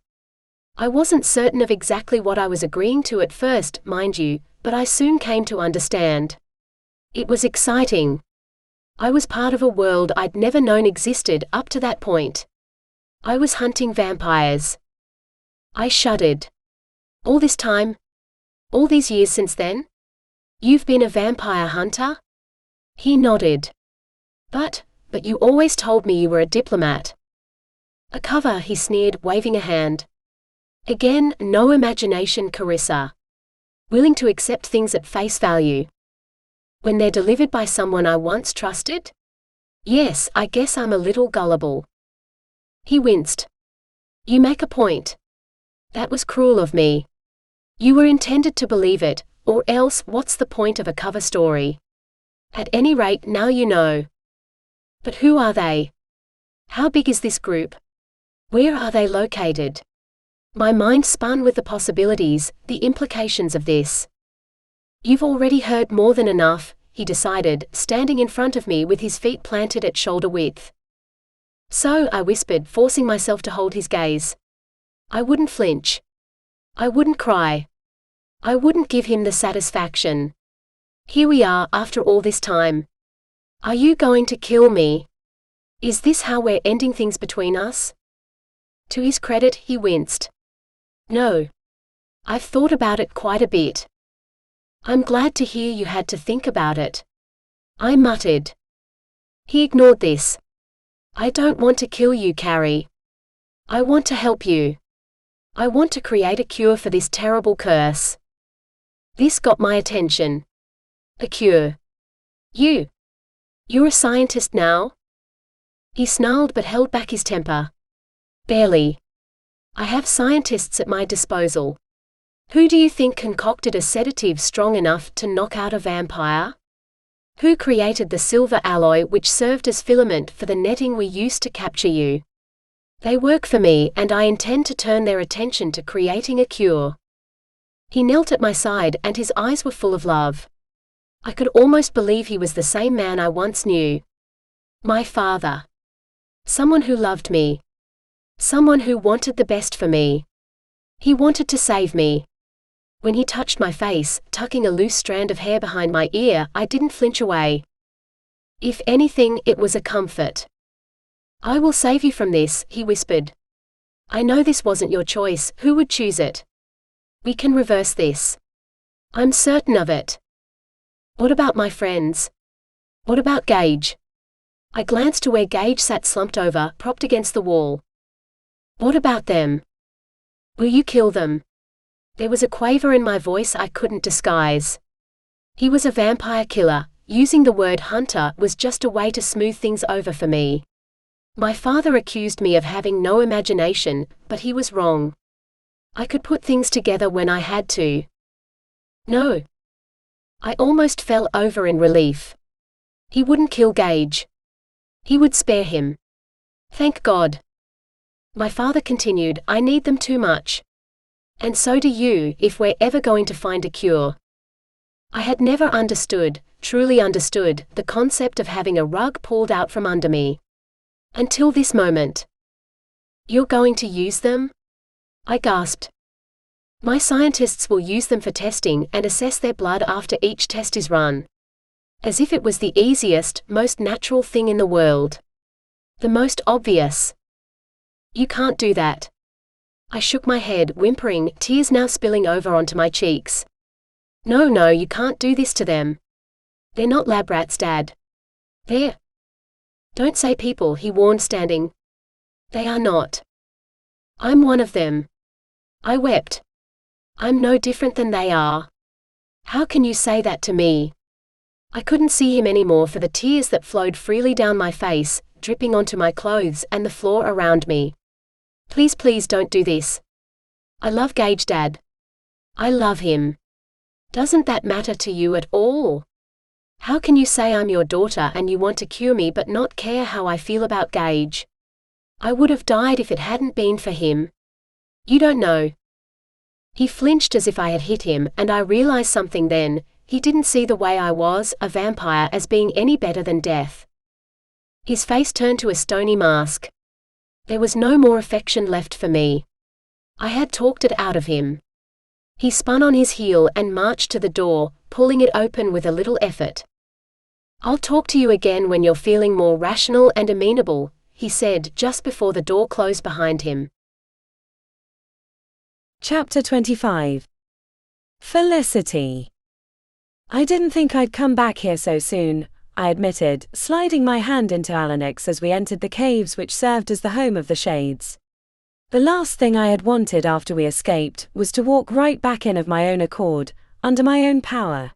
I wasn't certain of exactly what I was agreeing to at first, mind you, but I soon came to understand. It was exciting. I was part of a world I'd never known existed up to that point. I was hunting vampires. I shuddered. All this time? All these years since then? You've been a vampire hunter? He nodded. But you always told me you were a diplomat. A cover, he sneered, waving a hand. Again, no imagination, Carissa. Willing to accept things at face value. When they're delivered by someone I once trusted? Yes, I guess I'm a little gullible. He winced. You make a point. That was cruel of me. You were intended to believe it, or else what's the point of a cover story? At any rate, now you know. But who are they? How big is this group? Where are they located? My mind spun with the possibilities, the implications of this. You've already heard more than enough, he decided, standing in front of me with his feet planted at shoulder width. So, I whispered, forcing myself to hold his gaze. I wouldn't flinch. I wouldn't cry. I wouldn't give him the satisfaction. Here we are, after all this time. Are you going to kill me? Is this how we're ending things between us? To his credit, he winced. No. I've thought about it quite a bit. I'm glad to hear you had to think about it. I muttered. He ignored this. I don't want to kill you, Carrie. I want to help you. I want to create a cure for this terrible curse. This got my attention. A cure. You're a scientist now? He snarled but held back his temper. Barely. I have scientists at my disposal. Who do you think concocted a sedative strong enough to knock out a vampire? Who created the silver alloy which served as filament for the netting we used to capture you? They work for me, and I intend to turn their attention to creating a cure. He knelt at my side, and his eyes were full of love. I could almost believe he was the same man I once knew. My father. Someone who loved me. Someone who wanted the best for me. He wanted to save me. When he touched my face, tucking a loose strand of hair behind my ear, I didn't flinch away. If anything, it was a comfort. I will save you from this, he whispered. I know this wasn't your choice, who would choose it? We can reverse this. I'm certain of it. What about my friends? What about Gage? I glanced to where Gage sat slumped over, propped against the wall. What about them? Will you kill them? There was a quaver in my voice I couldn't disguise. He was a vampire killer. Using the word hunter was just a way to smooth things over for me. My father accused me of having no imagination, but he was wrong. I could put things together when I had to. No. I almost fell over in relief. He wouldn't kill Gage. He would spare him. Thank God. My father continued, I need them too much. And so do you, if we're ever going to find a cure. I had never understood, truly understood, the concept of having a rug pulled out from under me. Until this moment. You're going to use them? I gasped. My scientists will use them for testing and assess their blood after each test is run. As if it was the easiest, most natural thing in the world. The most obvious. You can't do that. I shook my head, whimpering, tears now spilling over onto my cheeks. No, you can't do this to them. They're not lab rats, Dad. They're... Don't say people, he warned, standing. They are not. I'm one of them. I wept. I'm no different than they are. How can you say that to me? I couldn't see him anymore for the tears that flowed freely down my face, dripping onto my clothes and the floor around me. Please don't do this. I love Gage, Dad. I love him. Doesn't that matter to you at all? How can you say I'm your daughter and you want to cure me but not care how I feel about Gage? I would have died if it hadn't been for him. You don't know. He flinched as if I had hit him, and I realized something then. He didn't see the way I was, a vampire, as being any better than death. His face turned to a stony mask. There was no more affection left for me. I had talked it out of him. He spun on his heel and marched to the door, pulling it open with a little effort. I'll talk to you again when you're feeling more rational and amenable, he said just before the door closed behind him. Chapter 25. Felicity. I didn't think I'd come back here so soon, I admitted, sliding my hand into Alanix as we entered the caves which served as the home of the Shades. The last thing I had wanted after we escaped was to walk right back in of my own accord, under my own power.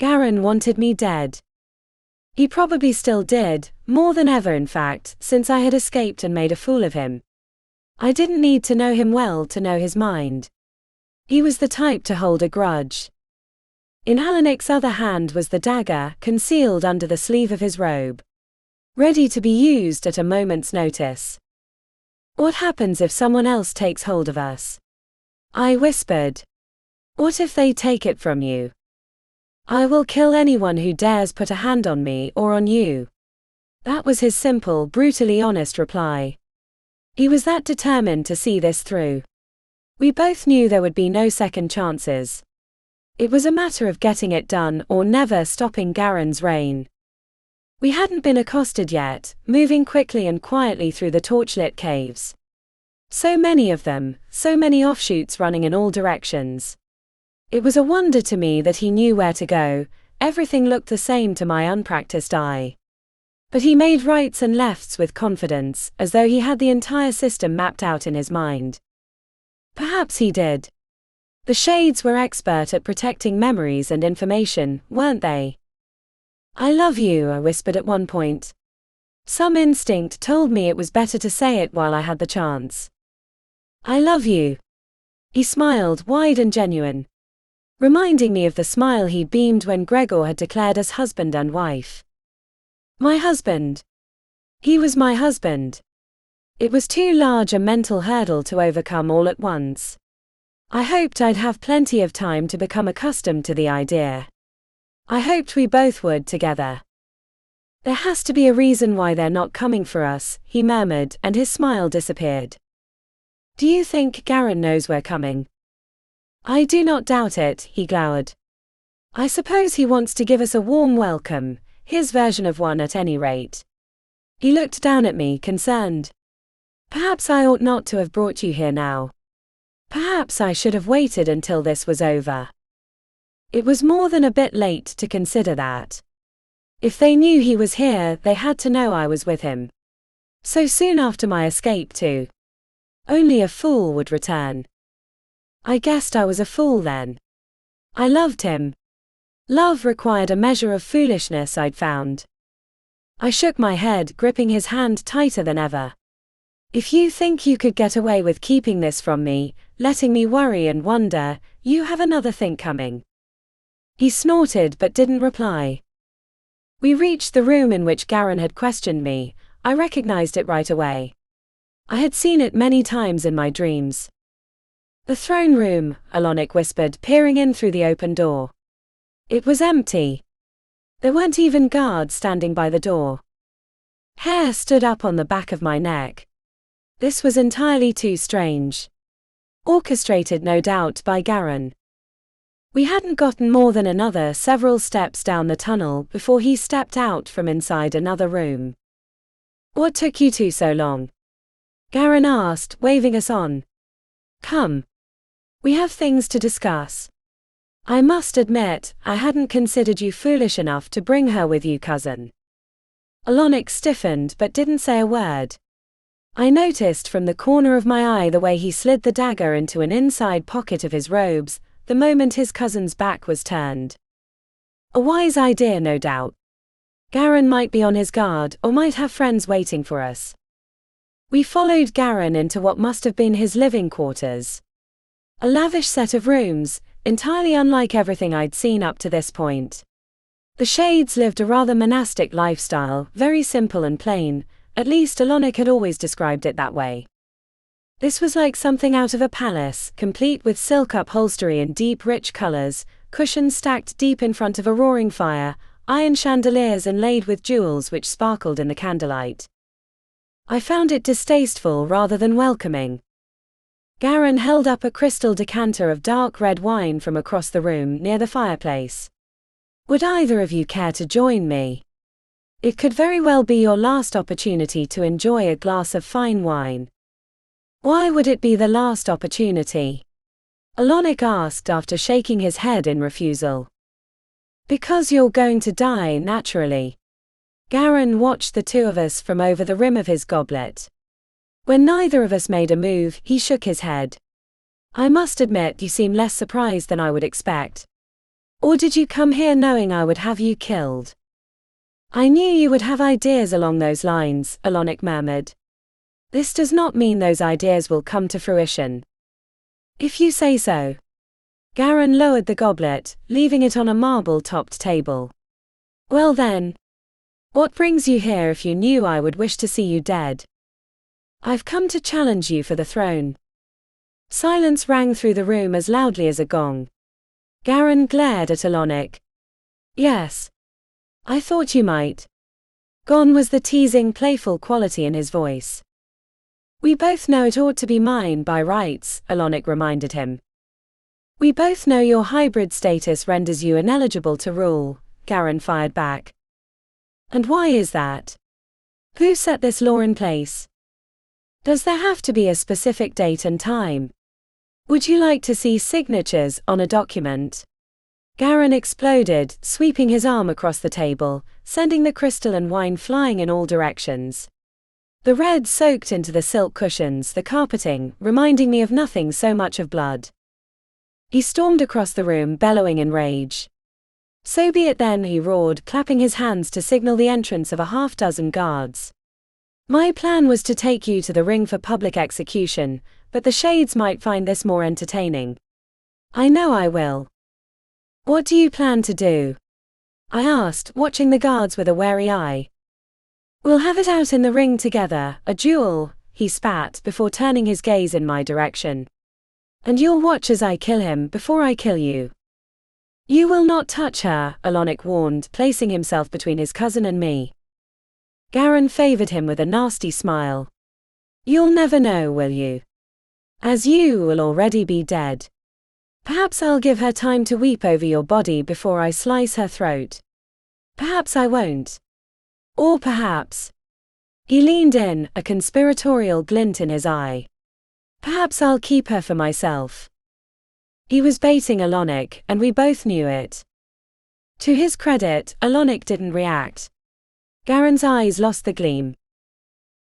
Garen wanted me dead. He probably still did, more than ever in fact, since I had escaped and made a fool of him. I didn't need to know him well to know his mind. He was the type to hold a grudge. In Alanik's other hand was the dagger, concealed under the sleeve of his robe, ready to be used at a moment's notice. What happens if someone else takes hold of us? I whispered. What if they take it from you? I will kill anyone who dares put a hand on me or on you. That was his simple, brutally honest reply. He was that determined to see this through. We both knew there would be no second chances. It was a matter of getting it done or never stopping Garen's reign. We hadn't been accosted yet, moving quickly and quietly through the torchlit caves. So many of them, so many offshoots running in all directions. It was a wonder to me that he knew where to go. Everything looked the same to my unpracticed eye. But he made rights and lefts with confidence, as though he had the entire system mapped out in his mind. Perhaps he did. The Shades were expert at protecting memories and information, weren't they? I love you, I whispered at one point. Some instinct told me it was better to say it while I had the chance. I love you. He smiled, wide and genuine, reminding me of the smile he'd beamed when Gregor had declared us husband and wife. My husband. He was my husband. It was too large a mental hurdle to overcome all at once. I hoped I'd have plenty of time to become accustomed to the idea. I hoped we both would together. There has to be a reason why they're not coming for us, he murmured, and his smile disappeared. Do you think Garen knows we're coming? I do not doubt it, he glowered. I suppose he wants to give us a warm welcome, his version of one at any rate. He looked down at me, concerned. Perhaps I ought not to have brought you here now. Perhaps I should have waited until this was over. It was more than a bit late to consider that. If they knew he was here, they had to know I was with him. So soon after my escape too. Only a fool would return. I guessed I was a fool then. I loved him. Love required a measure of foolishness, I'd found. I shook my head, gripping his hand tighter than ever. If you think you could get away with keeping this from me, letting me worry and wonder, you have another think coming. He snorted but didn't reply. We reached the room in which Garen had questioned me. I recognized it right away. I had seen it many times in my dreams. The throne room, Alanik whispered, peering in through the open door. It was empty. There weren't even guards standing by the door. Hair stood up on the back of my neck. This was entirely too strange. Orchestrated, no doubt, by Garen. We hadn't gotten more than another several steps down the tunnel before he stepped out from inside another room. What took you two so long? Garen asked, waving us on. Come. We have things to discuss. I must admit, I hadn't considered you foolish enough to bring her with you, cousin. Alanik stiffened but didn't say a word. I noticed from the corner of my eye the way he slid the dagger into an inside pocket of his robes, the moment his cousin's back was turned. A wise idea, no doubt. Garen might be on his guard, or might have friends waiting for us. We followed Garen into what must have been his living quarters. A lavish set of rooms, entirely unlike everything I'd seen up to this point. The Shades lived a rather monastic lifestyle, very simple and plain, at least Alanik had always described it that way. This was like something out of a palace, complete with silk upholstery in deep rich colors, cushions stacked deep in front of a roaring fire, iron chandeliers inlaid with jewels which sparkled in the candlelight. I found it distasteful rather than welcoming. Garen held up a crystal decanter of dark red wine from across the room near the fireplace. Would either of you care to join me? It could very well be your last opportunity to enjoy a glass of fine wine. Why would it be the last opportunity? Alanik asked after shaking his head in refusal. Because you're going to die naturally. Garen watched the two of us from over the rim of his goblet. When neither of us made a move, he shook his head. I must admit you seem less surprised than I would expect. Or did you come here knowing I would have you killed? I knew you would have ideas along those lines, Alonic murmured. This does not mean those ideas will come to fruition. If you say so. Garin lowered the goblet, leaving it on a marble-topped table. Well then. What brings you here if you knew I would wish to see you dead? I've come to challenge you for the throne. Silence rang through the room as loudly as a gong. Garin glared at Alonic. Yes. I thought you might. Gone was the teasing, playful quality in his voice. We both know it ought to be mine by rights, Alonic reminded him. We both know your hybrid status renders you ineligible to rule, Garin fired back. And why is that? Who set this law in place? Does there have to be a specific date and time? Would you like to see signatures on a document? Garin exploded, sweeping his arm across the table, sending the crystal and wine flying in all directions. The red soaked into the silk cushions, the carpeting, reminding me of nothing so much of blood. He stormed across the room, bellowing in rage. So be it then, he roared, clapping his hands to signal the entrance of a half-dozen guards. My plan was to take you to the ring for public execution, but the shades might find this more entertaining. I know I will. What do you plan to do? I asked, watching the guards with a wary eye. We'll have it out in the ring together, a duel, he spat before turning his gaze in my direction. And you'll watch as I kill him before I kill you. You will not touch her, Alonic warned, placing himself between his cousin and me. Garin favored him with a nasty smile. You'll never know, will you? As you will already be dead. Perhaps I'll give her time to weep over your body before I slice her throat. Perhaps I won't. Or perhaps. He leaned in, a conspiratorial glint in his eye. Perhaps I'll keep her for myself. He was baiting Alonic, and we both knew it. To his credit, Alonic didn't react. Garin's eyes lost the gleam.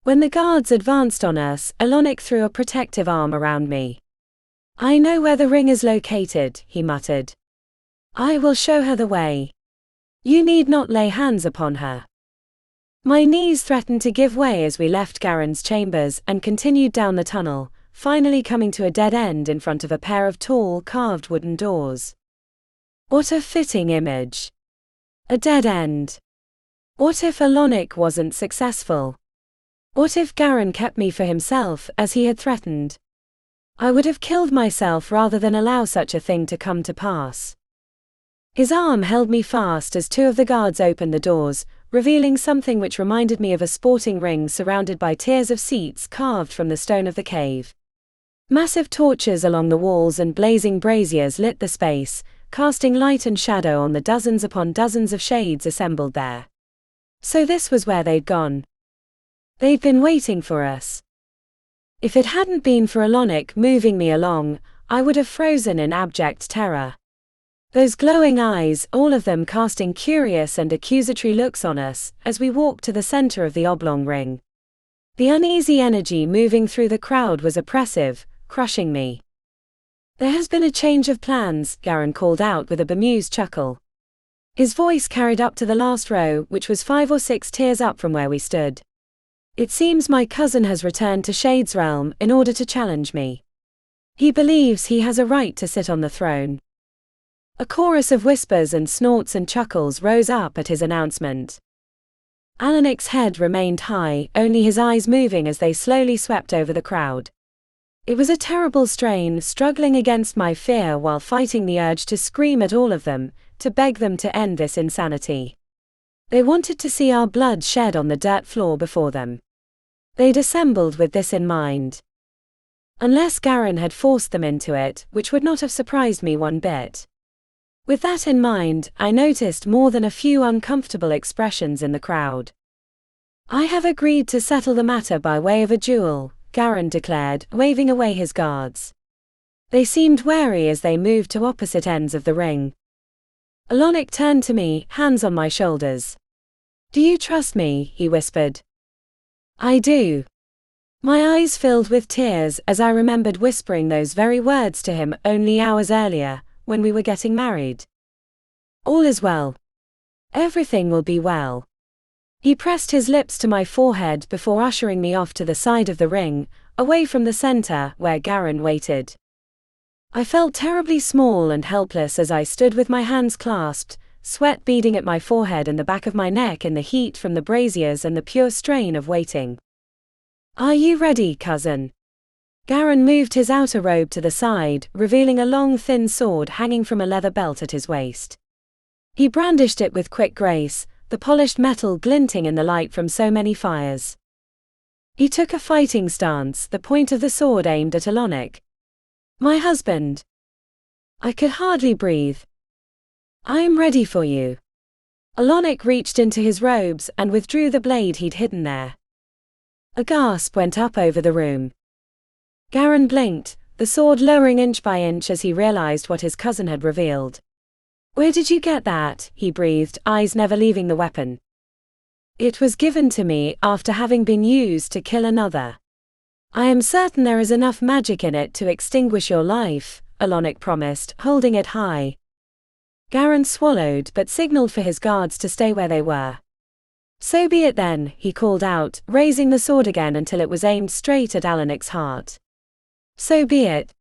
When the guards advanced on us, Alonic threw a protective arm around me. I know where the ring is located, he muttered. I will show her the way. You need not lay hands upon her. My knees threatened to give way as we left Garin's chambers and continued down the tunnel, finally coming to a dead end in front of a pair of tall, carved wooden doors. What a fitting image. A dead end. What if Alonic wasn't successful? What if Garin kept me for himself, as he had threatened? I would have killed myself rather than allow such a thing to come to pass. His arm held me fast as two of the guards opened the doors, revealing something which reminded me of a sporting ring surrounded by tiers of seats carved from the stone of the cave. Massive torches along the walls and blazing braziers lit the space, casting light and shadow on the dozens upon dozens of shades assembled there. So this was where they'd gone. They'd been waiting for us. If it hadn't been for Alonic moving me along, I would have frozen in abject terror. Those glowing eyes, all of them casting curious and accusatory looks on us, as we walked to the center of the oblong ring. The uneasy energy moving through the crowd was oppressive, crushing me. There has been a change of plans, Garin called out with a bemused chuckle. His voice carried up to the last row, which was 5 or 6 tiers up from where we stood. It seems my cousin has returned to Shade's realm in order to challenge me. He believes he has a right to sit on the throne. A chorus of whispers and snorts and chuckles rose up at his announcement. Alonic's head remained high, only his eyes moving as they slowly swept over the crowd. It was a terrible strain, struggling against my fear while fighting the urge to scream at all of them, to beg them to end this insanity. They wanted to see our blood shed on the dirt floor before them. They'd assembled with this in mind. Unless Garin had forced them into it, which would not have surprised me one bit. With that in mind, I noticed more than a few uncomfortable expressions in the crowd. I have agreed to settle the matter by way of a duel, Garin declared, waving away his guards. They seemed wary as they moved to opposite ends of the ring. Alonic turned to me, hands on my shoulders. Do you trust me? He whispered. I do. My eyes filled with tears as I remembered whispering those very words to him only hours earlier, when we were getting married. All is well. Everything will be well. He pressed his lips to my forehead before ushering me off to the side of the ring, away from the center where Garin waited. I felt terribly small and helpless as I stood with my hands clasped, sweat beading at my forehead and the back of my neck in the heat from the braziers and the pure strain of waiting. "Are you ready, cousin?" Garin moved his outer robe to the side, revealing a long thin sword hanging from a leather belt at his waist. He brandished it with quick grace, the polished metal glinting in the light from so many fires. He took a fighting stance, the point of the sword aimed at Alonik. "My husband." I could hardly breathe. "I am ready for you." Alonik reached into his robes and withdrew the blade he'd hidden there. A gasp went up over the room. Garin blinked, the sword lowering inch by inch as he realized what his cousin had revealed. "Where did you get that?" he breathed, eyes never leaving the weapon. "It was given to me after having been used to kill another. I am certain there is enough magic in it to extinguish your life," Alonik promised, holding it high. Garin swallowed but signaled for his guards to stay where they were. "So be it then," he called out, raising the sword again until it was aimed straight at Alonik's heart. "So be it."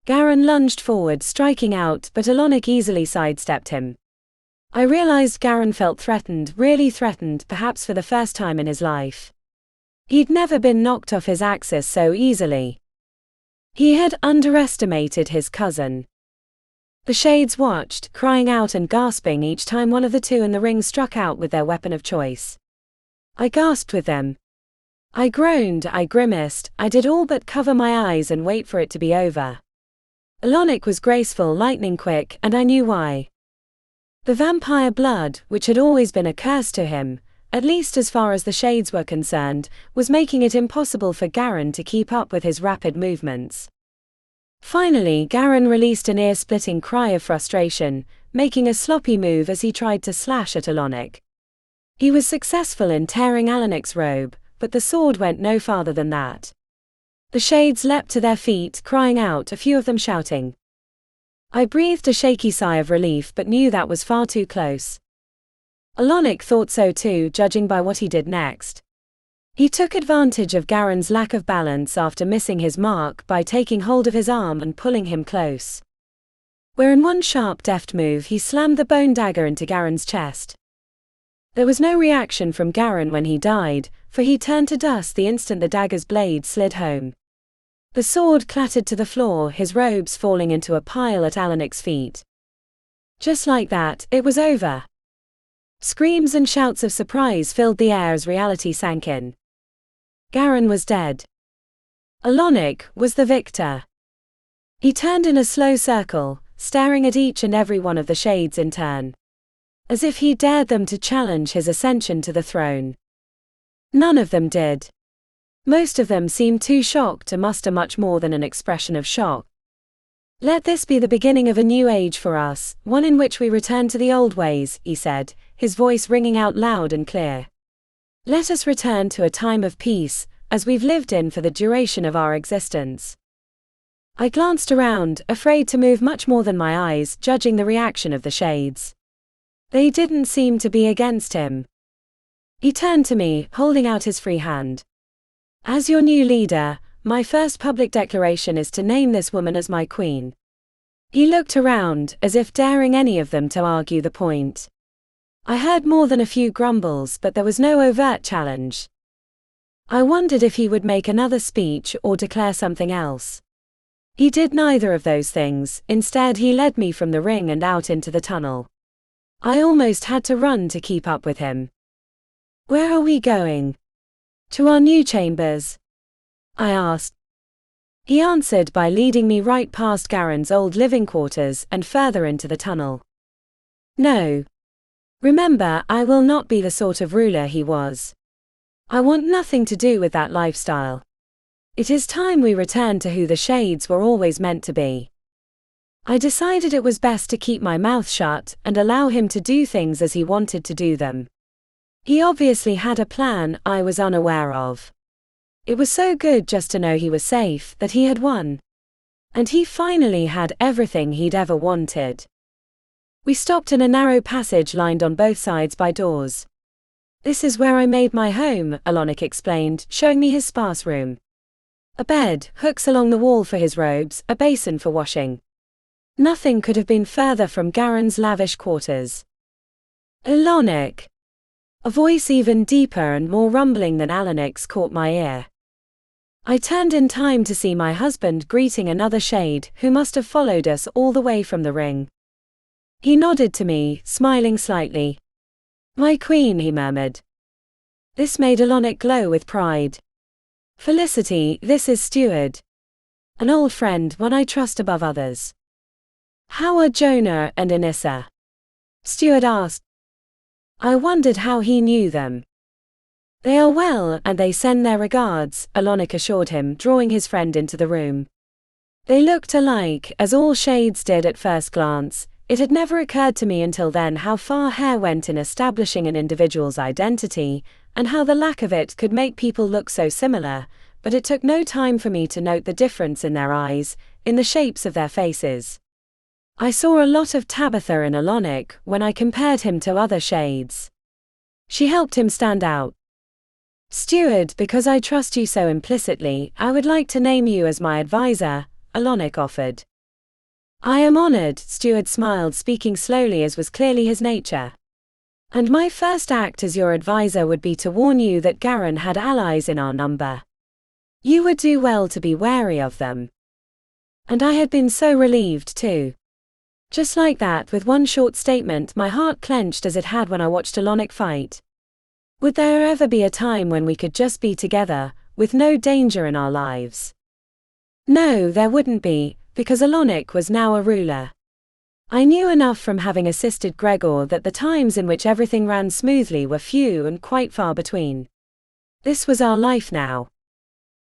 Garin lunged forward, striking out, but Alonik easily sidestepped him. I realized Garin felt threatened, really threatened, perhaps for the first time in his life. He'd never been knocked off his axis so easily. He had underestimated his cousin. The Shades watched, crying out and gasping each time one of the two in the ring struck out with their weapon of choice. I gasped with them. I groaned, I grimaced, I did all but cover my eyes and wait for it to be over. Alonik was graceful, lightning quick, and I knew why. The vampire blood, which had always been a curse to him, at least as far as the Shades were concerned, was making it impossible for Garin to keep up with his rapid movements. Finally, Garin released an ear-splitting cry of frustration, making a sloppy move as he tried to slash at Alonik. He was successful in tearing Alonik's robe, but the sword went no farther than that. The Shades leapt to their feet, crying out, a few of them shouting. I breathed a shaky sigh of relief but knew that was far too close. Alonik thought so too, judging by what he did next. He took advantage of Garin's lack of balance after missing his mark by taking hold of his arm and pulling him close. Where in one sharp, deft move he slammed the bone dagger into Garin's chest. There was no reaction from Garin when he died, for he turned to dust the instant the dagger's blade slid home. The sword clattered to the floor, his robes falling into a pile at Alonik's feet. Just like that, it was over. Screams and shouts of surprise filled the air as reality sank in. Garin was dead. Alonik was the victor. He turned in a slow circle, staring at each and every one of the Shades in turn, as if he dared them to challenge his ascension to the throne. None of them did. Most of them seemed too shocked to muster much more than an expression of shock. "Let this be the beginning of a new age for us, one in which we return to the old ways," he said, his voice ringing out loud and clear. "Let us return to a time of peace, as we've lived in for the duration of our existence." I glanced around, afraid to move much more than my eyes, judging the reaction of the Shades. They didn't seem to be against him. He turned to me, holding out his free hand. "As your new leader, my first public declaration is to name this woman as my queen." He looked around, as if daring any of them to argue the point. I heard more than a few grumbles, but there was no overt challenge. I wondered if he would make another speech or declare something else. He did neither of those things, instead he led me from the ring and out into the tunnel. I almost had to run to keep up with him. "Where are we going?" "To our new chambers," I asked. He answered by leading me right past Garin's old living quarters and further into the tunnel. "No. Remember, I will not be the sort of ruler he was. I want nothing to do with that lifestyle. It is time we return to who the Shades were always meant to be." I decided it was best to keep my mouth shut and allow him to do things as he wanted to do them. He obviously had a plan I was unaware of. It was so good just to know he was safe, that he had won. And he finally had everything he'd ever wanted. We stopped in a narrow passage lined on both sides by doors. This is where I made my home, Alonik explained, showing me his sparse room. A bed, hooks along the wall for his robes, a basin for washing. Nothing could have been further from Garen's lavish quarters. Alonik! A voice even deeper and more rumbling than Alonik's caught my ear. I turned in time to see my husband greeting another shade, who must have followed us all the way from the ring. He nodded to me, smiling slightly. "My queen," he murmured. This made Alonik glow with pride. "Felicity, this is Steward. An old friend, one I trust above others." "How are Jonah and Anissa?" Steward asked. I wondered how he knew them. "They are well, and they send their regards," Alonik assured him, drawing his friend into the room. They looked alike, as all shades did at first glance. It had never occurred to me until then how far hair went in establishing an individual's identity, and how the lack of it could make people look so similar, but it took no time for me to note the difference in their eyes, in the shapes of their faces. I saw a lot of Tabitha in Alonik when I compared him to other shades. She helped him stand out. "Steward, because I trust you so implicitly, I would like to name you as my advisor," Alonik offered. "I am honored," Steward smiled, speaking slowly as was clearly his nature. "And my first act as your advisor would be to warn you that Garen had allies in our number. You would do well to be wary of them." And I had been so relieved too. Just like that, with one short statement, my heart clenched as it had when I watched Alonik fight. Would there ever be a time when we could just be together, with no danger in our lives? No, there wouldn't be, because Alonik was now a ruler. I knew enough from having assisted Gregor that the times in which everything ran smoothly were few and quite far between. This was our life now.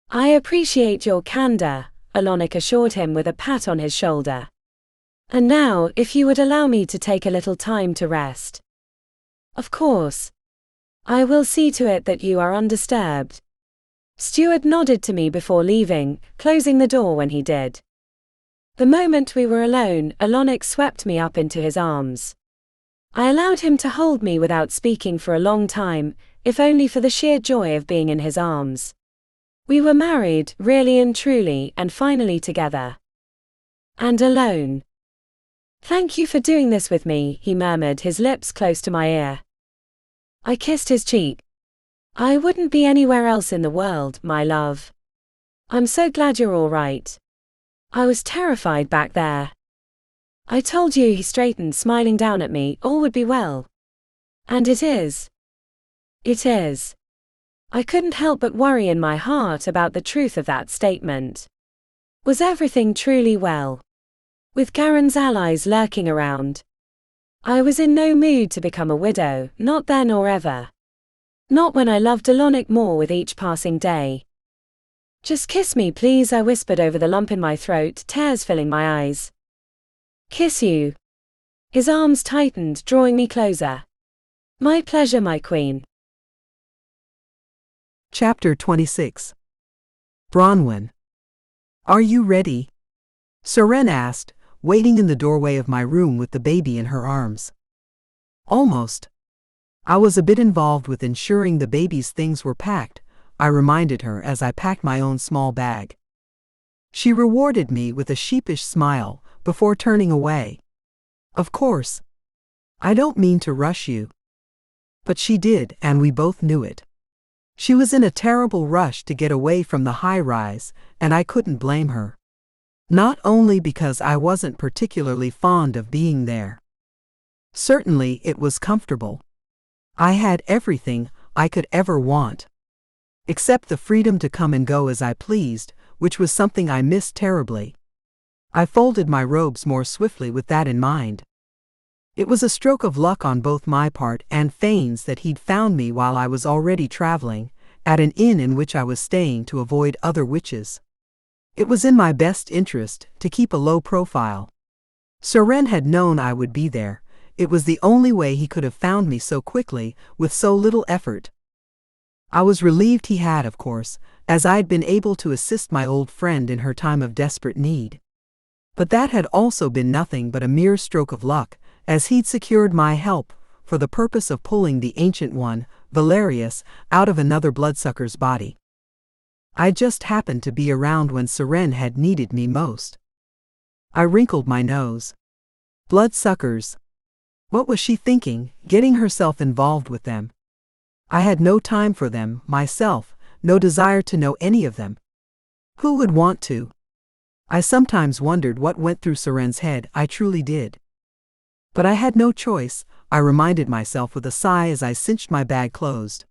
"I appreciate your candor," Alonik assured him with a pat on his shoulder. "And now, if you would allow me to take a little time to rest." "Of course. I will see to it that you are undisturbed." Steward nodded to me before leaving, closing the door when he did. The moment we were alone, Alonik swept me up into his arms. I allowed him to hold me without speaking for a long time, if only for the sheer joy of being in his arms. We were married, really and truly, and finally together. And alone. "Thank you for doing this with me," he murmured, his lips close to my ear. I kissed his cheek. "I wouldn't be anywhere else in the world, my love. I'm so glad you're all right. I was terrified back there." "I told you," he straightened, smiling down at me, "all would be well." "And it is." "It is." I couldn't help but worry in my heart about the truth of that statement. Was everything truly well? With Garen's allies lurking around. I was in no mood to become a widow, not then or ever. Not when I loved Alonik more with each passing day. "Just kiss me, please," I whispered over the lump in my throat, tears filling my eyes. "Kiss you." His arms tightened, drawing me closer. "My pleasure, my queen." Chapter 26. Bronwyn. "Are you ready?" Seren asked, waiting in the doorway of my room with the baby in her arms. "Almost. I was a bit involved with ensuring the baby's things were packed," I reminded her as I packed my own small bag. She rewarded me with a sheepish smile before turning away. "Of course. I don't mean to rush you." But she did, and we both knew it. She was in a terrible rush to get away from the high-rise, and I couldn't blame her. Not only because I wasn't particularly fond of being there. Certainly it was comfortable. I had everything I could ever want. Except the freedom to come and go as I pleased, which was something I missed terribly. I folded my robes more swiftly with that in mind. It was a stroke of luck on both my part and Fane's that he'd found me while I was already traveling, at an inn in which I was staying to avoid other witches. It was in my best interest to keep a low profile. Seren had known I would be there. It was the only way he could have found me so quickly, with so little effort. I was relieved he had, of course, as I'd been able to assist my old friend in her time of desperate need. But that had also been nothing but a mere stroke of luck, as he'd secured my help for the purpose of pulling the Ancient One, Valerius, out of another bloodsucker's body. I just happened to be around when Seren had needed me most. I wrinkled my nose. Bloodsuckers. What was she thinking, getting herself involved with them? I had no time for them, myself, no desire to know any of them. Who would want to? I sometimes wondered what went through Seren's head, I truly did. But I had no choice, I reminded myself with a sigh as I cinched my bag closed.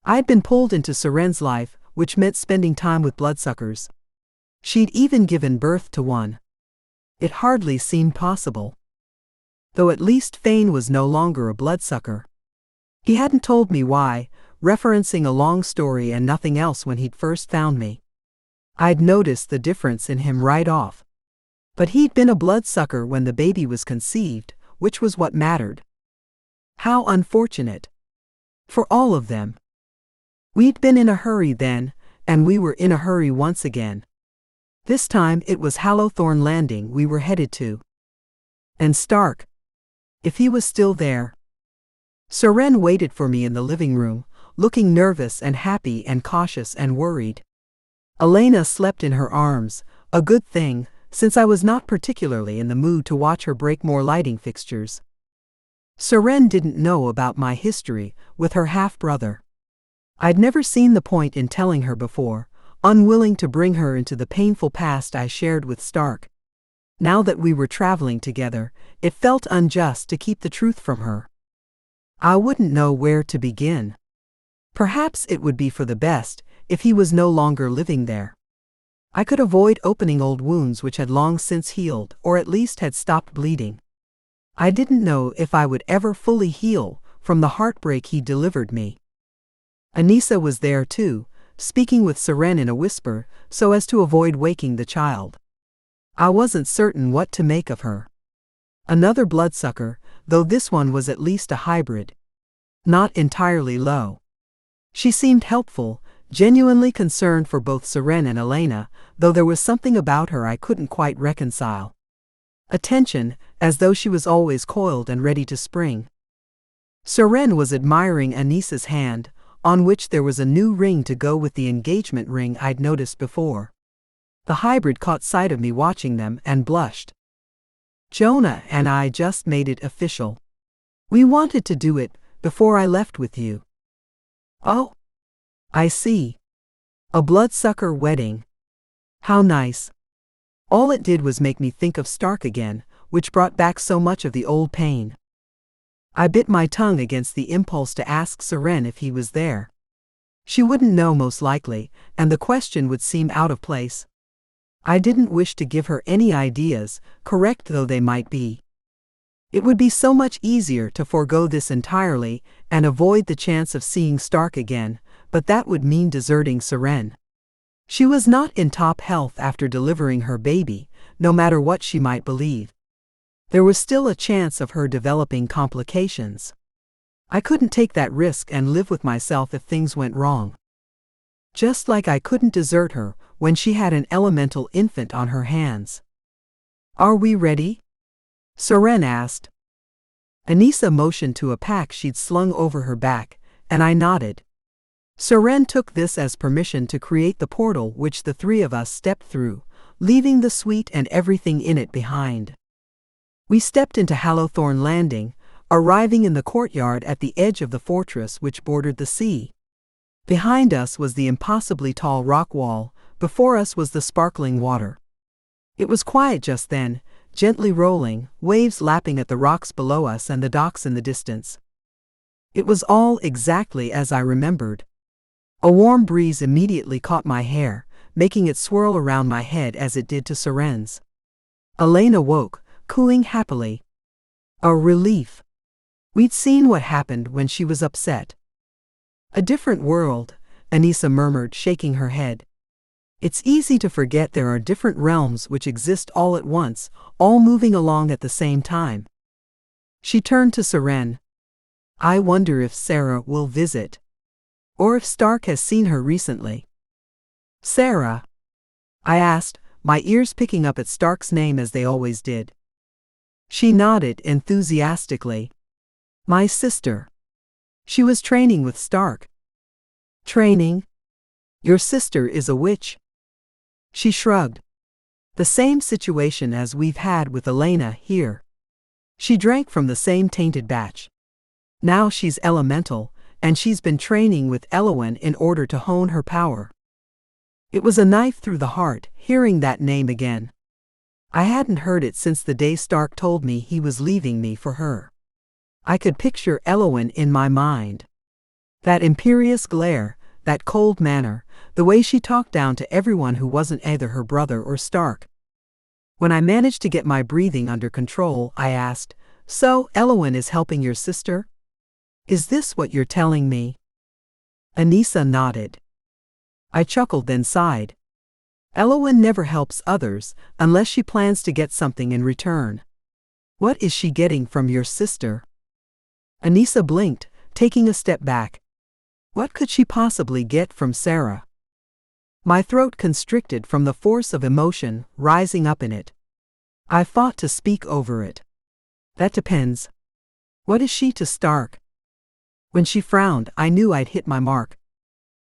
I'd been pulled into Seren's life, which meant spending time with bloodsuckers. She'd even given birth to one. It hardly seemed possible. Though at least Fane was no longer a bloodsucker. He hadn't told me why, referencing a long story and nothing else when he'd first found me. I'd noticed the difference in him right off. But he'd been a bloodsucker when the baby was conceived, which was what mattered. How unfortunate. For all of them. We'd been in a hurry then, and we were in a hurry once again. This time it was Hallowthorn Landing we were headed to. And Stark. If he was still there. Seren waited for me in the living room, looking nervous and happy and cautious and worried. Elena slept in her arms, a good thing, since I was not particularly in the mood to watch her break more lighting fixtures. Seren didn't know about my history with her half-brother. I'd never seen the point in telling her before, unwilling to bring her into the painful past I shared with Stark. Now that we were traveling together, it felt unjust to keep the truth from her. I wouldn't know where to begin. Perhaps it would be for the best if he was no longer living there. I could avoid opening old wounds which had long since healed, or at least had stopped bleeding. I didn't know if I would ever fully heal from the heartbreak he delivered me. Anissa was there too, speaking with Seren in a whisper so as to avoid waking the child. I wasn't certain what to make of her. Another bloodsucker, though this one was at least a hybrid. Not entirely low. She seemed helpful, genuinely concerned for both Seren and Elena, though there was something about her I couldn't quite reconcile. Attention, as though she was always coiled and ready to spring. Seren was admiring Anissa's hand, on which there was a new ring to go with the engagement ring I'd noticed before. The hybrid caught sight of me watching them and blushed. Jonah and I just made it official. We wanted to do it before I left with you. Oh, I see. A bloodsucker wedding. How nice. All it did was make me think of Stark again, which brought back so much of the old pain. I bit my tongue against the impulse to ask Seren if he was there. She wouldn't know most likely, and the question would seem out of place. I didn't wish to give her any ideas, correct though they might be. It would be so much easier to forego this entirely and avoid the chance of seeing Stark again, but that would mean deserting Seren. She was not in top health after delivering her baby, no matter what she might believe. There was still a chance of her developing complications. I couldn't take that risk and live with myself if things went wrong. Just like I couldn't desert her when she had an elemental infant on her hands. Are we ready? Seren asked. Anissa motioned to a pack she'd slung over her back, and I nodded. Seren took this as permission to create the portal which the three of us stepped through, leaving the suite and everything in it behind. We stepped into Hallowthorn Landing, arriving in the courtyard at the edge of the fortress which bordered the sea. Behind us was the impossibly tall rock wall, before us was the sparkling water. It was quiet just then, gently rolling, waves lapping at the rocks below us and the docks in the distance. It was all exactly as I remembered. A warm breeze immediately caught my hair, making it swirl around my head as it did to Seren's. Elena woke, cooing happily. A relief. We'd seen what happened when she was upset. A different world, Anissa murmured, shaking her head. It's easy to forget there are different realms which exist all at once, all moving along at the same time. She turned to Seren. I wonder if Sarah will visit. Or if Stark has seen her recently. Sarah? I asked, my ears picking up at Stark's name as they always did. She nodded enthusiastically. My sister. She was training with Stark. Training? Your sister is a witch. She shrugged. The same situation as we've had with Elena here. She drank from the same tainted batch. Now she's elemental, and she's been training with Elowin in order to hone her power. It was a knife through the heart, hearing that name again. I hadn't heard it since the day Stark told me he was leaving me for her. I could picture Elowin in my mind. That imperious glare, that cold manner, the way she talked down to everyone who wasn't either her brother or Stark. When I managed to get my breathing under control, I asked, "So, Elowin is helping your sister? Is this what you're telling me?" Anissa nodded. I chuckled, then sighed. Elowin never helps others unless she plans to get something in return. What is she getting from your sister? Anissa blinked, taking a step back. What could she possibly get from Sarah? My throat constricted from the force of emotion rising up in it. I fought to speak over it. That depends. What is she to Stark? When she frowned, I knew I'd hit my mark.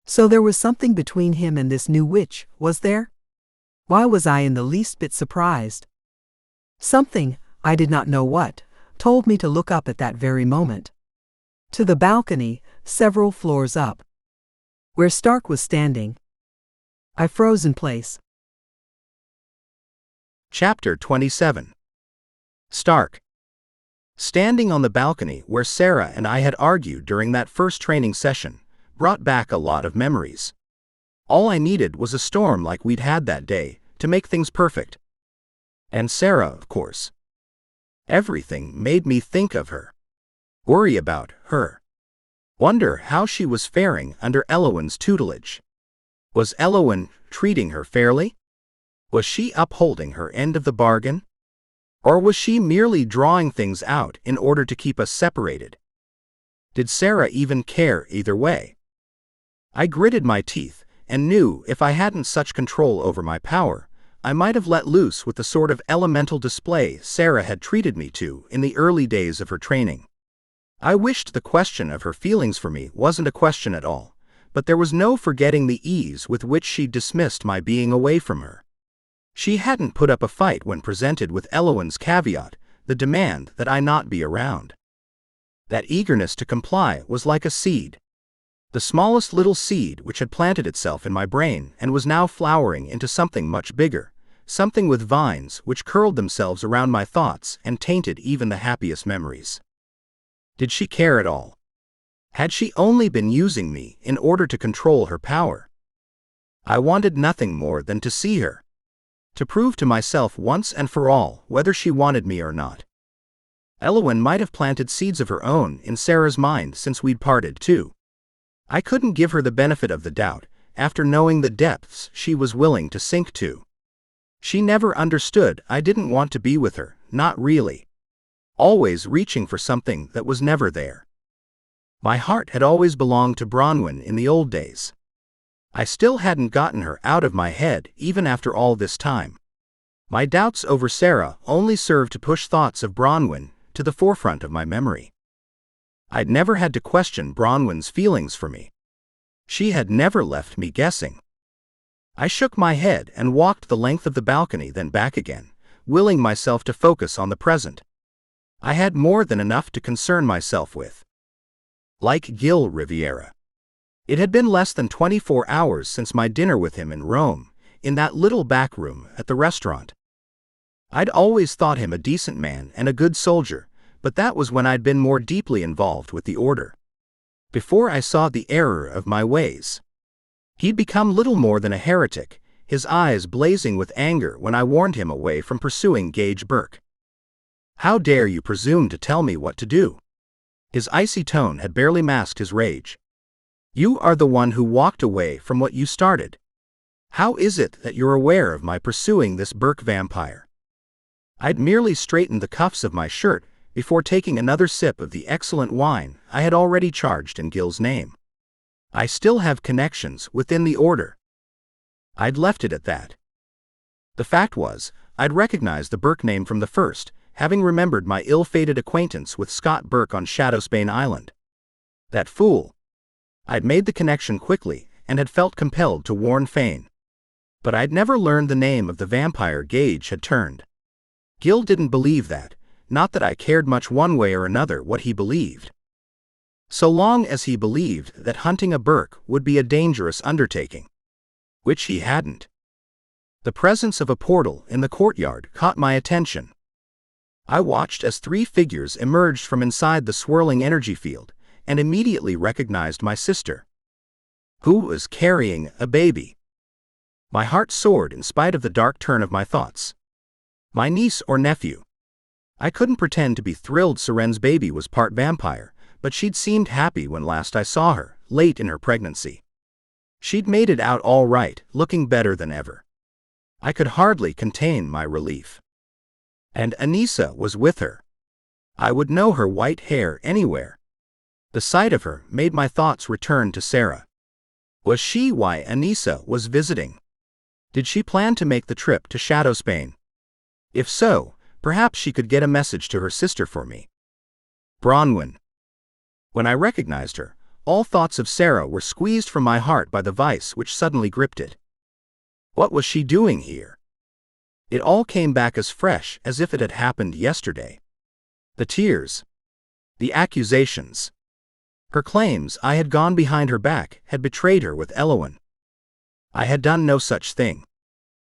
So there was something between him and this new witch, was there? Why was I in the least bit surprised? Something, I did not know what, told me to look up at that very moment. To the balcony, several floors up. Where Stark was standing. I froze in place. Chapter 27. Stark. Standing on the balcony where Sarah and I had argued during that first training session brought back a lot of memories. All I needed was a storm like we'd had that day to make things perfect. And Sarah, of course. Everything made me think of her. Worry about her. Wonder how she was faring under Elowin's tutelage. Was Elowin treating her fairly? Was she upholding her end of the bargain? Or was she merely drawing things out in order to keep us separated? Did Sarah even care either way? I gritted my teeth and knew if I hadn't such control over my power, I might have let loose with the sort of elemental display Sarah had treated me to in the early days of her training. I wished the question of her feelings for me wasn't a question at all, but there was no forgetting the ease with which she dismissed my being away from her. She hadn't put up a fight when presented with Elowin's caveat, the demand that I not be around. That eagerness to comply was like a seed. The smallest little seed which had planted itself in my brain and was now flowering into something much bigger, something with vines which curled themselves around my thoughts and tainted even the happiest memories. Did she care at all? Had she only been using me in order to control her power? I wanted nothing more than to see her. To prove to myself once and for all whether she wanted me or not. Elowin might have planted seeds of her own in Sarah's mind since we'd parted too. I couldn't give her the benefit of the doubt after knowing the depths she was willing to sink to. She never understood I didn't want to be with her, not really. Always reaching for something that was never there. My heart had always belonged to Bronwyn in the old days. I still hadn't gotten her out of my head even after all this time. My doubts over Sarah only served to push thoughts of Bronwyn to the forefront of my memory. I'd never had to question Bronwyn's feelings for me. She had never left me guessing. I shook my head and walked the length of the balcony, then back again, willing myself to focus on the present. I had more than enough to concern myself with. Like Gil Riviera. It had been less than 24 hours since my dinner with him in Rome, in that little back room at the restaurant. I'd always thought him a decent man and a good soldier, but that was when I'd been more deeply involved with the order. Before I saw the error of my ways. He'd become little more than a heretic, his eyes blazing with anger when I warned him away from pursuing Gage Bourke. How dare you presume to tell me what to do? His icy tone had barely masked his rage. You are the one who walked away from what you started. How is it that you're aware of my pursuing this Bourke vampire? I'd merely straightened the cuffs of my shirt before taking another sip of the excellent wine I had already charged in Gil's name. I still have connections within the order. I'd left it at that. The fact was, I'd recognized the Bourke name from the first, having remembered my ill-fated acquaintance with Scott Bourke on Shadowsbane Island. That fool. I'd made the connection quickly and had felt compelled to warn Fane. But I'd never learned the name of the vampire Gage had turned. Gil didn't believe that, not that I cared much one way or another what he believed. So long as he believed that hunting a Bourke would be a dangerous undertaking. Which he hadn't. The presence of a portal in the courtyard caught my attention. I watched as 3 figures emerged from inside the swirling energy field and immediately recognized my sister, who was carrying a baby. My heart soared in spite of the dark turn of my thoughts. My niece or nephew. I couldn't pretend to be thrilled Seren's baby was part vampire, but she'd seemed happy when last I saw her, late in her pregnancy. She'd made it out all right, looking better than ever. I could hardly contain my relief. And Anissa was with her. I would know her white hair anywhere. The sight of her made my thoughts return to Sarah. Was she why Anissa was visiting? Did she plan to make the trip to Shadow Spain? If so, perhaps she could get a message to her sister for me. Bronwyn. When I recognized her, all thoughts of Sarah were squeezed from my heart by the vice which suddenly gripped it. What was she doing here? It all came back as fresh as if it had happened yesterday. The tears. The accusations. Her claims I had gone behind her back had betrayed her with Elowen. I had done no such thing.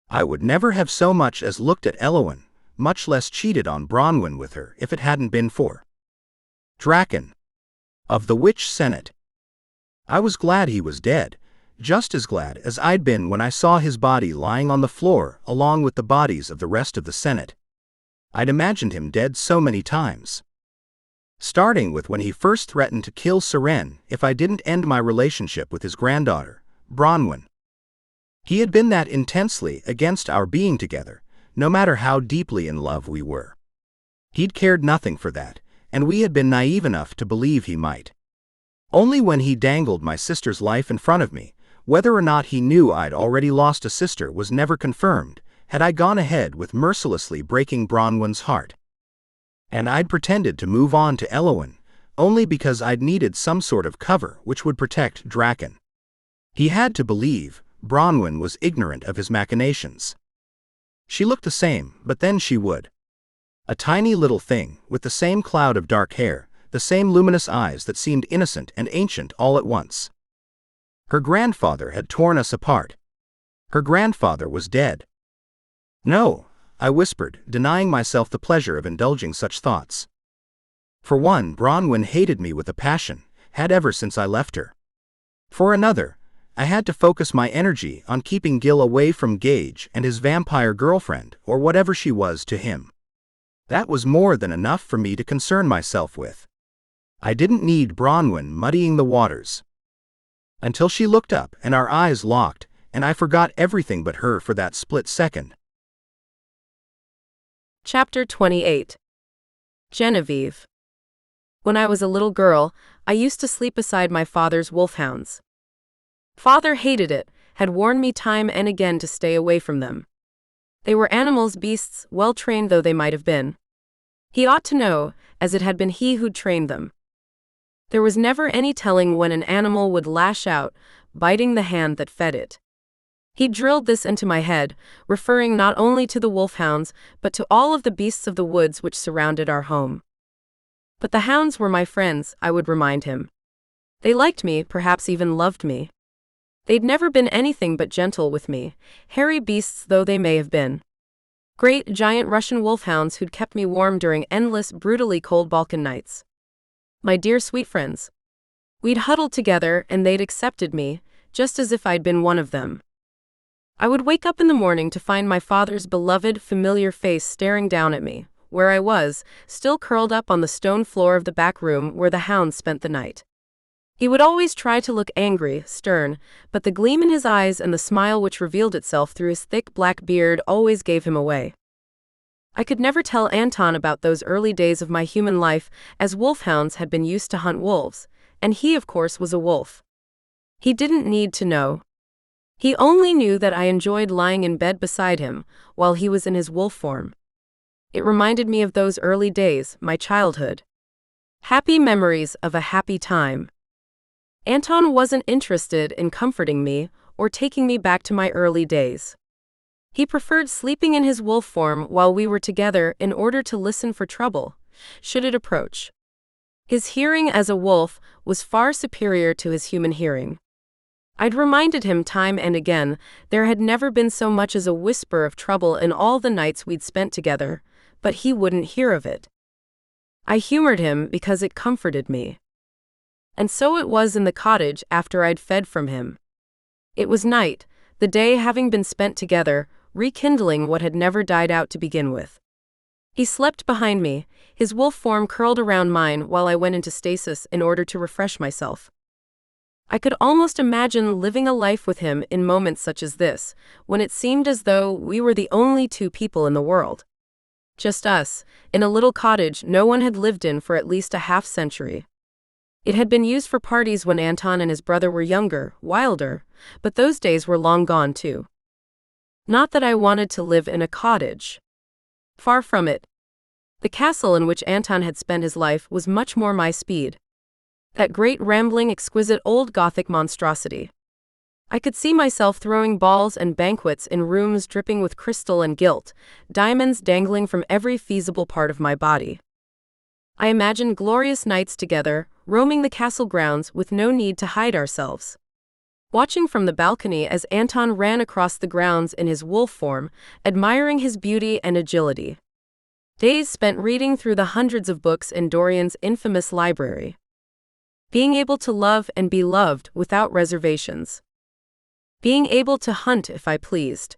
I would never have so much as looked at Elowen, much less cheated on Bronwyn with her if it hadn't been for Draken. Of the Witch Senate. I was glad he was dead, just as glad as I'd been when I saw his body lying on the floor along with the bodies of the rest of the Senate. I'd imagined him dead so many times. Starting with when he first threatened to kill Seren if I didn't end my relationship with his granddaughter, Bronwyn. He had been that intensely against our being together, no matter how deeply in love we were. He'd cared nothing for that, and we had been naive enough to believe he might. Only when he dangled my sister's life in front of me, whether or not he knew I'd already lost a sister was never confirmed, had I gone ahead with mercilessly breaking Bronwyn's heart. And I'd pretended to move on to Elowen, only because I'd needed some sort of cover which would protect Draken. He had to believe Bronwyn was ignorant of his machinations. She looked the same, but then she would. A tiny little thing, with the same cloud of dark hair, the same luminous eyes that seemed innocent and ancient all at once. Her grandfather had torn us apart. Her grandfather was dead. No, I whispered, denying myself the pleasure of indulging such thoughts. For one, Bronwyn hated me with a passion, had ever since I left her. For another, I had to focus my energy on keeping Gil away from Gage and his vampire girlfriend, or whatever she was to him. That was more than enough for me to concern myself with. I didn't need Bronwyn muddying the waters. Until she looked up and our eyes locked, and I forgot everything but her for that split second. Chapter 28. Genevieve. When I was a little girl, I used to sleep beside my father's wolfhounds. Father hated it, had warned me time and again to stay away from them. They were animals, beasts, well-trained though they might have been. He ought to know, as it had been he who'd trained them. There was never any telling when an animal would lash out, biting the hand that fed it. He drilled this into my head, referring not only to the wolfhounds, but to all of the beasts of the woods which surrounded our home. But the hounds were my friends, I would remind him. They liked me, perhaps even loved me. They'd never been anything but gentle with me, hairy beasts though they may have been. Great, giant Russian wolfhounds who'd kept me warm during endless, brutally cold Balkan nights. My dear sweet friends. We'd huddled together and they'd accepted me, just as if I'd been one of them. I would wake up in the morning to find my father's beloved, familiar face staring down at me, where I was, still curled up on the stone floor of the back room where the hounds spent the night. He would always try to look angry, stern, but the gleam in his eyes and the smile which revealed itself through his thick black beard always gave him away. I could never tell Anton about those early days of my human life, as wolfhounds had been used to hunt wolves, and he, of course, was a wolf. He didn't need to know. He only knew that I enjoyed lying in bed beside him, while he was in his wolf form. It reminded me of those early days, my childhood. Happy memories of a happy time. Anton wasn't interested in comforting me or taking me back to my early days. He preferred sleeping in his wolf form while we were together in order to listen for trouble, should it approach. His hearing as a wolf was far superior to his human hearing. I'd reminded him time and again there had never been so much as a whisper of trouble in all the nights we'd spent together, but he wouldn't hear of it. I humored him because it comforted me. And so it was in the cottage after I'd fed from him. It was night, the day having been spent together, rekindling what had never died out to begin with. He slept behind me, his wolf form curled around mine while I went into stasis in order to refresh myself. I could almost imagine living a life with him in moments such as this, when it seemed as though we were the only two people in the world. Just us, in a little cottage no one had lived in for at least a half-century. It had been used for parties when Anton and his brother were younger, wilder, but those days were long gone too. Not that I wanted to live in a cottage. Far from it. The castle in which Anton had spent his life was much more my speed. That great rambling exquisite old Gothic monstrosity. I could see myself throwing balls and banquets in rooms dripping with crystal and gilt, diamonds dangling from every feasible part of my body. I imagined glorious nights together, roaming the castle grounds with no need to hide ourselves. Watching from the balcony as Anton ran across the grounds in his wolf form, admiring his beauty and agility. Days spent reading through the hundreds of books in Dorian's infamous library. Being able to love and be loved without reservations. Being able to hunt if I pleased.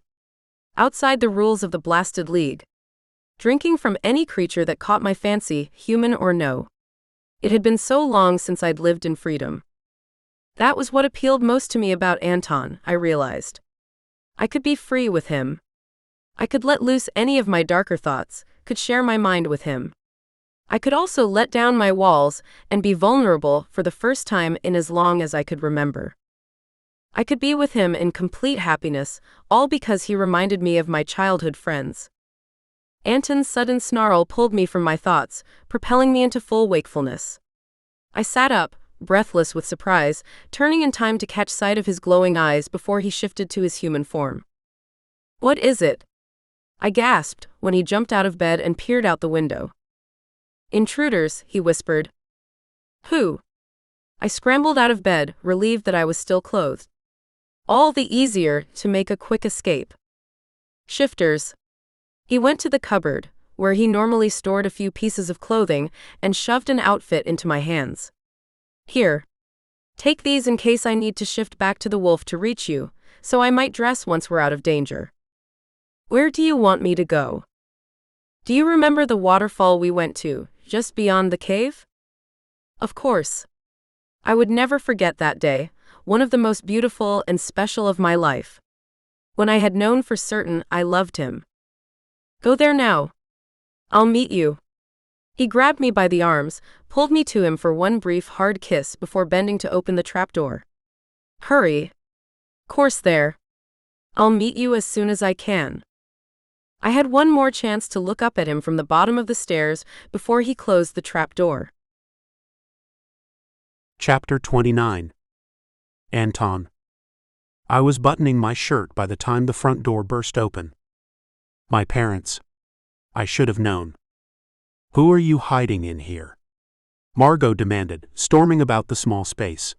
Outside the rules of the blasted league. Drinking from any creature that caught my fancy, human or no. It had been so long since I'd lived in freedom. That was what appealed most to me about Anton, I realized. I could be free with him. I could let loose any of my darker thoughts, could share my mind with him. I could also let down my walls and be vulnerable for the first time in as long as I could remember. I could be with him in complete happiness, all because he reminded me of my childhood friends. Anton's sudden snarl pulled me from my thoughts, propelling me into full wakefulness. I sat up, breathless with surprise, turning in time to catch sight of his glowing eyes before he shifted to his human form. "What is it?" I gasped when he jumped out of bed and peered out the window. "Intruders," he whispered. "Who?" I scrambled out of bed, relieved that I was still clothed. All the easier to make a quick escape. "Shifters." He went to the cupboard, where he normally stored a few pieces of clothing, and shoved an outfit into my hands. "Here. Take these in case I need to shift back to the wolf to reach you, so I might dress once we're out of danger." "Where do you want me to go?" "Do you remember the waterfall we went to, just beyond the cave?" Of course. I would never forget that day, one of the most beautiful and special of my life. When I had known for certain I loved him. "Go there now. I'll meet you." He grabbed me by the arms, pulled me to him for one brief hard kiss before bending to open the trapdoor. "Hurry. Course there. I'll meet you as soon as I can." I had one more chance to look up at him from the bottom of the stairs before he closed the trapdoor. Chapter 29. Anton. I was buttoning my shirt by the time the front door burst open. My parents. I should have known. "Who are you hiding in here?" Margot demanded, storming about the small space.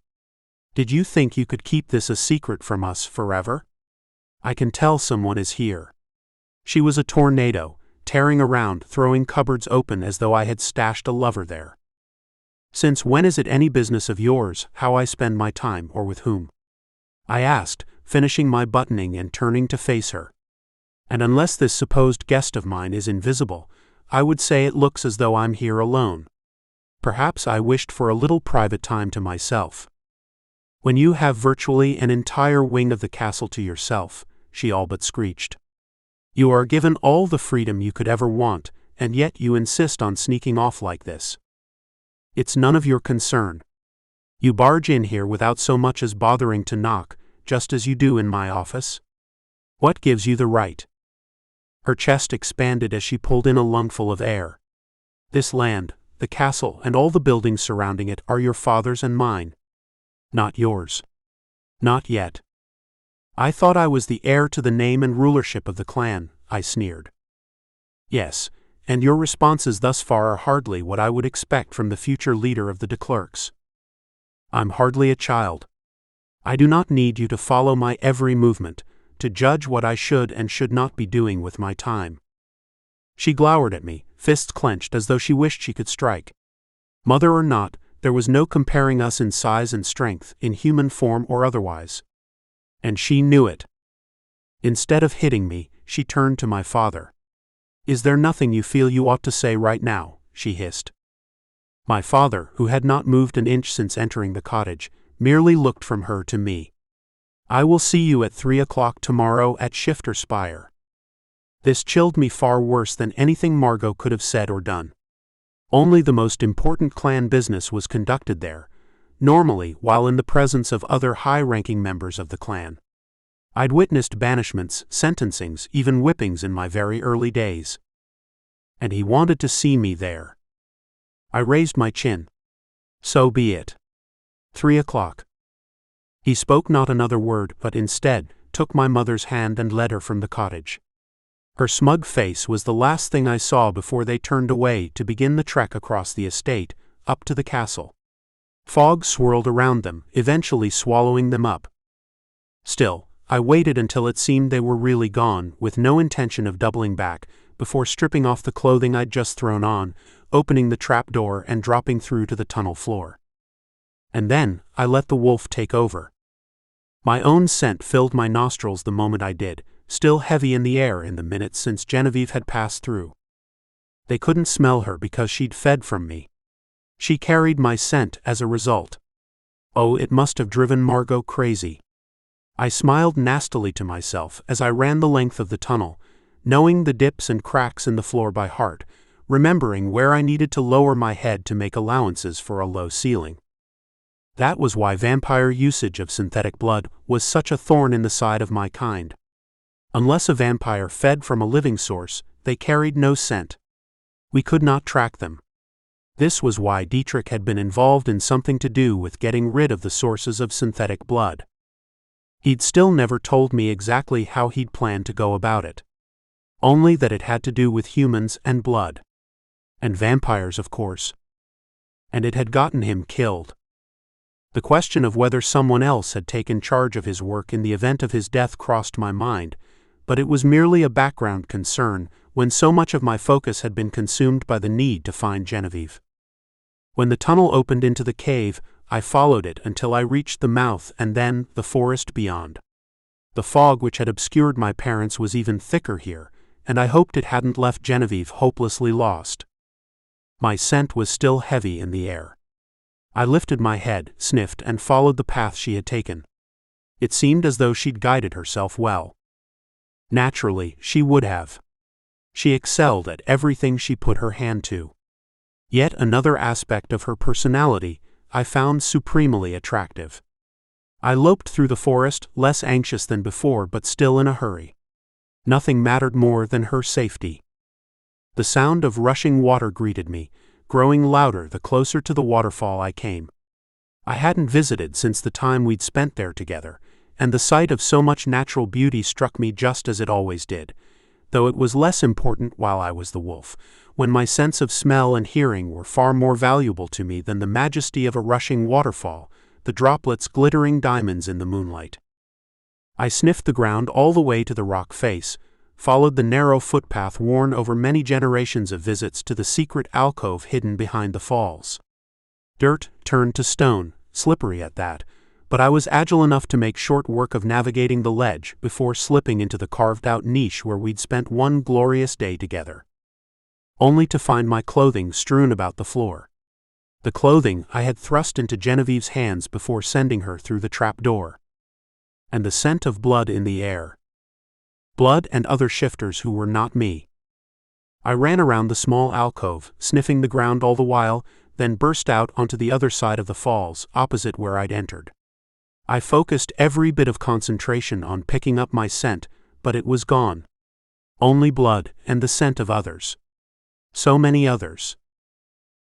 "Did you think you could keep this a secret from us forever? I can tell someone is here." She was a tornado, tearing around, throwing cupboards open as though I had stashed a lover there. "Since when is it any business of yours how I spend my time or with whom?" I asked, finishing my buttoning and turning to face her. "And unless this supposed guest of mine is invisible, I would say it looks as though I'm here alone. Perhaps I wished for a little private time to myself." "When you have virtually an entire wing of the castle to yourself," she all but screeched. "You are given all the freedom you could ever want, and yet you insist on sneaking off like this. It's none of your concern. You barge in here without so much as bothering to knock, just as you do in my office. What gives you the right?" Her chest expanded as she pulled in a lungful of air. "This land, the castle, and all the buildings surrounding it are your father's and mine. Not yours. Not yet. I thought I was the heir to the name and rulership of the clan, I sneered. Yes, and your responses thus far are hardly what I would expect from the future leader of the de Klerks. I'm hardly a child. I do not need you to follow my every movement, to judge what I should and should not be doing with my time. She glowered at me, fists clenched as though she wished she could strike. Mother or not, there was no comparing us in size and strength, in human form or otherwise. And she knew it. Instead of hitting me, she turned to my father. Is there nothing you feel you ought to say right now? She hissed. My father, who had not moved an inch since entering the cottage, merely looked from her to me. I will see you at 3 o'clock tomorrow at Shifter Spire. This chilled me far worse than anything Margot could have said or done. Only the most important clan business was conducted there, normally while in the presence of other high-ranking members of the clan. I'd witnessed banishments, sentencings, even whippings in my very early days. And he wanted to see me there. I raised my chin. So be it. 3 o'clock. He spoke not another word, but instead took my mother's hand and led her from the cottage. Her smug face was the last thing I saw before they turned away to begin the trek across the estate, up to the castle. Fog swirled around them, eventually swallowing them up. Still, I waited until it seemed they were really gone, with no intention of doubling back, before stripping off the clothing I'd just thrown on, opening the trapdoor and dropping through to the tunnel floor. And then, I let the wolf take over. My own scent filled my nostrils the moment I did, still heavy in the air in the minutes since Genevieve had passed through. They couldn't smell her because she'd fed from me. She carried my scent as a result. Oh, it must have driven Margot crazy. I smiled nastily to myself as I ran the length of the tunnel, knowing the dips and cracks in the floor by heart, remembering where I needed to lower my head to make allowances for a low ceiling. That was why vampire usage of synthetic blood was such a thorn in the side of my kind. Unless a vampire fed from a living source, they carried no scent. We could not track them. This was why Dietrich had been involved in something to do with getting rid of the sources of synthetic blood. He'd still never told me exactly how he'd planned to go about it. Only that it had to do with humans and blood. And vampires, of course. And it had gotten him killed. The question of whether someone else had taken charge of his work in the event of his death crossed my mind, but it was merely a background concern when so much of my focus had been consumed by the need to find Genevieve. When the tunnel opened into the cave, I followed it until I reached the mouth and then the forest beyond. The fog which had obscured my parents was even thicker here, and I hoped it hadn't left Genevieve hopelessly lost. My scent was still heavy in the air. I lifted my head, sniffed, and followed the path she had taken. It seemed as though she'd guided herself well. Naturally, she would have. She excelled at everything she put her hand to. Yet another aspect of her personality I found supremely attractive. I loped through the forest, less anxious than before but still in a hurry. Nothing mattered more than her safety. The sound of rushing water greeted me, growing louder the closer to the waterfall I came. I hadn't visited since the time we'd spent there together, and the sight of so much natural beauty struck me just as it always did, though it was less important while I was the wolf, when my sense of smell and hearing were far more valuable to me than the majesty of a rushing waterfall, the droplets glittering diamonds in the moonlight. I sniffed the ground all the way to the rock face, followed the narrow footpath worn over many generations of visits to the secret alcove hidden behind the falls. Dirt turned to stone, slippery at that, but I was agile enough to make short work of navigating the ledge before slipping into the carved-out niche where we'd spent one glorious day together. Only to find my clothing strewn about the floor. The clothing I had thrust into Genevieve's hands before sending her through the trapdoor. And the scent of blood in the air. Blood and other shifters who were not me. I ran around the small alcove, sniffing the ground all the while, then burst out onto the other side of the falls, opposite where I'd entered. I focused every bit of concentration on picking up my scent, but it was gone. Only blood and the scent of others. So many others.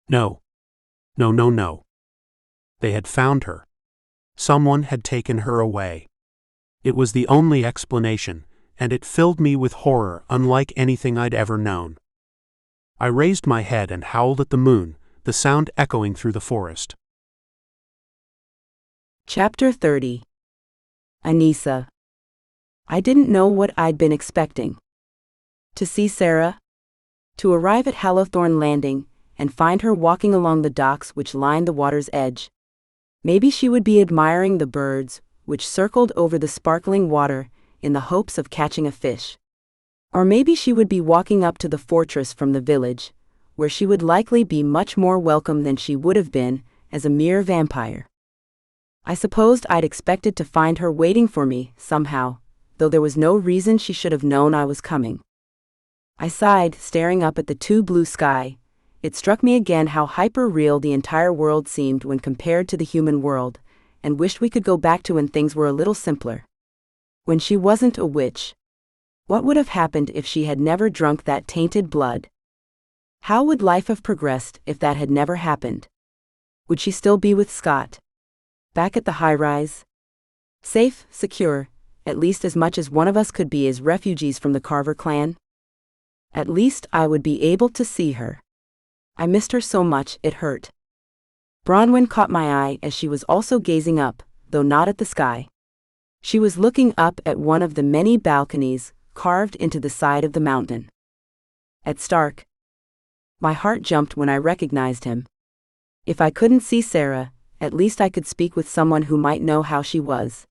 No. No. They had found her. Someone had taken her away. It was the only explanation, and it filled me with horror unlike anything I'd ever known. I raised my head and howled at the moon, the sound echoing through the forest. Chapter 30. Anissa. I didn't know what I'd been expecting. To see Sarah? To arrive at Hallowthorne Landing and find her walking along the docks which lined the water's edge. Maybe she would be admiring the birds which circled over the sparkling water in the hopes of catching a fish. Or maybe she would be walking up to the fortress from the village, where she would likely be much more welcome than she would have been as a mere vampire. I supposed I'd expected to find her waiting for me, somehow, though there was no reason she should have known I was coming. I sighed, staring up at the too blue sky. It struck me again how hyper-real the entire world seemed when compared to the human world, and wished we could go back to when things were a little simpler. When she wasn't a witch. What would have happened if she had never drunk that tainted blood? How would life have progressed if that had never happened? Would she still be with Scott? Back at the high-rise? Safe, secure, at least as much as one of us could be as refugees from the Carver clan? At least I would be able to see her. I missed her so much it hurt. Bronwyn caught my eye as she was also gazing up, though not at the sky. She was looking up at one of the many balconies carved into the side of the mountain. At Stark. My heart jumped when I recognized him. If I couldn't see Sarah, at least I could speak with someone who might know how she was.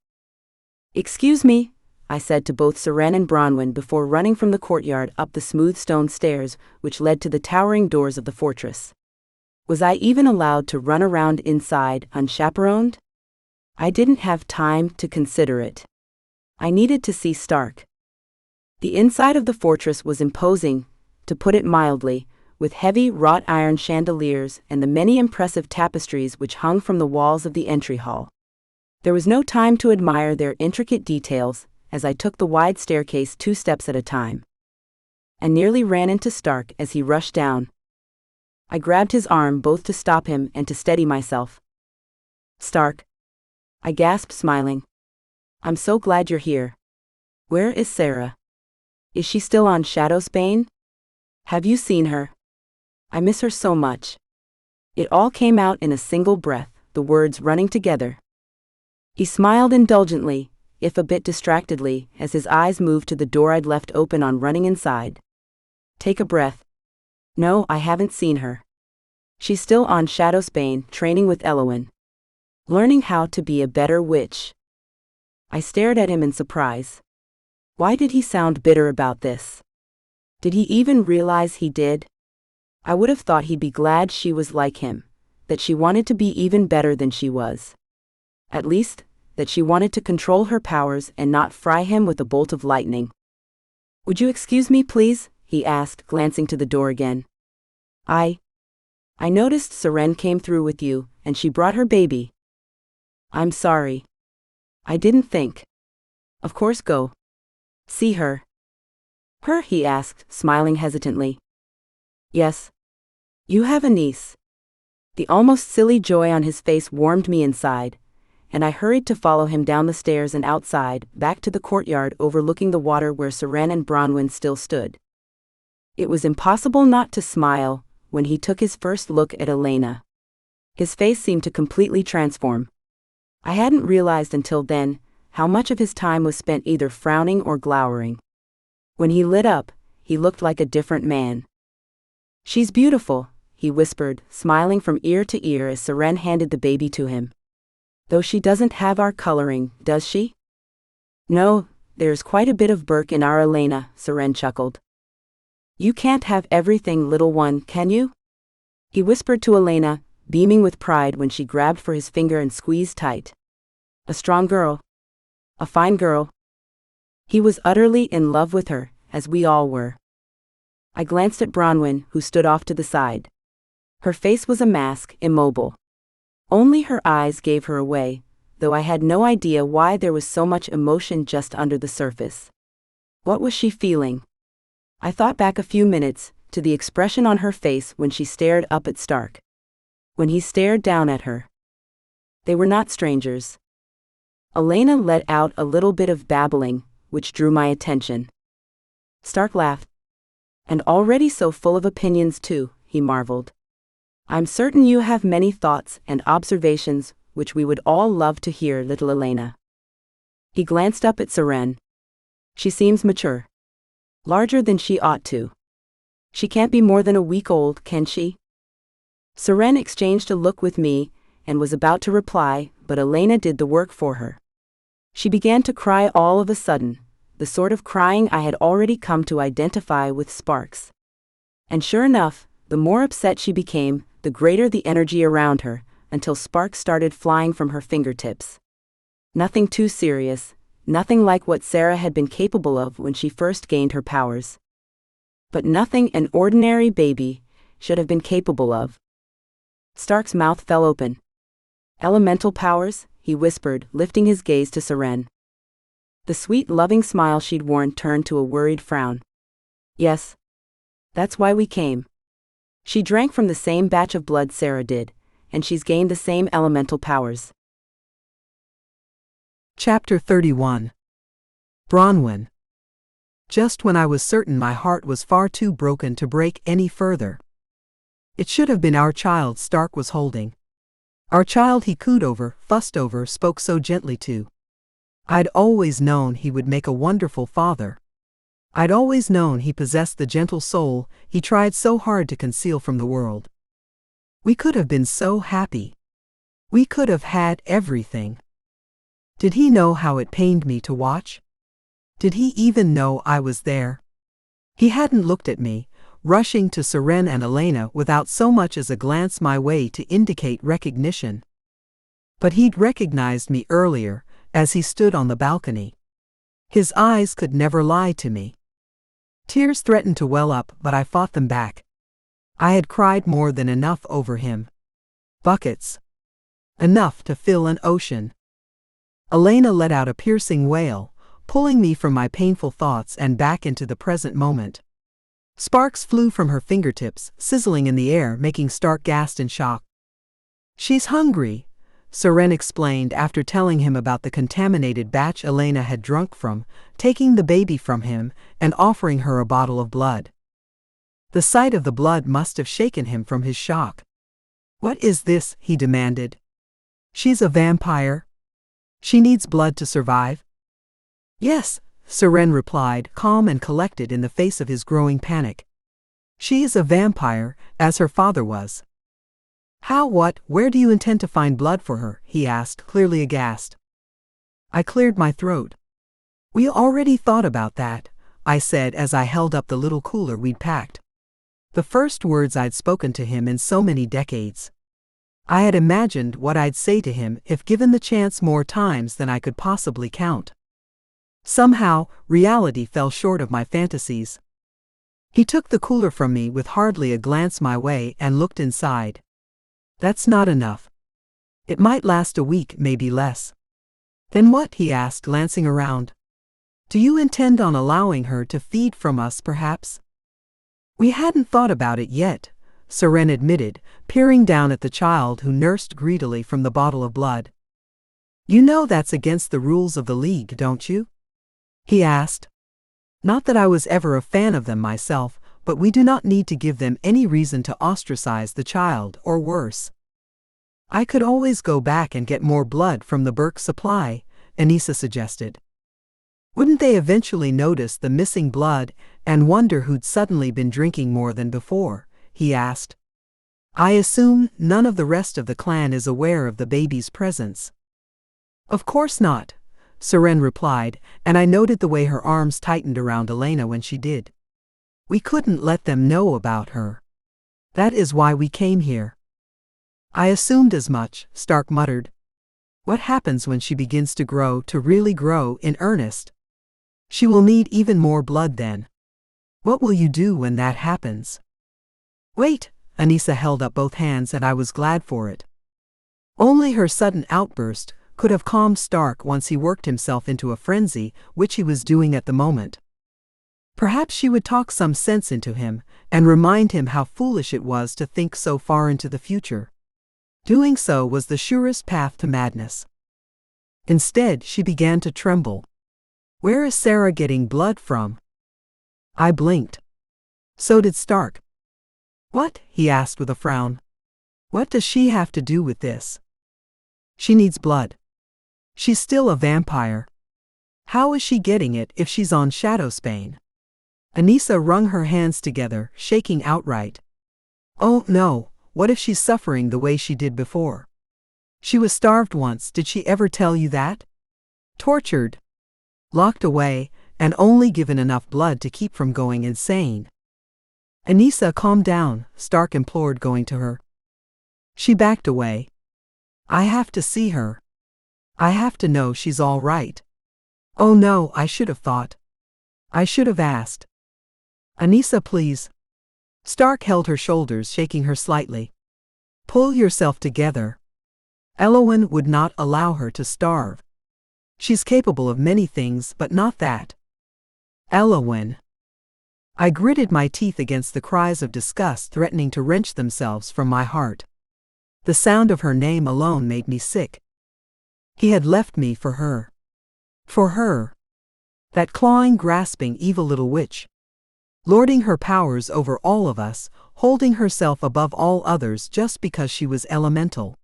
"Excuse me," I said to both Seren and Bronwyn before running from the courtyard up the smooth stone stairs which led to the towering doors of the fortress. Was I even allowed to run around inside unchaperoned? I didn't have time to consider it. I needed to see Stark. The inside of the fortress was imposing, to put it mildly, with heavy wrought iron chandeliers and the many impressive tapestries which hung from the walls of the entry hall. There was no time to admire their intricate details, as I took the wide staircase 2 steps at a time. I nearly ran into Stark as he rushed down. I grabbed his arm both to stop him and to steady myself. "Stark," I gasped, smiling. "I'm so glad you're here. Where is Sarah? Is she still on Shadowsbane? Have you seen her? I miss her so much." It all came out in a single breath, the words running together. He smiled indulgently, if a bit distractedly, as his eyes moved to the door I'd left open on running inside. "Take a breath. No, I haven't seen her. She's still on Shadowsbane, training with Elowin. Learning how to be a better witch." I stared at him in surprise. Why did he sound bitter about this? Did he even realize he did? I would have thought he'd be glad she was like him, that she wanted to be even better than she was. At least, that she wanted to control her powers and not fry him with a bolt of lightning. "Would you excuse me, please?" he asked, glancing to the door again. I noticed Seren came through with you, and she brought her baby." "I'm sorry. I didn't think." "Of course, go. See her." "Her?" he asked, smiling hesitantly. "Yes. You have a niece." The almost silly joy on his face warmed me inside, and I hurried to follow him down the stairs and outside, back to the courtyard overlooking the water where Seren and Bronwyn still stood. It was impossible not to smile when he took his first look at Elena. His face seemed to completely transform. I hadn't realized until then how much of his time was spent either frowning or glowering. When he lit up, he looked like a different man. "She's beautiful," he whispered, smiling from ear to ear as Seren handed the baby to him. "Though she doesn't have our coloring, does she?" "No, there's quite a bit of Bourke in our Elena," Seren chuckled. "You can't have everything, little one, can you?" he whispered to Elena, beaming with pride when she grabbed for his finger and squeezed tight. A strong girl. A fine girl. He was utterly in love with her, as we all were. I glanced at Bronwyn, who stood off to the side. Her face was a mask, immobile. Only her eyes gave her away, though I had no idea why there was so much emotion just under the surface. What was she feeling? I thought back a few minutes, to the expression on her face when she stared up at Stark. When he stared down at her. They were not strangers. Elena let out a little bit of babbling, which drew my attention. Stark laughed. And already so full of opinions too, he marveled. I'm certain you have many thoughts and observations which we would all love to hear, little Elena. He glanced up at Seren. She seems mature. Larger than she ought to. She can't be more than a week old, can she? Seren exchanged a look with me and was about to reply, but Elena did the work for her. She began to cry all of a sudden, the sort of crying I had already come to identify with Sparks. And sure enough, the more upset she became, the greater the energy around her, until sparks started flying from her fingertips. Nothing too serious, nothing like what Sarah had been capable of when she first gained her powers. But nothing an ordinary baby should have been capable of. Stark's mouth fell open. Elemental powers, he whispered, lifting his gaze to Seren. The sweet, loving smile she'd worn turned to a worried frown. Yes. That's why we came. She drank from the same batch of blood Sarah did, and she's gained the same elemental powers. Chapter 31. Bronwyn. Just when I was certain my heart was far too broken to break any further. It should have been our child Stark was holding. Our child he cooed over, fussed over, spoke so gently to. I'd always known he would make a wonderful father. I'd always known he possessed the gentle soul he tried so hard to conceal from the world. We could have been so happy. We could have had everything. Did he know how it pained me to watch? Did he even know I was there? He hadn't looked at me, rushing to Seren and Elena without so much as a glance my way to indicate recognition. But he'd recognized me earlier, as he stood on the balcony. His eyes could never lie to me. Tears threatened to well up, but I fought them back. I had cried more than enough over him. Buckets. Enough to fill an ocean. Elena let out a piercing wail, pulling me from my painful thoughts and back into the present moment. Sparks flew from her fingertips, sizzling in the air, making Stark gasp in shock. She's hungry, Seren explained after telling him about the contaminated batch Elena had drunk from, taking the baby from him and offering her a bottle of blood. The sight of the blood must have shaken him from his shock. What is this? He demanded. She's a vampire. She needs blood to survive. Yes, Seren replied, calm and collected in the face of his growing panic. She is a vampire, as her father was. How, what, where do you intend to find blood for her? He asked, clearly aghast. I cleared my throat. We already thought about that, I said as I held up the little cooler we'd packed. The first words I'd spoken to him in so many decades. I had imagined what I'd say to him if given the chance more times than I could possibly count. Somehow, reality fell short of my fantasies. He took the cooler from me with hardly a glance my way and looked inside. That's not enough. It might last a week, maybe less. Then what? He asked, glancing around. Do you intend on allowing her to feed from us, perhaps? We hadn't thought about it yet, Seren admitted, peering down at the child who nursed greedily from the bottle of blood. You know that's against the rules of the League, don't you? He asked. Not that I was ever a fan of them myself, but we do not need to give them any reason to ostracize the child, or worse. I could always go back and get more blood from the Bourke supply, Anissa suggested. Wouldn't they eventually notice the missing blood and wonder who'd suddenly been drinking more than before? He asked. I assume none of the rest of the clan is aware of the baby's presence. Of course not, Seren replied, and I noted the way her arms tightened around Elena when she did. We couldn't let them know about her. That is why we came here. I assumed as much, Stark muttered. What happens when she begins to grow, to really grow in earnest? She will need even more blood then. What will you do when that happens? Wait, Anissa held up both hands and I was glad for it. Only her sudden outburst could have calmed Stark once he worked himself into a frenzy, which he was doing at the moment. Perhaps she would talk some sense into him and remind him how foolish it was to think so far into the future. Doing so was the surest path to madness. Instead, she began to tremble. Where is Sarah getting blood from? I blinked. So did Stark. What? He asked with a frown. What does she have to do with this? She needs blood. She's still a vampire. How is she getting it if she's on Shadowspain? Anissa wrung her hands together, shaking outright. Oh no, what if she's suffering the way she did before? She was starved once, did she ever tell you that? Tortured. Locked away, and only given enough blood to keep from going insane. Anissa, calm down, Stark implored, going to her. She backed away. I have to see her. I have to know she's all right. Oh no, I should have thought. I should have asked. Anissa, please. Stark held her shoulders, shaking her slightly. Pull yourself together. Elowyn would not allow her to starve. She's capable of many things, but not that. Elowyn. I gritted my teeth against the cries of disgust threatening to wrench themselves from my heart. The sound of her name alone made me sick. He had left me for her. For her. That clawing, grasping, evil little witch. Lording her powers over all of us, holding herself above all others just because she was elemental.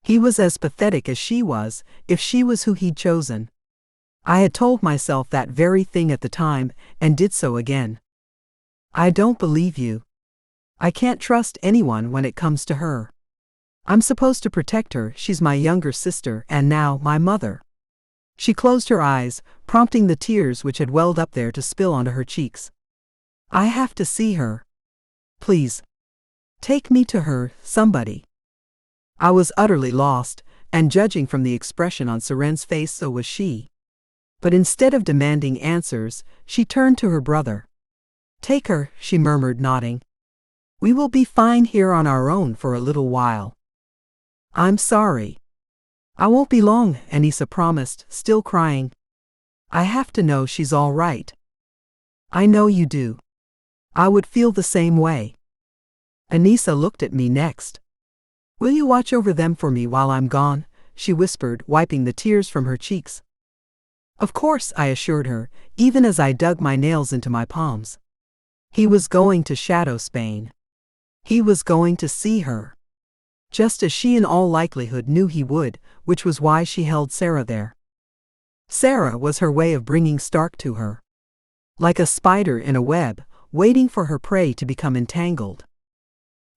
He was as pathetic as she was, if she was who he'd chosen. I had told myself that very thing at the time, and did so again. I don't believe you. I can't trust anyone when it comes to her. I'm supposed to protect her, she's my younger sister and now my mother. She closed her eyes, prompting the tears which had welled up there to spill onto her cheeks. I have to see her. Please. Take me to her, somebody. I was utterly lost, and judging from the expression on Seren's face, so was she. But instead of demanding answers, she turned to her brother. Take her, she murmured, nodding. We will be fine here on our own for a little while. I'm sorry. I won't be long, Anissa promised, still crying. I have to know she's all right. I know you do. I would feel the same way. Anissa looked at me next. Will you watch over them for me while I'm gone? She whispered, wiping the tears from her cheeks. Of course, I assured her, even as I dug my nails into my palms. He was going to Shadowspain. He was going to see her. Just as she in all likelihood knew he would, which was why she held Sarah there. Sarah was her way of bringing Stark to her. Like a spider in a web, waiting for her prey to become entangled.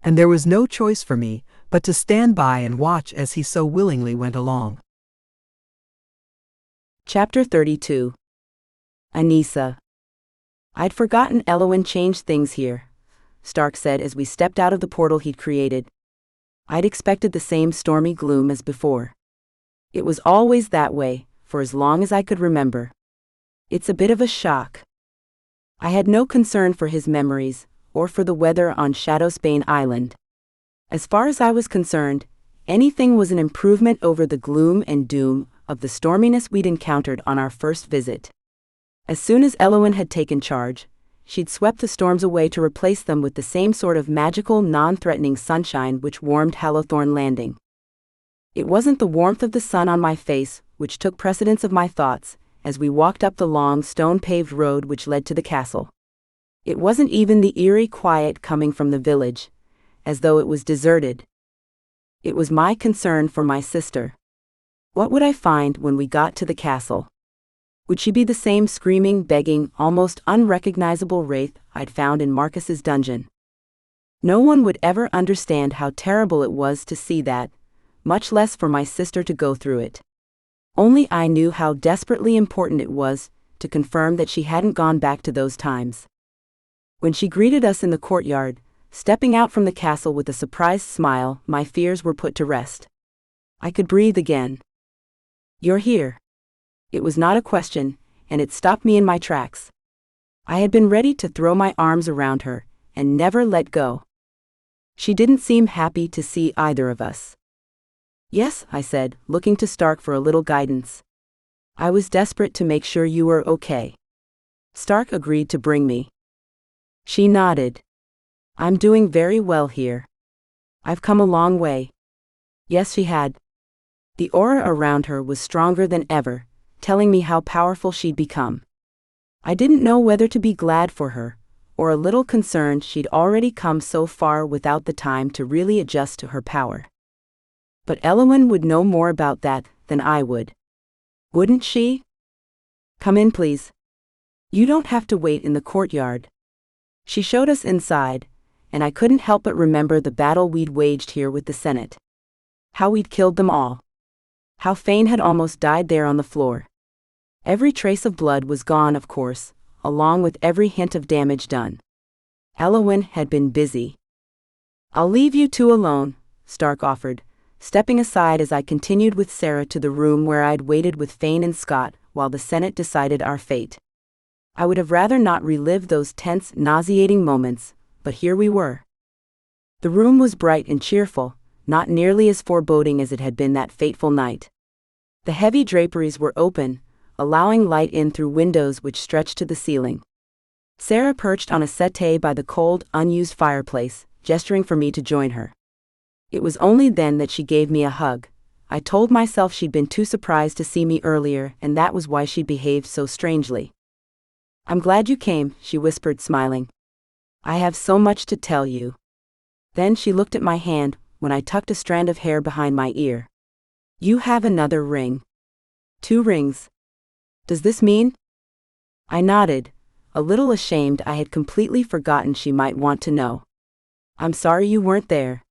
And there was no choice for me but to stand by and watch as he so willingly went along. Chapter 32. Anissa. I'd forgotten Elowyn changed things here, Stark said as we stepped out of the portal he'd created. I'd expected the same stormy gloom as before. It was always that way, for as long as I could remember. It's a bit of a shock. I had no concern for his memories, or for the weather on Shadowspain Island. As far as I was concerned, anything was an improvement over the gloom and doom of the storminess we'd encountered on our first visit. As soon as Elowyn had taken charge, she'd swept the storms away to replace them with the same sort of magical, non-threatening sunshine which warmed Hallowthorne Landing. It wasn't the warmth of the sun on my face which took precedence of my thoughts as we walked up the long, stone-paved road which led to the castle. It wasn't even the eerie quiet coming from the village, as though it was deserted. It was my concern for my sister. What would I find when we got to the castle? Would she be the same screaming, begging, almost unrecognizable wraith I'd found in Marcus's dungeon? No one would ever understand how terrible it was to see that, much less for my sister to go through it. Only I knew how desperately important it was to confirm that she hadn't gone back to those times. When she greeted us in the courtyard, stepping out from the castle with a surprised smile, my fears were put to rest. I could breathe again. You're here. It was not a question, and it stopped me in my tracks. I had been ready to throw my arms around her, and never let go. She didn't seem happy to see either of us. Yes, I said, looking to Stark for a little guidance. I was desperate to make sure you were okay. Stark agreed to bring me. She nodded. I'm doing very well here. I've come a long way. Yes, she had. The aura around her was stronger than ever, telling me how powerful she'd become. I didn't know whether to be glad for her, or a little concerned she'd already come so far without the time to really adjust to her power. But Elowen would know more about that than I would. Wouldn't she? Come in, please. You don't have to wait in the courtyard. She showed us inside, and I couldn't help but remember the battle we'd waged here with the Senate. How we'd killed them all. How Fane had almost died there on the floor. Every trace of blood was gone, of course, along with every hint of damage done. Elowen had been busy. I'll leave you two alone, Stark offered, stepping aside as I continued with Sarah to the room where I'd waited with Fane and Scott while the Senate decided our fate. I would have rather not relive those tense, nauseating moments, but here we were. The room was bright and cheerful, not nearly as foreboding as it had been that fateful night. The heavy draperies were open, allowing light in through windows which stretched to the ceiling. Sarah perched on a settee by the cold, unused fireplace, gesturing for me to join her. It was only then that she gave me a hug. I told myself she'd been too surprised to see me earlier, and that was why she'd behaved so strangely. I'm glad you came, she whispered, smiling. I have so much to tell you. Then she looked at my hand when I tucked a strand of hair behind my ear. You have another ring. 2 rings. Does this mean? I nodded, a little ashamed. I had completely forgotten she might want to know. I'm sorry you weren't there.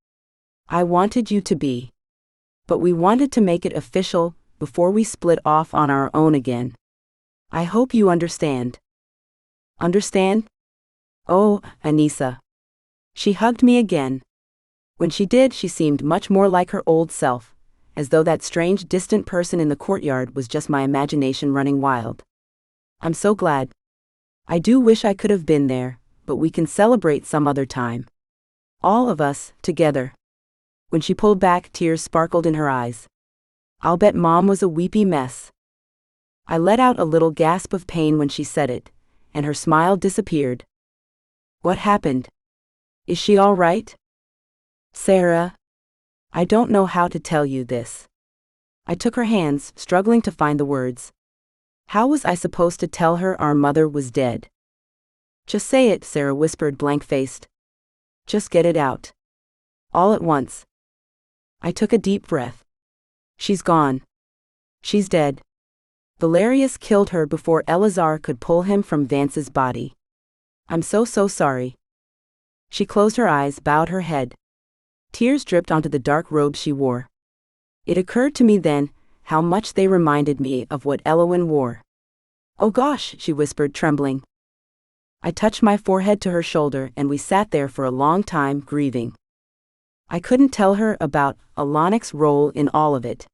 I wanted you to be. But we wanted to make it official before we split off on our own again. I hope you understand. Understand? Oh, Anissa. She hugged me again. When she did, she seemed much more like her old self, as though that strange, distant person in the courtyard was just my imagination running wild. I'm so glad. I do wish I could have been there, but we can celebrate some other time. All of us, together. When she pulled back, tears sparkled in her eyes. I'll bet Mom was a weepy mess. I let out a little gasp of pain when she said it, and her smile disappeared. What happened? Is she all right? Sarah? I don't know how to tell you this. I took her hands, struggling to find the words. How was I supposed to tell her our mother was dead? Just say it, Sarah whispered, blank-faced. Just get it out. All at once. I took a deep breath. She's gone. She's dead. Valerius killed her before Eleazar could pull him from Vance's body. I'm so sorry. She closed her eyes, bowed her head. Tears dripped onto the dark robe she wore. It occurred to me then how much they reminded me of what Elowen wore. Oh gosh, she whispered, trembling. I touched my forehead to her shoulder, and we sat there for a long time, grieving. I couldn't tell her about Alanik's role in all of it.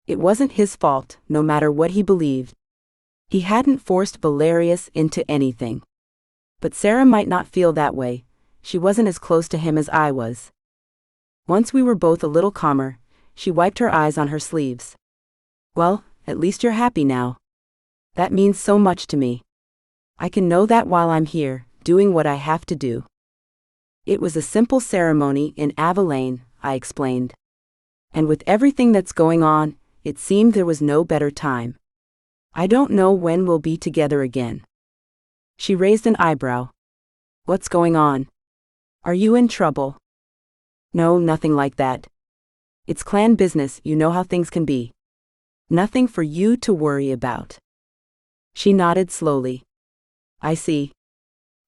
It wasn't his fault, no matter what he believed. He hadn't forced Valerius into anything. But Sarah might not feel that way. She wasn't as close to him as I was. Once we were both a little calmer, she wiped her eyes on her sleeves. Well, at least you're happy now. That means so much to me. I can know that while I'm here, doing what I have to do. It was a simple ceremony in Avalain, I explained. And with everything that's going on, it seemed there was no better time. I don't know when we'll be together again. She raised an eyebrow. What's going on? Are you in trouble? No, nothing like that. It's clan business, you know how things can be. Nothing for you to worry about. She nodded slowly. I see.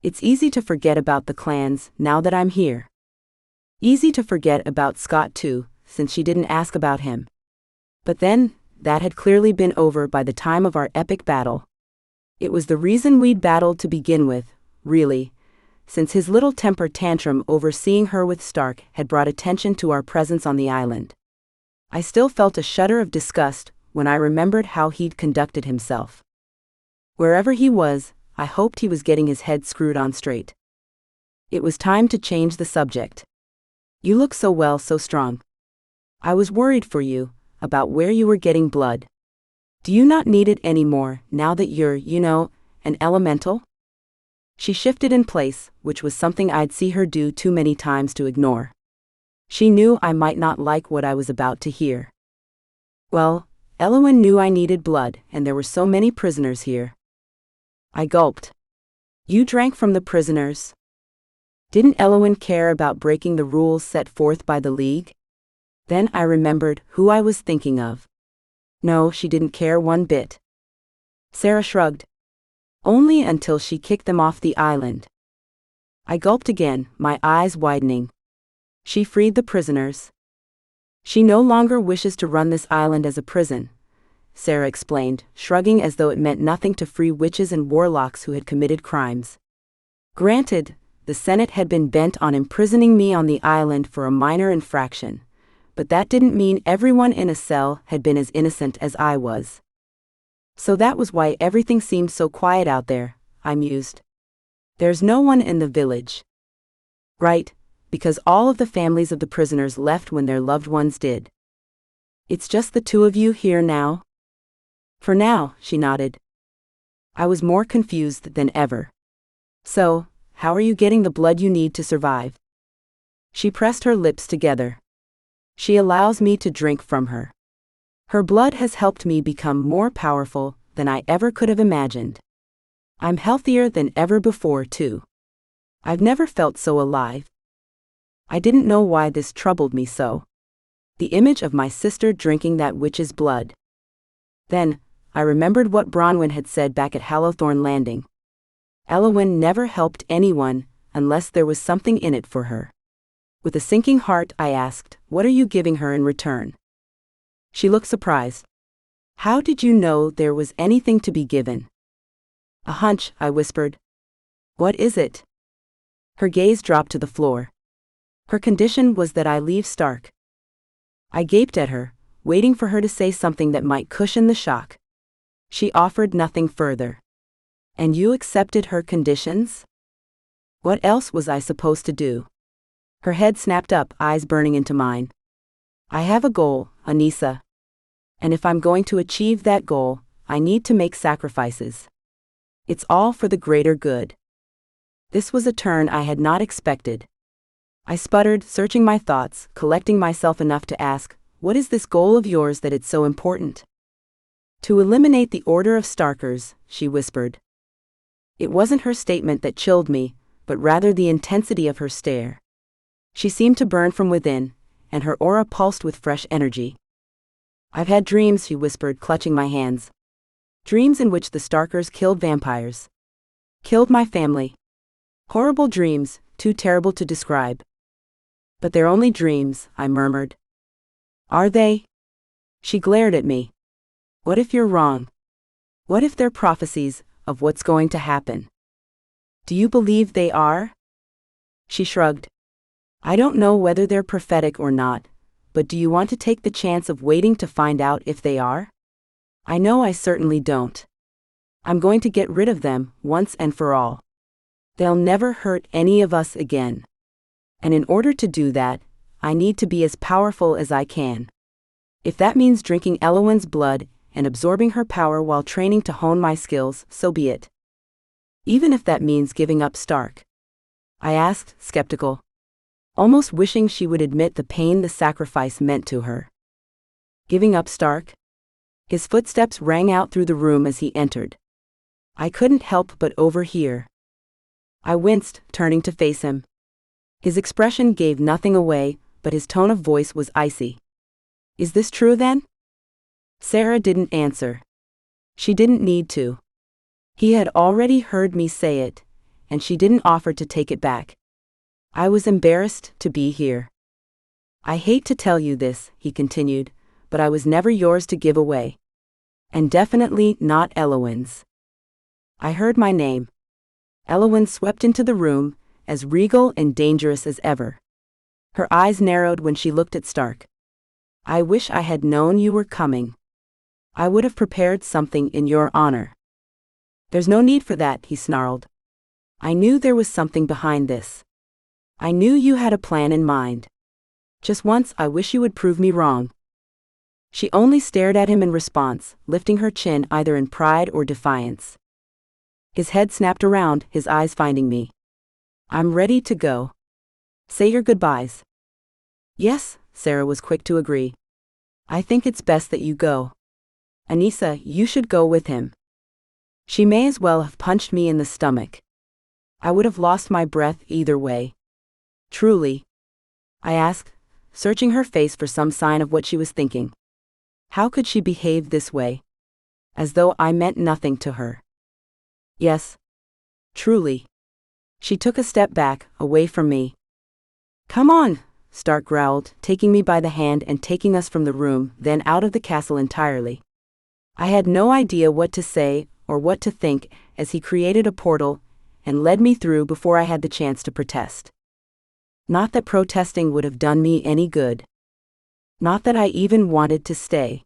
It's easy to forget about the clans now that I'm here. Easy to forget about Scott too, since she didn't ask about him. But then, that had clearly been over by the time of our epic battle. It was the reason we'd battled to begin with, really, since his little temper tantrum over seeing her with Stark had brought attention to our presence on the island. I still felt a shudder of disgust when I remembered how he'd conducted himself. Wherever he was, I hoped he was getting his head screwed on straight. It was time to change the subject. You look so well, so strong. I was worried for you, about where you were getting blood. Do you not need it anymore, now that you're, an elemental? She shifted in place, which was something I'd see her do too many times to ignore. She knew I might not like what I was about to hear. Well, Elowen knew I needed blood, and there were so many prisoners here. I gulped. You drank from the prisoners? Didn't Elowen care about breaking the rules set forth by the League? Then I remembered who I was thinking of. No, she didn't care one bit. Sarah shrugged. Only until she kicked them off the island. I gulped again, my eyes widening. She freed the prisoners. She no longer wishes to run this island as a prison, Sarah explained, shrugging as though it meant nothing to free witches and warlocks who had committed crimes. Granted, the Senate had been bent on imprisoning me on the island for a minor infraction, but that didn't mean everyone in a cell had been as innocent as I was. So that was why everything seemed so quiet out there, I mused. There's no one in the village. Right, because all of the families of the prisoners left when their loved ones did. It's just the two of you here now? For now, she nodded. I was more confused than ever. So, how are you getting the blood you need to survive? She pressed her lips together. She allows me to drink from her. Her blood has helped me become more powerful than I ever could have imagined. I'm healthier than ever before, too. I've never felt so alive. I didn't know why this troubled me so. The image of my sister drinking that witch's blood. Then, I remembered what Bronwyn had said back at Hallowthorne Landing. Elowen never helped anyone unless there was something in it for her. With a sinking heart, I asked, "What are you giving her in return?" She looked surprised. How did you know there was anything to be given? A hunch, I whispered. What is it? Her gaze dropped to the floor. Her condition was that I leave Stark. I gaped at her, waiting for her to say something that might cushion the shock. She offered nothing further. And you accepted her conditions? What else was I supposed to do? Her head snapped up, eyes burning into mine. I have a goal, Anissa. And if I'm going to achieve that goal, I need to make sacrifices. It's all for the greater good. This was a turn I had not expected. I sputtered, searching my thoughts, collecting myself enough to ask, "What is this goal of yours that it's so important?" "To eliminate the Order of Starkers," she whispered. It wasn't her statement that chilled me, but rather the intensity of her stare. She seemed to burn from within, and her aura pulsed with fresh energy. "I've had dreams," she whispered, clutching my hands. "Dreams in which the Starkers killed vampires. Killed my family. Horrible dreams, too terrible to describe." "But they're only dreams," I murmured. "Are they?" She glared at me. "What if you're wrong? What if they're prophecies of what's going to happen? Do you believe they are?" She shrugged. "I don't know whether they're prophetic or not, but do you want to take the chance of waiting to find out if they are? I know I certainly don't. I'm going to get rid of them, once and for all. They'll never hurt any of us again. And in order to do that, I need to be as powerful as I can. If that means drinking Elowen's blood and absorbing her power while training to hone my skills, so be it. Even if that means giving up Stark." I asked, skeptical, almost wishing she would admit the pain the sacrifice meant to her. Giving up Stark? His footsteps rang out through the room as he entered. I couldn't help but overhear. I winced, turning to face him. His expression gave nothing away, but his tone of voice was icy. "Is this true then?" Sarah didn't answer. She didn't need to. He had already heard me say it, and she didn't offer to take it back. I was embarrassed to be here. "I hate to tell you this," he continued, "but I was never yours to give away. And definitely not Elowen's." I heard my name. Elowen swept into the room, as regal and dangerous as ever. Her eyes narrowed when she looked at Stark. "I wish I had known you were coming. I would have prepared something in your honor." "There's no need for that," he snarled. "I knew there was something behind this. I knew you had a plan in mind. Just once I wish you would prove me wrong." She only stared at him in response, lifting her chin either in pride or defiance. His head snapped around, his eyes finding me. "I'm ready to go. Say your goodbyes." "Yes," Sarah was quick to agree. I think it's best that you go. Anissa, you should go with him. She may as well have punched me in the stomach. I would have lost my breath either way. Truly? I asked, searching her face for some sign of what she was thinking. How could she behave this way? As though I meant nothing to her. Yes. Truly. She took a step back, away from me. Come on, Stark growled, taking me by the hand and taking us from the room, then out of the castle entirely. I had no idea what to say or what to think as he created a portal and led me through before I had the chance to protest. Not that protesting would have done me any good. Not that I even wanted to stay.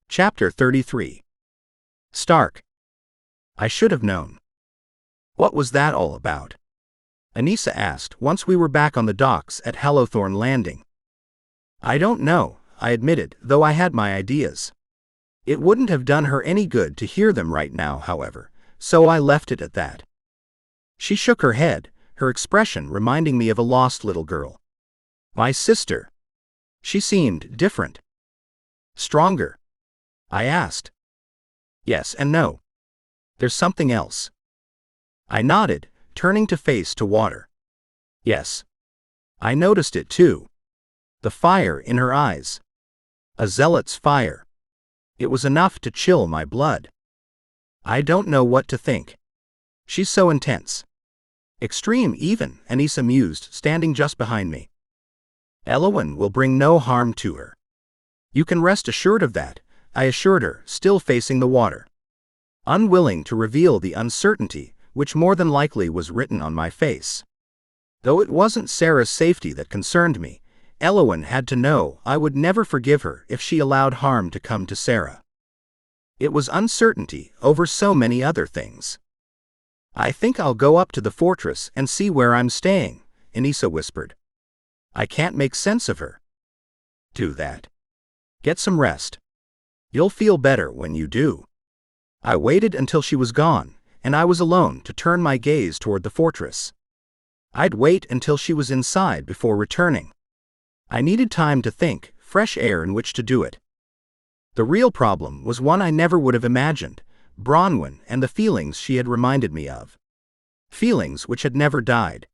Chapter 33. Stark. I should have known. What was that all about? Anissa asked once we were back on the docks at Hallowthorne Landing. I don't know, I admitted, though I had my ideas. It wouldn't have done her any good to hear them right now, however, so I left it at that. She shook her head, her expression reminding me of a lost little girl. My sister. She seemed different. Stronger? I asked. Yes and no. There's something else. I nodded, turning to face to water. Yes. I noticed it too. The fire in her eyes. A zealot's fire. It was enough to chill my blood. I don't know what to think. She's so intense. Extreme even, Anissa mused, standing just behind me. Elowen will bring no harm to her. You can rest assured of that, I assured her, still facing the water. Unwilling to reveal the uncertainty, which more than likely was written on my face. Though it wasn't Sarah's safety that concerned me, Elowen had to know I would never forgive her if she allowed harm to come to Sarah. It was uncertainty over so many other things. I think I'll go up to the fortress and see where I'm staying, Anissa whispered. I can't make sense of her. Do that. Get some rest. You'll feel better when you do. I waited until she was gone, and I was alone to turn my gaze toward the fortress. I'd wait until she was inside before returning. I needed time to think, fresh air in which to do it. The real problem was one I never would have imagined, Bronwyn and the feelings she had reminded me of. Feelings which had never died.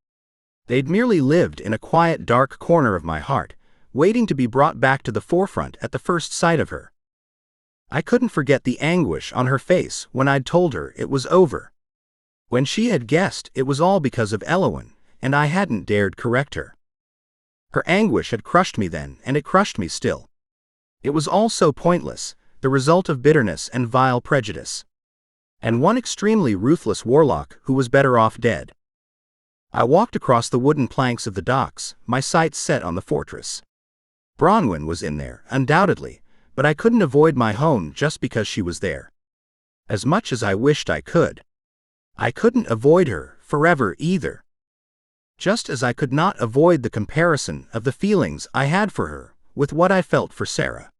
They'd merely lived in a quiet, dark corner of my heart, waiting to be brought back to the forefront at the first sight of her. I couldn't forget the anguish on her face when I'd told her it was over. When she had guessed it was all because of Elowen, and I hadn't dared correct her. Her anguish had crushed me then, and it crushed me still. It was all so pointless, the result of bitterness and vile prejudice. And one extremely ruthless warlock who was better off dead. I walked across the wooden planks of the docks, my sights set on the fortress. Bronwyn was in there, undoubtedly, but I couldn't avoid my home just because she was there. As much as I wished I could. I couldn't avoid her, forever either. Just as I could not avoid the comparison of the feelings I had for her with what I felt for Sarah.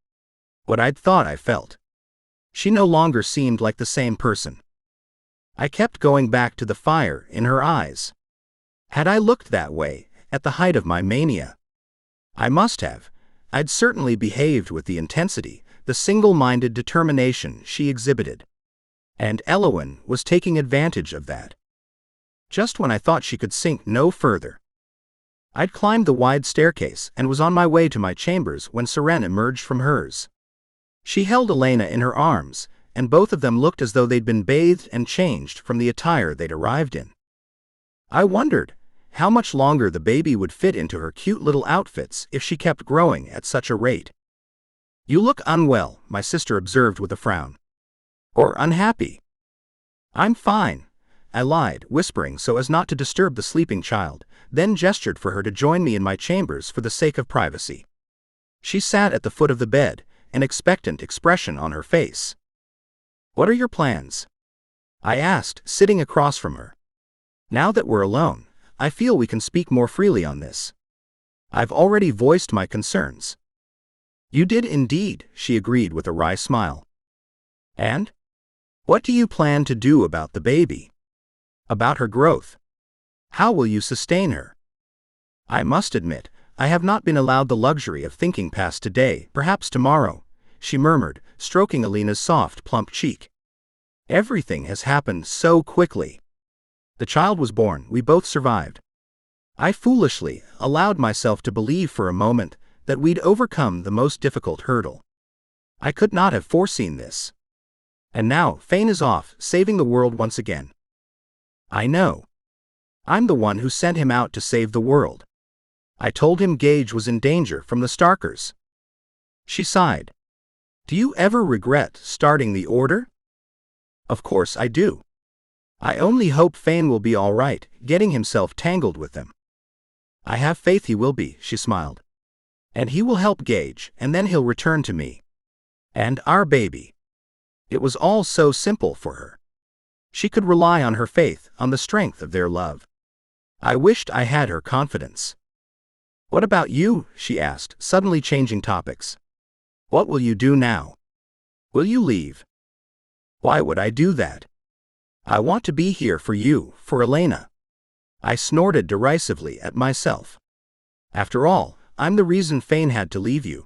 What I'd thought I felt. She no longer seemed like the same person. I kept going back to the fire in her eyes. Had I looked that way, at the height of my mania? I must have. I'd certainly behaved with the intensity, the single-minded determination she exhibited. And Elowen was taking advantage of that. Just when I thought she could sink no further. I'd climbed the wide staircase and was on my way to my chambers when Seren emerged from hers. She held Elena in her arms, and both of them looked as though they'd been bathed and changed from the attire they'd arrived in. I wondered how much longer the baby would fit into her cute little outfits if she kept growing at such a rate. You look unwell, my sister observed with a frown. Or unhappy. I'm fine, I lied, whispering so as not to disturb the sleeping child, then gestured for her to join me in my chambers for the sake of privacy. She sat at the foot of the bed, an expectant expression on her face. What are your plans? I asked, sitting across from her. Now that we're alone, I feel we can speak more freely on this. I've already voiced my concerns. You did indeed, she agreed with a wry smile. And? What do you plan to do about the baby? About her growth? How will you sustain her? I must admit, I have not been allowed the luxury of thinking past today, perhaps tomorrow, she murmured, stroking Alina's soft, plump cheek. Everything has happened so quickly. The child was born, we both survived. I foolishly allowed myself to believe for a moment that we'd overcome the most difficult hurdle. I could not have foreseen this. And now, Fane is off, saving the world once again. I know. I'm the one who sent him out to save the world. I told him Gage was in danger from the Starkers. She sighed. Do you ever regret starting the Order? Of course I do. I only hope Fane will be all right, getting himself tangled with them. I have faith he will be, she smiled. And he will help Gage, and then he'll return to me. And our baby. It was all so simple for her. She could rely on her faith, on the strength of their love. I wished I had her confidence. What about you? She asked, suddenly changing topics. What will you do now? Will you leave? Why would I do that? I want to be here for you, for Elena. I snorted derisively at myself. After all, I'm the reason Fane had to leave you.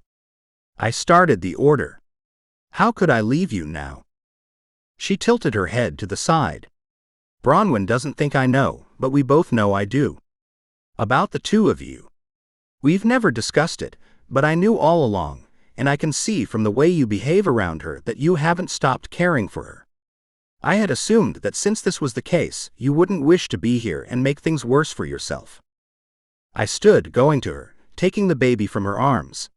I started the Order. How could I leave you now? She tilted her head to the side. Bronwyn doesn't think I know, but we both know I do. About the two of you. We've never discussed it, but I knew all along, and I can see from the way you behave around her that you haven't stopped caring for her. I had assumed that since this was the case, you wouldn't wish to be here and make things worse for yourself. I stood, going to her, taking the baby from her arms.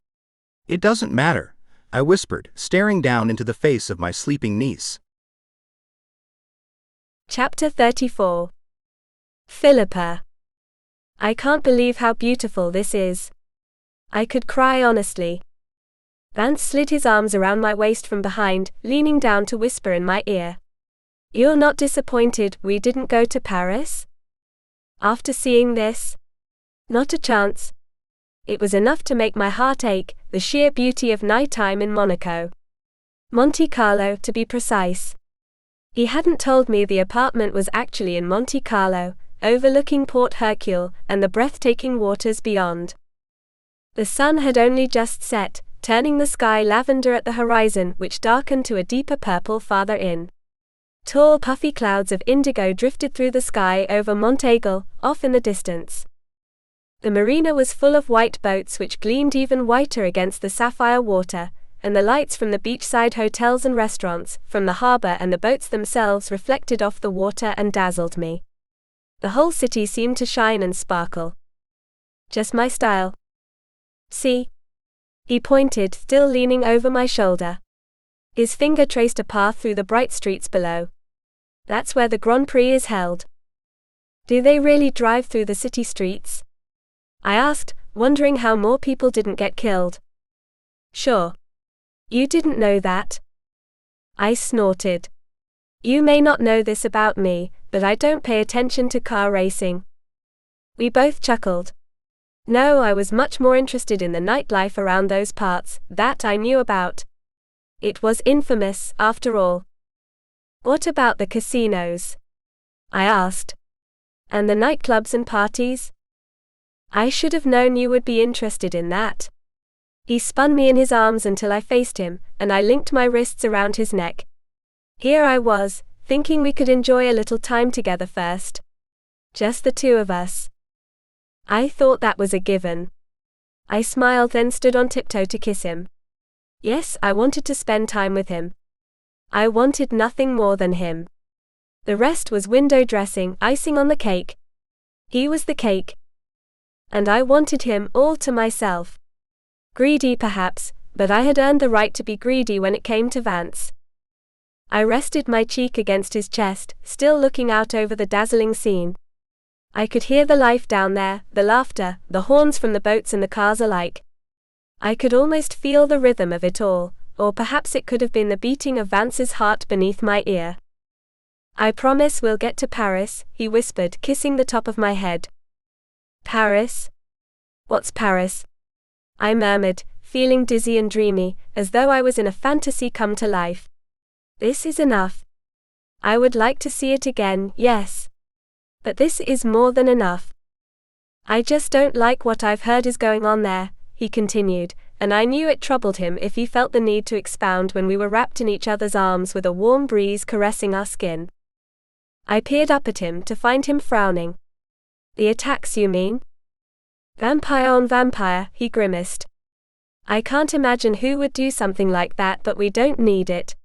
It doesn't matter, I whispered, staring down into the face of my sleeping niece. Chapter 34. Philippa. I can't believe how beautiful this is. I could cry honestly. Vance slid his arms around my waist from behind, leaning down to whisper in my ear. You're not disappointed we didn't go to Paris? After seeing this? Not a chance. It was enough to make my heart ache, the sheer beauty of nighttime in Monaco. Monte Carlo, to be precise. He hadn't told me the apartment was actually in Monte Carlo, overlooking Port Hercule and the breathtaking waters beyond. The sun had only just set, turning the sky lavender at the horizon, which darkened to a deeper purple farther in. Tall puffy clouds of indigo drifted through the sky over Montaigle, off in the distance. The marina was full of white boats which gleamed even whiter against the sapphire water, and the lights from the beachside hotels and restaurants, from the harbor and the boats themselves reflected off the water and dazzled me. The whole city seemed to shine and sparkle. Just my style. See? He pointed, still leaning over my shoulder. His finger traced a path through the bright streets below. That's where the Grand Prix is held. Do they really drive through the city streets? I asked, wondering how more people didn't get killed. Sure. You didn't know that? I snorted. You may not know this about me, but I don't pay attention to car racing. We both chuckled. No, I was much more interested in the nightlife around those parts, that I knew about. It was infamous, after all. What about the casinos? I asked. And the nightclubs and parties? I should have known you would be interested in that. He spun me in his arms until I faced him, and I linked my wrists around his neck. Here I was, thinking we could enjoy a little time together first. Just the two of us. I thought that was a given. I smiled, then stood on tiptoe to kiss him. Yes, I wanted to spend time with him. I wanted nothing more than him. The rest was window dressing, icing on the cake. He was the cake. And I wanted him all to myself. Greedy perhaps, but I had earned the right to be greedy when it came to Vance. I rested my cheek against his chest, still looking out over the dazzling scene. I could hear the life down there, the laughter, the horns from the boats and the cars alike. I could almost feel the rhythm of it all, or perhaps it could have been the beating of Vance's heart beneath my ear. I promise we'll get to Paris, he whispered, kissing the top of my head. Paris? What's Paris? I murmured, feeling dizzy and dreamy, as though I was in a fantasy come to life. This is enough. I would like to see it again, yes. But this is more than enough. I just don't like what I've heard is going on there, he continued, and I knew it troubled him if he felt the need to expound when we were wrapped in each other's arms with a warm breeze caressing our skin. I peered up at him to find him frowning. The attacks, you mean? Vampire on vampire, he grimaced. I can't imagine who would do something like that, but we don't need it.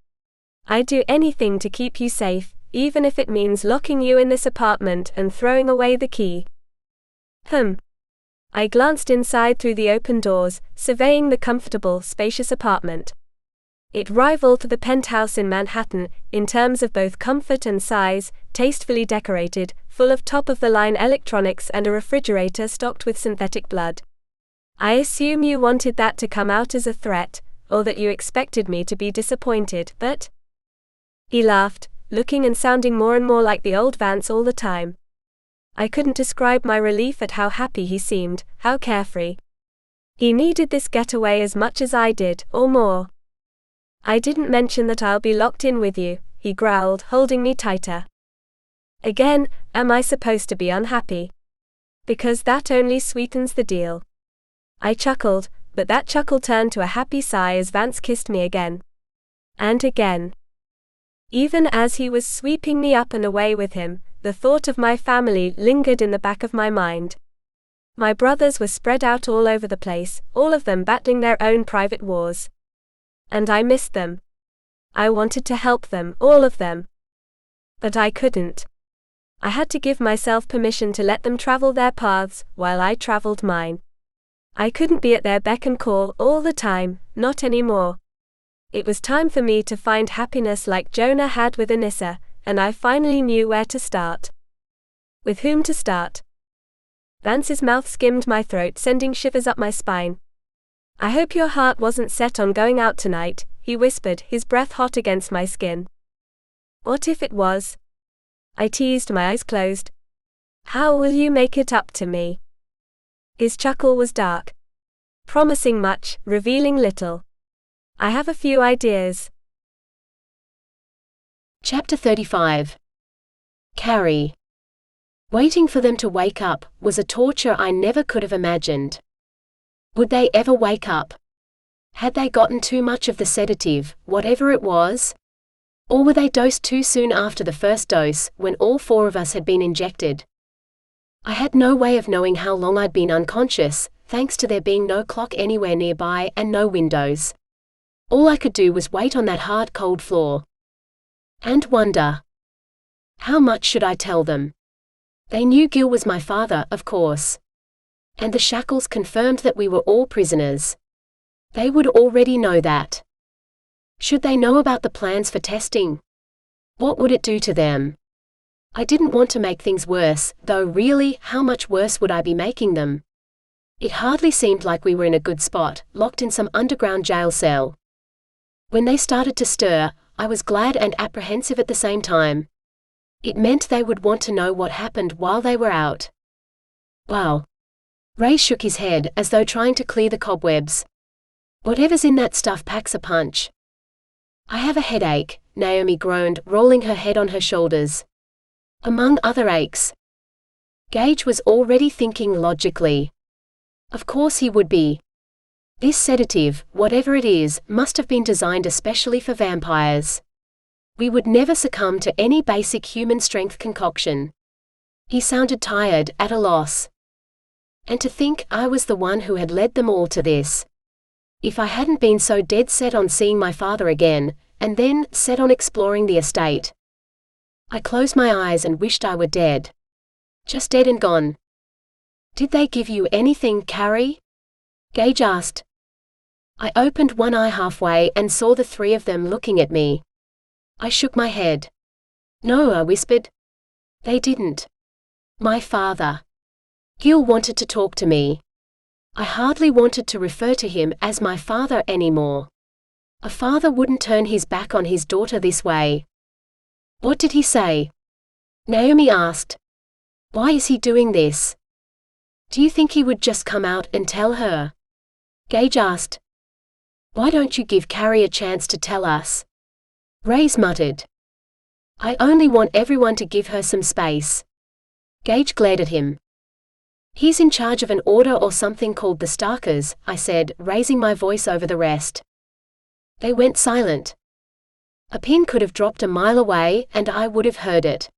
I'd do anything to keep you safe, even if it means locking you in this apartment and throwing away the key. I glanced inside through the open doors, surveying the comfortable, spacious apartment. It rivaled the penthouse in Manhattan, in terms of both comfort and size, tastefully decorated, full of top-of-the-line electronics and a refrigerator stocked with synthetic blood. I assume you wanted that to come out as a threat, or that you expected me to be disappointed, but... He laughed, looking and sounding more and more like the old Vance all the time. I couldn't describe my relief at how happy he seemed, how carefree. He needed this getaway as much as I did, or more. I didn't mention that I'll be locked in with you, he growled, holding me tighter. Again, am I supposed to be unhappy? Because that only sweetens the deal. I chuckled, but that chuckle turned to a happy sigh as Vance kissed me again. And again. Even as he was sweeping me up and away with him, the thought of my family lingered in the back of my mind. My brothers were spread out all over the place, all of them battling their own private wars. And I missed them. I wanted to help them, all of them. But I couldn't. I had to give myself permission to let them travel their paths, while I traveled mine. I couldn't be at their beck and call all the time, not anymore. It was time for me to find happiness like Jonah had with Anissa, and I finally knew where to start. With whom to start? Vance's mouth skimmed my throat, sending shivers up my spine. I hope your heart wasn't set on going out tonight, he whispered, his breath hot against my skin. What if it was? I teased, my eyes closed. How will you make it up to me? His chuckle was dark. Promising much, revealing little. I have a few ideas. Chapter 35. Carrie. Waiting for them to wake up was a torture I never could have imagined. Would they ever wake up? Had they gotten too much of the sedative, whatever it was? Or were they dosed too soon after the first dose, when all 4 of us had been injected? I had no way of knowing how long I'd been unconscious, thanks to there being no clock anywhere nearby and no windows. All I could do was wait on that hard, cold floor. And wonder. How much should I tell them? They knew Gil was my father, of course. And the shackles confirmed that we were all prisoners. They would already know that. Should they know about the plans for testing? What would it do to them? I didn't want to make things worse, though really, how much worse would I be making them? It hardly seemed like we were in a good spot, locked in some underground jail cell. When they started to stir, I was glad and apprehensive at the same time. It meant they would want to know what happened while they were out. Wow. Ray shook his head, as though trying to clear the cobwebs. Whatever's in that stuff packs a punch. I have a headache, Naomi groaned, rolling her head on her shoulders. Among other aches. Gage was already thinking logically. Of course he would be. This sedative, whatever it is, must have been designed especially for vampires. We would never succumb to any basic human strength concoction. He sounded tired, at a loss. And to think I was the one who had led them all to this. If I hadn't been so dead set on seeing my father again, and then set on exploring the estate. I closed my eyes and wished I were dead. Just dead and gone. Did they give you anything, Carrie? Gage asked. I opened one eye halfway and saw the 3 of them looking at me. I shook my head. No, I whispered. They didn't. My father. Gil wanted to talk to me. I hardly wanted to refer to him as my father anymore. A father wouldn't turn his back on his daughter this way. What did he say? Naomi asked. Why is he doing this? Do you think he would just come out and tell her? Gage asked. Why don't you give Carrie a chance to tell us? Ray's muttered. I only want everyone to give her some space. Gage glared at him. He's in charge of an order or something called the Starkers, I said, raising my voice over the rest. They went silent. A pin could have dropped a mile away, and I would have heard it.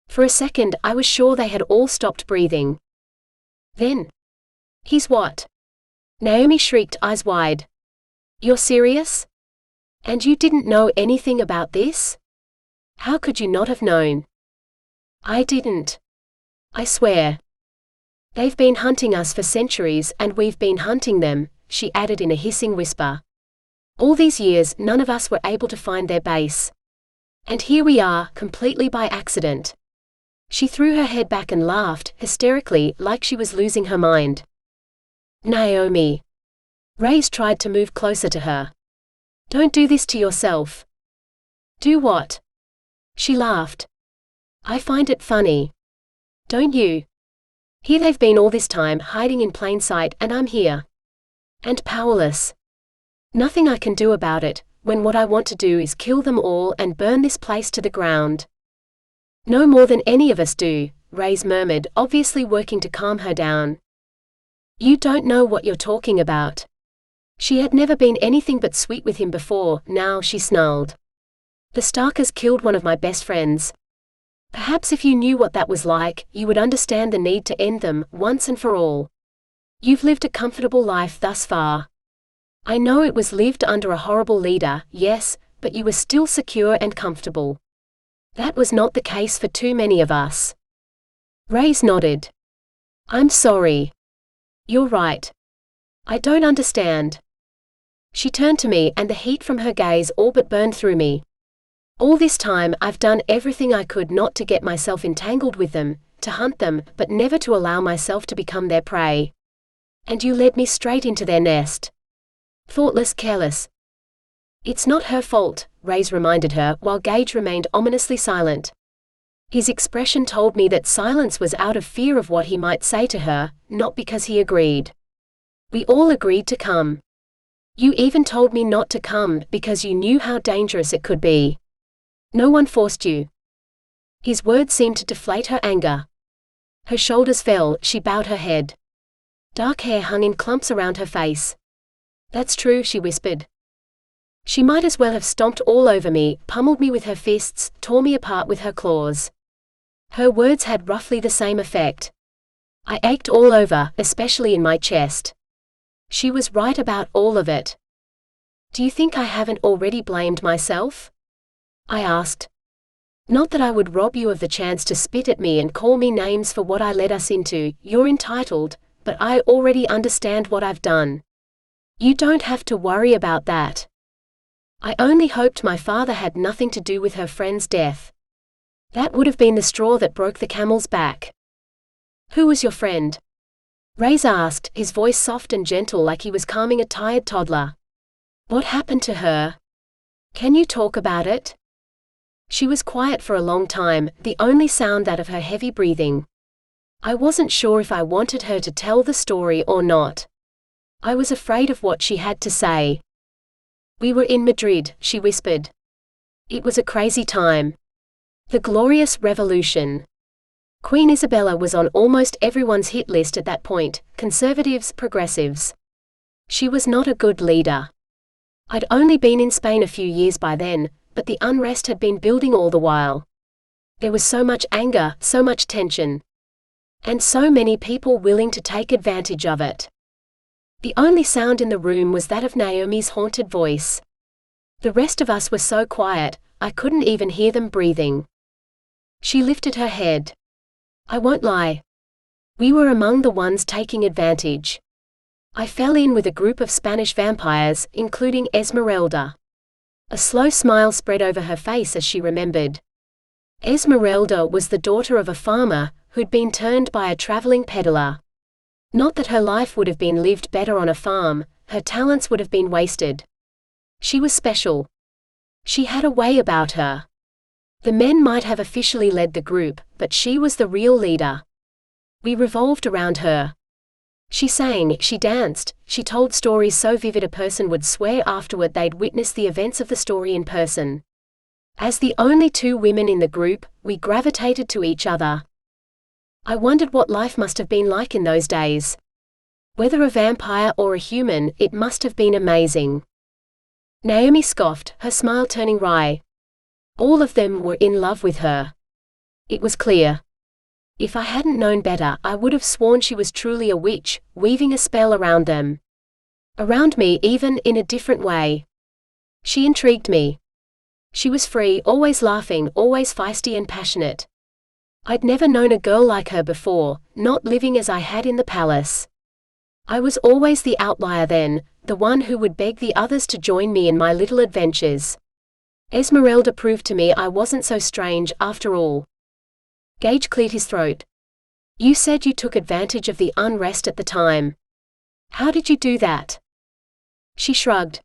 For a second I was sure they had all stopped breathing. Then, "He's what?" Naomi shrieked, eyes wide. "You're serious? And you didn't know anything about this? How could you not have known?" "I didn't. I swear. They've been hunting us for centuries and we've been hunting them," she added in a hissing whisper. "All these years none of us were able to find their base. And here we are, completely by accident." She threw her head back and laughed, hysterically, like she was losing her mind. "Naomi." Ray's tried to move closer to her. "Don't do this to yourself." "Do what?" She laughed. "I find it funny. Don't you? Here they've been all this time hiding in plain sight and I'm here. And powerless. Nothing I can do about it, when what I want to do is kill them all and burn this place to the ground." "No more than any of us do," Ray's murmured, obviously working to calm her down. "You don't know what you're talking about." She had never been anything but sweet with him before, now she snarled. "The Starkers killed one of my best friends. Perhaps if you knew what that was like, you would understand the need to end them, once and for all. You've lived a comfortable life thus far. I know it was lived under a horrible leader, yes, but you were still secure and comfortable. That was not the case for too many of us." Ray's nodded. "I'm sorry. You're right. I don't understand." She turned to me and the heat from her gaze all but burned through me. "All this time I've done everything I could not to get myself entangled with them, to hunt them, but never to allow myself to become their prey. And you led me straight into their nest. Thoughtless, careless." "It's not her fault," Ray's reminded her, while Gage remained ominously silent. His expression told me that silence was out of fear of what he might say to her, not because he agreed. "We all agreed to come. You even told me not to come because you knew how dangerous it could be. No one forced you." His words seemed to deflate her anger. Her shoulders fell, she bowed her head. Dark hair hung in clumps around her face. "That's true," she whispered. She might as well have stomped all over me, pummeled me with her fists, tore me apart with her claws. Her words had roughly the same effect. I ached all over, especially in my chest. She was right about all of it. "Do you think I haven't already blamed myself?" I asked. "Not that I would rob you of the chance to spit at me and call me names for what I led us into, you're entitled, but I already understand what I've done. You don't have to worry about that. I only hoped my father had nothing to do with her friend's death. That would have been the straw that broke the camel's back." "Who was your friend?" Ray's asked, his voice soft and gentle like he was calming a tired toddler. "What happened to her? Can you talk about it?" She was quiet for a long time, the only sound that of her heavy breathing. I wasn't sure if I wanted her to tell the story or not. I was afraid of what she had to say. "We were in Madrid," she whispered. "It was a crazy time. The Glorious Revolution. Queen Isabella was on almost everyone's hit list at that point, conservatives, progressives. She was not a good leader. I'd only been in Spain a few years by then, but the unrest had been building all the while. There was so much anger, so much tension. And so many people willing to take advantage of it. The only sound in the room was that of Naomi's haunted voice. The rest of us were so quiet, I couldn't even hear them breathing." She lifted her head. "I won't lie. We were among the ones taking advantage. I fell in with a group of Spanish vampires, including Esmeralda." A slow smile spread over her face as she remembered. Esmeralda was the daughter of a farmer, who'd been turned by a traveling peddler. Not that her life would have been lived better on a farm, her talents would have been wasted. She was special. She had a way about her. The men might have officially led the group, but she was the real leader. We revolved around her. She sang, she danced, she told stories so vivid a person would swear afterward they'd witnessed the events of the story in person. As the only two women in the group, we gravitated to each other. I wondered what life must have been like in those days. Whether a vampire or a human, it must have been amazing. Naomi scoffed, her smile turning wry. All of them were in love with her. It was clear. If I hadn't known better, I would have sworn she was truly a witch, weaving a spell around them. Around me, even in a different way. She intrigued me. She was free, always laughing, always feisty and passionate. I'd never known a girl like her before, not living as I had in the palace. I was always the outlier then, the one who would beg the others to join me in my little adventures. Esmeralda proved to me I wasn't so strange after all. Gage cleared his throat. You said you took advantage of the unrest at the time. How did you do that? She shrugged.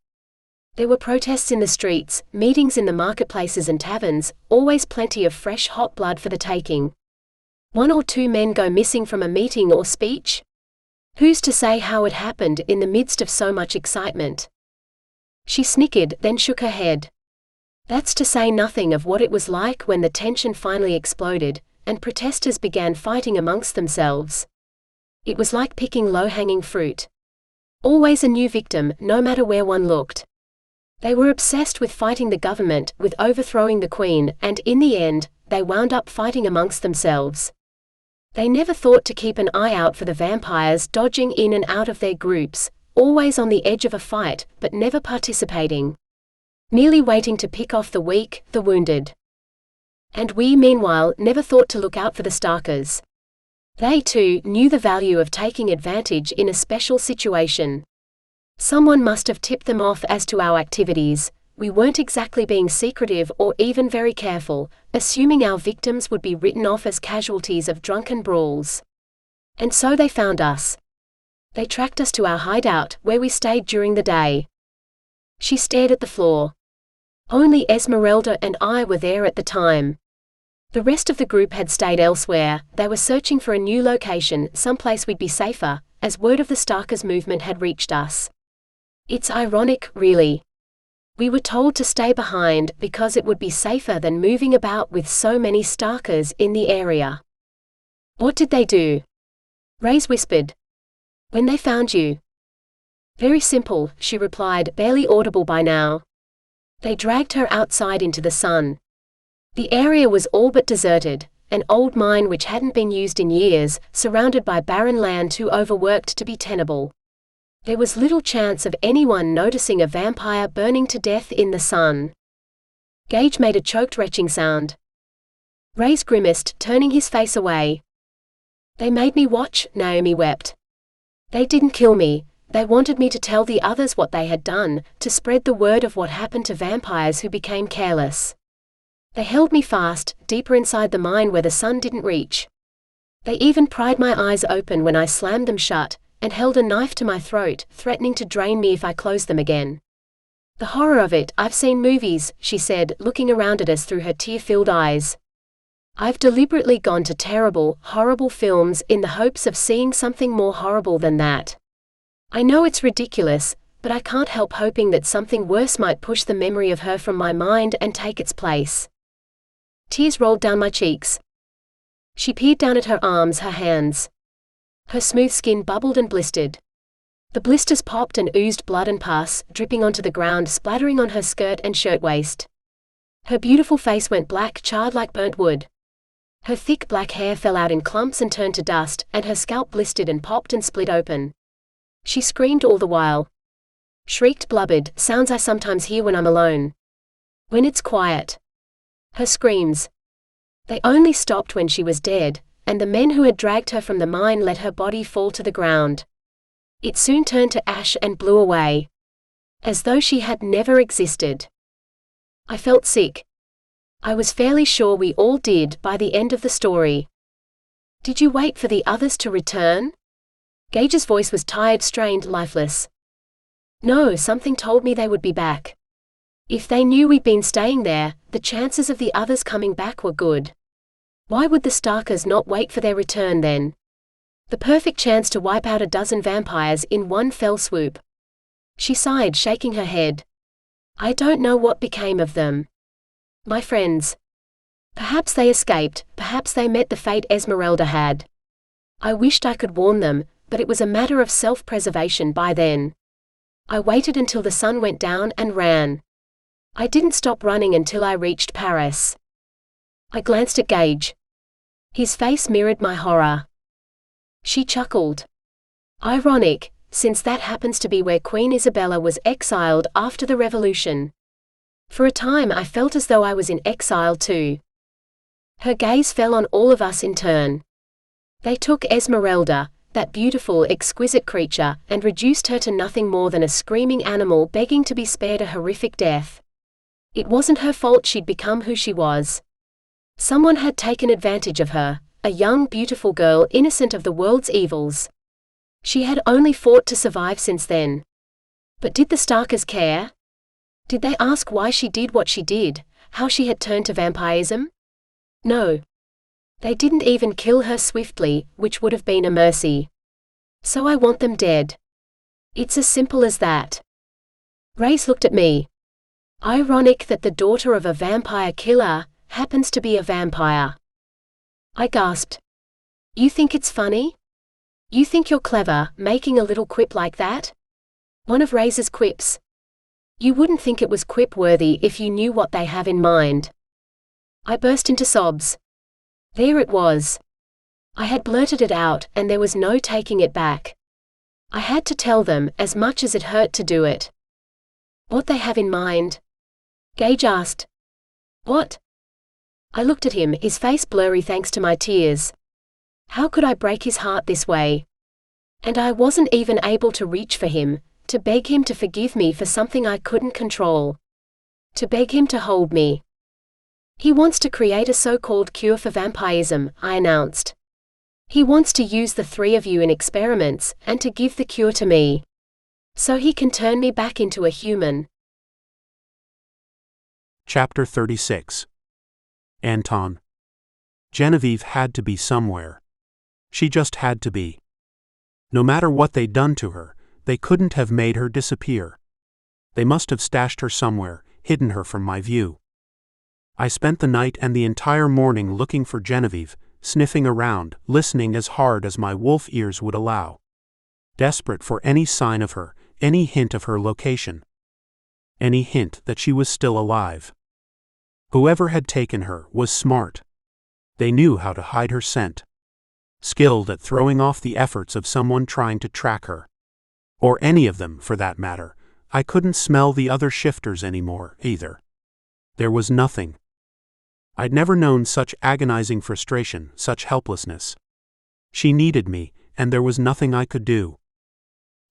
There were protests in the streets, meetings in the marketplaces and taverns, always plenty of fresh hot blood for the taking. 1 or 2 men go missing from a meeting or speech? Who's to say how it happened in the midst of so much excitement? She snickered, then shook her head. That's to say nothing of what it was like when the tension finally exploded, and protesters began fighting amongst themselves. It was like picking low-hanging fruit. Always a new victim, no matter where one looked. They were obsessed with fighting the government, with overthrowing the queen, and in the end, they wound up fighting amongst themselves. They never thought to keep an eye out for the vampires dodging in and out of their groups, always on the edge of a fight, but never participating. Merely waiting to pick off the weak, the wounded. And we, meanwhile, never thought to look out for the Starkers. They, too, knew the value of taking advantage in a special situation. Someone must have tipped them off as to our activities. We weren't exactly being secretive or even very careful, assuming our victims would be written off as casualties of drunken brawls. And so they found us. They tracked us to our hideout, where we stayed during the day. She stared at the floor. Only Esmeralda and I were there at the time. The rest of the group had stayed elsewhere. They were searching for a new location, someplace we'd be safer, as word of the Starkers movement had reached us. It's ironic, really. We were told to stay behind because it would be safer than moving about with so many Starkers in the area. What did they do? Reyes whispered. When they found you. Very simple, she replied, barely audible by now. They dragged her outside into the sun. The area was all but deserted, an old mine which hadn't been used in years, surrounded by barren land too overworked to be tenable. There was little chance of anyone noticing a vampire burning to death in the sun. Gage made a choked retching sound. Reyes grimaced, turning his face away. They made me watch, Naomi wept. They didn't kill me, they wanted me to tell the others what they had done, to spread the word of what happened to vampires who became careless. They held me fast, deeper inside the mine where the sun didn't reach. They even pried my eyes open when I slammed them shut, and held a knife to my throat, threatening to drain me if I closed them again. The horror of it, I've seen movies, she said, looking around at us through her tear-filled eyes. I've deliberately gone to terrible, horrible films in the hopes of seeing something more horrible than that. I know it's ridiculous, but I can't help hoping that something worse might push the memory of her from my mind and take its place. Tears rolled down my cheeks. She peered down at her arms, her hands. Her smooth skin bubbled and blistered. The blisters popped and oozed blood and pus, dripping onto the ground, splattering on her skirt and shirtwaist. Her beautiful face went black, charred like burnt wood. Her thick black hair fell out in clumps and turned to dust, and her scalp blistered and popped and split open. She screamed all the while. Shrieked, blubbered, sounds I sometimes hear when I'm alone. When it's quiet. Her screams. They only stopped when she was dead, and the men who had dragged her from the mine let her body fall to the ground. It soon turned to ash and blew away. As though she had never existed. I felt sick. I was fairly sure we all did by the end of the story. Did you wait for the others to return? Gage's voice was tired, strained, lifeless. No, something told me they would be back. If they knew we'd been staying there, the chances of the others coming back were good. Why would the Starkers not wait for their return then? The perfect chance to wipe out a dozen vampires in one fell swoop. She sighed, shaking her head. I don't know what became of them. My friends. Perhaps they escaped, perhaps they met the fate Esmeralda had. I wished I could warn them, but it was a matter of self-preservation by then. I waited until the sun went down and ran. I didn't stop running until I reached Paris. I glanced at Gage. His face mirrored my horror. She chuckled. Ironic, since that happens to be where Queen Isabella was exiled after the Revolution. For a time I felt as though I was in exile too. Her gaze fell on all of us in turn. They took Esmeralda, that beautiful, exquisite creature, and reduced her to nothing more than a screaming animal begging to be spared a horrific death. It wasn't her fault she'd become who she was. Someone had taken advantage of her, a young, beautiful girl innocent of the world's evils. She had only fought to survive since then. But did the Starkers care? Did they ask why she did what she did, how she had turned to vampirism? No. They didn't even kill her swiftly, which would have been a mercy. So I want them dead. It's as simple as that. Race looked at me. Ironic that the daughter of a vampire killer happens to be a vampire. I gasped. You think it's funny? You think you're clever, making a little quip like that? One of Ray's quips. You wouldn't think it was quip-worthy if you knew what they have in mind. I burst into sobs. There it was. I had blurted it out, and there was no taking it back. I had to tell them, as much as it hurt to do it. What they have in mind? Gage asked. What? I looked at him, his face blurry thanks to my tears. How could I break his heart this way? And I wasn't even able to reach for him, to beg him to forgive me for something I couldn't control. To beg him to hold me. He wants to create a so-called cure for vampirism, I announced. He wants to use the three of you in experiments, and to give the cure to me. So he can turn me back into a human. Chapter 36. Anton. Genevieve had to be somewhere. She just had to be. No matter what they'd done to her, they couldn't have made her disappear. They must have stashed her somewhere, hidden her from my view. I spent the night and the entire morning looking for Genevieve, sniffing around, listening as hard as my wolf ears would allow. Desperate for any sign of her, any hint of her location. Any hint that she was still alive. Whoever had taken her was smart. They knew how to hide her scent. Skilled at throwing off the efforts of someone trying to track her. Or any of them, for that matter. I couldn't smell the other shifters anymore, either. There was nothing. I'd never known such agonizing frustration, such helplessness. She needed me, and there was nothing I could do.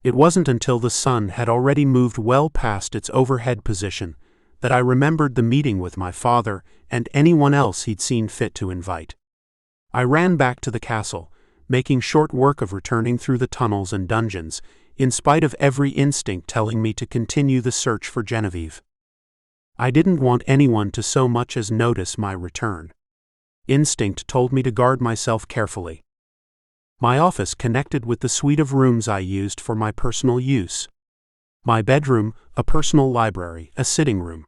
It wasn't until the sun had already moved well past its overhead position that I remembered the meeting with my father and anyone else he'd seen fit to invite. I ran back to the castle, making short work of returning through the tunnels and dungeons, in spite of every instinct telling me to continue the search for Genevieve. I didn't want anyone to so much as notice my return. Instinct told me to guard myself carefully. My office connected with the suite of rooms I used for my personal use. My bedroom, a personal library, a sitting room.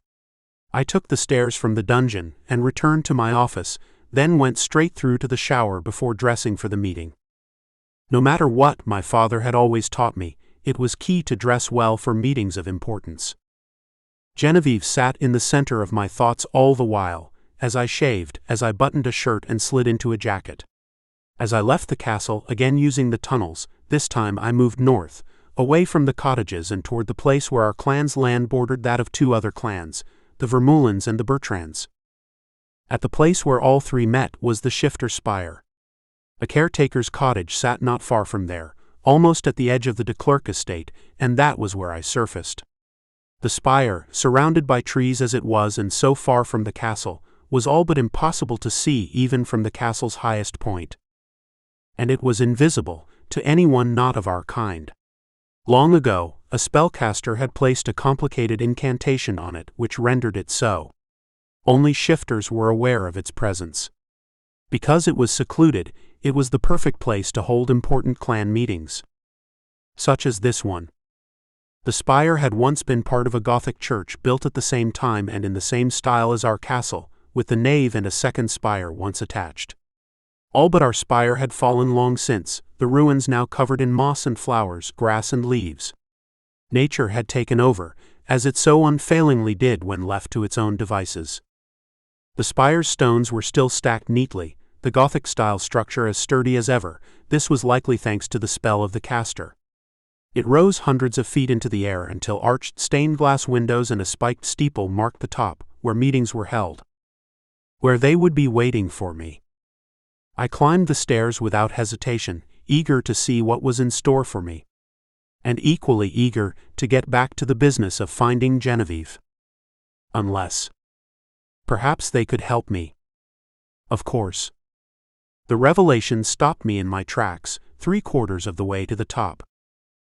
I took the stairs from the dungeon and returned to my office, then went straight through to the shower before dressing for the meeting. No matter what my father had always taught me, it was key to dress well for meetings of importance. Genevieve sat in the center of my thoughts all the while, as I shaved, as I buttoned a shirt and slid into a jacket. As I left the castle, again using the tunnels, this time I moved north, away from the cottages and toward the place where our clan's land bordered that of two other clans, the Vermeulens and the Bertrands. At the place where all three met was the Shifter Spire. A caretaker's cottage sat not far from there, almost at the edge of the de Klerk estate, and that was where I surfaced. The spire, surrounded by trees as it was and so far from the castle, was all but impossible to see even from the castle's highest point. And it was invisible to anyone not of our kind. Long ago, a spellcaster had placed a complicated incantation on it which rendered it so. Only shifters were aware of its presence. Because it was secluded, it was the perfect place to hold important clan meetings. Such as this one. The spire had once been part of a Gothic church built at the same time and in the same style as our castle, with the nave and a second spire once attached. All but our spire had fallen long since, the ruins now covered in moss and flowers, grass and leaves. Nature had taken over, as it so unfailingly did when left to its own devices. The spire's stones were still stacked neatly, the Gothic-style structure as sturdy as ever. This was likely thanks to the spell of the caster. It rose hundreds of feet into the air until arched stained-glass windows and a spiked steeple marked the top, where meetings were held. Where they would be waiting for me. I climbed the stairs without hesitation, eager to see what was in store for me. And equally eager to get back to the business of finding Genevieve. Unless. Perhaps they could help me. Of course. The revelation stopped me in my tracks, 3/4 of the way to the top.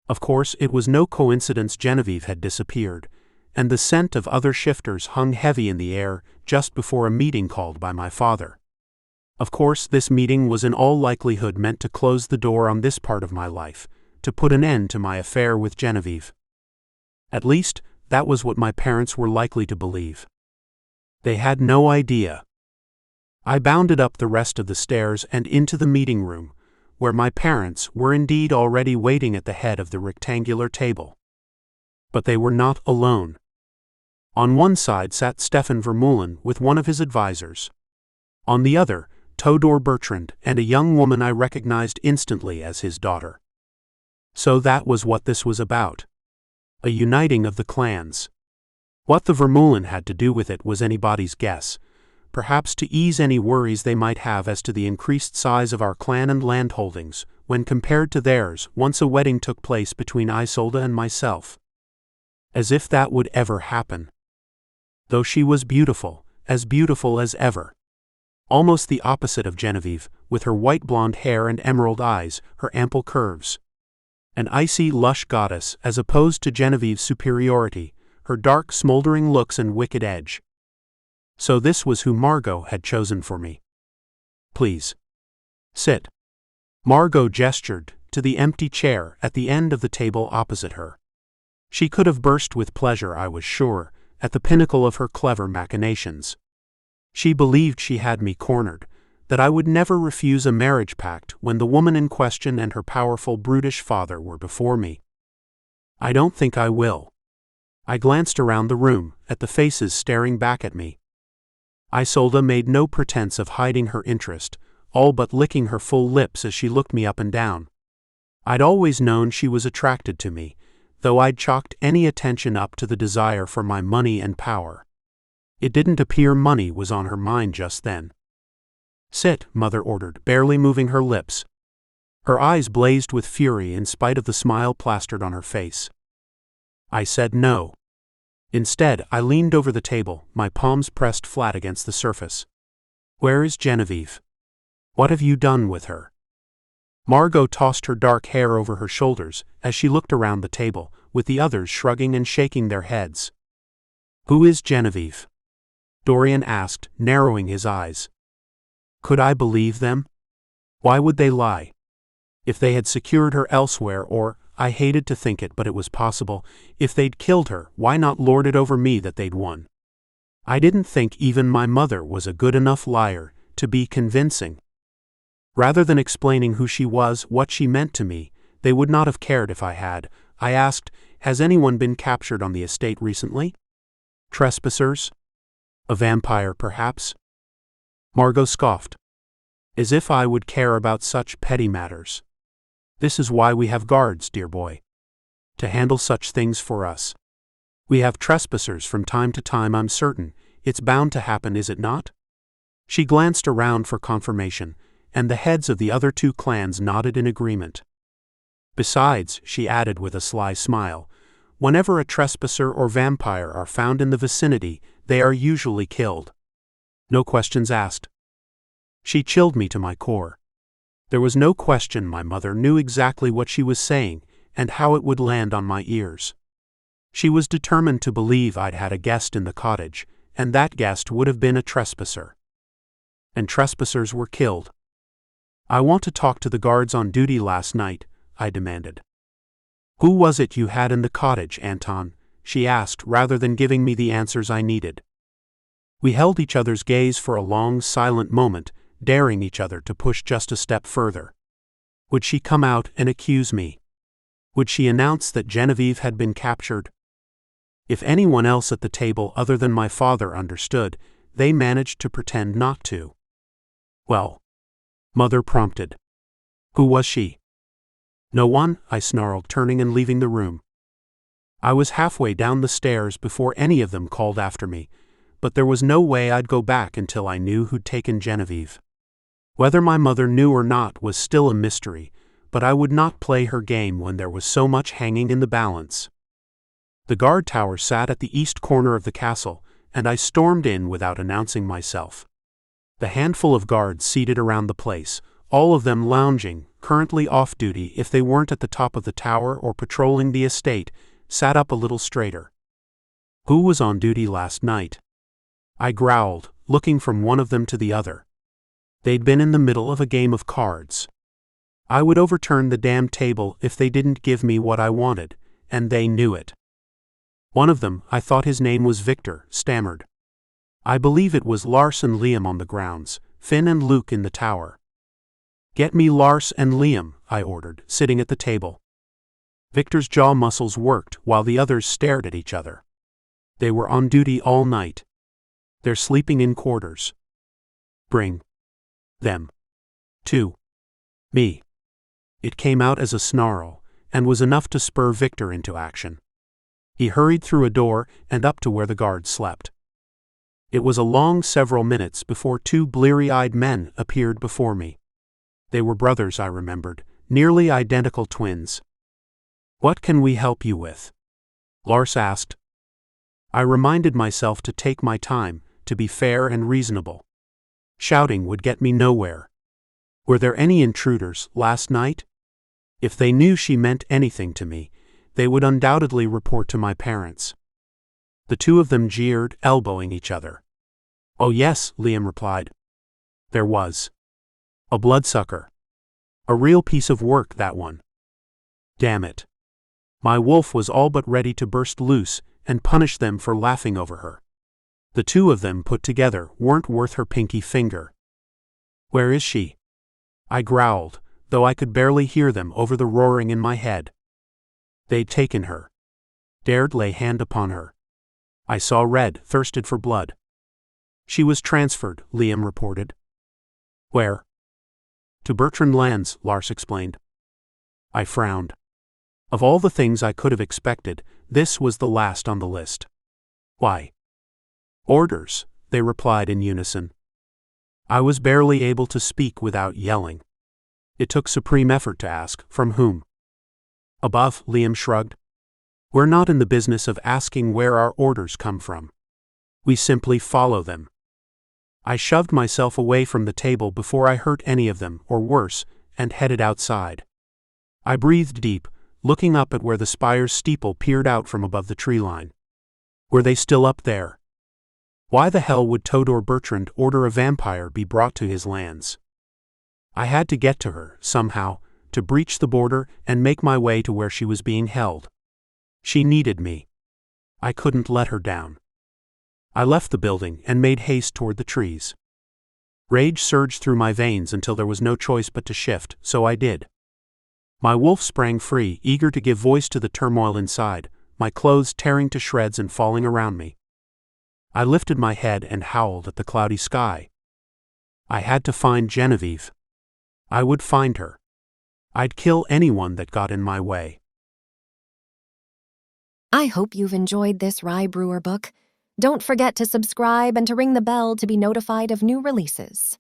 Of course, it was no coincidence Genevieve had disappeared, and the scent of other shifters hung heavy in the air just before a meeting called by my father. Of course, this meeting was in all likelihood meant to close the door on this part of my life, to put an end to my affair with Genevieve. At least, that was what my parents were likely to believe. They had no idea. I bounded up the rest of the stairs and into the meeting room, where my parents were indeed already waiting at the head of the rectangular table. But they were not alone. On one side sat Stefan Vermeulen with one of his advisors. On the other, Todor Bertrand and a young woman I recognized instantly as his daughter. So that was what this was about. A uniting of the clans. What the Vermeulen had to do with it was anybody's guess, perhaps to ease any worries they might have as to the increased size of our clan and landholdings, when compared to theirs once a wedding took place between Isolde and myself. As if that would ever happen. Though she was beautiful as ever. Almost the opposite of Genevieve, with her white blonde hair and emerald eyes, her ample curves. An icy, lush goddess as opposed to Genevieve's superiority, her dark, smoldering looks and wicked edge. So this was who Margot had chosen for me. Please. Sit. Margot gestured to the empty chair at the end of the table opposite her. She could have burst with pleasure, I was sure, at the pinnacle of her clever machinations. She believed she had me cornered, that I would never refuse a marriage pact when the woman in question and her powerful brutish father were before me. I don't think I will. I glanced around the room, at the faces staring back at me. Isolde made no pretense of hiding her interest, all but licking her full lips as she looked me up and down. I'd always known she was attracted to me, though I'd chalked any attention up to the desire for my money and power. It didn't appear money was on her mind just then. Sit, Mother ordered, barely moving her lips. Her eyes blazed with fury in spite of the smile plastered on her face. I said no. Instead, I leaned over the table, my palms pressed flat against the surface. Where is Genevieve? What have you done with her? Margot tossed her dark hair over her shoulders as she looked around the table, with the others shrugging and shaking their heads. Who is Genevieve? Dorian asked, narrowing his eyes. Could I believe them? Why would they lie? If they had secured her elsewhere, or, I hated to think it but it was possible, if they'd killed her, why not lord it over me that they'd won? I didn't think even my mother was a good enough liar to be convincing. Rather than explaining who she was, what she meant to me, they would not have cared if I had. I asked, has anyone been captured on the estate recently? Trespassers? A vampire, perhaps? Margot scoffed. As if I would care about such petty matters. This is why we have guards, dear boy. To handle such things for us. We have trespassers from time to time, I'm certain. It's bound to happen, is it not? She glanced around for confirmation, and the heads of the other two clans nodded in agreement. Besides, she added with a sly smile, whenever a trespasser or vampire are found in the vicinity, they are usually killed. No questions asked. She chilled me to my core. There was no question my mother knew exactly what she was saying and how it would land on my ears. She was determined to believe I'd had a guest in the cottage, and that guest would have been a trespasser. And trespassers were killed. I want to talk to the guards on duty last night, I demanded. Who was it you had in the cottage, Anton? She asked rather than giving me the answers I needed. We held each other's gaze for a long, silent moment, daring each other to push just a step further. Would she come out and accuse me? Would she announce that Genevieve had been captured? If anyone else at the table other than my father understood, they managed to pretend not to. Well, Mother prompted. Who was she? No one, I snarled, turning and leaving the room. I was halfway down the stairs before any of them called after me, but there was no way I'd go back until I knew who'd taken Genevieve. Whether my mother knew or not was still a mystery, but I would not play her game when there was so much hanging in the balance. The guard tower sat at the east corner of the castle, and I stormed in without announcing myself. The handful of guards seated around the place, all of them lounging, currently off duty if they weren't at the top of the tower or patrolling the estate, sat up a little straighter. Who was on duty last night? I growled, looking from one of them to the other. They'd been in the middle of a game of cards. I would overturn the damn table if they didn't give me what I wanted, and they knew it. One of them, I thought his name was Victor, stammered. I believe it was Lars and Liam on the grounds, Finn and Luke in the tower. Get me Lars and Liam, I ordered, sitting at the table. Victor's jaw muscles worked while the others stared at each other. They were on duty all night. They're sleeping in quarters. Bring them to me. It came out as a snarl, and was enough to spur Victor into action. He hurried through a door and up to where the guards slept. It was a long several minutes before two bleary-eyed men appeared before me. They were brothers, I remembered, nearly identical twins. What can we help you with? Lars asked. I reminded myself to take my time, to be fair and reasonable. Shouting would get me nowhere. Were there any intruders last night? If they knew she meant anything to me, they would undoubtedly report to my parents. The two of them jeered, elbowing each other. Oh yes, Liam replied. There was. A bloodsucker. A real piece of work, that one. Damn it. My wolf was all but ready to burst loose and punish them for laughing over her. The two of them put together weren't worth her pinky finger. Where is she? I growled, though I could barely hear them over the roaring in my head. They'd taken her. Dared lay hand upon her. I saw red, thirsted for blood. She was transferred, Liam reported. Where? To Bertrand Lands, Lars explained. I frowned. Of all the things I could have expected, this was the last on the list. Why? Orders, they replied in unison. I was barely able to speak without yelling. It took supreme effort to ask, from whom? Above, Liam shrugged. We're not in the business of asking where our orders come from. We simply follow them. I shoved myself away from the table before I hurt any of them, or worse, and headed outside. I breathed deep, looking up at where the spire's steeple peered out from above the tree line. Were they still up there? Why the hell would Todor Bertrand order a vampire be brought to his lands? I had to get to her, somehow, to breach the border and make my way to where she was being held. She needed me. I couldn't let her down. I left the building and made haste toward the trees. Rage surged through my veins until there was no choice but to shift, so I did. My wolf sprang free, eager to give voice to the turmoil inside, my clothes tearing to shreds and falling around me. I lifted my head and howled at the cloudy sky. I had to find Genevieve. I would find her. I'd kill anyone that got in my way. I hope you've enjoyed this Rye Brewer book. Don't forget to subscribe and to ring the bell to be notified of new releases.